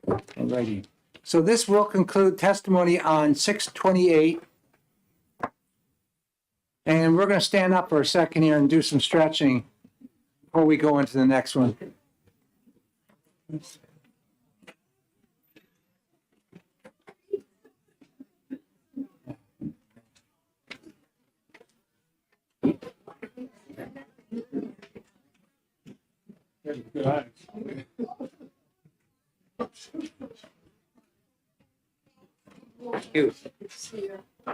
Alrighty. So this will conclude testimony on 628. And we're going to stand up for a second here and do some stretching before we go into the next one.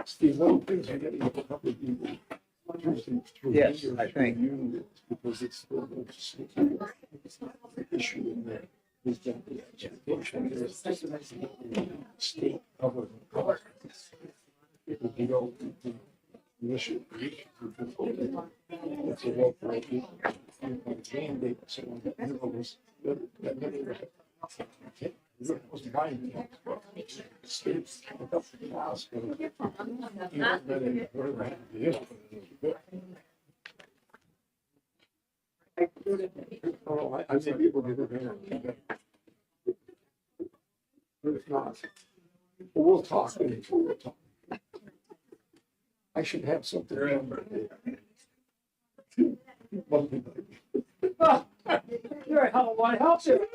Steve, one of the things we get in a couple of people. Yes, I think. Because it's still the issue in there. Is that the education is state of it would be all mission. It's a local mandate, so that never was, that never was. It was mine. States up to the hospital. Oh, I may be able to do that. But if not, we'll talk. We'll talk. I should have something. You're a hell of a lot of help here.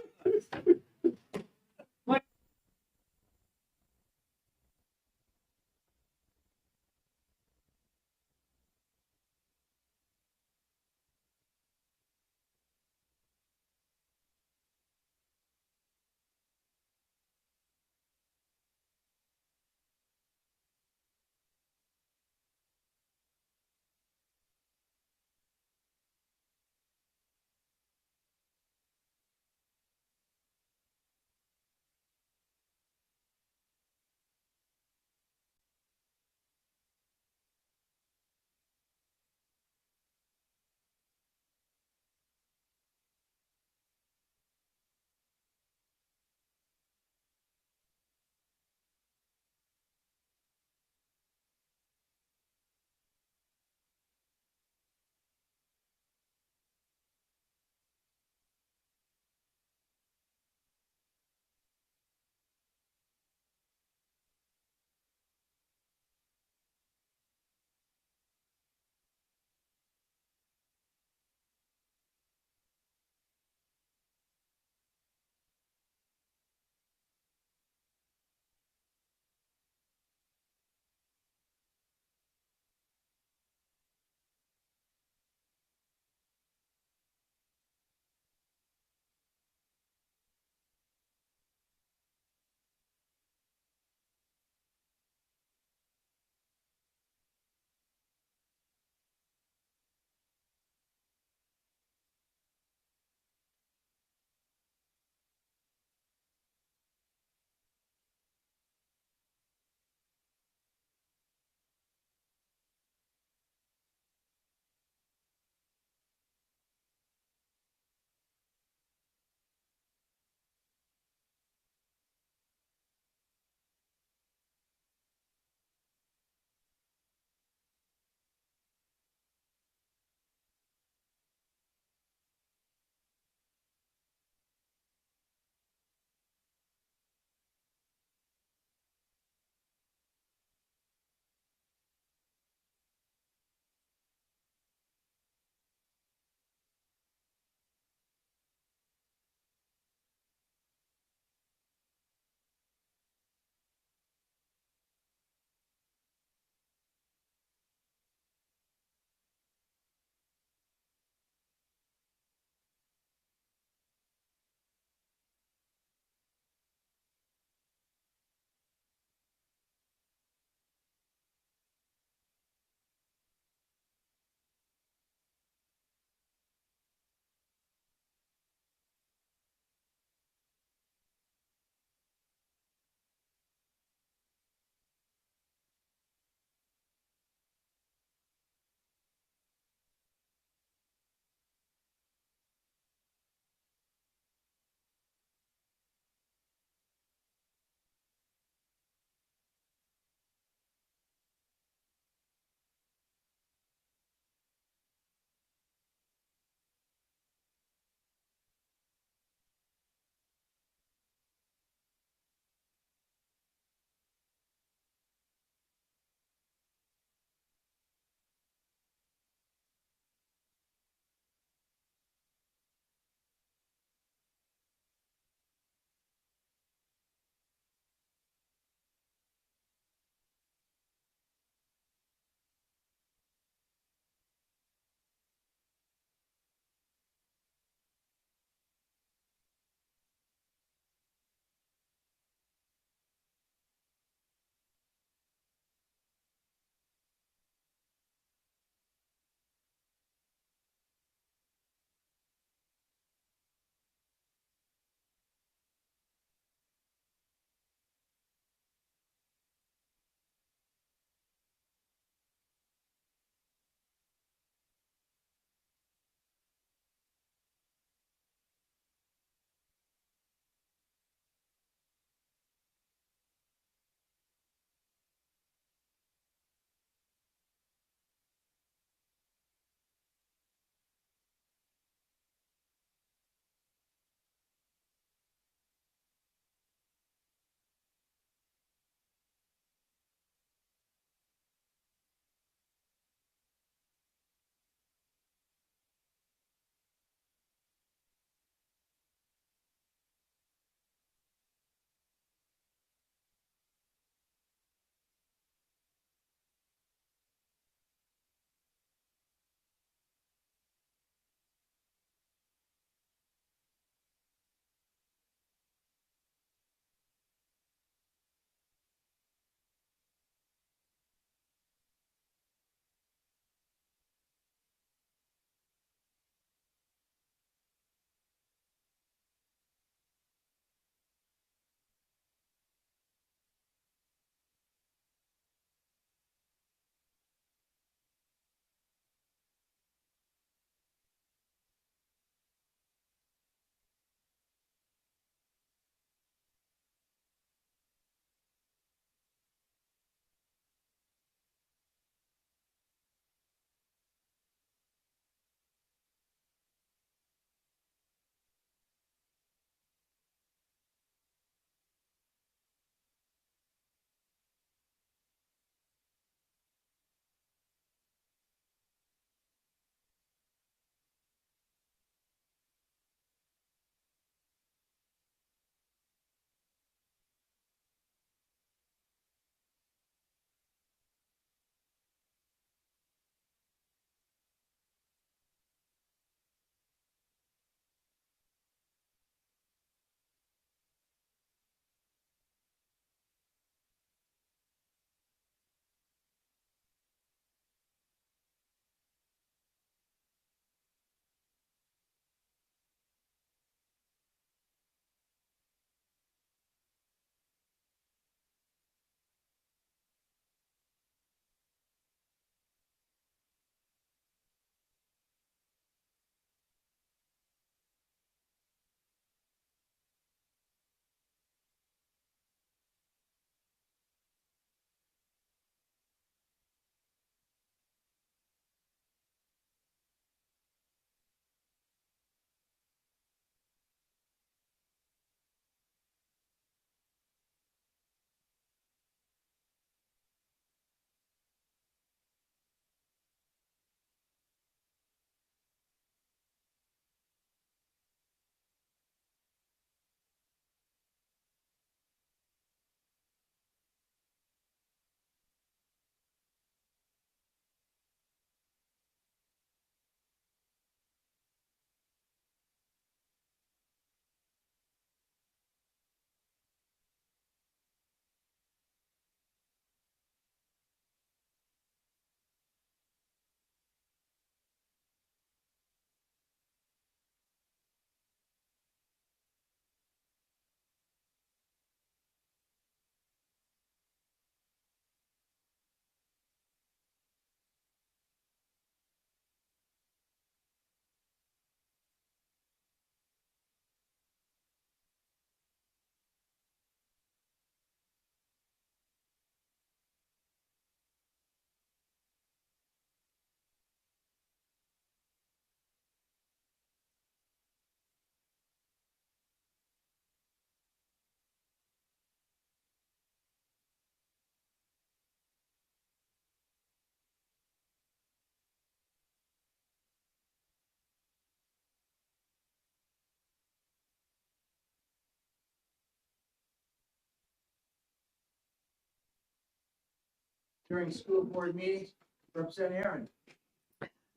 during school board meetings. Representative Aaron.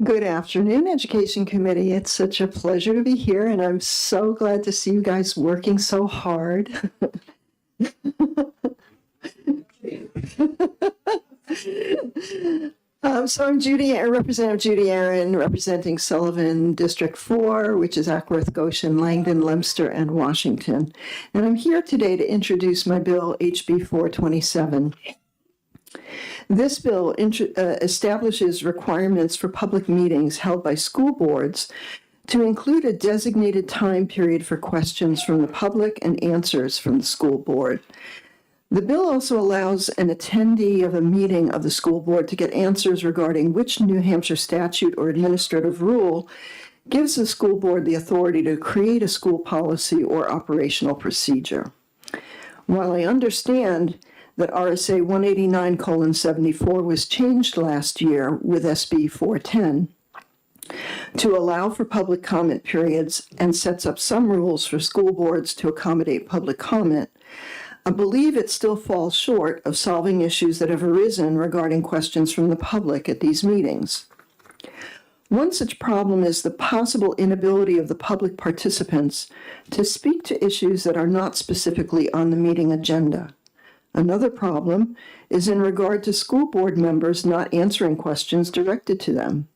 Good afternoon, Education Committee. It's such a pleasure to be here, and I'm so glad to see you guys working so hard. So I'm Representative Judy Aaron, representing Sullivan District 4, which is Ackworth, Goshen, Langdon, Leominster, and Washington. And I'm here today to introduce my bill, HB 427. This bill establishes requirements for public meetings held by school boards to include a designated time period for questions from the public and answers from the school board. The bill also allows an attendee of a meeting of the school board to get answers regarding which New Hampshire statute or administrative rule gives the school board the authority to create a school policy or operational procedure. While I understand that RSA 189:74 was changed last year with SB 410 to allow for public comment periods and sets up some rules for school boards to accommodate public comment, I believe it still falls short of solving issues that have arisen regarding questions from the public at these meetings. One such problem is the possible inability of the public participants to speak to issues that are not specifically on the meeting agenda. Another problem is in regard to school board members not answering questions directed to them.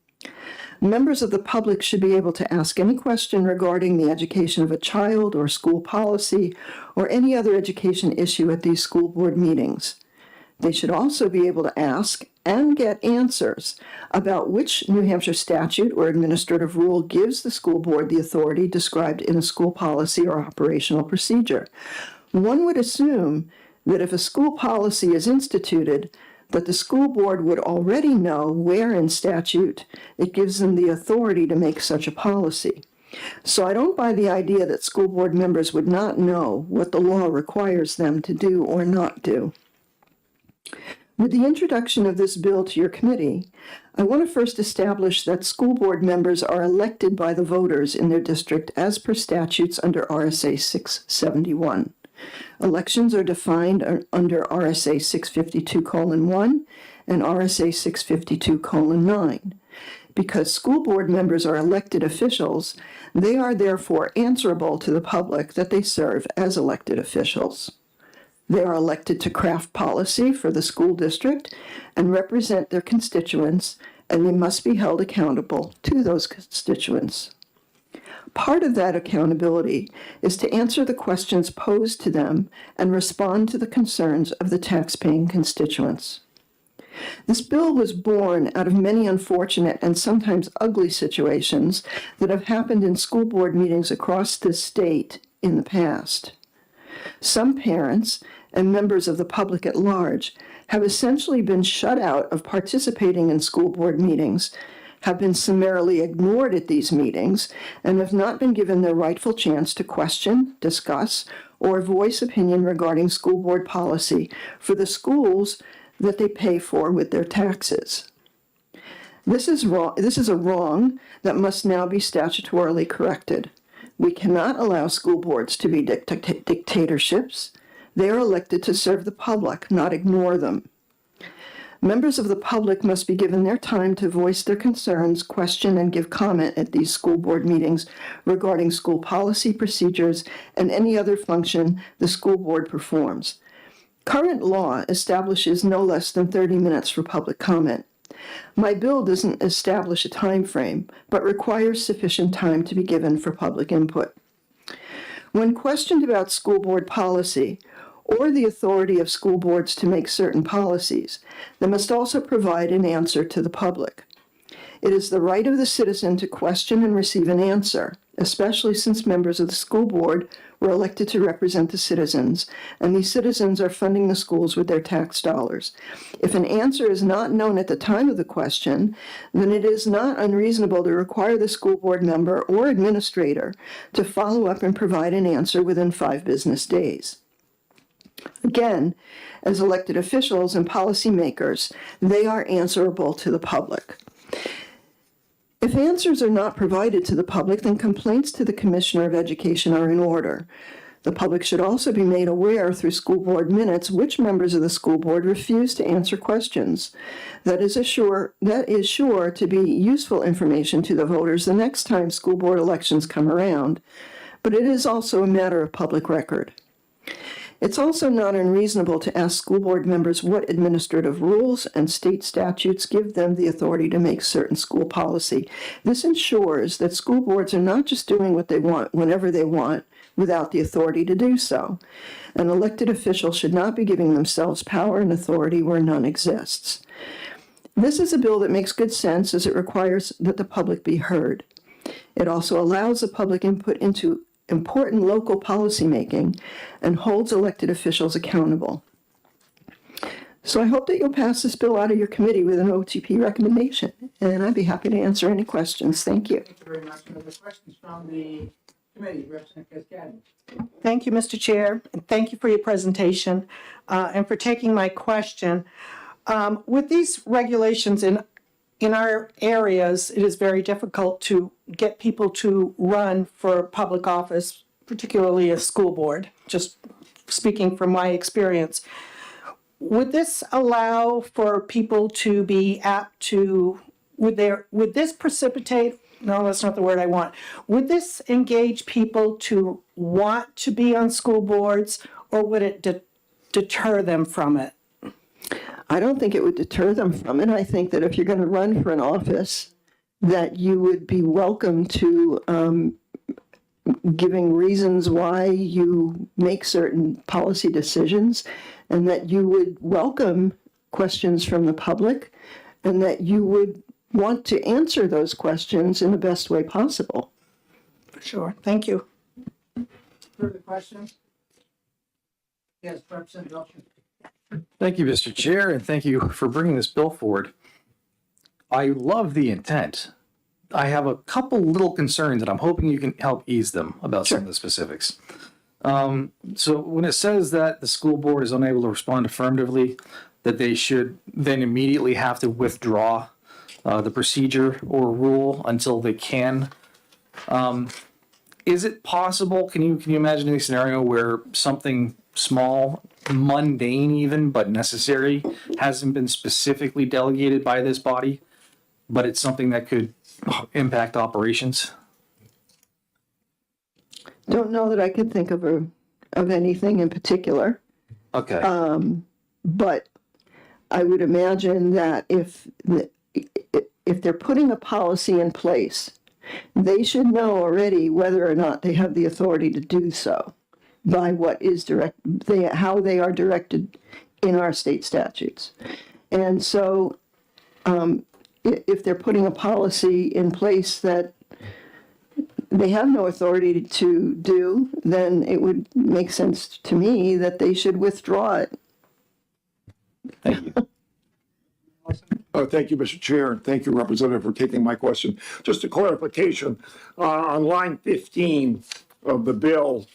Members of the public should be able to ask any question regarding the education of a child or school policy or any other education issue at these school board meetings. They should also be able to ask and get answers about which New Hampshire statute or administrative rule gives the school board the authority described in a school policy or operational procedure. One would assume that if a school policy is instituted, that the school board would already know where in statute it gives them the authority to make such a policy. So I don't buy the idea that school board members would not know what the law requires them to do or not do. With the introduction of this bill to your committee, I want to first establish that school board members are elected by the voters in their district as per statutes under RSA 671. Elections are defined under RSA 652:1 and RSA 652:9. Because school board members are elected officials, they are therefore answerable to the public that they serve as elected officials. They are elected to craft policy for the school district and represent their constituents, and they must be held accountable to those constituents. Part of that accountability is to answer the questions posed to them and respond to the concerns of the taxpaying constituents. This bill was born out of many unfortunate and sometimes ugly situations that have happened in school board meetings across this state in the past. Some parents and members of the public at large have essentially been shut out of participating in school board meetings, have been summarily ignored at these meetings, and have not been given their rightful chance to question, discuss, or voice opinion regarding school board policy for the schools that they pay for with their taxes. This is wrong. This is a wrong that must now be statutorily corrected. We cannot allow school boards to be dictatorships. They are elected to serve the public, not ignore them. Members of the public must be given their time to voice their concerns, question, and give comment at these school board meetings regarding school policy, procedures, and any other function the school board performs. Current law establishes no less than 30 minutes for public comment. My bill doesn't establish a time frame, but requires sufficient time to be given for public input. When questioned about school board policy, or the authority of school boards to make certain policies, they must also provide an answer to the public. It is the right of the citizen to question and receive an answer, especially since members of the school board were elected to represent the citizens, and these citizens are funding the schools with their tax dollars. If an answer is not known at the time of the question, then it is not unreasonable to require the school board member or administrator to follow up and provide an answer within 5 business days. Again, as elected officials and policymakers, they are answerable to the public. If answers are not provided to the public, then complaints to the Commissioner of Education are in order. The public should also be made aware through school board minutes which members of the school board refuse to answer questions. That is sure to be useful information to the voters the next time school board elections come around, but it is also a matter of public record. It's also not unreasonable to ask school board members what administrative rules and state statutes give them the authority to make certain school policy. This ensures that school boards are not just doing what they want whenever they want without the authority to do so. An elected official should not be giving themselves power and authority where none exists. This is a bill that makes good sense as it requires that the public be heard. It also allows the public input into important local policymaking and holds elected officials accountable. So I hope that you'll pass this bill out of your committee with an OTP recommendation, and I'd be happy to answer any questions. Thank you. Thank you very much. Any other questions from the committee? Representative Cascadi. Thank you, Mr. Chair, and thank you for your presentation and for taking my question. With these regulations in our areas, it is very difficult to get people to run for public office, particularly a school board, just speaking from my experience. Would this allow for people to be apt to, would this precipitate, no, that's not the word I want. Would this engage people to want to be on school boards, or would it deter them from it? I don't think it would deter them from it. I think that if you're going to run for an office, that you would be welcome to giving reasons why you make certain policy decisions, and that you would welcome questions from the public, and that you would want to answer those questions in the best way possible. For sure. Thank you. Further questions? Yes, Representative Belcher. Thank you, Mr. Chair, and thank you for bringing this bill forward. I love the intent. I have a couple little concerns, and I'm hoping you can help ease them about some of the specifics. So when it says that the school board is unable to respond affirmatively, that they should then immediately have to withdraw the procedure or rule until they can. Is it possible, can you imagine any scenario where something small, mundane even, but necessary, hasn't been specifically delegated by this body, but it's something that could impact operations? Don't know that I could think of anything in particular. Okay. But I would imagine that if they're putting a policy in place, they should know already whether or not they have the authority to do so by what is how they are directed in our state statutes. And so if they're putting a policy in place that they have no authority to do, then it would make sense to me that they should withdraw it. Thank you. Thank you, Mr. Chair, and thank you, Representative, for taking my question. Just a clarification, on line 15 of the bill,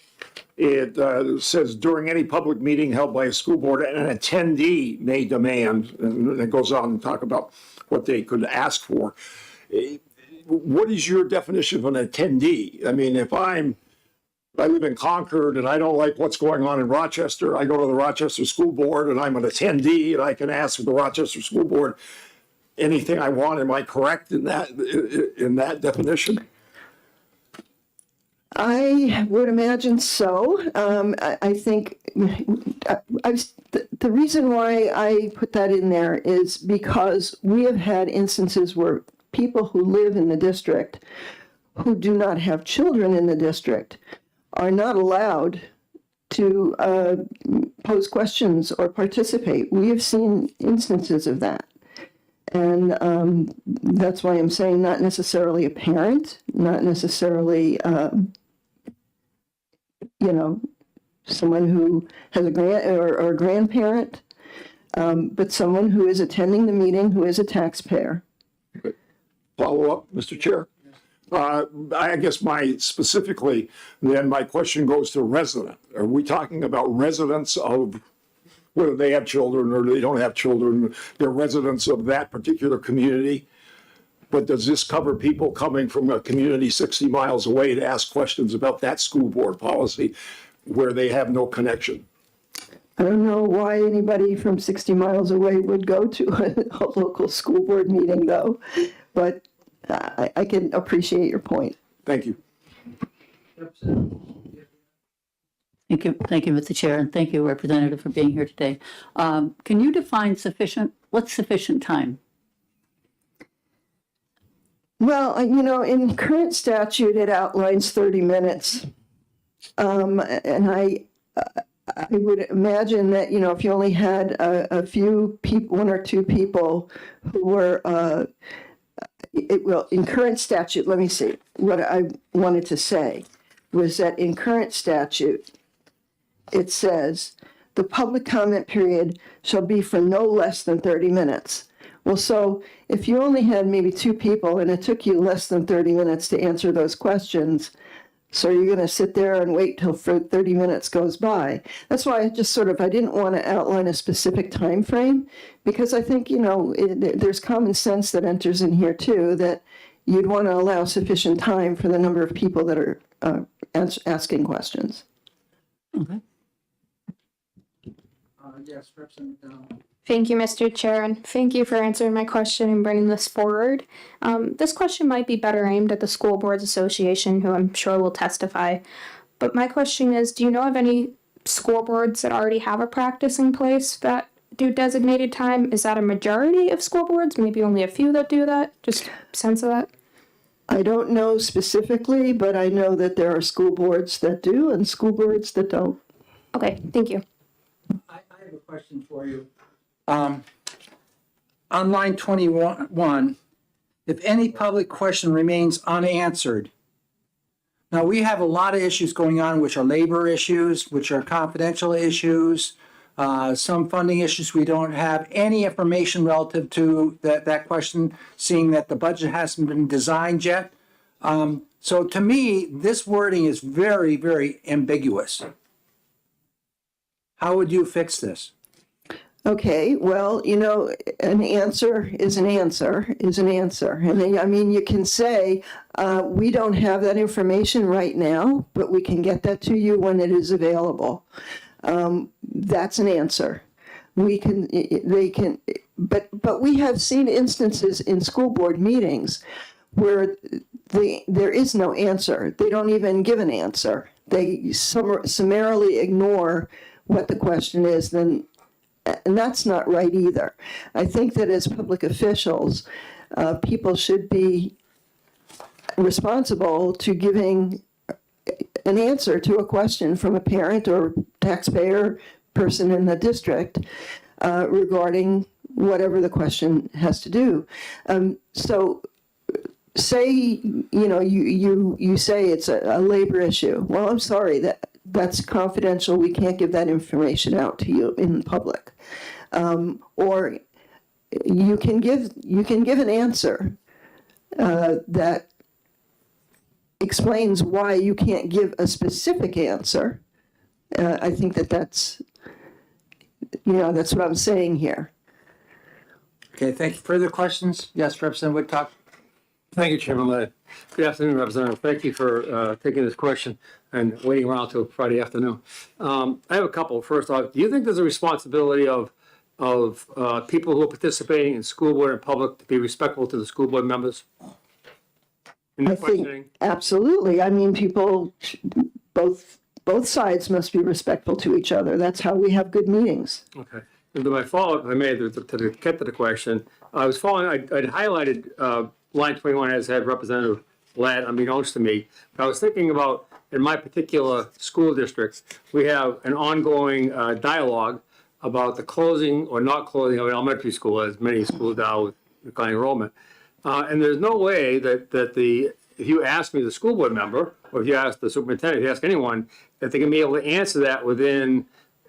it says during any public meeting held by a school board, an attendee may demand, and it goes on to talk about what they could ask for. What is your definition of an attendee? I mean, if I live in Concord and I don't like what's going on in Rochester, I go to the Rochester School Board and I'm an attendee and I can ask the Rochester School Board anything I want. Am I correct in that definition? I would imagine so. I think the reason why I put that in there is because we have had instances where people who live in the district who do not have children in the district are not allowed to pose questions or participate. We have seen instances of that. And that's why I'm saying not necessarily a parent, not necessarily, someone who has a or a grandparent, but someone who is attending the meeting, who is a taxpayer. Follow up, Mr. Chair. I guess my question goes to resident. Are we talking about residents of, whether they have children or they don't have children, they're residents of that particular community? But does this cover people coming from a community 60 miles away to ask questions about that school board policy? where they have no connection? I don't know why anybody from 60 miles away would go to a local school board meeting, though, but I can appreciate your point. Thank you. Thank you, Mr. Chair, and thank you, Representative, for being here today. Can you define what's sufficient time? Well, in current statute, it outlines 30 minutes. And I would imagine that, if you only had a few people, one or two people who were, in current statute, let me see, what I wanted to say was that in current statute, it says, the public comment period shall be for no less than 30 minutes. Well, so if you only had maybe two people and it took you less than 30 minutes to answer those questions, so you're going to sit there and wait till 30 minutes goes by. That's why I just I didn't want to outline a specific time frame, because I think, there's common sense that enters in here too, that you'd want to allow sufficient time for the number of people that are asking questions. Okay. Yes, Representative. Thank you, Mr. Chair, and thank you for answering my question and bringing this forward. This question might be better aimed at the School Boards Association, who I'm sure will testify. But my question is, do you know of any school boards that already have a practice in place that do designated time? Is that a majority of school boards? Maybe only a few that do that? Just sense of that? I don't know specifically, but I know that there are school boards that do and school boards that don't. Okay, thank you. I have a question for you. On line 21, if any public question remains unanswered. Now, we have a lot of issues going on, which are labor issues, which are confidential issues, some funding issues. We don't have any information relative to that question, seeing that the budget hasn't been designed yet. So to me, this wording is very, very ambiguous. How would you fix this? Okay, well, an answer is an answer is an answer. And I mean, you can say, we don't have that information right now, but we can get that to you when it is available. That's an answer. But we have seen instances in school board meetings where there is no answer. They don't even give an answer. They summarily ignore what the question is, and that's not right either. I think that as public officials, people should be responsible to giving an answer to a question from a parent or taxpayer person in the district regarding whatever the question has to do. So say, you say it's a labor issue. Well, I'm sorry, that's confidential. We can't give that information out to you in public. Or you can give an answer that explains why you can't give a specific answer. I think that's what I'm saying here. Okay, thank you. Further questions? Yes, Representative Woodcock. Thank you, Chairman Ladd. Good afternoon, Representative. Thank you for taking this question and waiting around till Friday afternoon. I have a couple. First off, do you think there's a responsibility of people who are participating in school board and public to be respectful to the school board members? I think absolutely. I mean, people, both sides must be respectful to each other. That's how we have good meetings. Okay. And then my follow-up I made to get to the question, I was following, I'd highlighted line 21 as had Representative Ladd, unbeknownst to me. I was thinking about, in my particular school district, we have an ongoing dialogue about the closing or not closing of an elementary school, as many schools now with declining enrollment. And there's no way that if you ask me, the school board member, or if you ask the superintendent, if you ask anyone, that they can be able to answer that within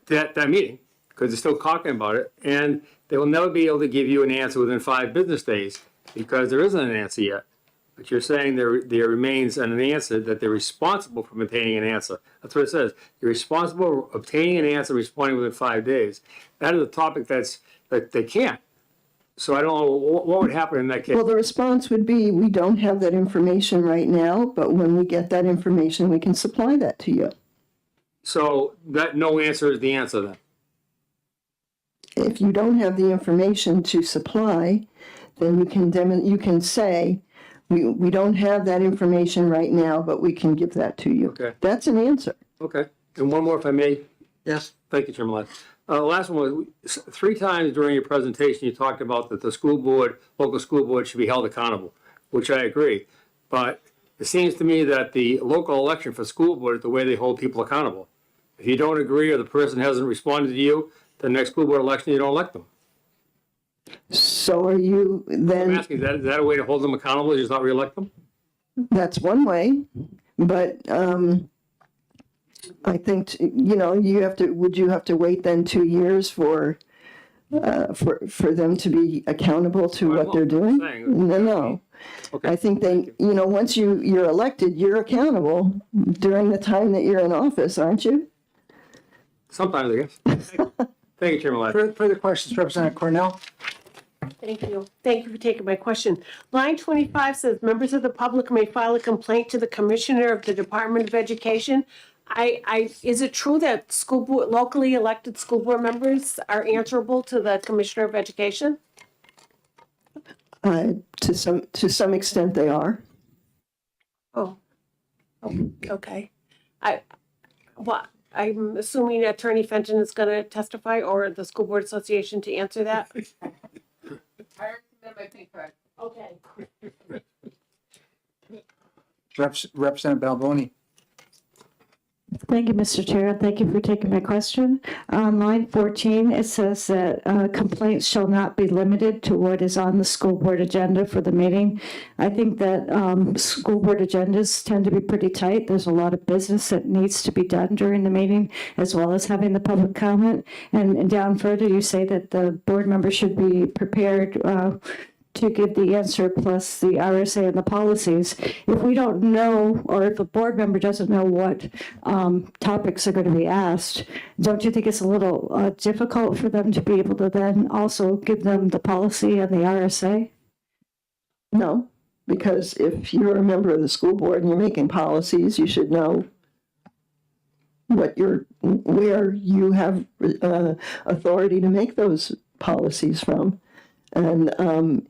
that meeting, because they're still talking about it. And they will never be able to give you an answer within 5 business days, because there isn't an answer yet. But you're saying there remains an answer, that they're responsible for obtaining an answer. That's what it says. You're responsible for obtaining an answer, responding within 5 days. That is a topic that they can't. So I don't know what would happen in that case. Well, the response would be, we don't have that information right now, but when we get that information, we can supply that to you. So that no answer is the answer then. If you don't have the information to supply, then you can say, we don't have that information right now, but we can give that to you. Okay. That's an answer. Okay. And one more if I may. Yes. Thank you, Chairman Ladd. Last one was, 3 times during your presentation, you talked about that the school board, local school board should be held accountable, which I agree. But it seems to me that the local election for school board is the way they hold people accountable. If you don't agree or the person hasn't responded to you, the next school board election, you don't elect them. So are you I'm then, asking, is that a way to hold them accountable, is just not re-elect them? that's one way, but, I think, would you have to wait then 2 years for them to be accountable to what they're doing? No. I think once you're elected, you're accountable during the time that you're in office, aren't you? Sometimes, I guess. Thank you, Chairman Ladd. Further questions, Representative Cornell? Thank you. Thank you for taking my question. Line 25 says members of the public may file a complaint to the Commissioner of the Department of Education. Is it true that school board, locally elected school board members are answerable to the Commissioner of Education? To some extent they are. Oh, okay. I'm assuming Attorney Fenton is going to testify, or the School Board Association to answer that? Okay. Representative Balboni? Thank you, Mr. Chair. Thank you for taking my question. On line 14, it says that complaints shall not be limited to what is on the school board agenda for the meeting. I think that school board agendas tend to be pretty tight. There's a lot of business that needs to be done during the meeting, as well as having the public comment. And down further, you say that the board member should be prepared to give the answer plus the RSA and the policies. If we don't know, or if a board member doesn't know what topics are going to be asked, don't you think it's a little difficult for them to be able to then also give them the policy and the RSA? No, because if you're a member of the school board and you're making policies, you should know where you have authority to make those policies from. And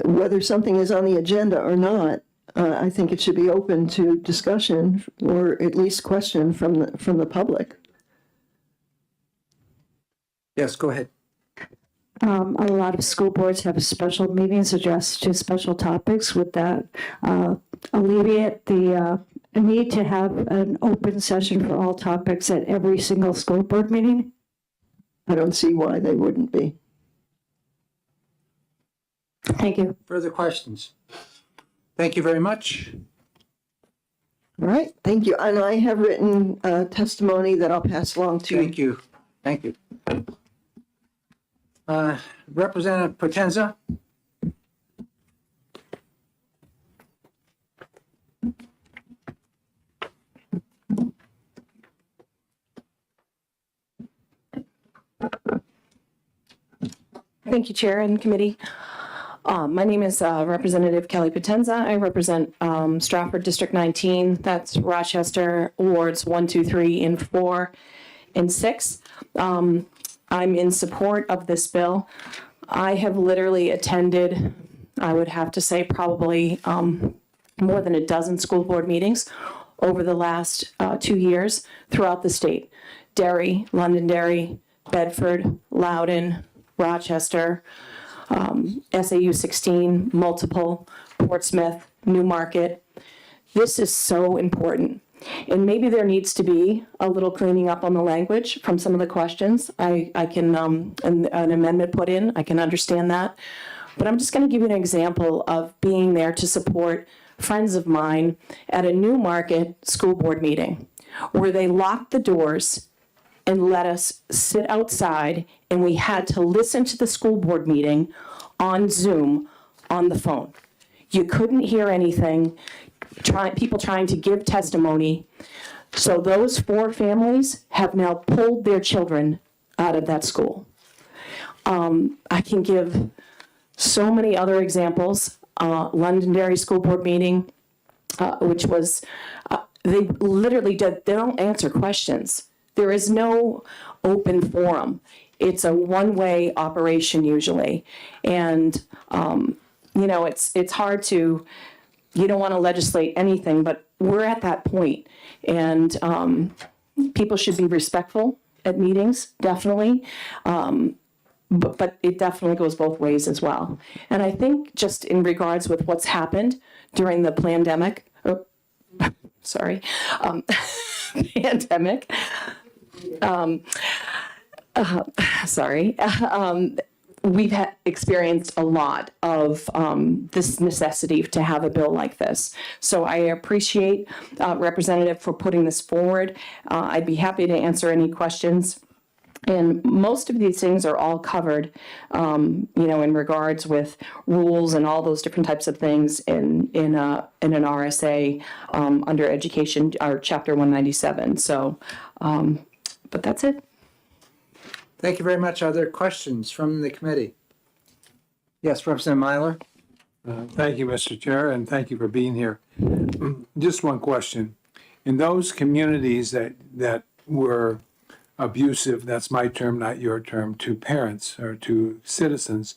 whether something is on the agenda or not, I think it should be open to discussion or at least question from the public. Yes, go ahead. A lot of school boards have special meetings addressed to special topics. Would that alleviate the need to have an open session for all topics at every single school board meeting? I don't see why they wouldn't be. Thank you. Further questions? Thank you very much. All right, thank you. And I have written testimony that I'll pass along to you. Thank you. Thank you. Representative Potenza? Thank you, Chair and Committee. My name is Representative Kelly Potenza. I represent Stratford District 19. That's Rochester wards 1, 2, 3, and 4, and 6. I'm in support of this bill. I have literally attended, I would have to say, probably more than a dozen school board meetings over the last 2 years throughout the state. Derry, Londonderry, Bedford, Loudoun, Rochester, SAU 16, multiple, Portsmouth, Newmarket. This is so important. And maybe there needs to be a little cleaning up on the language from some of the questions. I can, an amendment put in, I can understand that. But I'm just going to give you an example of being there to support friends of mine at a Newmarket school board meeting where they locked the doors and let us sit outside, and we had to listen to the school board meeting on Zoom on the phone. You couldn't hear anything, people trying to give testimony. So those 4 families have now pulled their children out of that school. I can give so many other examples. Londonderry School Board meeting, which was they literally they don't answer questions. There is no open forum. It's a one-way operation usually. And, it's hard to, you don't want to legislate anything, but we're at that point. And people should be respectful at meetings, definitely. But it definitely goes both ways as well. And I think just in regards with what's happened during the pandemic, we've experienced a lot of this necessity to have a bill like this. So I appreciate Representative for putting this forward. I'd be happy to answer any questions. And most of these things are all covered, in regards with rules and all those different types of things in an RSA under education or Chapter 197. So, but that's it. Thank you very much. Are there questions from the committee? Yes, Representative Myler. Thank you, Mr. Chair, and thank you for being here. Just one question. In those communities that were abusive, that's my term, not your term, to parents or to citizens,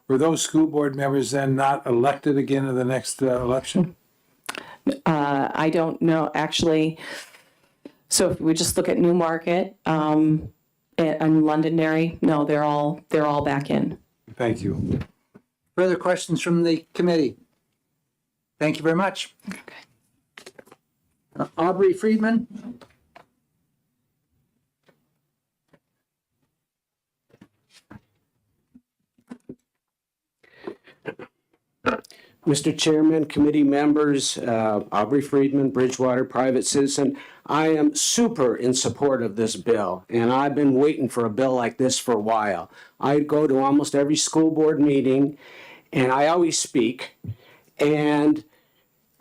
were those school board members then not elected again in the next election? I don't know, actually. So if we just look at Newmarket and Londonderry, no, they're all back in. Thank you. Further questions from the committee? Thank you very much. Okay. Aubrey Friedman. Mr. Chairman, committee members, Aubrey Friedman, Bridgewater, private citizen. I am super in support of this bill, and I've been waiting for a bill like this for a while. I go to almost every school board meeting, and I always speak, and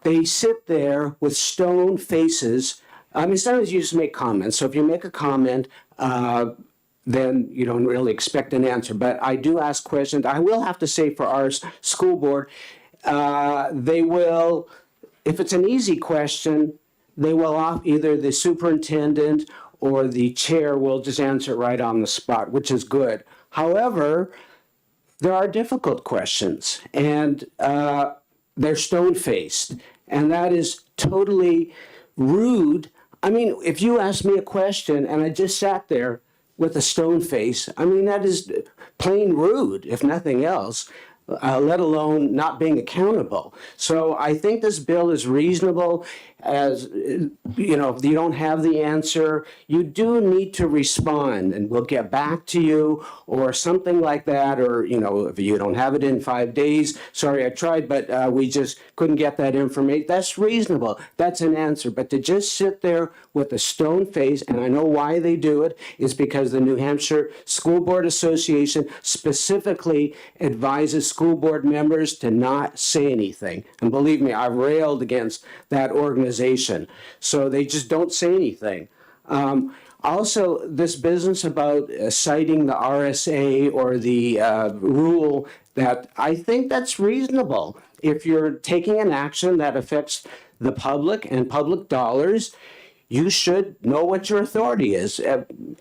they sit there with stone faces. I mean, sometimes you just make comments. So if you make a comment, then you don't really expect an answer. But I do ask questions. I will have to say for our school board, they will, if it's an easy question, they will either the superintendent or the chair will just answer it right on the spot, which is good. However, there are difficult questions, and they're stone-faced, and that is totally rude. I mean, if you asked me a question and I just sat there with a stone face, I mean, that is plain rude, if nothing else. Let alone not being accountable. So I think this bill is reasonable. As if you don't have the answer, you do need to respond, and we'll get back to you or something like that. Or if you don't have it in 5 days, sorry, I tried, but we just couldn't get that information. That's reasonable. That's an answer. But to just sit there with a stone face, and I know why they do it, is because the New Hampshire School Board Association specifically advises school board members to not say anything. And believe me, I've railed against that organization. So they just don't say anything. Also, this business about citing the RSA or the rule, that I think that's reasonable. If you're taking an action that affects the public and public dollars, you should know what your authority is.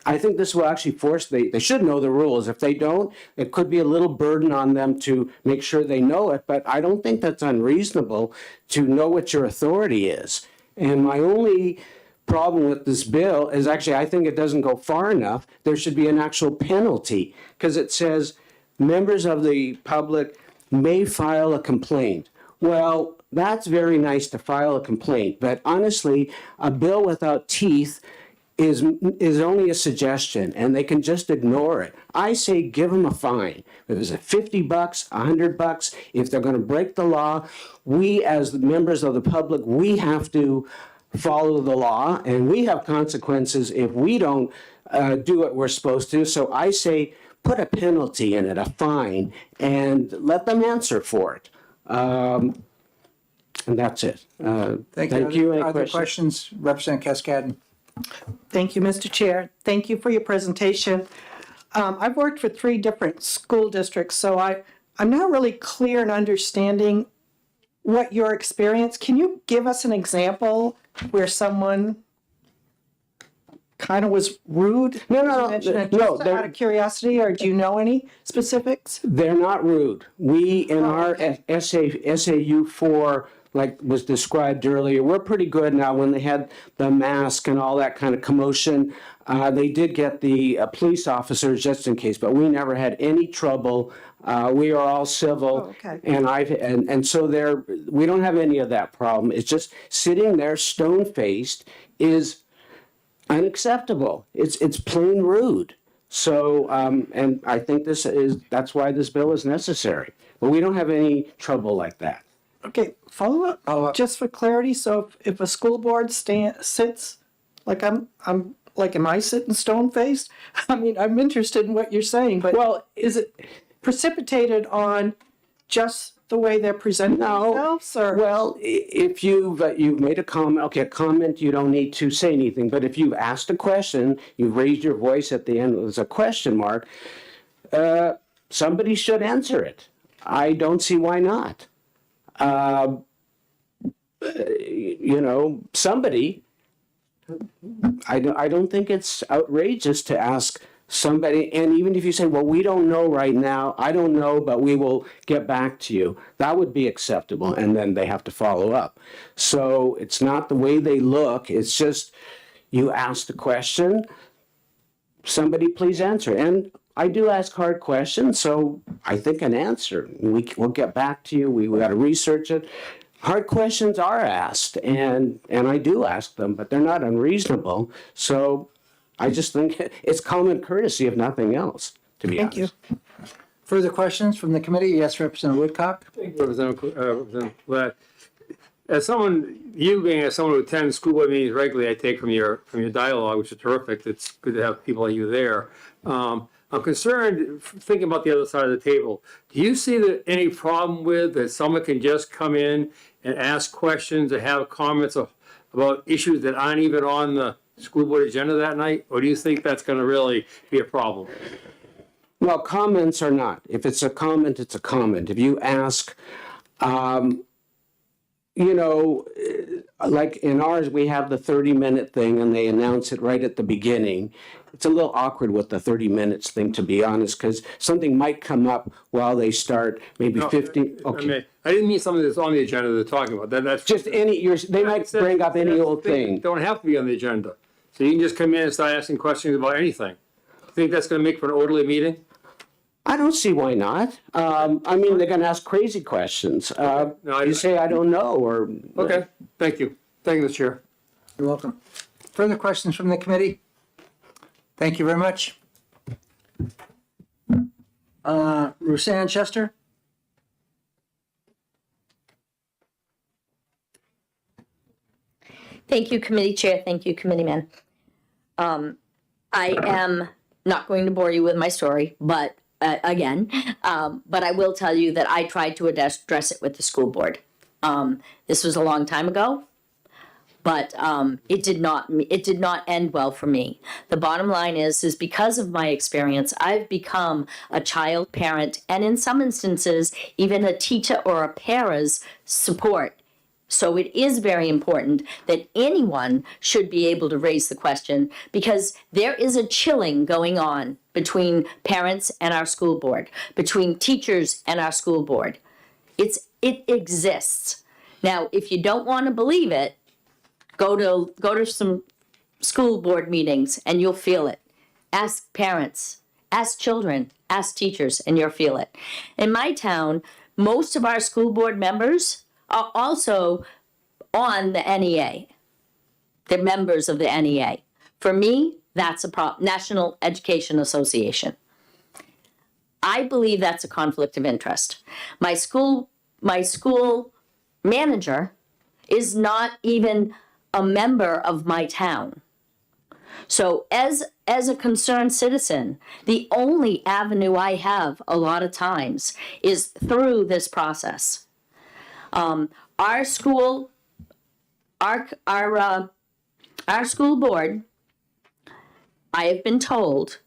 I think this will actually force, they should know the rules. If they don't, it could be a little burden on them to make sure they know it, but I don't think that's unreasonable to know what your authority is. And my only problem with this bill is actually, I think it doesn't go far enough. There should be an actual penalty, because it says members of the public may file a complaint. Well, that's very nice to file a complaint, but honestly, a bill without teeth is only a suggestion, and they can just ignore it. I say give them a fine. If it's $50, $100, if they're going to break the law, we as the members of the public, we have to follow the law, and we have consequences if we don't do what we're supposed to. So I say put a penalty in it, a fine, and let them answer for it. And that's it. Thank you. Are there questions? Representative Cascadden. Thank you, Mr. Chair. Thank you for your presentation. I've worked for 3 different school districts, so I'm not really clear in understanding what your experience. Can you give us an example where someone kind of was rude? No, You no, mentioned it. no, Just they're- out of curiosity, or do you know any specifics? They're not rude. We, in our SAU 4, like was described earlier, we're pretty good now. When they had the mask and all that kind of commotion, they did get the police officers just in case, but we never had any trouble. We are all civil. okay. And so we don't have any of that problem. It's just sitting there stone-faced is unacceptable. It's plain rude. So, and I think that's why this bill is necessary. But we don't have any trouble like that. Okay, follow up, just for clarity, so if a school board sits, like am I sitting stone-faced? I mean, I'm interested in what you're saying, but Well, is it precipitated on just the way they're presenting themselves, or? Well, if you've made a comment, you don't need to say anything. But if you've asked a question, you've raised your voice at the end as a question mark, somebody should answer it. I don't see why not. Somebody. I don't think it's outrageous to ask somebody, and even if you say, well, we don't know right now, I don't know, but we will get back to you, that would be acceptable, and then they have to follow up. So it's not the way they look, it's just you ask the question, somebody please answer. And I do ask hard questions, so I think an answer. We'll get back to you, we got to research it. Hard questions are asked, and I do ask them, but they're not unreasonable. So I just think it's common courtesy, if nothing else, to be honest. Thank you. Further questions from the committee? Yes, Representative Woodcock? Thank you, Representative Ladd. As someone who attends school board meetings regularly, I take from your dialogue, which is terrific. It's good to have people like you there. I'm concerned, thinking about the other side of the table. Do you see any problem with that someone can just come in and ask questions or have comments about issues that aren't even on the school board agenda that night? Or do you think that's going to really be a problem? Well, comments are not. If it's a comment, it's a comment. If you ask, like in ours, we have the 30-minute thing and they announce it right at the beginning. It's a little awkward with the 30 minutes thing, to be honest, because something might come up while they start, maybe 15. Okay. I didn't mean something that's on the agenda they're talking about. That's Just they might bring up any old thing. Don't have to be on the agenda. So you can just come in and start asking questions about anything. You think that's going to make for an orderly meeting? I don't see why not. I mean, they're going to ask crazy questions. You say, I don't know, or. Okay, thank you. Thank you, Mr. Chair. You're welcome. Further questions from the committee? Thank you very much. Roseanne Chester? Thank you, committee chair. Thank you, committeeman. I am not going to bore you with my story, but but I will tell you that I tried to address it with the school board. This was a long time ago, but it did not end well for me. The bottom line is because of my experience, I've become a child parent, and in some instances, even a teacher or a para's support. So it is very important that anyone should be able to raise the question, because there is a chilling going on between parents and our school board, between teachers and our school board. It exists. Now, if you don't want to believe it, go to some school board meetings and you'll feel it. Ask parents, ask children, ask teachers, and you'll feel it. In my town, most of our school board members are also on the NEA. They're members of the NEA. For me, that's a National Education Association. I believe that's a conflict of interest. My school manager is not even a member of my town. So as a concerned citizen, the only avenue I have a lot of times is through this process. Our school board, I have been told,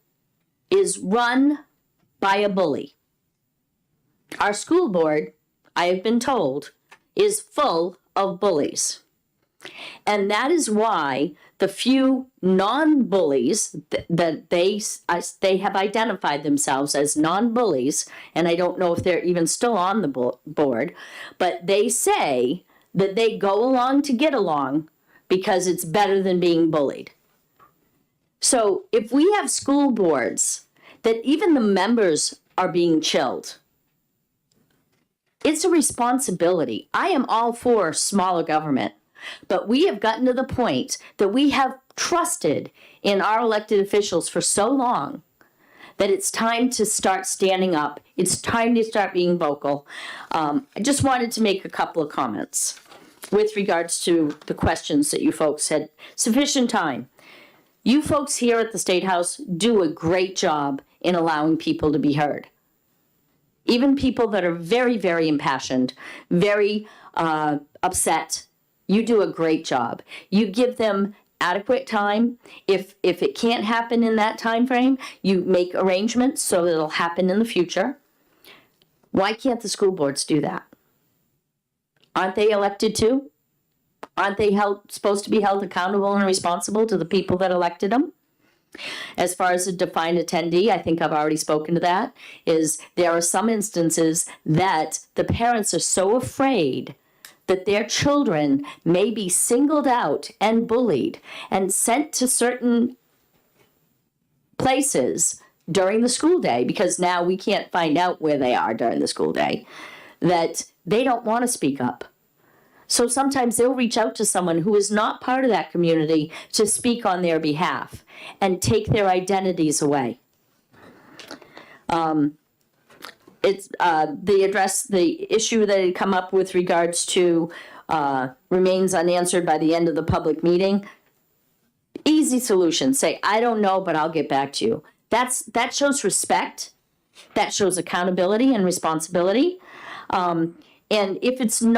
is run by a bully. Our school board, I have been told, is full of bullies. And that is why the few non-bullies that they have identified themselves as non-bullies, and I don't know if they're even still on the board, but they say that they go along to get along because it's better than being bullied. So if we have school boards that even the members are being chilled, it's a responsibility. I am all for smaller government. But we have gotten to the point that we have trusted in our elected officials for so long that it's time to start standing up. It's time to start being vocal. I just wanted to make a couple of comments with regards to the questions that you folks had. Sufficient time. You folks here at the State House do a great job in allowing people to be heard. Even people that are very, very impassioned, very upset. You do a great job. You give them adequate time. If it can't happen in that time frame, you make arrangements so that it'll happen in the future. Why can't the school boards do that? Aren't they elected too? Aren't they supposed to be held accountable and responsible to the people that elected them? As far as a defined attendee, I think I've already spoken to that, is there are some instances that the parents are so afraid that their children may be singled out and bullied and sent to certain places during the school day, because now we can't find out where they are during the school day, that they don't want to speak up. So sometimes they'll reach out to someone who is not part of that community to speak on their behalf and take their identities away. The issue that had come up with regards to remains unanswered by the end of the public meeting. Easy solution. Say, I don't know, but I'll get back to you. That shows respect. That shows accountability and responsibility. And if it's an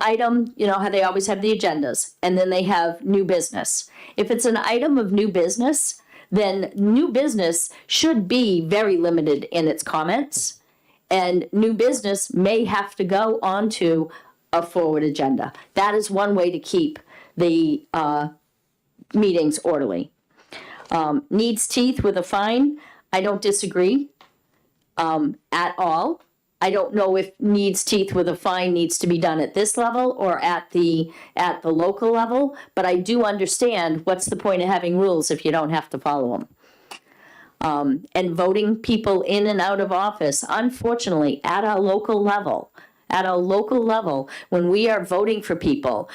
item, you know how they always have the agendas, and then they have new business. If it's an item of new business, then new business should be very limited in its comments. And new business may have to go onto a forward agenda. That is one way to keep the meetings orderly. Needs teeth with a fine, I don't disagree at all. I don't know if needs teeth with a fine needs to be done at this level or at the local level, but I do understand what's the point of having rules if you don't have to follow them. And voting people in and out of office, unfortunately, at a local level, when we are voting for people,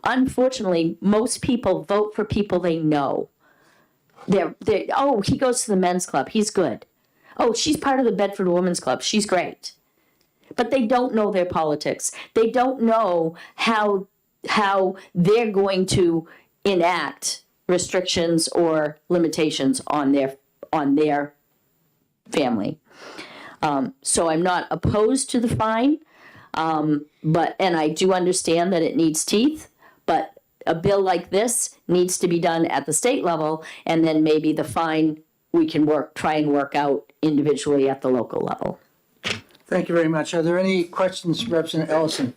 unfortunately, most people vote for people they know. Oh, he goes to the men's club, he's good. Oh, she's part of the Bedford Women's Club, she's great. But they don't know their politics. They don't know how they're going to enact restrictions or limitations on their family. So I'm not opposed to the fine, and I do understand that it needs teeth, but a bill like this needs to be done at the state level, and then maybe the fine we can try and work out individually at the local level. Thank you very much. Are there any questions, Representative Ellison?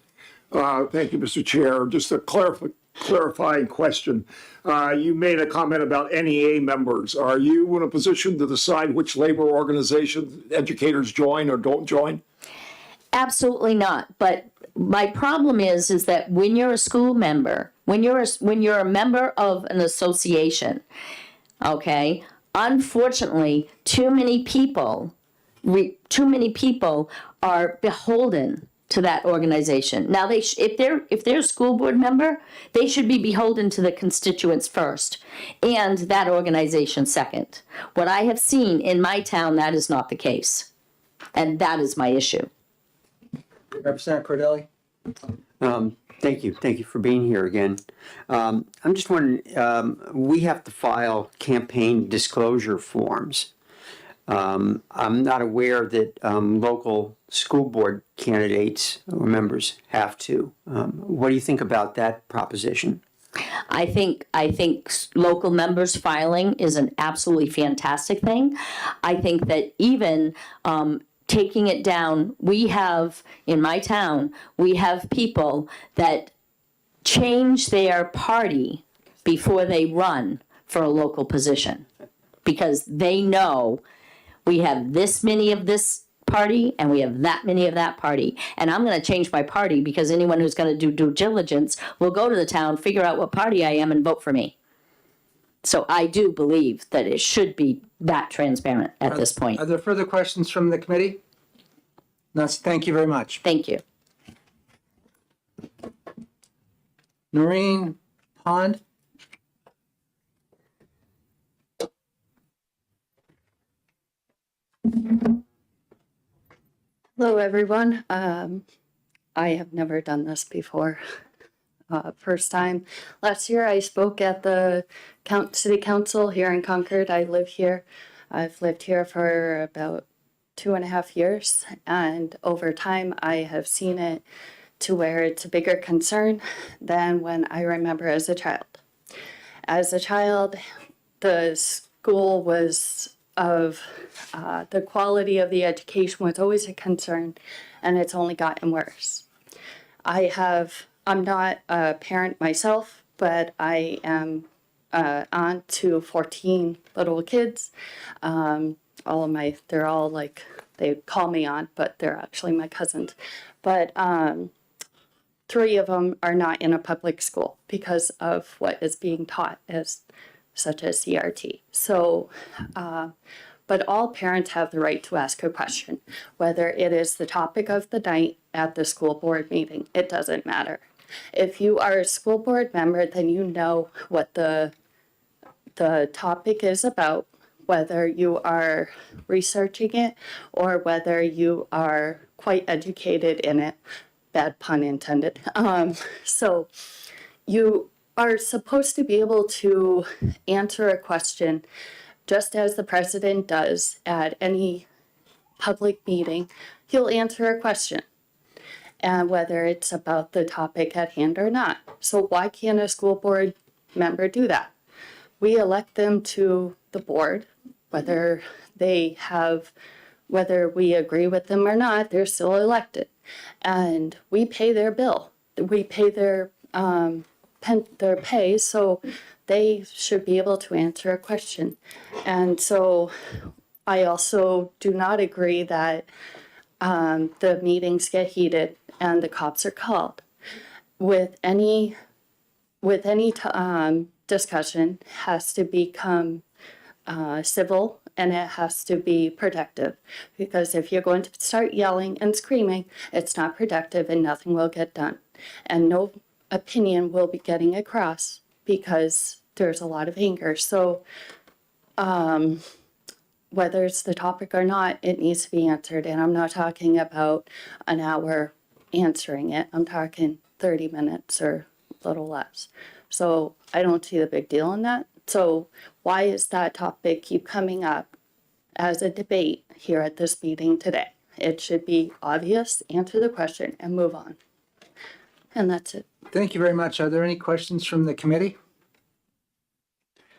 Thank you, Mr. Chair. Just a clarifying question. You made a comment about NEA members. Are you in a position to decide which labor organizations educators join or don't join? Absolutely not. But my problem is that when you're a school member, when you're a member of an association, okay, unfortunately, too many people are beholden to that organization. Now, if they're a school board member, they should be beholden to the constituents first and that organization second. What I have seen in my town, that is not the case. And that is my issue. Representative Cordelli? Thank you. Thank you for being here again. I'm just wondering, we have to file campaign disclosure forms. I'm not aware that local school board candidates or members have to. What do you think about that proposition? I think local members filing is an absolutely fantastic thing. I think that even taking it down, we have, in my town, we have people that change their party before they run for a local position. Because they know we have this many of this party and we have that many of that party. And I'm going to change my party because anyone who's going to do due diligence will go to the town, figure out what party I am, and vote for me. So I do believe that it should be that transparent at this point. Are there further questions from the committee? No, thank you very much. Thank you. Noreen Pond? Hello, everyone. I have never done this before. First time. Last year, I spoke at the city council here in Concord. I live here. I've lived here for about 2.5 years, and over time, I have seen it to where it's a bigger concern than when I remember as a child. As a child, the school was of the quality of the education was always a concern, and it's only gotten worse. I'm not a parent myself, but I am aunt to 14 little kids. They're all like, they call me aunt, but they're actually my cousins. But 3 of them are not in a public school because of what is being taught such as CRT. So, but all parents have the right to ask a question, whether it is the topic of the night at the school board meeting. It doesn't matter. If you are a school board member, then you know what the topic is about, whether you are researching it or whether you are quite educated in it. Bad pun intended. So you are supposed to be able to answer a question just as the president does at any public meeting. He'll answer a question, and whether it's about the topic at hand or not. So why can't a school board member do that? We elect them to the board, whether we agree with them or not, they're still elected. And we pay their bill. We pay their pay, so they should be able to answer a question. And so I also do not agree that the meetings get heated and the cops are called. With any discussion has to become civil, and it has to be productive, because if you're going to start yelling and screaming, it's not productive and nothing will get done, and no opinion will be getting across because there's a lot of anger. So whether it's the topic or not, it needs to be answered. And I'm not talking about an hour answering it. I'm talking 30 minutes or a little less. So I don't see the big deal in that. So why is that topic keep coming up as a debate here at this meeting today? It should be obvious, answer the question, and move on. And that's it. Thank you very much. Are there any questions from the committee?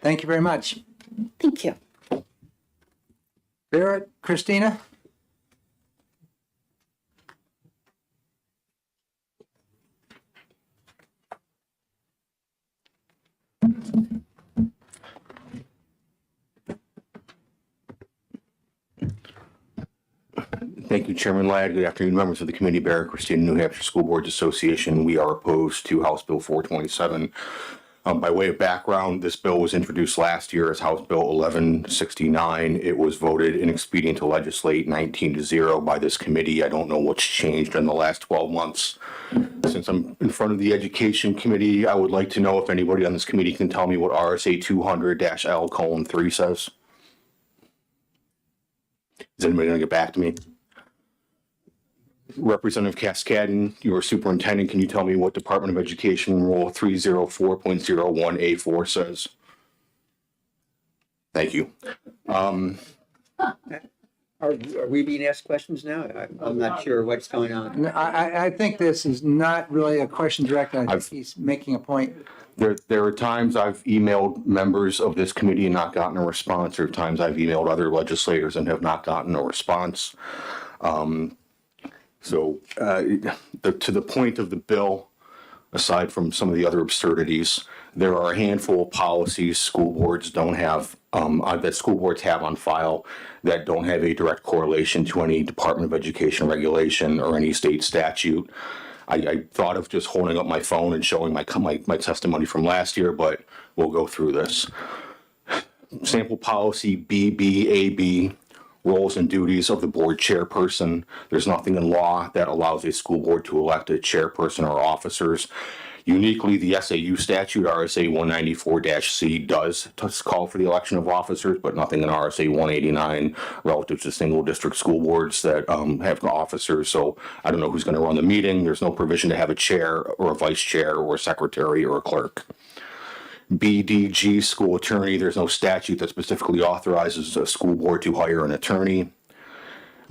Thank you very much. Thank you. Barrett, Christina? Thank you, Chairman Ladd. Good afternoon, members of the committee. Barrett Christina, New Hampshire School Boards Association. We are opposed to House Bill 427. By way of background, this bill was introduced last year as House Bill 1169. It was voted inexpedient to legislate 19-0 by this committee. I don't know what's changed in the last 12 months. Since I'm in front of the Education Committee, I would like to know if anybody on this committee can tell me what RSA 200-L:3 says. Is anybody going to get back to me? Representative Cascadin, your superintendent, can you tell me what Department of Education Rule 304.01A4 says? Thank you. Are we being asked questions now? I'm not sure what's going on. No, I think this is not really a question directed. I think he's making a point. There are times I've emailed members of this committee and not gotten a response. There are times I've emailed other legislators and have not gotten a response. To the point of the bill, aside from some of the other absurdities, there are a handful of policies school boards don't have, that school boards have on file that don't have a direct correlation to any Department of Education regulation or any state statute. I thought of just holding up my phone and showing my testimony from last year, but we'll go through this. Sample policy BBAB, roles and duties of the board chairperson. There's nothing in law that allows a school board to elect a chairperson or officers. Uniquely, the SAU statute, RSA 194-C, does call for the election of officers, but nothing in RSA 189 relative to single district school boards that have officers. So I don't know who's going to run the meeting. There's no provision to have a chair or a vice chair or a secretary or a clerk. BDG, school attorney. There's no statute that specifically authorizes a school board to hire an attorney.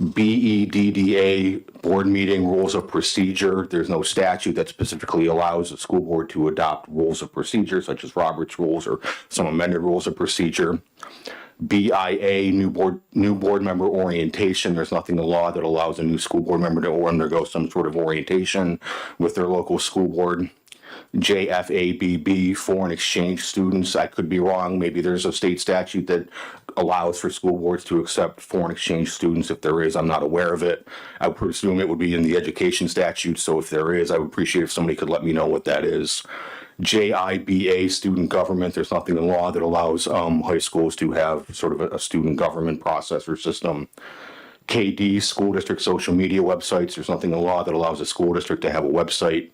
BEDDA, board meeting rules of procedure. There's no statute that specifically allows a school board to adopt rules of procedure, such as Robert's rules or some amended rules of procedure. BIA, new board member orientation. There's nothing in the law that allows a new school board member to undergo some sort of orientation with their local school board. JFABB, foreign exchange students. I could be wrong. Maybe there's a state statute that allows for school boards to accept foreign exchange students. If there is, I'm not aware of it. I would presume it would be in the education statute. So if there is, I would appreciate if somebody could let me know what that is. JIBA, student government. There's nothing in law that allows high schools to have sort of a student government process or system. KD, school district social media websites. There's nothing in law that allows a school district to have a website.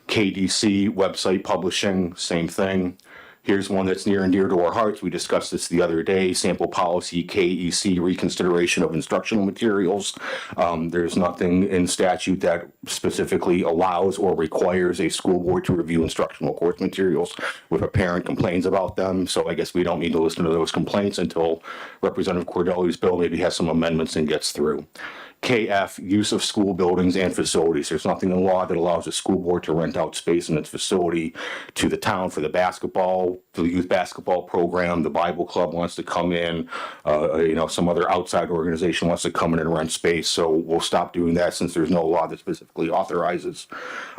KDC, website publishing, same thing. Here's one that's near and dear to our hearts. We discussed this the other day. Sample policy, KEC, reconsideration of instructional materials. There's nothing in statute that specifically allows or requires a school board to review instructional course materials if a parent complains about them. So I guess we don't need to listen to those complaints until Representative Cordelli's bill maybe has some amendments and gets through. KF, use of school buildings and facilities. There's nothing in law that allows a school board to rent out space in its facility to the town for the youth basketball program. The Bible club wants to come in, some other outside organization wants to come in and rent space. So we'll stop doing that since there's no law that specifically authorizes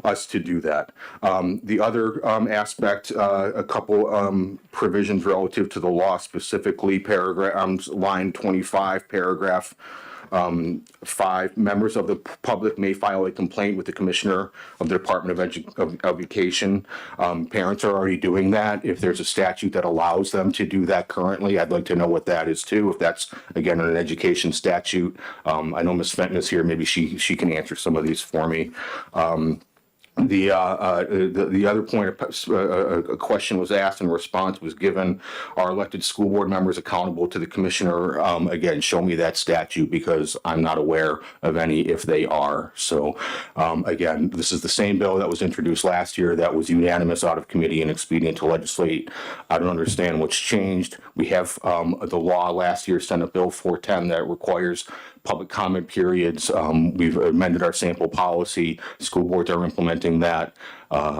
us to do that. The other aspect, a couple provisions relative to the law, specifically line 25, paragraph 5, members of the public may file a complaint with the Commissioner of the Department of Education. Parents are already doing that. If there's a statute that allows them to do that currently, I'd like to know what that is too. If that's, again, an education statute. I know Ms. Fenton is here. Maybe she can answer some of these for me. The other point, a question was asked and a response was given. Are elected school board members accountable to the commissioner? Again, show me that statute because I'm not aware of any if they are. So again, this is the same bill that was introduced last year that was unanimous out of committee and expedient to legislate. I don't understand what's changed. We have the law last year, Senate Bill 410, that requires public comment periods. We've amended our sample policy. School boards are implementing that.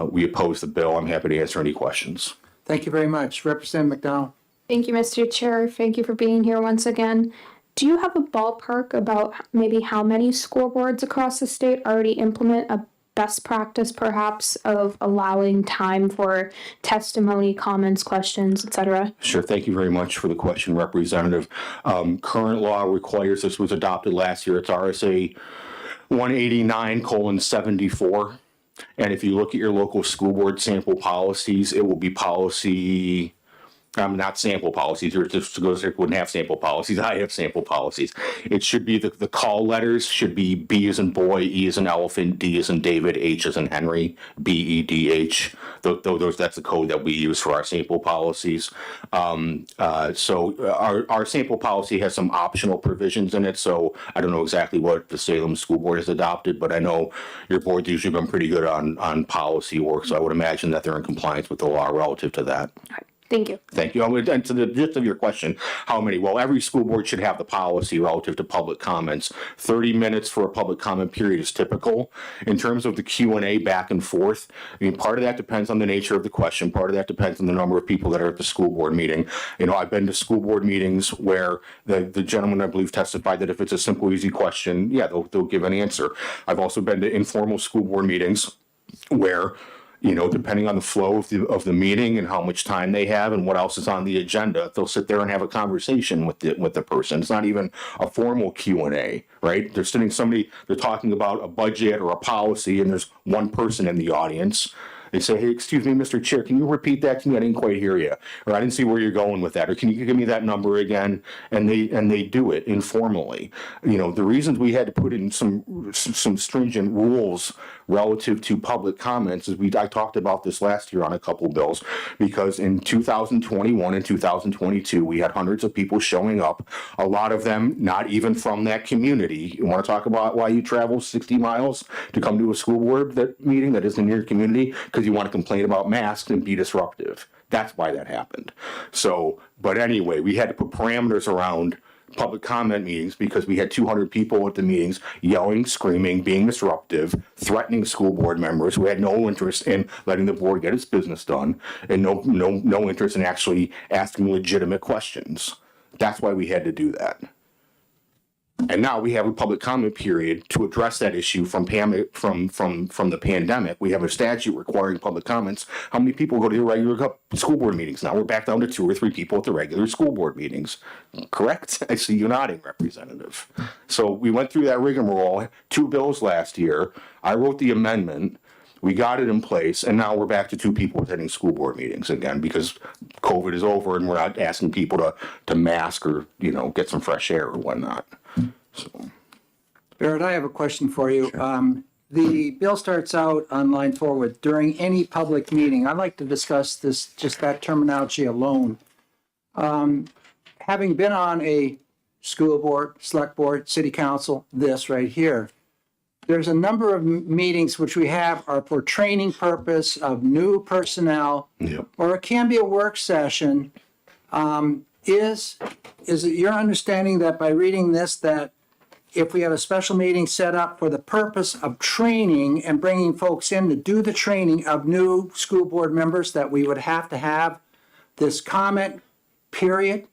We oppose the bill. I'm happy to answer any questions. Thank you very much. Representative McDowell. Thank you, Mr. Chair. Thank you for being here once again. Do you have a ballpark about maybe how many school boards across the state already implement a best practice, perhaps, of allowing time for testimony, comments, questions, etc.? Sure. Thank you very much for the question, Representative. Current law requires, this was adopted last year, it's RSA 189:74. And if you look at your local school board sample policies, it will be policy, not sample policies, or just wouldn't have sample policies. I have sample policies. It should be the call letters should be B as in boy, E as in elephant, D as in David, H as in Henry, BEDH. That's the code that we use for our sample policies. So our sample policy has some optional provisions in it. So I don't know exactly what the Salem School Board has adopted, but I know your board's usually been pretty good on policy work. So I would imagine that they're in compliance with the law relative to that. Thank you. Thank you. And to the gist of your question, how many? Well, every school board should have the policy relative to public comments. 30 minutes for a public comment period is typical. In terms of the Q&A back and forth, I mean, part of that depends on the nature of the question. Part of that depends on the number of people that are at the school board meeting. I've been to school board meetings where the gentleman, I believe, testified that if it's a simple, easy question, yeah, they'll give an answer. I've also been to informal school board meetings where you know, depending on the flow of the meeting and how much time they have and what else is on the agenda, they'll sit there and have a conversation with the person. It's not even a formal Q&A, right? They're talking about a budget or a policy, and there's one person in the audience. They say, hey, excuse me, Mr. Chair, can you repeat that to me? I didn't quite hear you. Or I didn't see where you're going with that. Or can you give me that number again? And they do it informally. You know, the reasons we had to put in some stringent rules relative to public comments is I talked about this last year on a couple bills, because in 2021 and 2022, we had hundreds of people showing up, a lot of them not even from that community. You want to talk about why you travel 60 miles to come to a school board meeting that isn't in your community? Because you want to complain about masks and be disruptive. That's why that happened. So, but anyway, we had to put parameters around public comment meetings because we had 200 people at the meetings yelling, screaming, being disruptive, threatening school board members who had no interest in letting the board get its business done, and no interest in actually asking legitimate questions. That's why we had to do that. And now we have a public comment period to address that issue from the pandemic. We have a statute requiring public comments. How many people go to the regular school board meetings? Now we're back down to 2 or 3 people at the regular school board meetings. Correct? I see you nodding, Representative. So we went through that rigmarole, 2 bills last year. I wrote the amendment. We got it in place, and now we're back to 2 people attending school board meetings again because COVID is over and we're not asking people to mask or, you know, get some fresh air or whatnot. So. Barrett, I have a question for you. The bill starts out on line 4 with during any public meeting. I'd like to discuss this, just that terminology alone. Having been on a school board, select board, city council, this right here, there's a number of meetings which we have are for training purpose of new personnel, or it can be a work session. Is it your understanding that by reading this, that if we have a special meeting set up for the purpose of training and bringing folks in to do the training of new school board members, that we would have to have this comment period?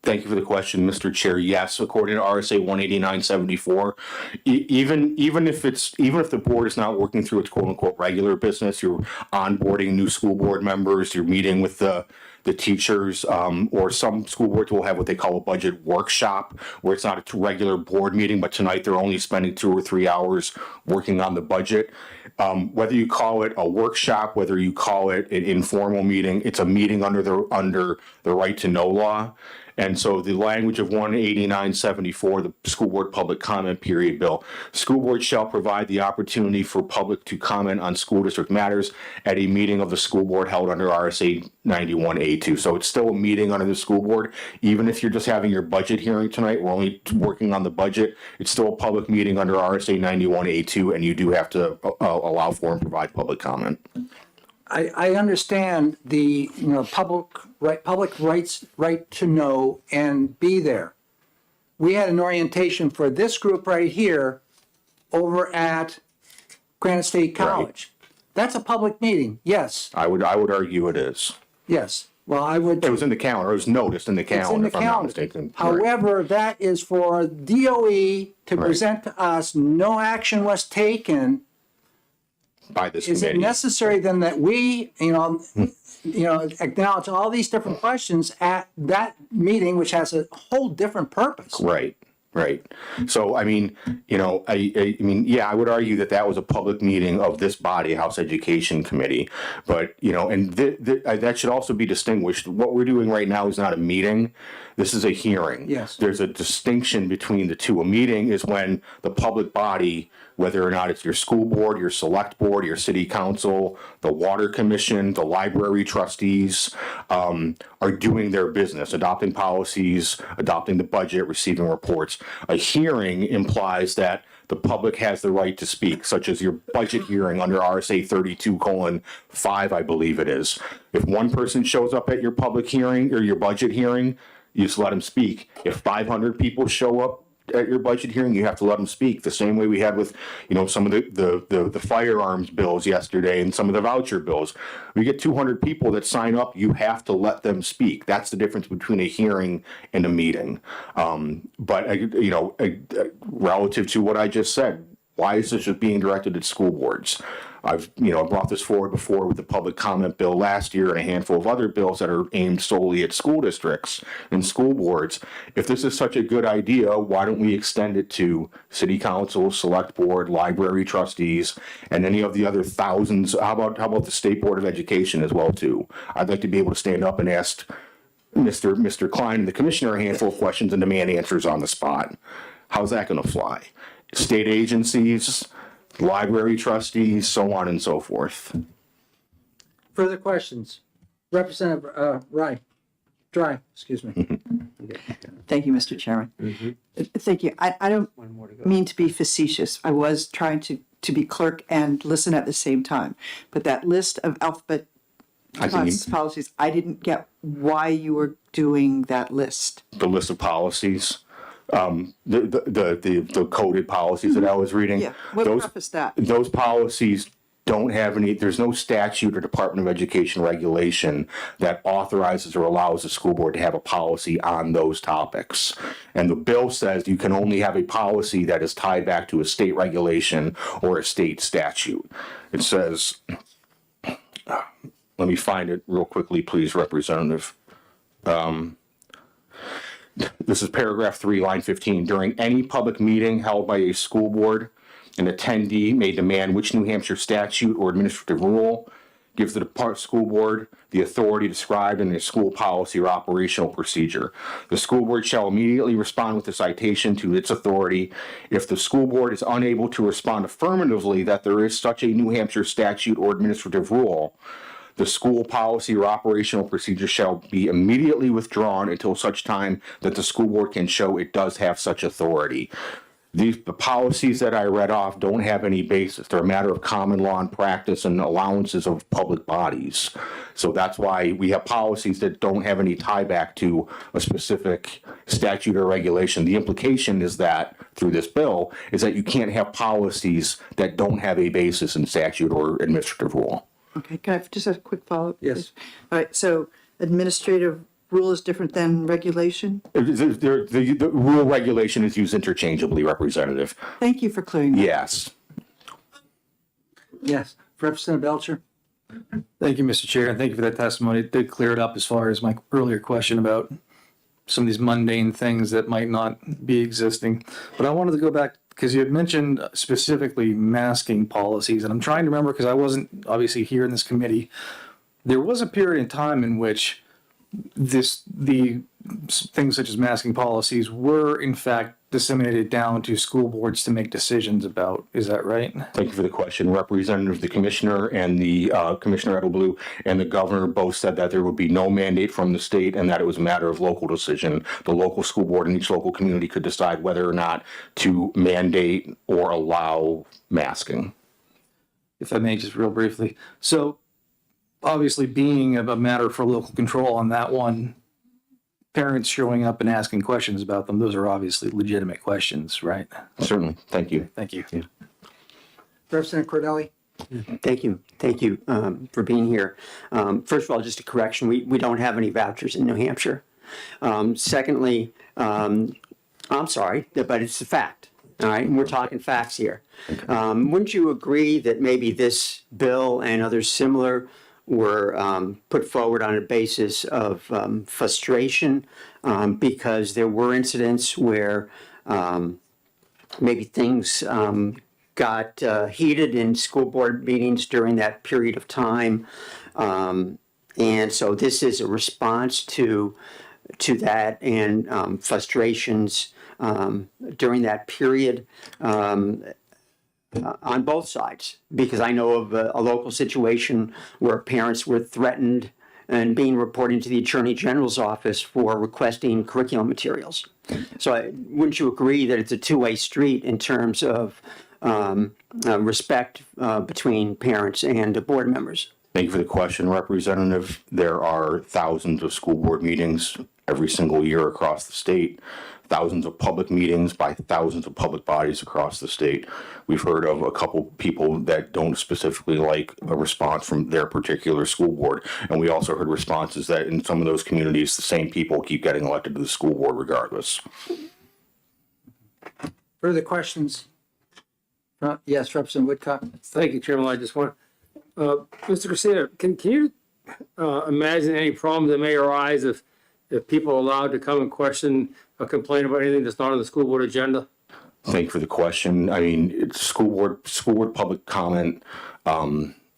Thank you for the question, Mr. Chair. Yes, according to RSA 18974, even if the board is not working through its quote unquote regular business, you're onboarding new school board members, you're meeting with the teachers, or some school boards will have what they call a budget workshop, where it's not a regular board meeting, but tonight they're only spending 2 or 3 hours working on the budget. Whether you call it a workshop, whether you call it an informal meeting, it's a meeting under the right to know law. And so the language of 18974, the school board public comment period bill, school board shall provide the opportunity for public to comment on school district matters at a meeting of the school board held under RSA 91A2. So it's still a meeting under the school board. Even if you're just having your budget hearing tonight, we're only working on the budget. It's still a public meeting under RSA 91A2, and you do have to allow for and provide public comment. I understand the, you know, public rights, right to know and be there. We had an orientation for this group right here over at Granite State College. Right. That's a public meeting, yes. I would argue it is. Yes. Well, I would. It was in the calendar. It was noticed in the calendar, if I'm not mistaken. However, that is for DOE to present to us. No action was taken by this committee. Is it necessary then that we, acknowledge all these different questions at that meeting, which has a whole different purpose? Right. So, I mean, I would argue that was a public meeting of this body, House Education Committee. But, and that should also be distinguished. What we're doing right now is not a meeting. This is a hearing. Yes. There's a distinction between the two. A meeting is when the public body, whether or not it's your school board, your select board, your city council, the water commission, the library trustees, are doing their business, adopting policies, adopting the budget, receiving reports. A hearing implies that the public has the right to speak, such as your budget hearing under RSA 32:5, I believe it is. If one person shows up at your public hearing or your budget hearing, you just let them speak. If 500 people show up at your budget hearing, you have to let them speak. The same way we had with, some of the firearms bills yesterday and some of the voucher bills. We get 200 people that sign up, you have to let them speak. That's the difference between a hearing and a meeting. But relative to what I just said, Why is this just being directed at school boards? I've, brought this forward before with the public comment bill last year and a handful of other bills that are aimed solely at school districts and school boards. If this is such a good idea, why don't we extend it to city council, select board, library trustees, and any of the other thousands? How about the State Board of Education as well, too? I'd like to be able to stand up and ask Mr. Klein and the commissioner a handful of questions and demand answers on the spot. How's that going to fly? State agencies, library trustees, so on and so forth. Further questions? Representative, Dry, excuse me. Thank you, Mr. Chairman. Thank you. I don't mean to be facetious. I was trying to be clerk and listen at the same time. But that list of alphabet policies, I didn't get why you were doing that list. The list of policies, the coded policies that I was reading. Yeah, what preface that? Those policies don't have any, there's no statute or Department of Education regulation that authorizes or allows the school board to have a policy on those topics. And the bill says you can only have a policy that is tied back to a state regulation or a state statute. It says, let me find it real quickly, please, Representative. This is paragraph 3, line 15. During any public meeting held by a school board, an attendee may demand which New Hampshire statute or administrative rule gives the school board the authority described in the school policy or operational procedure. The school board shall immediately respond with a citation to its authority. If the school board is unable to respond affirmatively that there is such a New Hampshire statute or administrative rule, the school policy or operational procedure shall be immediately withdrawn until such time that the school board can show it does have such authority. The policies that I read off don't have any basis. They're a matter of common law and practice and allowances of public bodies. So that's why we have policies that don't have any tie back to a specific statute or regulation. The implication is that through this bill is that you can't have policies that don't have a basis in statute or administrative rule. Okay, can I just have a quick follow-up? Yes. All right, so administrative rule is different than regulation? The rule regulation is used interchangeably, Representative. Thank you for clearing that. Yes. Yes, Representative Belcher. Thank you, Mr. Chair, and thank you for that testimony. It did clear it up as far as my earlier question about some of these mundane things that might not be existing. But I wanted to go back because you had mentioned specifically masking policies, and I'm trying to remember because I wasn't obviously here in this committee. There was a period in time in which the things such as masking policies were in fact disseminated down to school boards to make decisions about. Is that right? Thank you for the question. Representative, the commissioner and the Commissioner Edelblue and the governor both said that there would be no mandate from the state and that it was a matter of local decision. The local school board in each local community could decide whether or not to mandate or allow masking. If I may, just real briefly. So obviously being a matter for local control on that one, parents showing up and asking questions about them, those are obviously legitimate questions, right? Certainly. Thank you. Thank you. Yeah. Representative Cordelli. Thank you. Thank you for being here. First of all, just a correction. We don't have any vouchers in New Hampshire. Secondly, I'm sorry, but it's a fact. All right, and we're talking facts here. Wouldn't you agree that maybe this bill and others similar were put forward on a basis of frustration because there were incidents where maybe things got heated in school board meetings during that period of time. And so this is a response to that and frustrations during that period. On both sides, because I know of a local situation where parents were threatened and being reported to the Attorney General's office for requesting curriculum materials. So wouldn't you agree that it's a two-way street in terms of respect between parents and board members? Thank you for the question, Representative. There are thousands of school board meetings every single year across the state, thousands of public meetings by thousands of public bodies across the state. We've heard of a couple people that don't specifically like a response from their particular school board. And we also heard responses that in some of those communities, the same people keep getting elected to the school board regardless. Further questions? Yes, Representative Woodcock. Thank you, Chairman. I just want, Mr. Christina, can you imagine any problems that may arise if people are allowed to come and question or complain about anything that's not on the school board agenda? Thank you for the question. I mean, school board public comment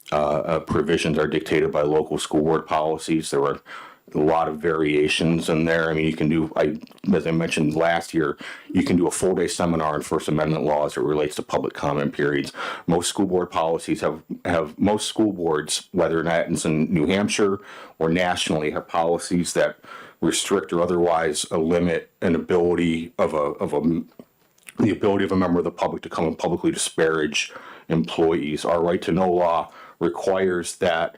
provisions are dictated by local school board policies. There are a lot of variations in there. I mean, you can do, as I mentioned last year, you can do a full day seminar on First Amendment law as it relates to public comment periods. Most school board policies most school boards, whether or not it's in New Hampshire or nationally, have policies that restrict or otherwise limit an ability the ability of a member of the public to come and publicly disparage employees. Our right to know law requires that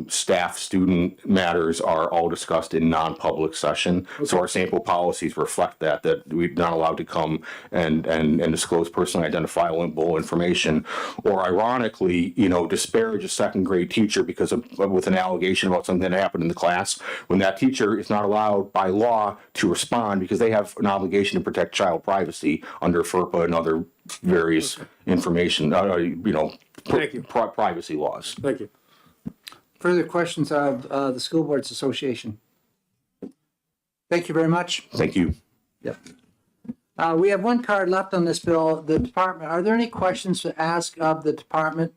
staff student matters are all discussed in non-public session. So our sample policies reflect that we're not allowed to come and disclose personally identifiable information, or ironically, disparage a second grade teacher because with an allegation about something that happened in the class, when that teacher is not allowed by law to respond because they have an obligation to protect child privacy under FERPA and other various information, Thank you. Privacy laws. Thank you. Further questions of the School Boards Association? Thank you very much. Thank you. Yep. We have one card left on this bill. The department, are there any questions to ask of the department?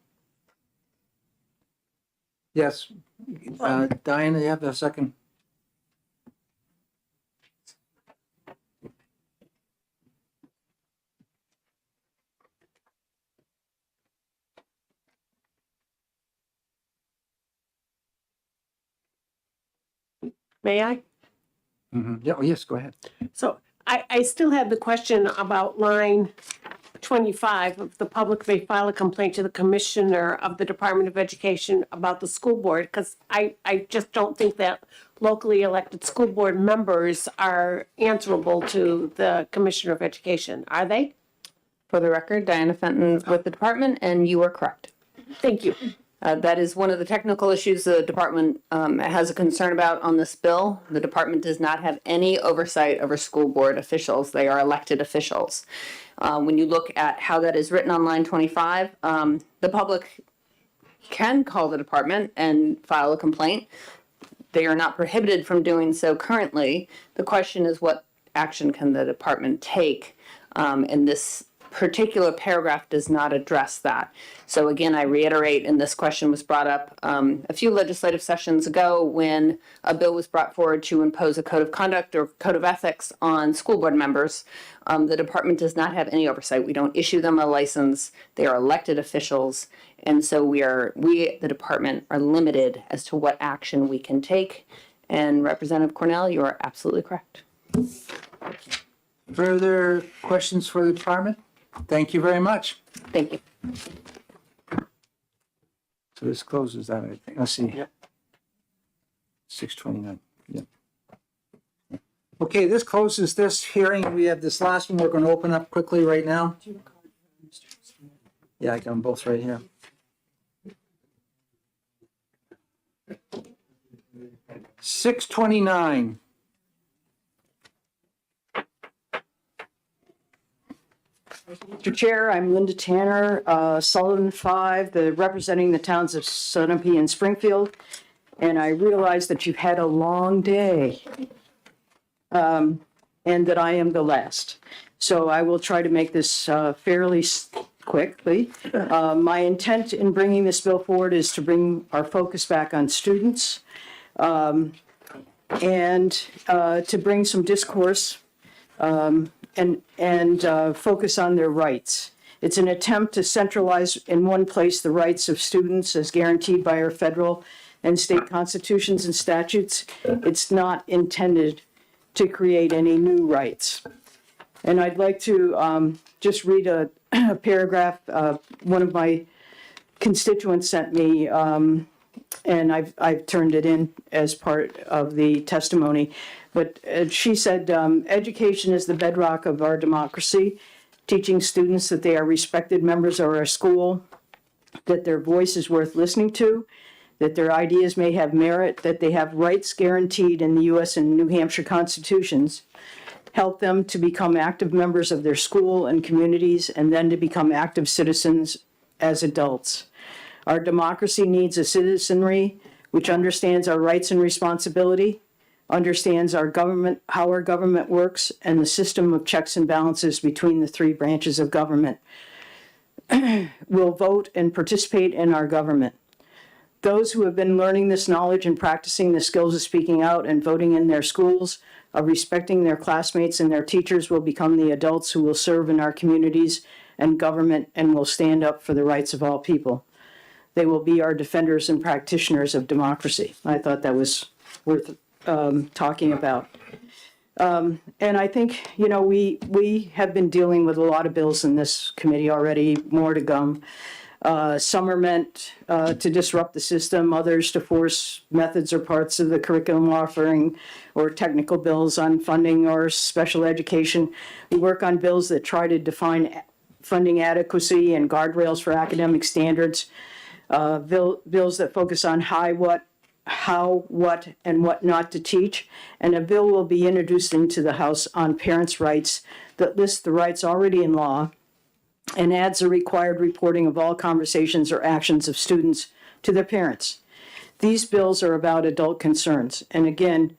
Yes. Diana, you have a second? May I? Yeah, oh, yes, go ahead. So I still have the question about line 25 of the public may file a complaint to the commissioner of the Department of Education about the school board, because I just don't think that locally elected school board members are answerable to the Commissioner of Education, are they? For the record, Diana Fenton with the department, and you are correct. Thank you. That is one of the technical issues the department has a concern about on this bill. The department does not have any oversight over school board officials. They are elected officials. When you look at how that is written on line 25, the public can call the department and file a complaint. They are not prohibited from doing so currently. The question is, what action can the department take? And this particular paragraph does not address that. So again, I reiterate, and this question was brought up a few legislative sessions ago when a bill was brought forward to impose a code of conduct or code of ethics on school board members. The department does not have any oversight. We don't issue them a license. They are elected officials. And so we, the department, are limited as to what action we can take. And Representative Cornell, you are absolutely correct. Further questions for the department? Thank you very much. Thank you. So this closes that, I think. Let's see. Yep. 6:29. Yep. Okay, this closes this hearing. We have this last one we're going to open up quickly right now. Yeah, I got them both right here. $6.29. Mr. Chair, I'm Linda Tanner, Sullivan 5, representing the towns of Sunapee and Springfield. And I realize that you've had a long day and that I am the last. So I will try to make this fairly quickly. My intent in bringing this bill forward is to bring our focus back on students and to bring some discourse and focus on their rights. It's an attempt to centralize in one place the rights of students as guaranteed by our federal and state constitutions and statutes. It's not intended to create any new rights. And I'd like to just read a paragraph one of my constituents sent me, and I've turned it in as part of the testimony. But she said, education is the bedrock of our democracy, teaching students that they are respected members of our school, that their voice is worth listening to, that their ideas may have merit, that they have rights guaranteed in the U.S. and New Hampshire constitutions, help them to become active members of their school and communities, and then to become active citizens as adults. Our democracy needs a citizenry which understands our rights and responsibility, understands our government, how our government works, and the system of checks and balances between the three branches of government. Will vote and participate in our government. Those who have been learning this knowledge and practicing the skills of speaking out and voting in their schools, of respecting their classmates and their teachers, will become the adults who will serve in our communities and government and will stand up for the rights of all people. They will be our defenders and practitioners of democracy. I thought that was worth talking about. And I think, you know, we have been dealing with a lot of bills in this committee already, more to come. Some are meant to disrupt the system, others to force methods or parts of the curriculum offering, or technical bills on funding or special education. We work on bills that try to define funding adequacy and guardrails for academic standards, bills that focus on how, what, and what not to teach, and a bill will be introduced into the House on parents' rights that lists the rights already in law and adds a required reporting of all conversations or actions of students to their parents. These bills are about adult concerns, and again,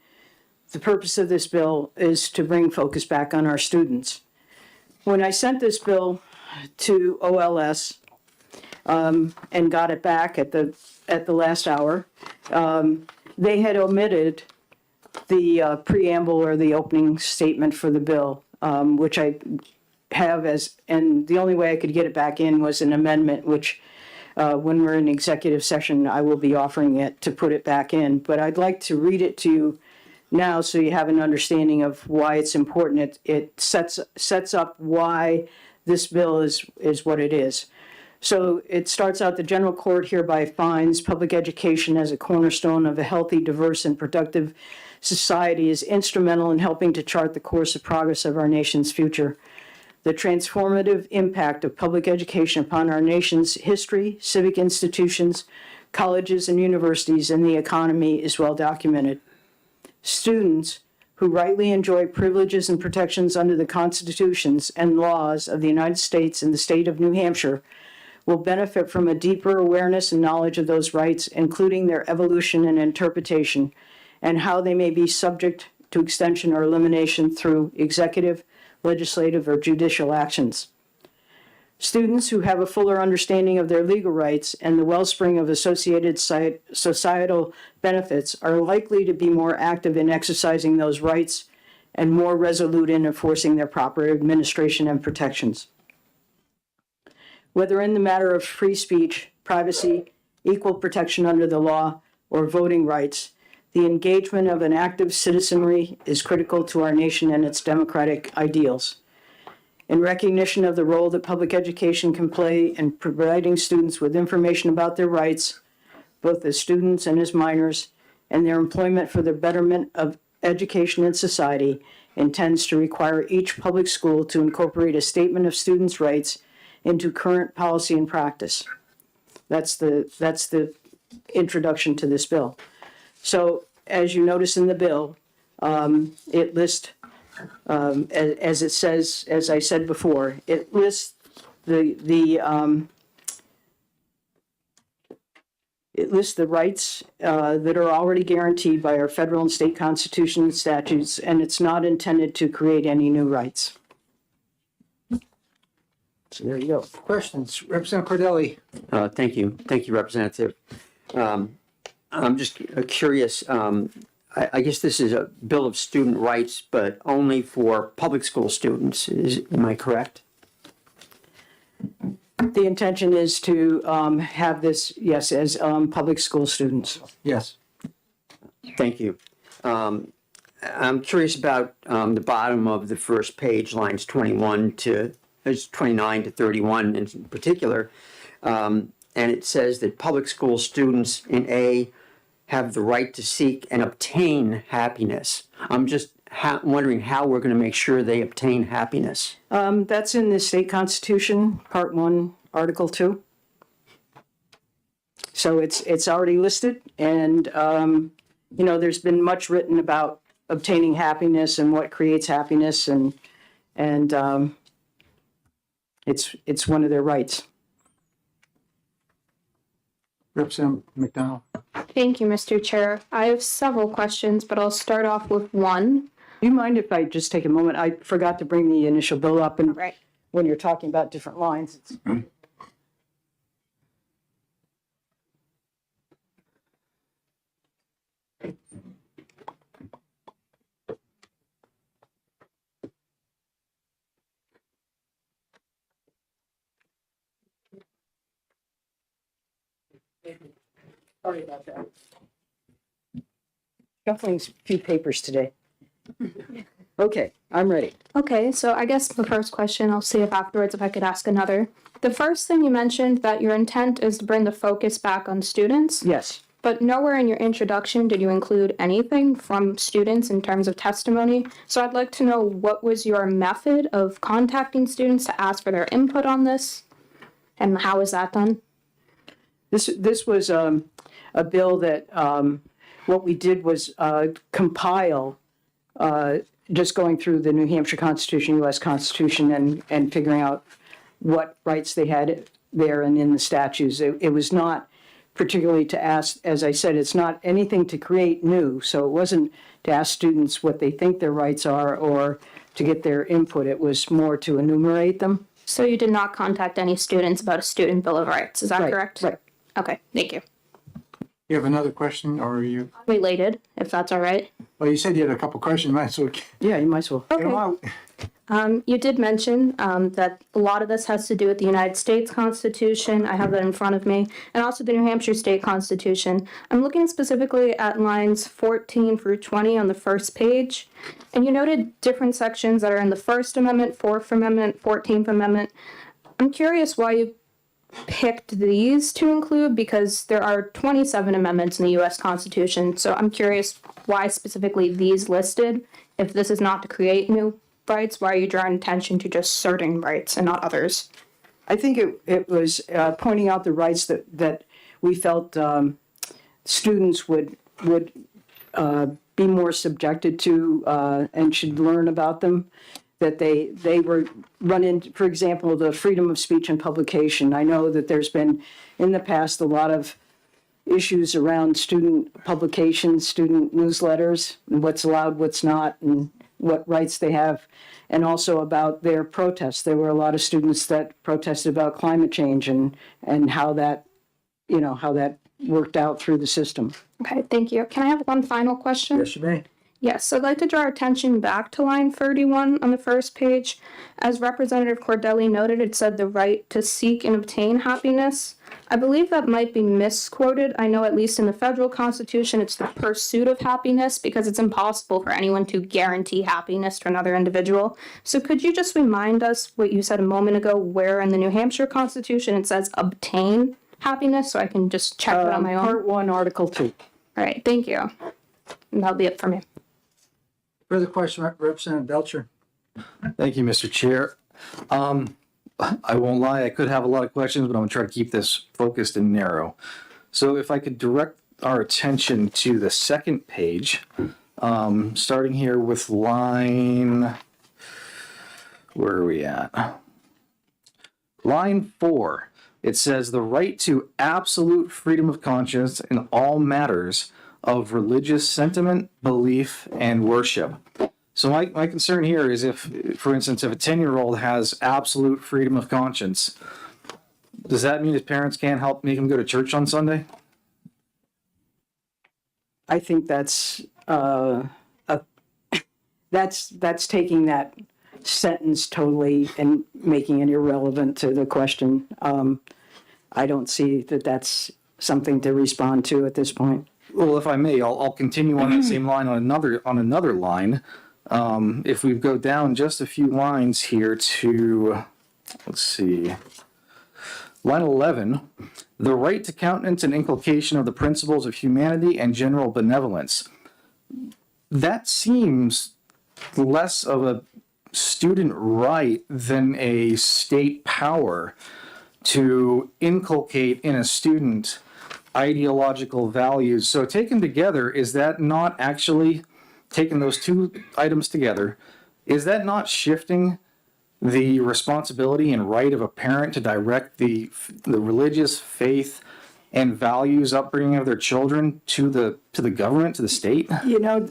the purpose of this bill is to bring focus back on our students. When I sent this bill to OLS and got it back at the last hour, they had omitted the preamble or the opening statement for the bill, which I have and the only way I could get it back in was an amendment, which when we're in executive session, I will be offering it to put it back in. But I'd like to read it to you now so you have an understanding of why it's important. It sets up why this bill is what it is. So it starts out, the general court hereby finds public education as a cornerstone of a healthy, diverse, and productive society is instrumental in helping to chart the course of progress of our nation's future. The transformative impact of public education upon our nation's history, civic institutions, colleges and universities, and the economy is well documented. Students who rightly enjoy privileges and protections under the constitutions and laws of the United States and the state of New Hampshire will benefit from a deeper awareness and knowledge of those rights, including their evolution and interpretation, and how they may be subject to extension or elimination through executive, legislative, or judicial actions. Students who have a fuller understanding of their legal rights and the wellspring of associated societal benefits are likely to be more active in exercising those rights and more resolute in enforcing their proper administration and protections. Whether in the matter of free speech, privacy, equal protection under the law, or voting rights, the engagement of an active citizenry is critical to our nation and its democratic ideals. In recognition of the role that public education can play in providing students with information about their rights, both as students and as minors, and their employment for the betterment of education and society, intends to require each public school to incorporate a statement of students' rights into current policy and practice. That's the introduction to this bill. So as you notice in the bill, it lists, as it says, as I said before, it lists the rights that are already guaranteed by our federal and state constitution and statutes, and it's not intended to create any new rights. So there you go. Questions? Representative Cordelli. Thank you. Thank you, Representative. I'm just curious. I guess this is a bill of student rights, but only for public school students. Am I correct? The intention is to have this, yes, as public school students. Yes. Thank you. I'm curious about the bottom of the first page, lines 29 to 31 in particular. And it says that public school students in A have the right to seek and obtain happiness. I'm just wondering how we're going to make sure they obtain happiness. That's in the state constitution, part 1, article 2. So it's already listed, and you know, there's been much written about obtaining happiness and what creates happiness, and it's one of their rights. Representative McDonald. Thank you, Mr. Chair. I have several questions, but I'll start off with one. Do you mind if I just take a moment? I forgot to bring the initial bill up, and when you're talking about different lines, it's. Sorry about that. Shuffling a few papers today. Okay, I'm ready. Okay, so I guess the first question, I'll see if afterwards if I could ask another. The first thing you mentioned that your intent is to bring the focus back on students. Yes. But nowhere in your introduction did you include anything from students in terms of testimony. So I'd like to know, what was your method of contacting students to ask for their input on this? And how was that done? This was a bill that what we did was compile, just going through the New Hampshire Constitution, U.S. Constitution, and figuring out what rights they had there and in the statutes. It was not particularly to ask, as I said, it's not anything to create new. So it wasn't to ask students what they think their rights are or to get their input. It was more to enumerate them. So you did not contact any students about a student bill of rights, is that Right, correct? right. Okay, thank you. You have another question, or are you? Related, if that's all right. Well, you said you had a couple questions, might as well. Yeah, you might as well. Get 'em out. You did mention that a lot of this has to do with the United States Constitution. I have that in front of me, and also the New Hampshire State Constitution. I'm looking specifically at lines 14 through 20 on the first page, and you noted different sections that are in the First Amendment, Fourth Amendment, 14th Amendment. I'm curious why you picked these to include, because there are 27 amendments in the U.S. Constitution. So I'm curious why specifically these listed. If this is not to create new rights, why are you drawing attention to just certain rights and not others? I think it was pointing out the rights that we felt students would be more subjected to and should learn about them. That they were run into, for example, the freedom of speech and publication. I know that there's been in the past a lot of issues around student publications, student newsletters, and what's allowed, what's not, and what rights they have, and also about their protests. There were a lot of students that protested about climate change and how that, how that worked out through the system. Okay, thank you. Can I have one final question? Yes, you may. Yes, so I'd like to draw our attention back to line 31 on the first page. As Representative Cordelli noted, it said the right to seek and obtain happiness. I believe that might be misquoted. I know at least in the federal constitution, it's the pursuit of happiness, because it's impossible for anyone to guarantee happiness to another individual. So could you just remind us what you said a moment ago, where in the New Hampshire Constitution it says obtain happiness, so I can just check it on my own? Part 1, Article 2. All right, thank you. And that'll be it for me. Further question, Representative Belcher. Thank you, Mr. Chair. I won't lie, I could have a lot of questions, but I'm gonna try to keep this focused and narrow. So if I could direct our attention to the second page, starting here with line, where are we at? Line 4, it says the right to absolute freedom of conscience in all matters of religious sentiment, belief, and worship. So my concern here is if, for instance, if a 10-year-old has absolute freedom of conscience, does that mean his parents can't help make him go to church on Sunday? I think that's that's taking that sentence totally and making it irrelevant to the question. I don't see that that's something to respond to at this point. Well, if I may, I'll continue on that same line on another line. If we go down just a few lines here to, let's see, line 11, the right to countenance and inculcation of the principles of humanity and general benevolence. That seems less of a student right than a state power to inculcate in a student ideological values. So taken together, is that not actually taking those two items together, is that not shifting the responsibility and right of a parent to direct the religious faith and values upbringing of their children to the government, to the state? You know,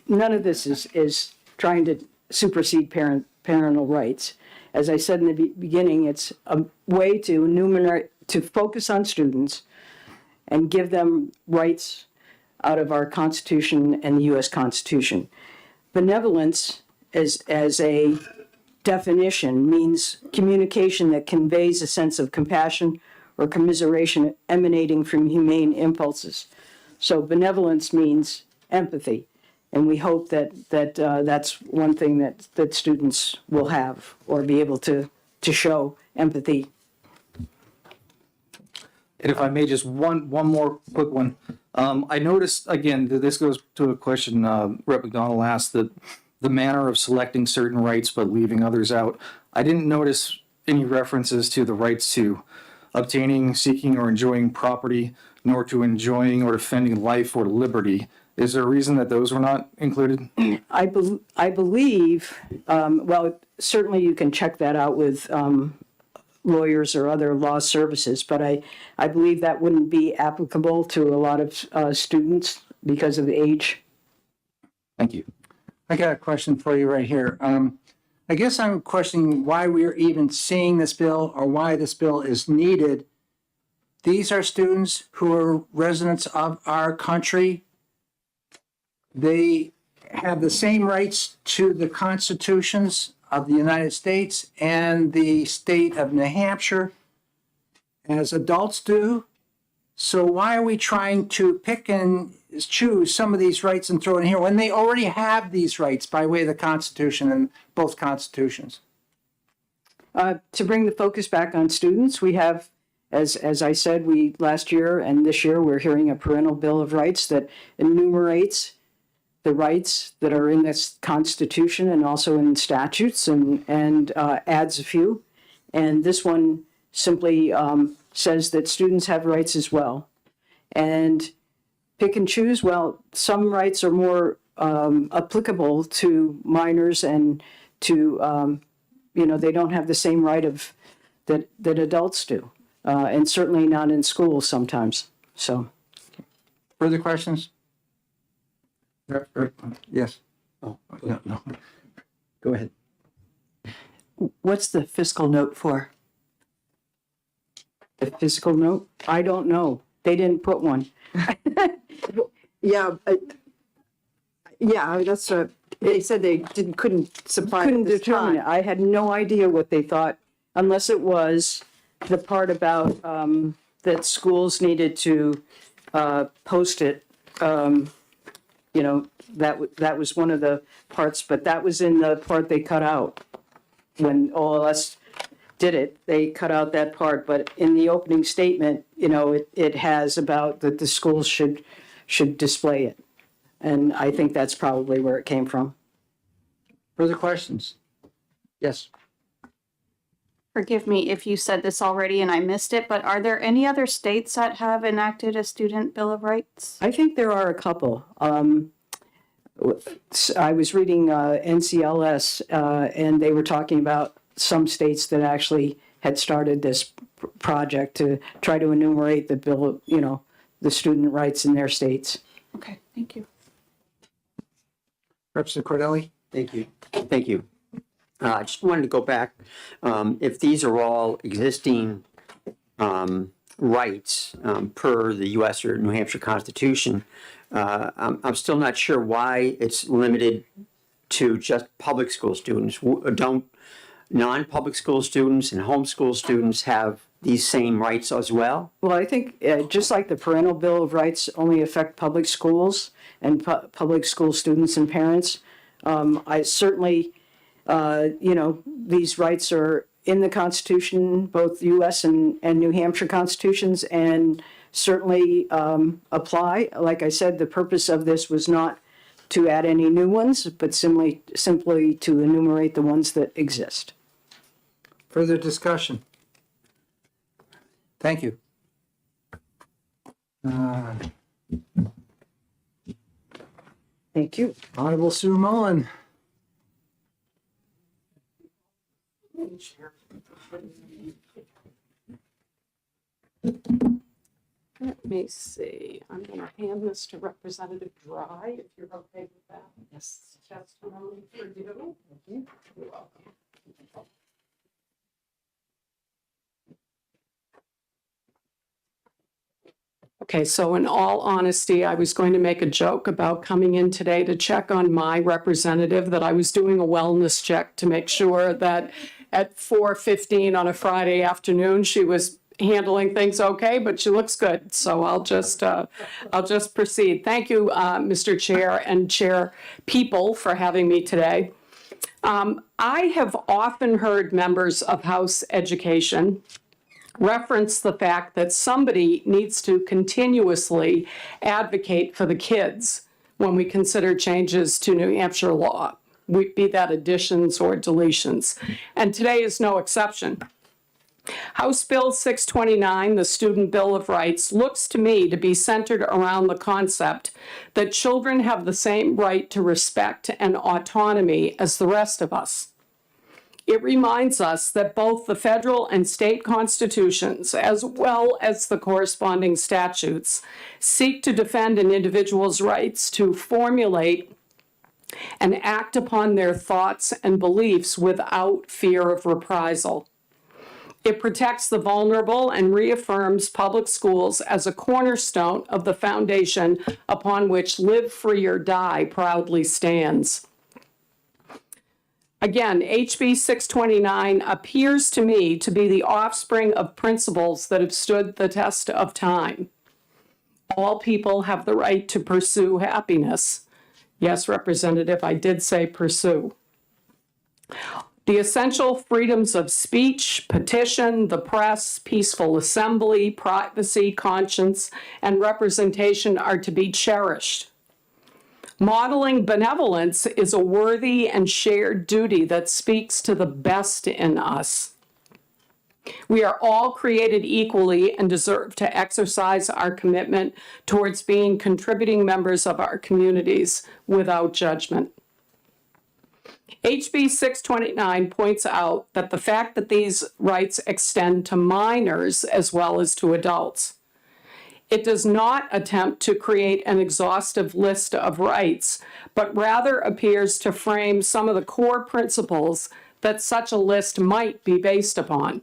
none of this is trying to supersede parental rights. As I said in the beginning, it's a way to focus on students and give them rights out of our Constitution and the U.S. Constitution. Benevolence, as a definition, means communication that conveys a sense of compassion or commiseration emanating from humane impulses. So benevolence means empathy, and we hope that that's one thing that students will have or be able to show empathy. And if I may, just one more quick one. I noticed, again, that this goes to a question Rep. McDonald asked, that the manner of selecting certain rights but leaving others out. I didn't notice any references to the rights to obtaining, seeking, or enjoying property, nor to enjoying or defending life or liberty. Is there a reason that those were not included? I believe, well, certainly you can check that out with lawyers or other law services, but I believe that wouldn't be applicable to a lot of students because of age. Thank you. I got a question for you right here. I guess I'm questioning why we're even seeing this bill or why this bill is needed. These are students who are residents of our country. They have the same rights to the constitutions of the United States and the state of New Hampshire as adults do. So why are we trying to pick and choose some of these rights and throw in here when they already have these rights by way of the Constitution and both constitutions? To bring the focus back on students, we have, as I said, last year and this year, we're hearing a parental bill of rights that enumerates the rights that are in this Constitution and also in statutes and adds a few. And this one simply says that students have rights as well. And pick and choose, well, some rights are more applicable to minors and to, they don't have the same right that adults do. And certainly not in school sometimes, so. Further questions? Yes. Oh, no. Go ahead. What's the fiscal note for? The fiscal note? I don't know. They didn't put one. Yeah, that's what they said. They couldn't supply. Couldn't determine it. I had no idea what they thought, unless it was the part about that schools needed to post it. That was one of the parts, but that was in the part they cut out. When OLS did it, they cut out that part, but in the opening statement, it has about that the schools should display it. And I think that's probably where it came from. Further questions? Yes. Forgive me if you said this already and I missed it, but are there any other states that have enacted a student bill of rights? I think there are a couple. I was reading NCLS, and they were talking about some states that actually had started this project to try to enumerate the bill, the student rights in their states. Okay, thank you. Representative Cordelli? Thank you. Thank you. I just wanted to go back. If these are all existing rights per the U.S. or New Hampshire Constitution, I'm still not sure why it's limited to just public school students. Don't non-public school students and homeschool students have these same rights as well? Well, I think just like the parental bill of rights only affect public schools and public school students and parents, I certainly, these rights are in the Constitution, both U.S. and New Hampshire constitutions, and certainly apply. Like I said, the purpose of this was not to add any new ones, but simply to enumerate the ones that exist. Further discussion? Thank you. Thank you. Honorable Sue Mullen. Let me see, I'm gonna hand this to Representative Dry, if you're okay with that. Yes. Testimony for you. You're welcome. Okay, so in all honesty, I was going to make a joke about coming in today to check on my representative, that I was doing a wellness check to make sure that at 4:15 on a Friday afternoon, she was handling things okay, but she looks good. So I'll just proceed. Thank you, Mr. Chair and Chair People, for having me today. I have often heard members of House Education reference the fact that somebody needs to continuously advocate for the kids when we consider changes to New Hampshire law, be that additions or deletions. And today is no exception. House Bill 629, the Student Bill of Rights, looks to me to be centered around the concept that children have the same right to respect and autonomy as the rest of us. It reminds us that both the federal and state constitutions, as well as the corresponding statutes, seek to defend an individual's rights to formulate and act upon their thoughts and beliefs without fear of reprisal. It protects the vulnerable and reaffirms public schools as a cornerstone of the foundation upon which Live Free or Die proudly stands. Again, HB 629 appears to me to be the offspring of principles that have stood the test of time. All people have the right to pursue happiness. Yes, Representative, I did say pursue. The essential freedoms of speech, petition, the press, peaceful assembly, privacy, conscience, and representation are to be cherished. Modeling benevolence is a worthy and shared duty that speaks to the best in us. We are all created equally and deserve to exercise our commitment towards being contributing members of our communities without judgment. HB 629 points out that the fact that these rights extend to minors as well as to adults. It does not attempt to create an exhaustive list of rights, but rather appears to frame some of the core principles that such a list might be based upon.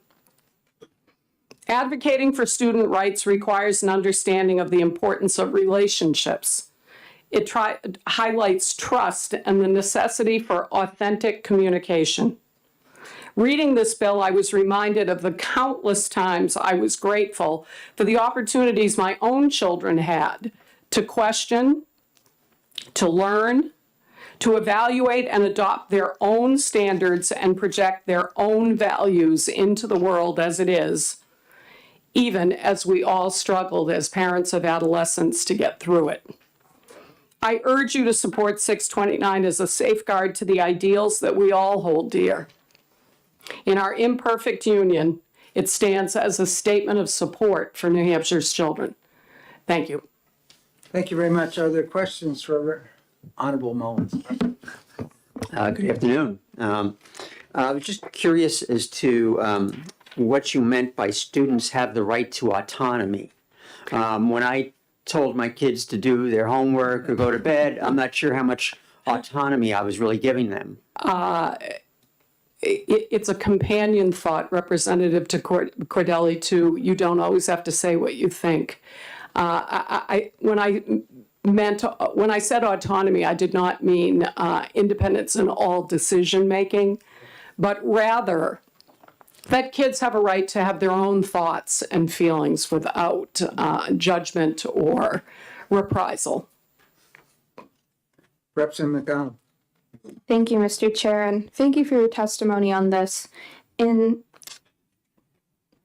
Advocating for student rights requires an understanding of the importance of relationships. It highlights trust and the necessity for authentic communication. Reading this bill, I was reminded of the countless times I was grateful for the opportunities my own children had to question, to learn, to evaluate and adopt their own standards and project their own values into the world as it is, even as we all struggled as parents of adolescents to get through it. I urge you to support 629 as a safeguard to the ideals that we all hold dear. In our imperfect union, it stands as a statement of support for New Hampshire's children. Thank you. Thank you very much. Are there questions for Honorable Mullins? Good afternoon. I was just curious as to what you meant by students have the right to autonomy. When I told my kids to do their homework or go to bed, I'm not sure how much autonomy I was really giving them. It's a companion thought, Representative to Cordelli, to you don't always have to say what you think. When I said autonomy, I did not mean independence in all decision making, but rather that kids have a right to have their own thoughts and feelings without judgment or reprisal. Representative McDonald. Thank you, Mr. Chair, and thank you for your testimony on this. In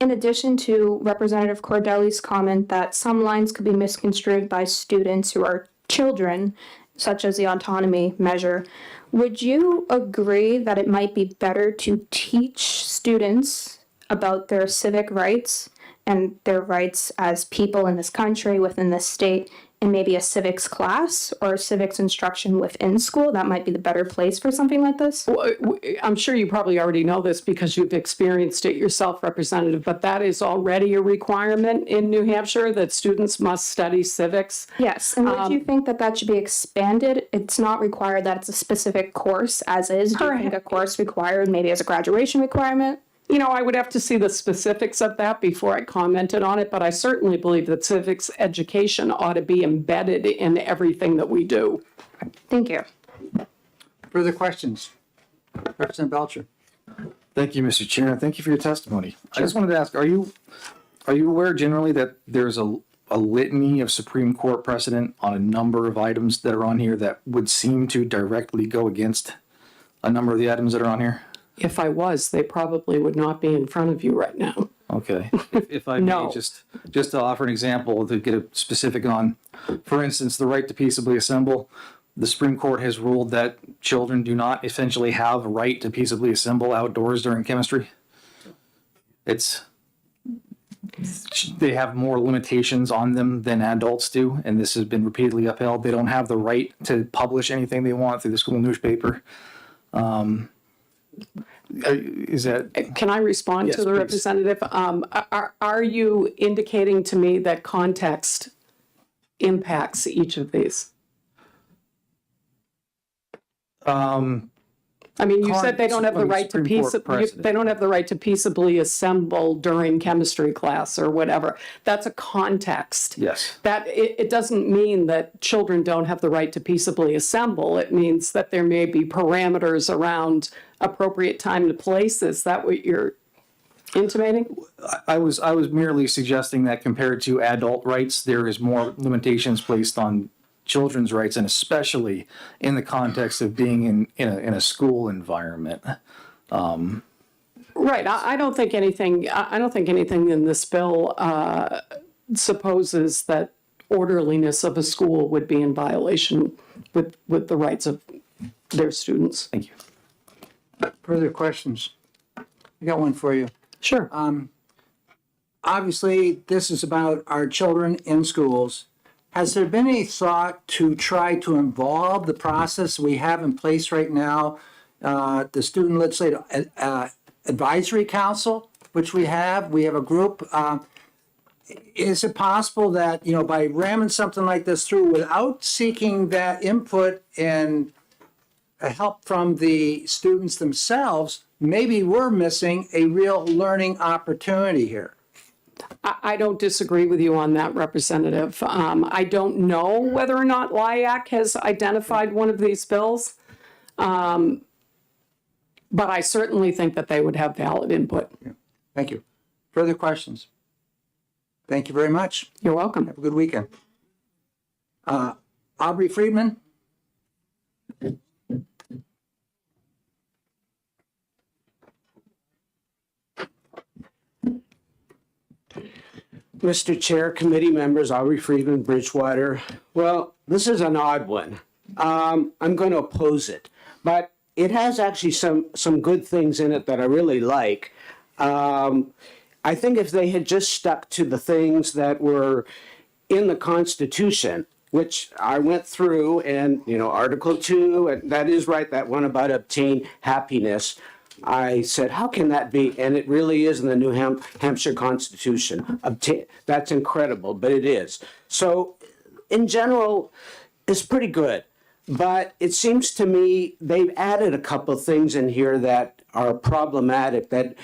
addition to Representative Cordelli's comment that some lines could be misconstrued by students who are children, such as the autonomy measure, would you agree that it might be better to teach students about their civic rights and their rights as people in this country, within this state, in maybe a civics class or civics instruction within school, that might be the better place for something like this? I'm sure you probably already know this because you've experienced it yourself, Representative, but that is already a requirement in New Hampshire that students must study civics. Yes, and would you think that that should be expanded? It's not required that it's a specific course as is. Do you think a course required maybe as a graduation requirement? You know, I would have to see the specifics of that before I commented on it, but I certainly believe that civics education ought to be embedded in everything that we do. Thank you. Further questions? Representative Belcher. Thank you, Mr. Chair, and thank you for your testimony. I just wanted to ask, are you aware generally that there's a litany of Supreme Court precedent on a number of items that are on here that would seem to directly go against a number of the items that are on here? If I was, they probably would not be in front of you right now. Okay. If I No. may, just to offer an example to get a specific on, for instance, the right to peaceably assemble. The Supreme Court has ruled that children do not essentially have a right to peaceably assemble outdoors during chemistry. They have more limitations on them than adults do, and this has been repeatedly upheld. They don't have the right to publish anything they want through the school newspaper. Is that? Can I respond Yes, to the please. representative? Are you indicating to me that context impacts each of these? I mean, you said they don't have the right to they don't have the right to peaceably assemble during chemistry class or whatever. That's a context. Yes. That it doesn't mean that children don't have the right to peaceably assemble. It means that there may be parameters around appropriate time and place. Is that what you're intimating? I was merely suggesting that compared to adult rights, there is more limitations placed on children's rights, and especially in the context of being in a school environment. Right. I don't think anything. I don't think anything in this bill supposes that orderliness of a school would be in violation with the rights of their students. Thank you. Further questions? I got one for you. Sure. Obviously, this is about our children in schools. Has there been any thought to try to involve the process we have in place right now, the Student Legislative Advisory Council, which we have a group. Is it possible that, by ramming something like this through without seeking that input and help from the students themselves, maybe we're missing a real learning opportunity here? I don't disagree with you on that, Representative. I don't know whether or not LIAC has identified one of these bills, but I certainly think that they would have valid input. Thank you. Further questions? Thank you very much. You're welcome. Have a good weekend. Aubrey Friedman? Mr. Chair, committee members, Aubrey Friedman, Bridgewater. Well, this is an odd one. I'm going to oppose it, but it has actually some good things in it that I really like. I think if they had just stuck to the things that were in the Constitution, which I went through, and Article 2, and that is right, that one about obtain happiness. I said, how can that be? And it really is in the New Hampshire Constitution. That's incredible, but it is. So in general, it's pretty good. But it seems to me they've added a couple of things in here that are problematic that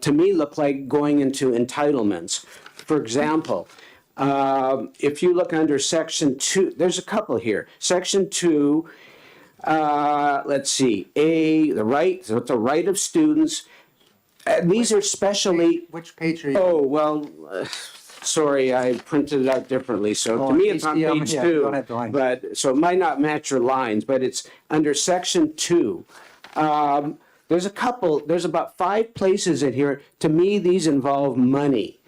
to me look like going into entitlements. For example, if you look under Section 2, there's a couple here. Section 2, let's see, the right of students. These are specially. Which page are you? Oh, well, sorry, I printed it out differently. So to me, it's on page 2. Go ahead, Dwight. But so it might not match your lines, but it's under Section 2. There's about 5 places in here. To me, these involve money.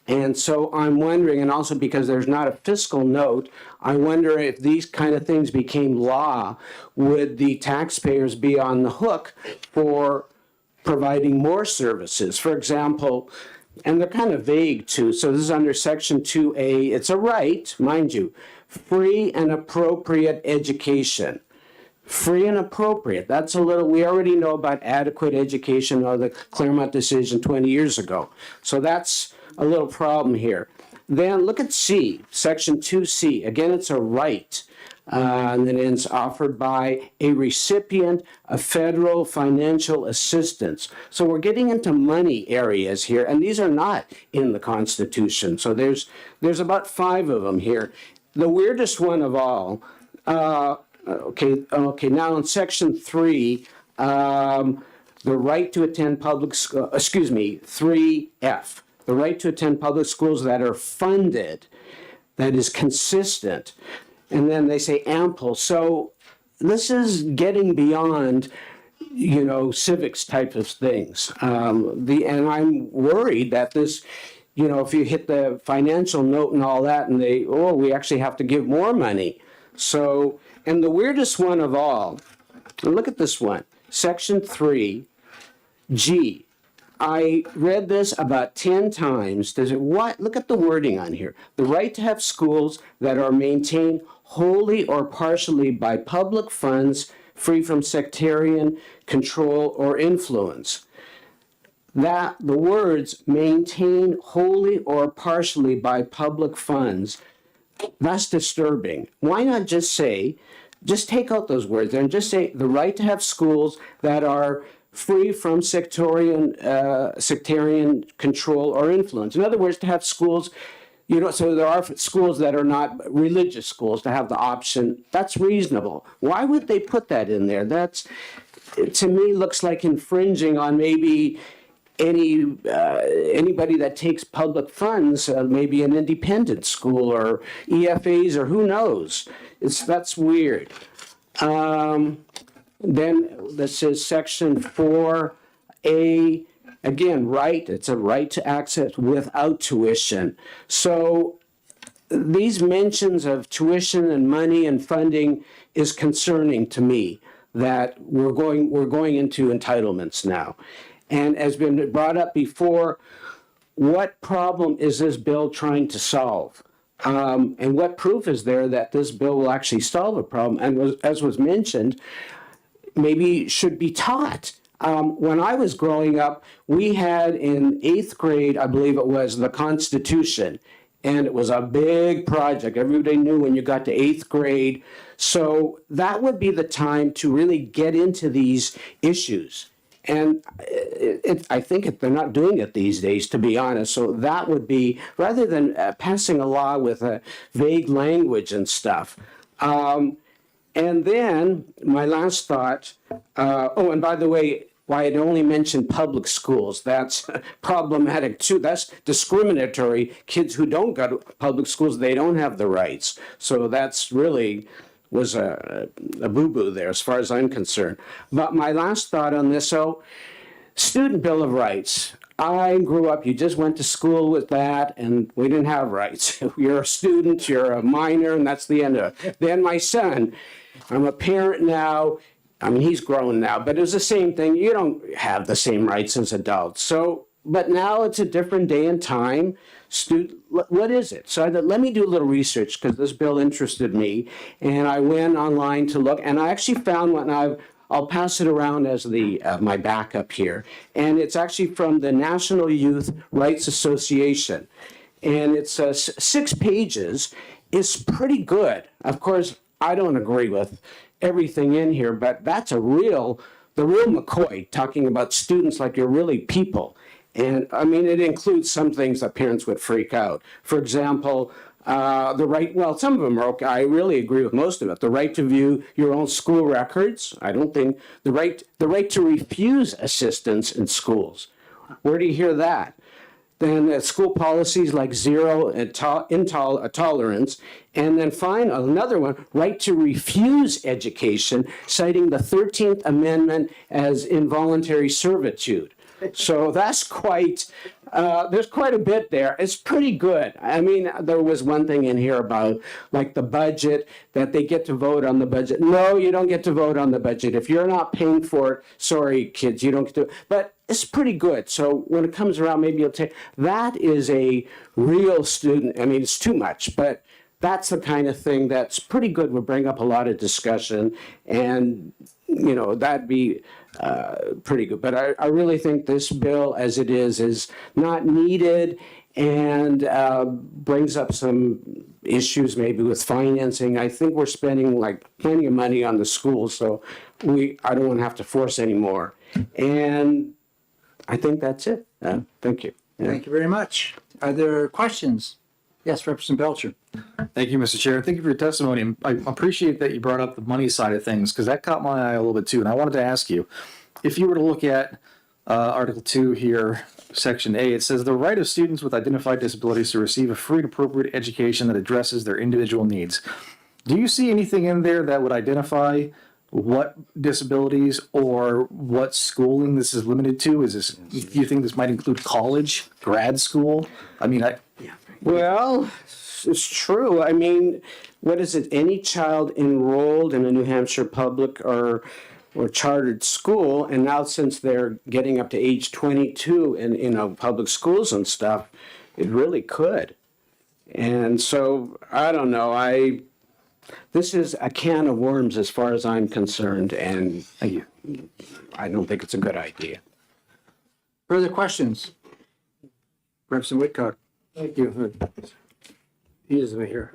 And so I'm wondering, and also because there's not a fiscal note, I wonder if these kind of things became law, would the taxpayers be on the hook for providing more services? For example, and they're kind of vague too. So this is under section 2A. It's a right, mind you, free and appropriate education. Free and appropriate. That's a little, we already know about adequate education or the Claremont decision 20 years ago. So that's a little problem here. Then look at C, section 2C. Again, it's a right. And then it's offered by a recipient of federal financial assistance. So we're getting into money areas here, and these are not in the Constitution. So there's about 5 of them here. The weirdest one of all, okay, now in section 3, the right to attend public school, 3F, the right to attend public schools that are funded, that is consistent. And then they say ample. So this is getting beyond, civics type of things. And I'm worried that this, if you hit the financial note and all that, and we actually have to give more money. So, and the weirdest one of all, look at this one, section 3, G. I read this about 10 times. Look at the wording on here. The right to have schools that are maintained wholly or partially by public funds, free from sectarian control or influence. That the words maintained wholly or partially by public funds, that's disturbing. Why not just take out those words there and just say the right to have schools that are free from sectarian control or influence. In other words, to have schools, so there are schools that are not religious schools, to have the option. That's reasonable. Why would they put that in there? That's, to me, looks like infringing on maybe anybody that takes public funds, maybe an independent school or EFAs or who knows. That's weird. Then this is section 4A, again, right, it's a right to access without tuition. So these mentions of tuition and money and funding is concerning to me, that we're going into entitlements now. And as been brought up before, what problem is this bill trying to solve? And what proof is there that this bill will actually solve a problem? And as was mentioned, maybe should be taught. When I was growing up, we had in 8th grade, I believe it was, the Constitution. And it was a big project. Everybody knew when you got to 8th grade. So that would be the time to really get into these issues. And I think they're not doing it these days, to be honest. So that would be, rather than passing a law with a vague language and stuff. And then my last thought, and by the way, why I'd only mentioned public schools, that's problematic too. That's discriminatory. Kids who don't go to public schools, they don't have the rights. So that's really was a boo-boo there as far as I'm concerned. But my last thought on this, Student Bill of Rights. I grew up, you just went to school with that, and we didn't have rights. You're a student, you're a minor, and that's the end of it. Then my son, I'm a parent now. I mean, he's grown now, but it was the same thing. You don't have the same rights as adults. So, but now it's a different day and time. What is it? So let me do a little research because this bill interested me. And I went online to look, and I actually found one. I'll pass it around as my backup here. And it's actually from the National Youth Rights Association. And it's 6 pages. It's pretty good. Of course, I don't agree with everything in here, but that's the real McCoy, talking about students like you're really people. And I mean, it includes some things that parents would freak out. For example, the right, well, some of them are okay. I really agree with most of it. The right to view your own school records. I don't think the right to refuse assistance in schools. Where do you hear that? Then school policies like zero tolerance, and then another one, right to refuse education, citing the 13th Amendment as involuntary servitude. So that's quite There's quite a bit there. It's pretty good. I mean, there was one thing in here about like the budget, that they get to vote on the budget. No, you don't get to vote on the budget. If you're not paying for it, sorry, kids, you don't get to. But it's pretty good. So when it comes around, maybe you'll take, that is a real student. I mean, it's too much, but that's the kind of thing that's pretty good, would bring up a lot of discussion, and, you know, that'd be pretty good. But I really think this bill as it is not needed, and brings up some issues maybe with financing. I think we're spending like plenty of money on the schools, so I don't want to have to force any more. And I think that's it. Thank you. Thank you very much. Are there questions? Yes, Representative Belcher. Thank you, Mr. Chair. Thank you for your testimony. I appreciate that you brought up the money side of things, because that caught my eye a little bit too. And I wanted to ask you, if you were to look at Article 2 here, Section A, it says the right of students with identified disabilities to receive a free and appropriate education that addresses their individual needs. Do you see anything in there that would identify what disabilities or what schooling this is limited to? Is this, do you think this might include college, grad school? I mean, Well, it's true. I mean, what is it? Any child enrolled in a New Hampshire public or chartered school, and now since they're getting up to age 22 in, you know, public schools and stuff, it really could. And so, I don't know, this is a can of worms as far as I'm concerned, and I don't think it's a good idea. Further questions? Representative Whitcock. Thank you. He isn't here.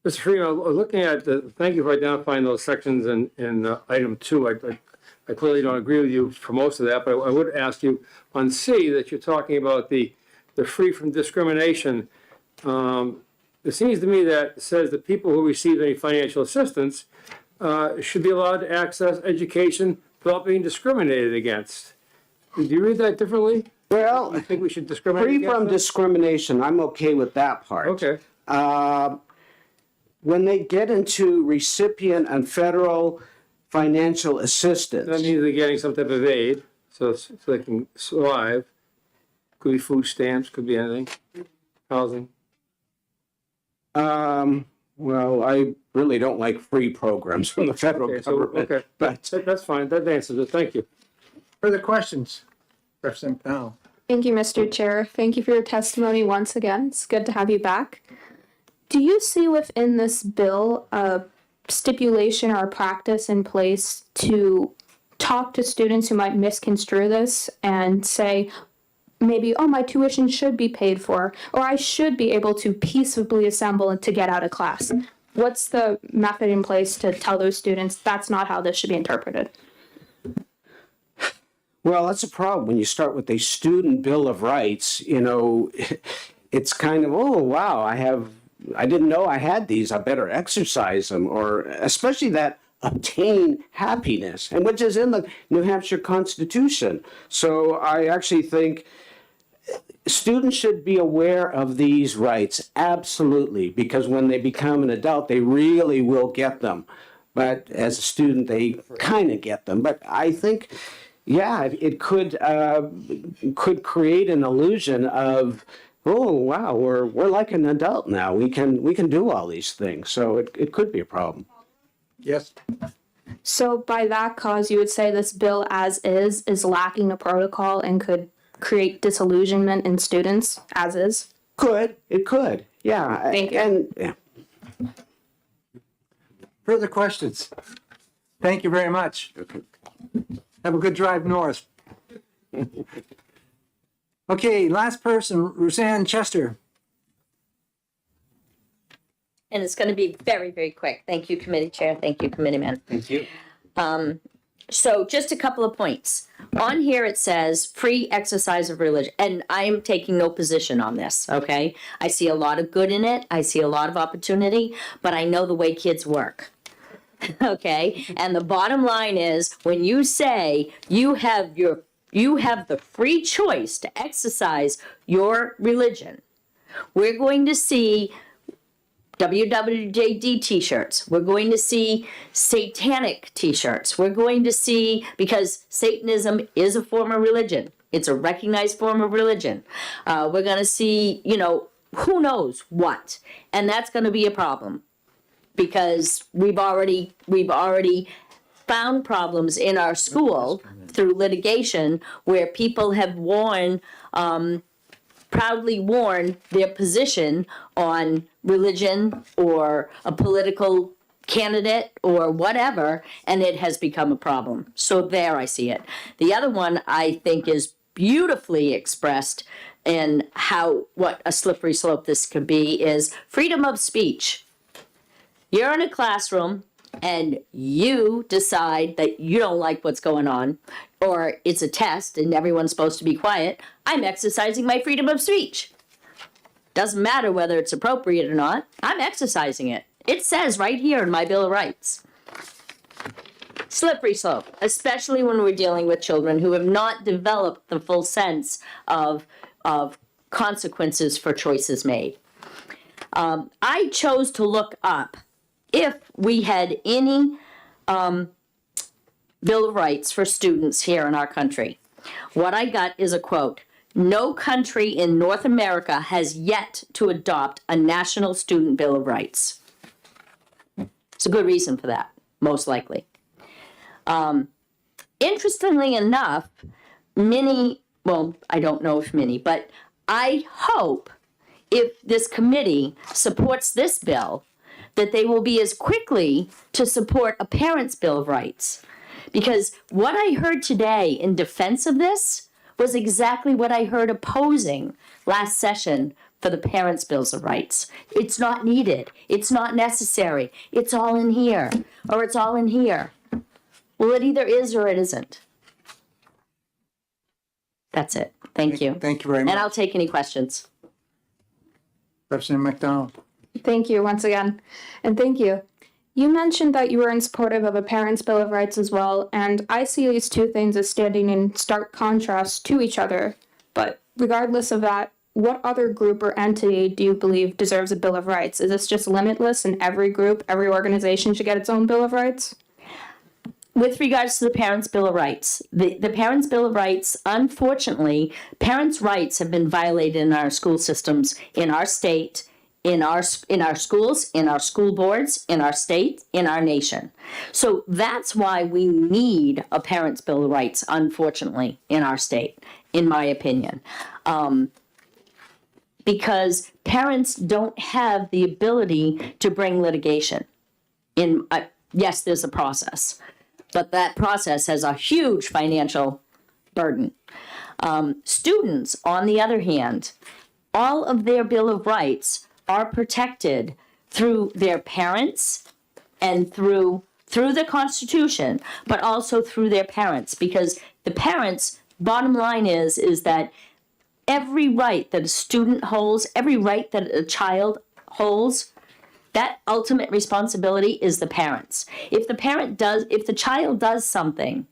Mr. Freeman, looking at thank you for identifying those sections in item 2. I clearly don't agree with you for most of that, but I would ask you on C that you're talking about the free from discrimination. It seems to me that it says that people who receive any financial assistance should be allowed to access education without being discriminated against. Do you read that differently? Well, I think we should discriminate free against from them? discrimination, I'm okay with that part. Okay. When they get into recipient and federal financial assistance. That means they're getting some type of aid, so they can survive. Could be food stamps, could be anything, housing. Well, I really don't like free programs from the federal government. Okay, that's fine. That answers it. Thank you. Further questions? Representative Powell. Thank you, Mr. Chair. Thank you for your testimony once again. It's good to have you back. Do you see within this bill a stipulation or a practice in place to talk to students who might misconstrue this and say, maybe, oh, my tuition should be paid for, or I should be able to peaceably assemble to get out of class? What's the method in place to tell those students that's not how this should be interpreted? Well, that's a problem. When you start with a student bill of rights, you know, it's kind of, oh, wow, I didn't know I had these. I better exercise them, or especially that obtain happiness, and which is in the New Hampshire Constitution. So I actually think students should be aware of these rights, absolutely, because when they become an adult, they really will get them. But as a student, they kind of get them. But I think, yeah, it could create an illusion of, oh wow, we're like an adult now. We can do all these things. So it could be a problem. Yes. So by that cause, you would say this bill as is lacking a protocol and could create disillusionment in students as is? It could. Yeah. Thank you. And yeah. Further questions? Thank you very much. Have a good drive north. Okay, last person, Roseanne Chester. And it's going to be very, very quick. Thank you, committee chair. Thank you, committeeman. Thank you. So just a couple of points. On here, it says free exercise of religion, and I am taking no position on this, okay? I see a lot of good in it. I see a lot of opportunity, but I know the way kids work. Okay? And the bottom line is, when you say you have the free choice to exercise your religion, we're going to see WWJD t-shirts. We're going to see satanic t-shirts. We're going to see, because Satanism is a form of religion. It's a recognized form of religion. We're going to see, who knows what, and that's going to be a problem because we've already found problems in our school through litigation where people have proudly worn their position on religion or a political candidate or whatever, and it has become a problem. So there I see it. The other one I think is beautifully expressed in what a slippery slope this could be is freedom of speech. You're in a classroom and you decide that you don't like what's going on, or it's a test and everyone's supposed to be quiet. I'm exercising my freedom of speech. Doesn't matter whether it's appropriate or not. I'm exercising it. It says right here in my Bill of Rights. Slippery slope, especially when we're dealing with children who have not developed the full sense of consequences for choices made. I chose to look up if we had any Bill of Rights for students here in our country. What I got is a quote: "No country in North America has yet to adopt a national student Bill of Rights." It's a good reason for that, most likely. Interestingly enough, I don't know if many, but I hope if this committee supports this bill, that they will be as quickly to support a parent's Bill of Rights. Because what I heard today in defense of this was exactly what I heard opposing last session for the parents' Bills of Rights. It's not needed. It's not necessary. It's all in here, or it's all in here. Well, it either is or it isn't. That's it. Thank you. Thank you very much. And I'll take any questions. Representative McDonald. Thank you once again. And thank you. You mentioned that you were in supportive of a parent's Bill of Rights as well, and I see these two things as standing in stark contrast to each other. But regardless of that, what other group or entity do you believe deserves a Bill of Rights? Is this just limitless and every group, every organization should get its own Bill of Rights? With regards to the Parents' Bill of Rights, the Parents' Bill of Rights, unfortunately, parents' rights have been violated in our school systems, in our state, in our schools, in our school boards, in our state, in our nation. So that's why we need a Parents' Bill of Rights, unfortunately, in our state, in my opinion. Because parents don't have the ability to bring litigation. Yes, there's a process, but that process has a huge financial burden. Students, on the other hand, all of their Bill of Rights are protected through their parents and through the Constitution, but also through their parents, because the parents, bottom line is that every right that a student holds, every right that a child holds, that ultimate responsibility is the parents. If the child does something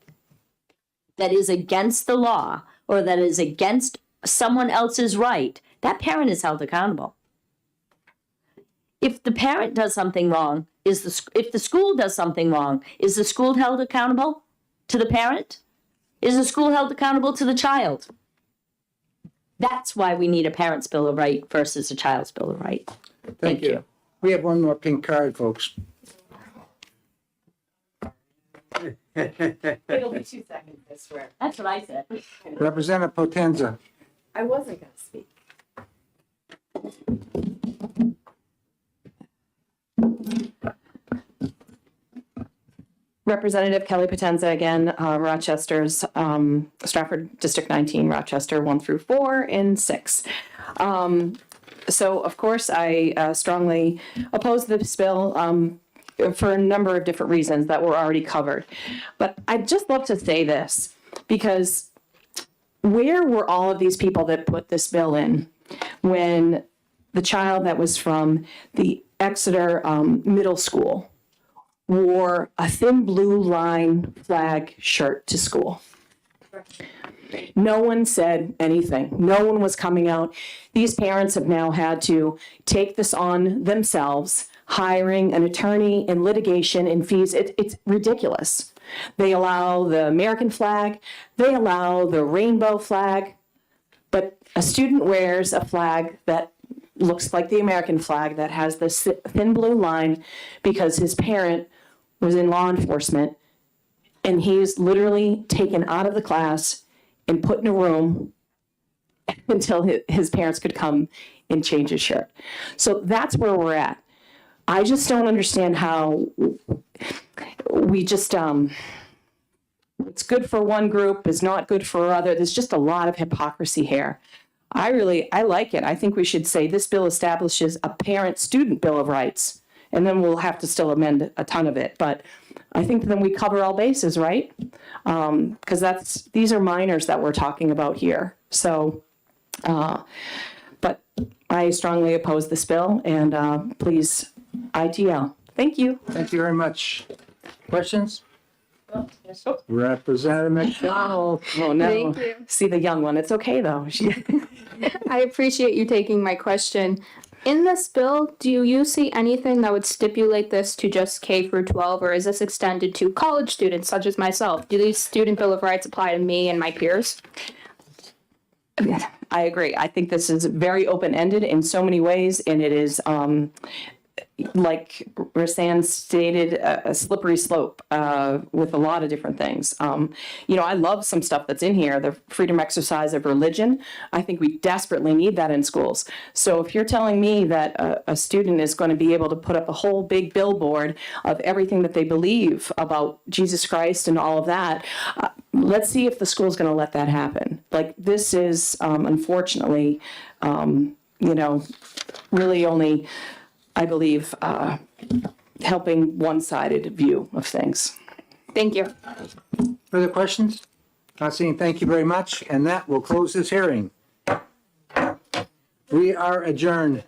that is against the law or that is against someone else's right, that parent is held accountable. If the parent does something wrong, if the school does something wrong, is the school held accountable to the parent? Is the school held accountable to the child? That's why we need a parent's Bill of Rights versus a child's Bill of Rights. Thank you. We have one more pink card, folks. It'll be 2 seconds, I swear. That's what I said. Representative Potenza. I wasn't going to speak. Representative Kelly Potenza again, Rochester's, Stratford District 19, Rochester 1 through 4 and 6. So of course I strongly oppose this bill for a number of different reasons that were already covered. But I'd just love to say this, because where were all of these people that put this bill in when the child that was from the Exeter Middle School wore a thin blue line flag shirt to school? No one said anything. No one was coming out. These parents have now had to take this on themselves, hiring an attorney and litigation and fees. It's ridiculous. They allow the American flag, they allow the rainbow flag, but a student wears a flag that looks like the American flag that has this thin blue line because his parent was in law enforcement, and he's literally taken out of the class and put in a room until his parents could come and change his shirt. So that's where we're at. I just don't understand how we just, it's good for one group, is not good for other. There's just a lot of hypocrisy here. I like it. I think we should say this bill establishes a parent-student bill of rights, and then we'll have to still amend a ton of it. But I think then we cover all bases, right? Because these are minors that we're talking about here. So, but I strongly oppose this bill, and please, ITL. Thank you. Thank you very much. Questions? Representative McDonald. Oh, no. Thank you. See the young one. It's okay, though. I appreciate you taking my question. In this bill, do you see anything that would stipulate this to just K through 12, or is this extended to college students such as myself? Do these student bill of rights apply to me and my peers? I agree. I think this is very open-ended in so many ways, and it is, like Rasan stated, a slippery slope with a lot of different things. I love some stuff that's in here, the freedom exercise of religion. I think we desperately need that in schools. So if you're telling me that a student is going to be able to put up a whole big billboard of everything that they believe about Jesus Christ and all of that, let's see if the school's going to let that happen. Like, this is, unfortunately, really only, I believe, helping one-sided view of things. Thank you. Further questions? Not seeing. Thank you very much. And that will close this hearing. We are adjourned.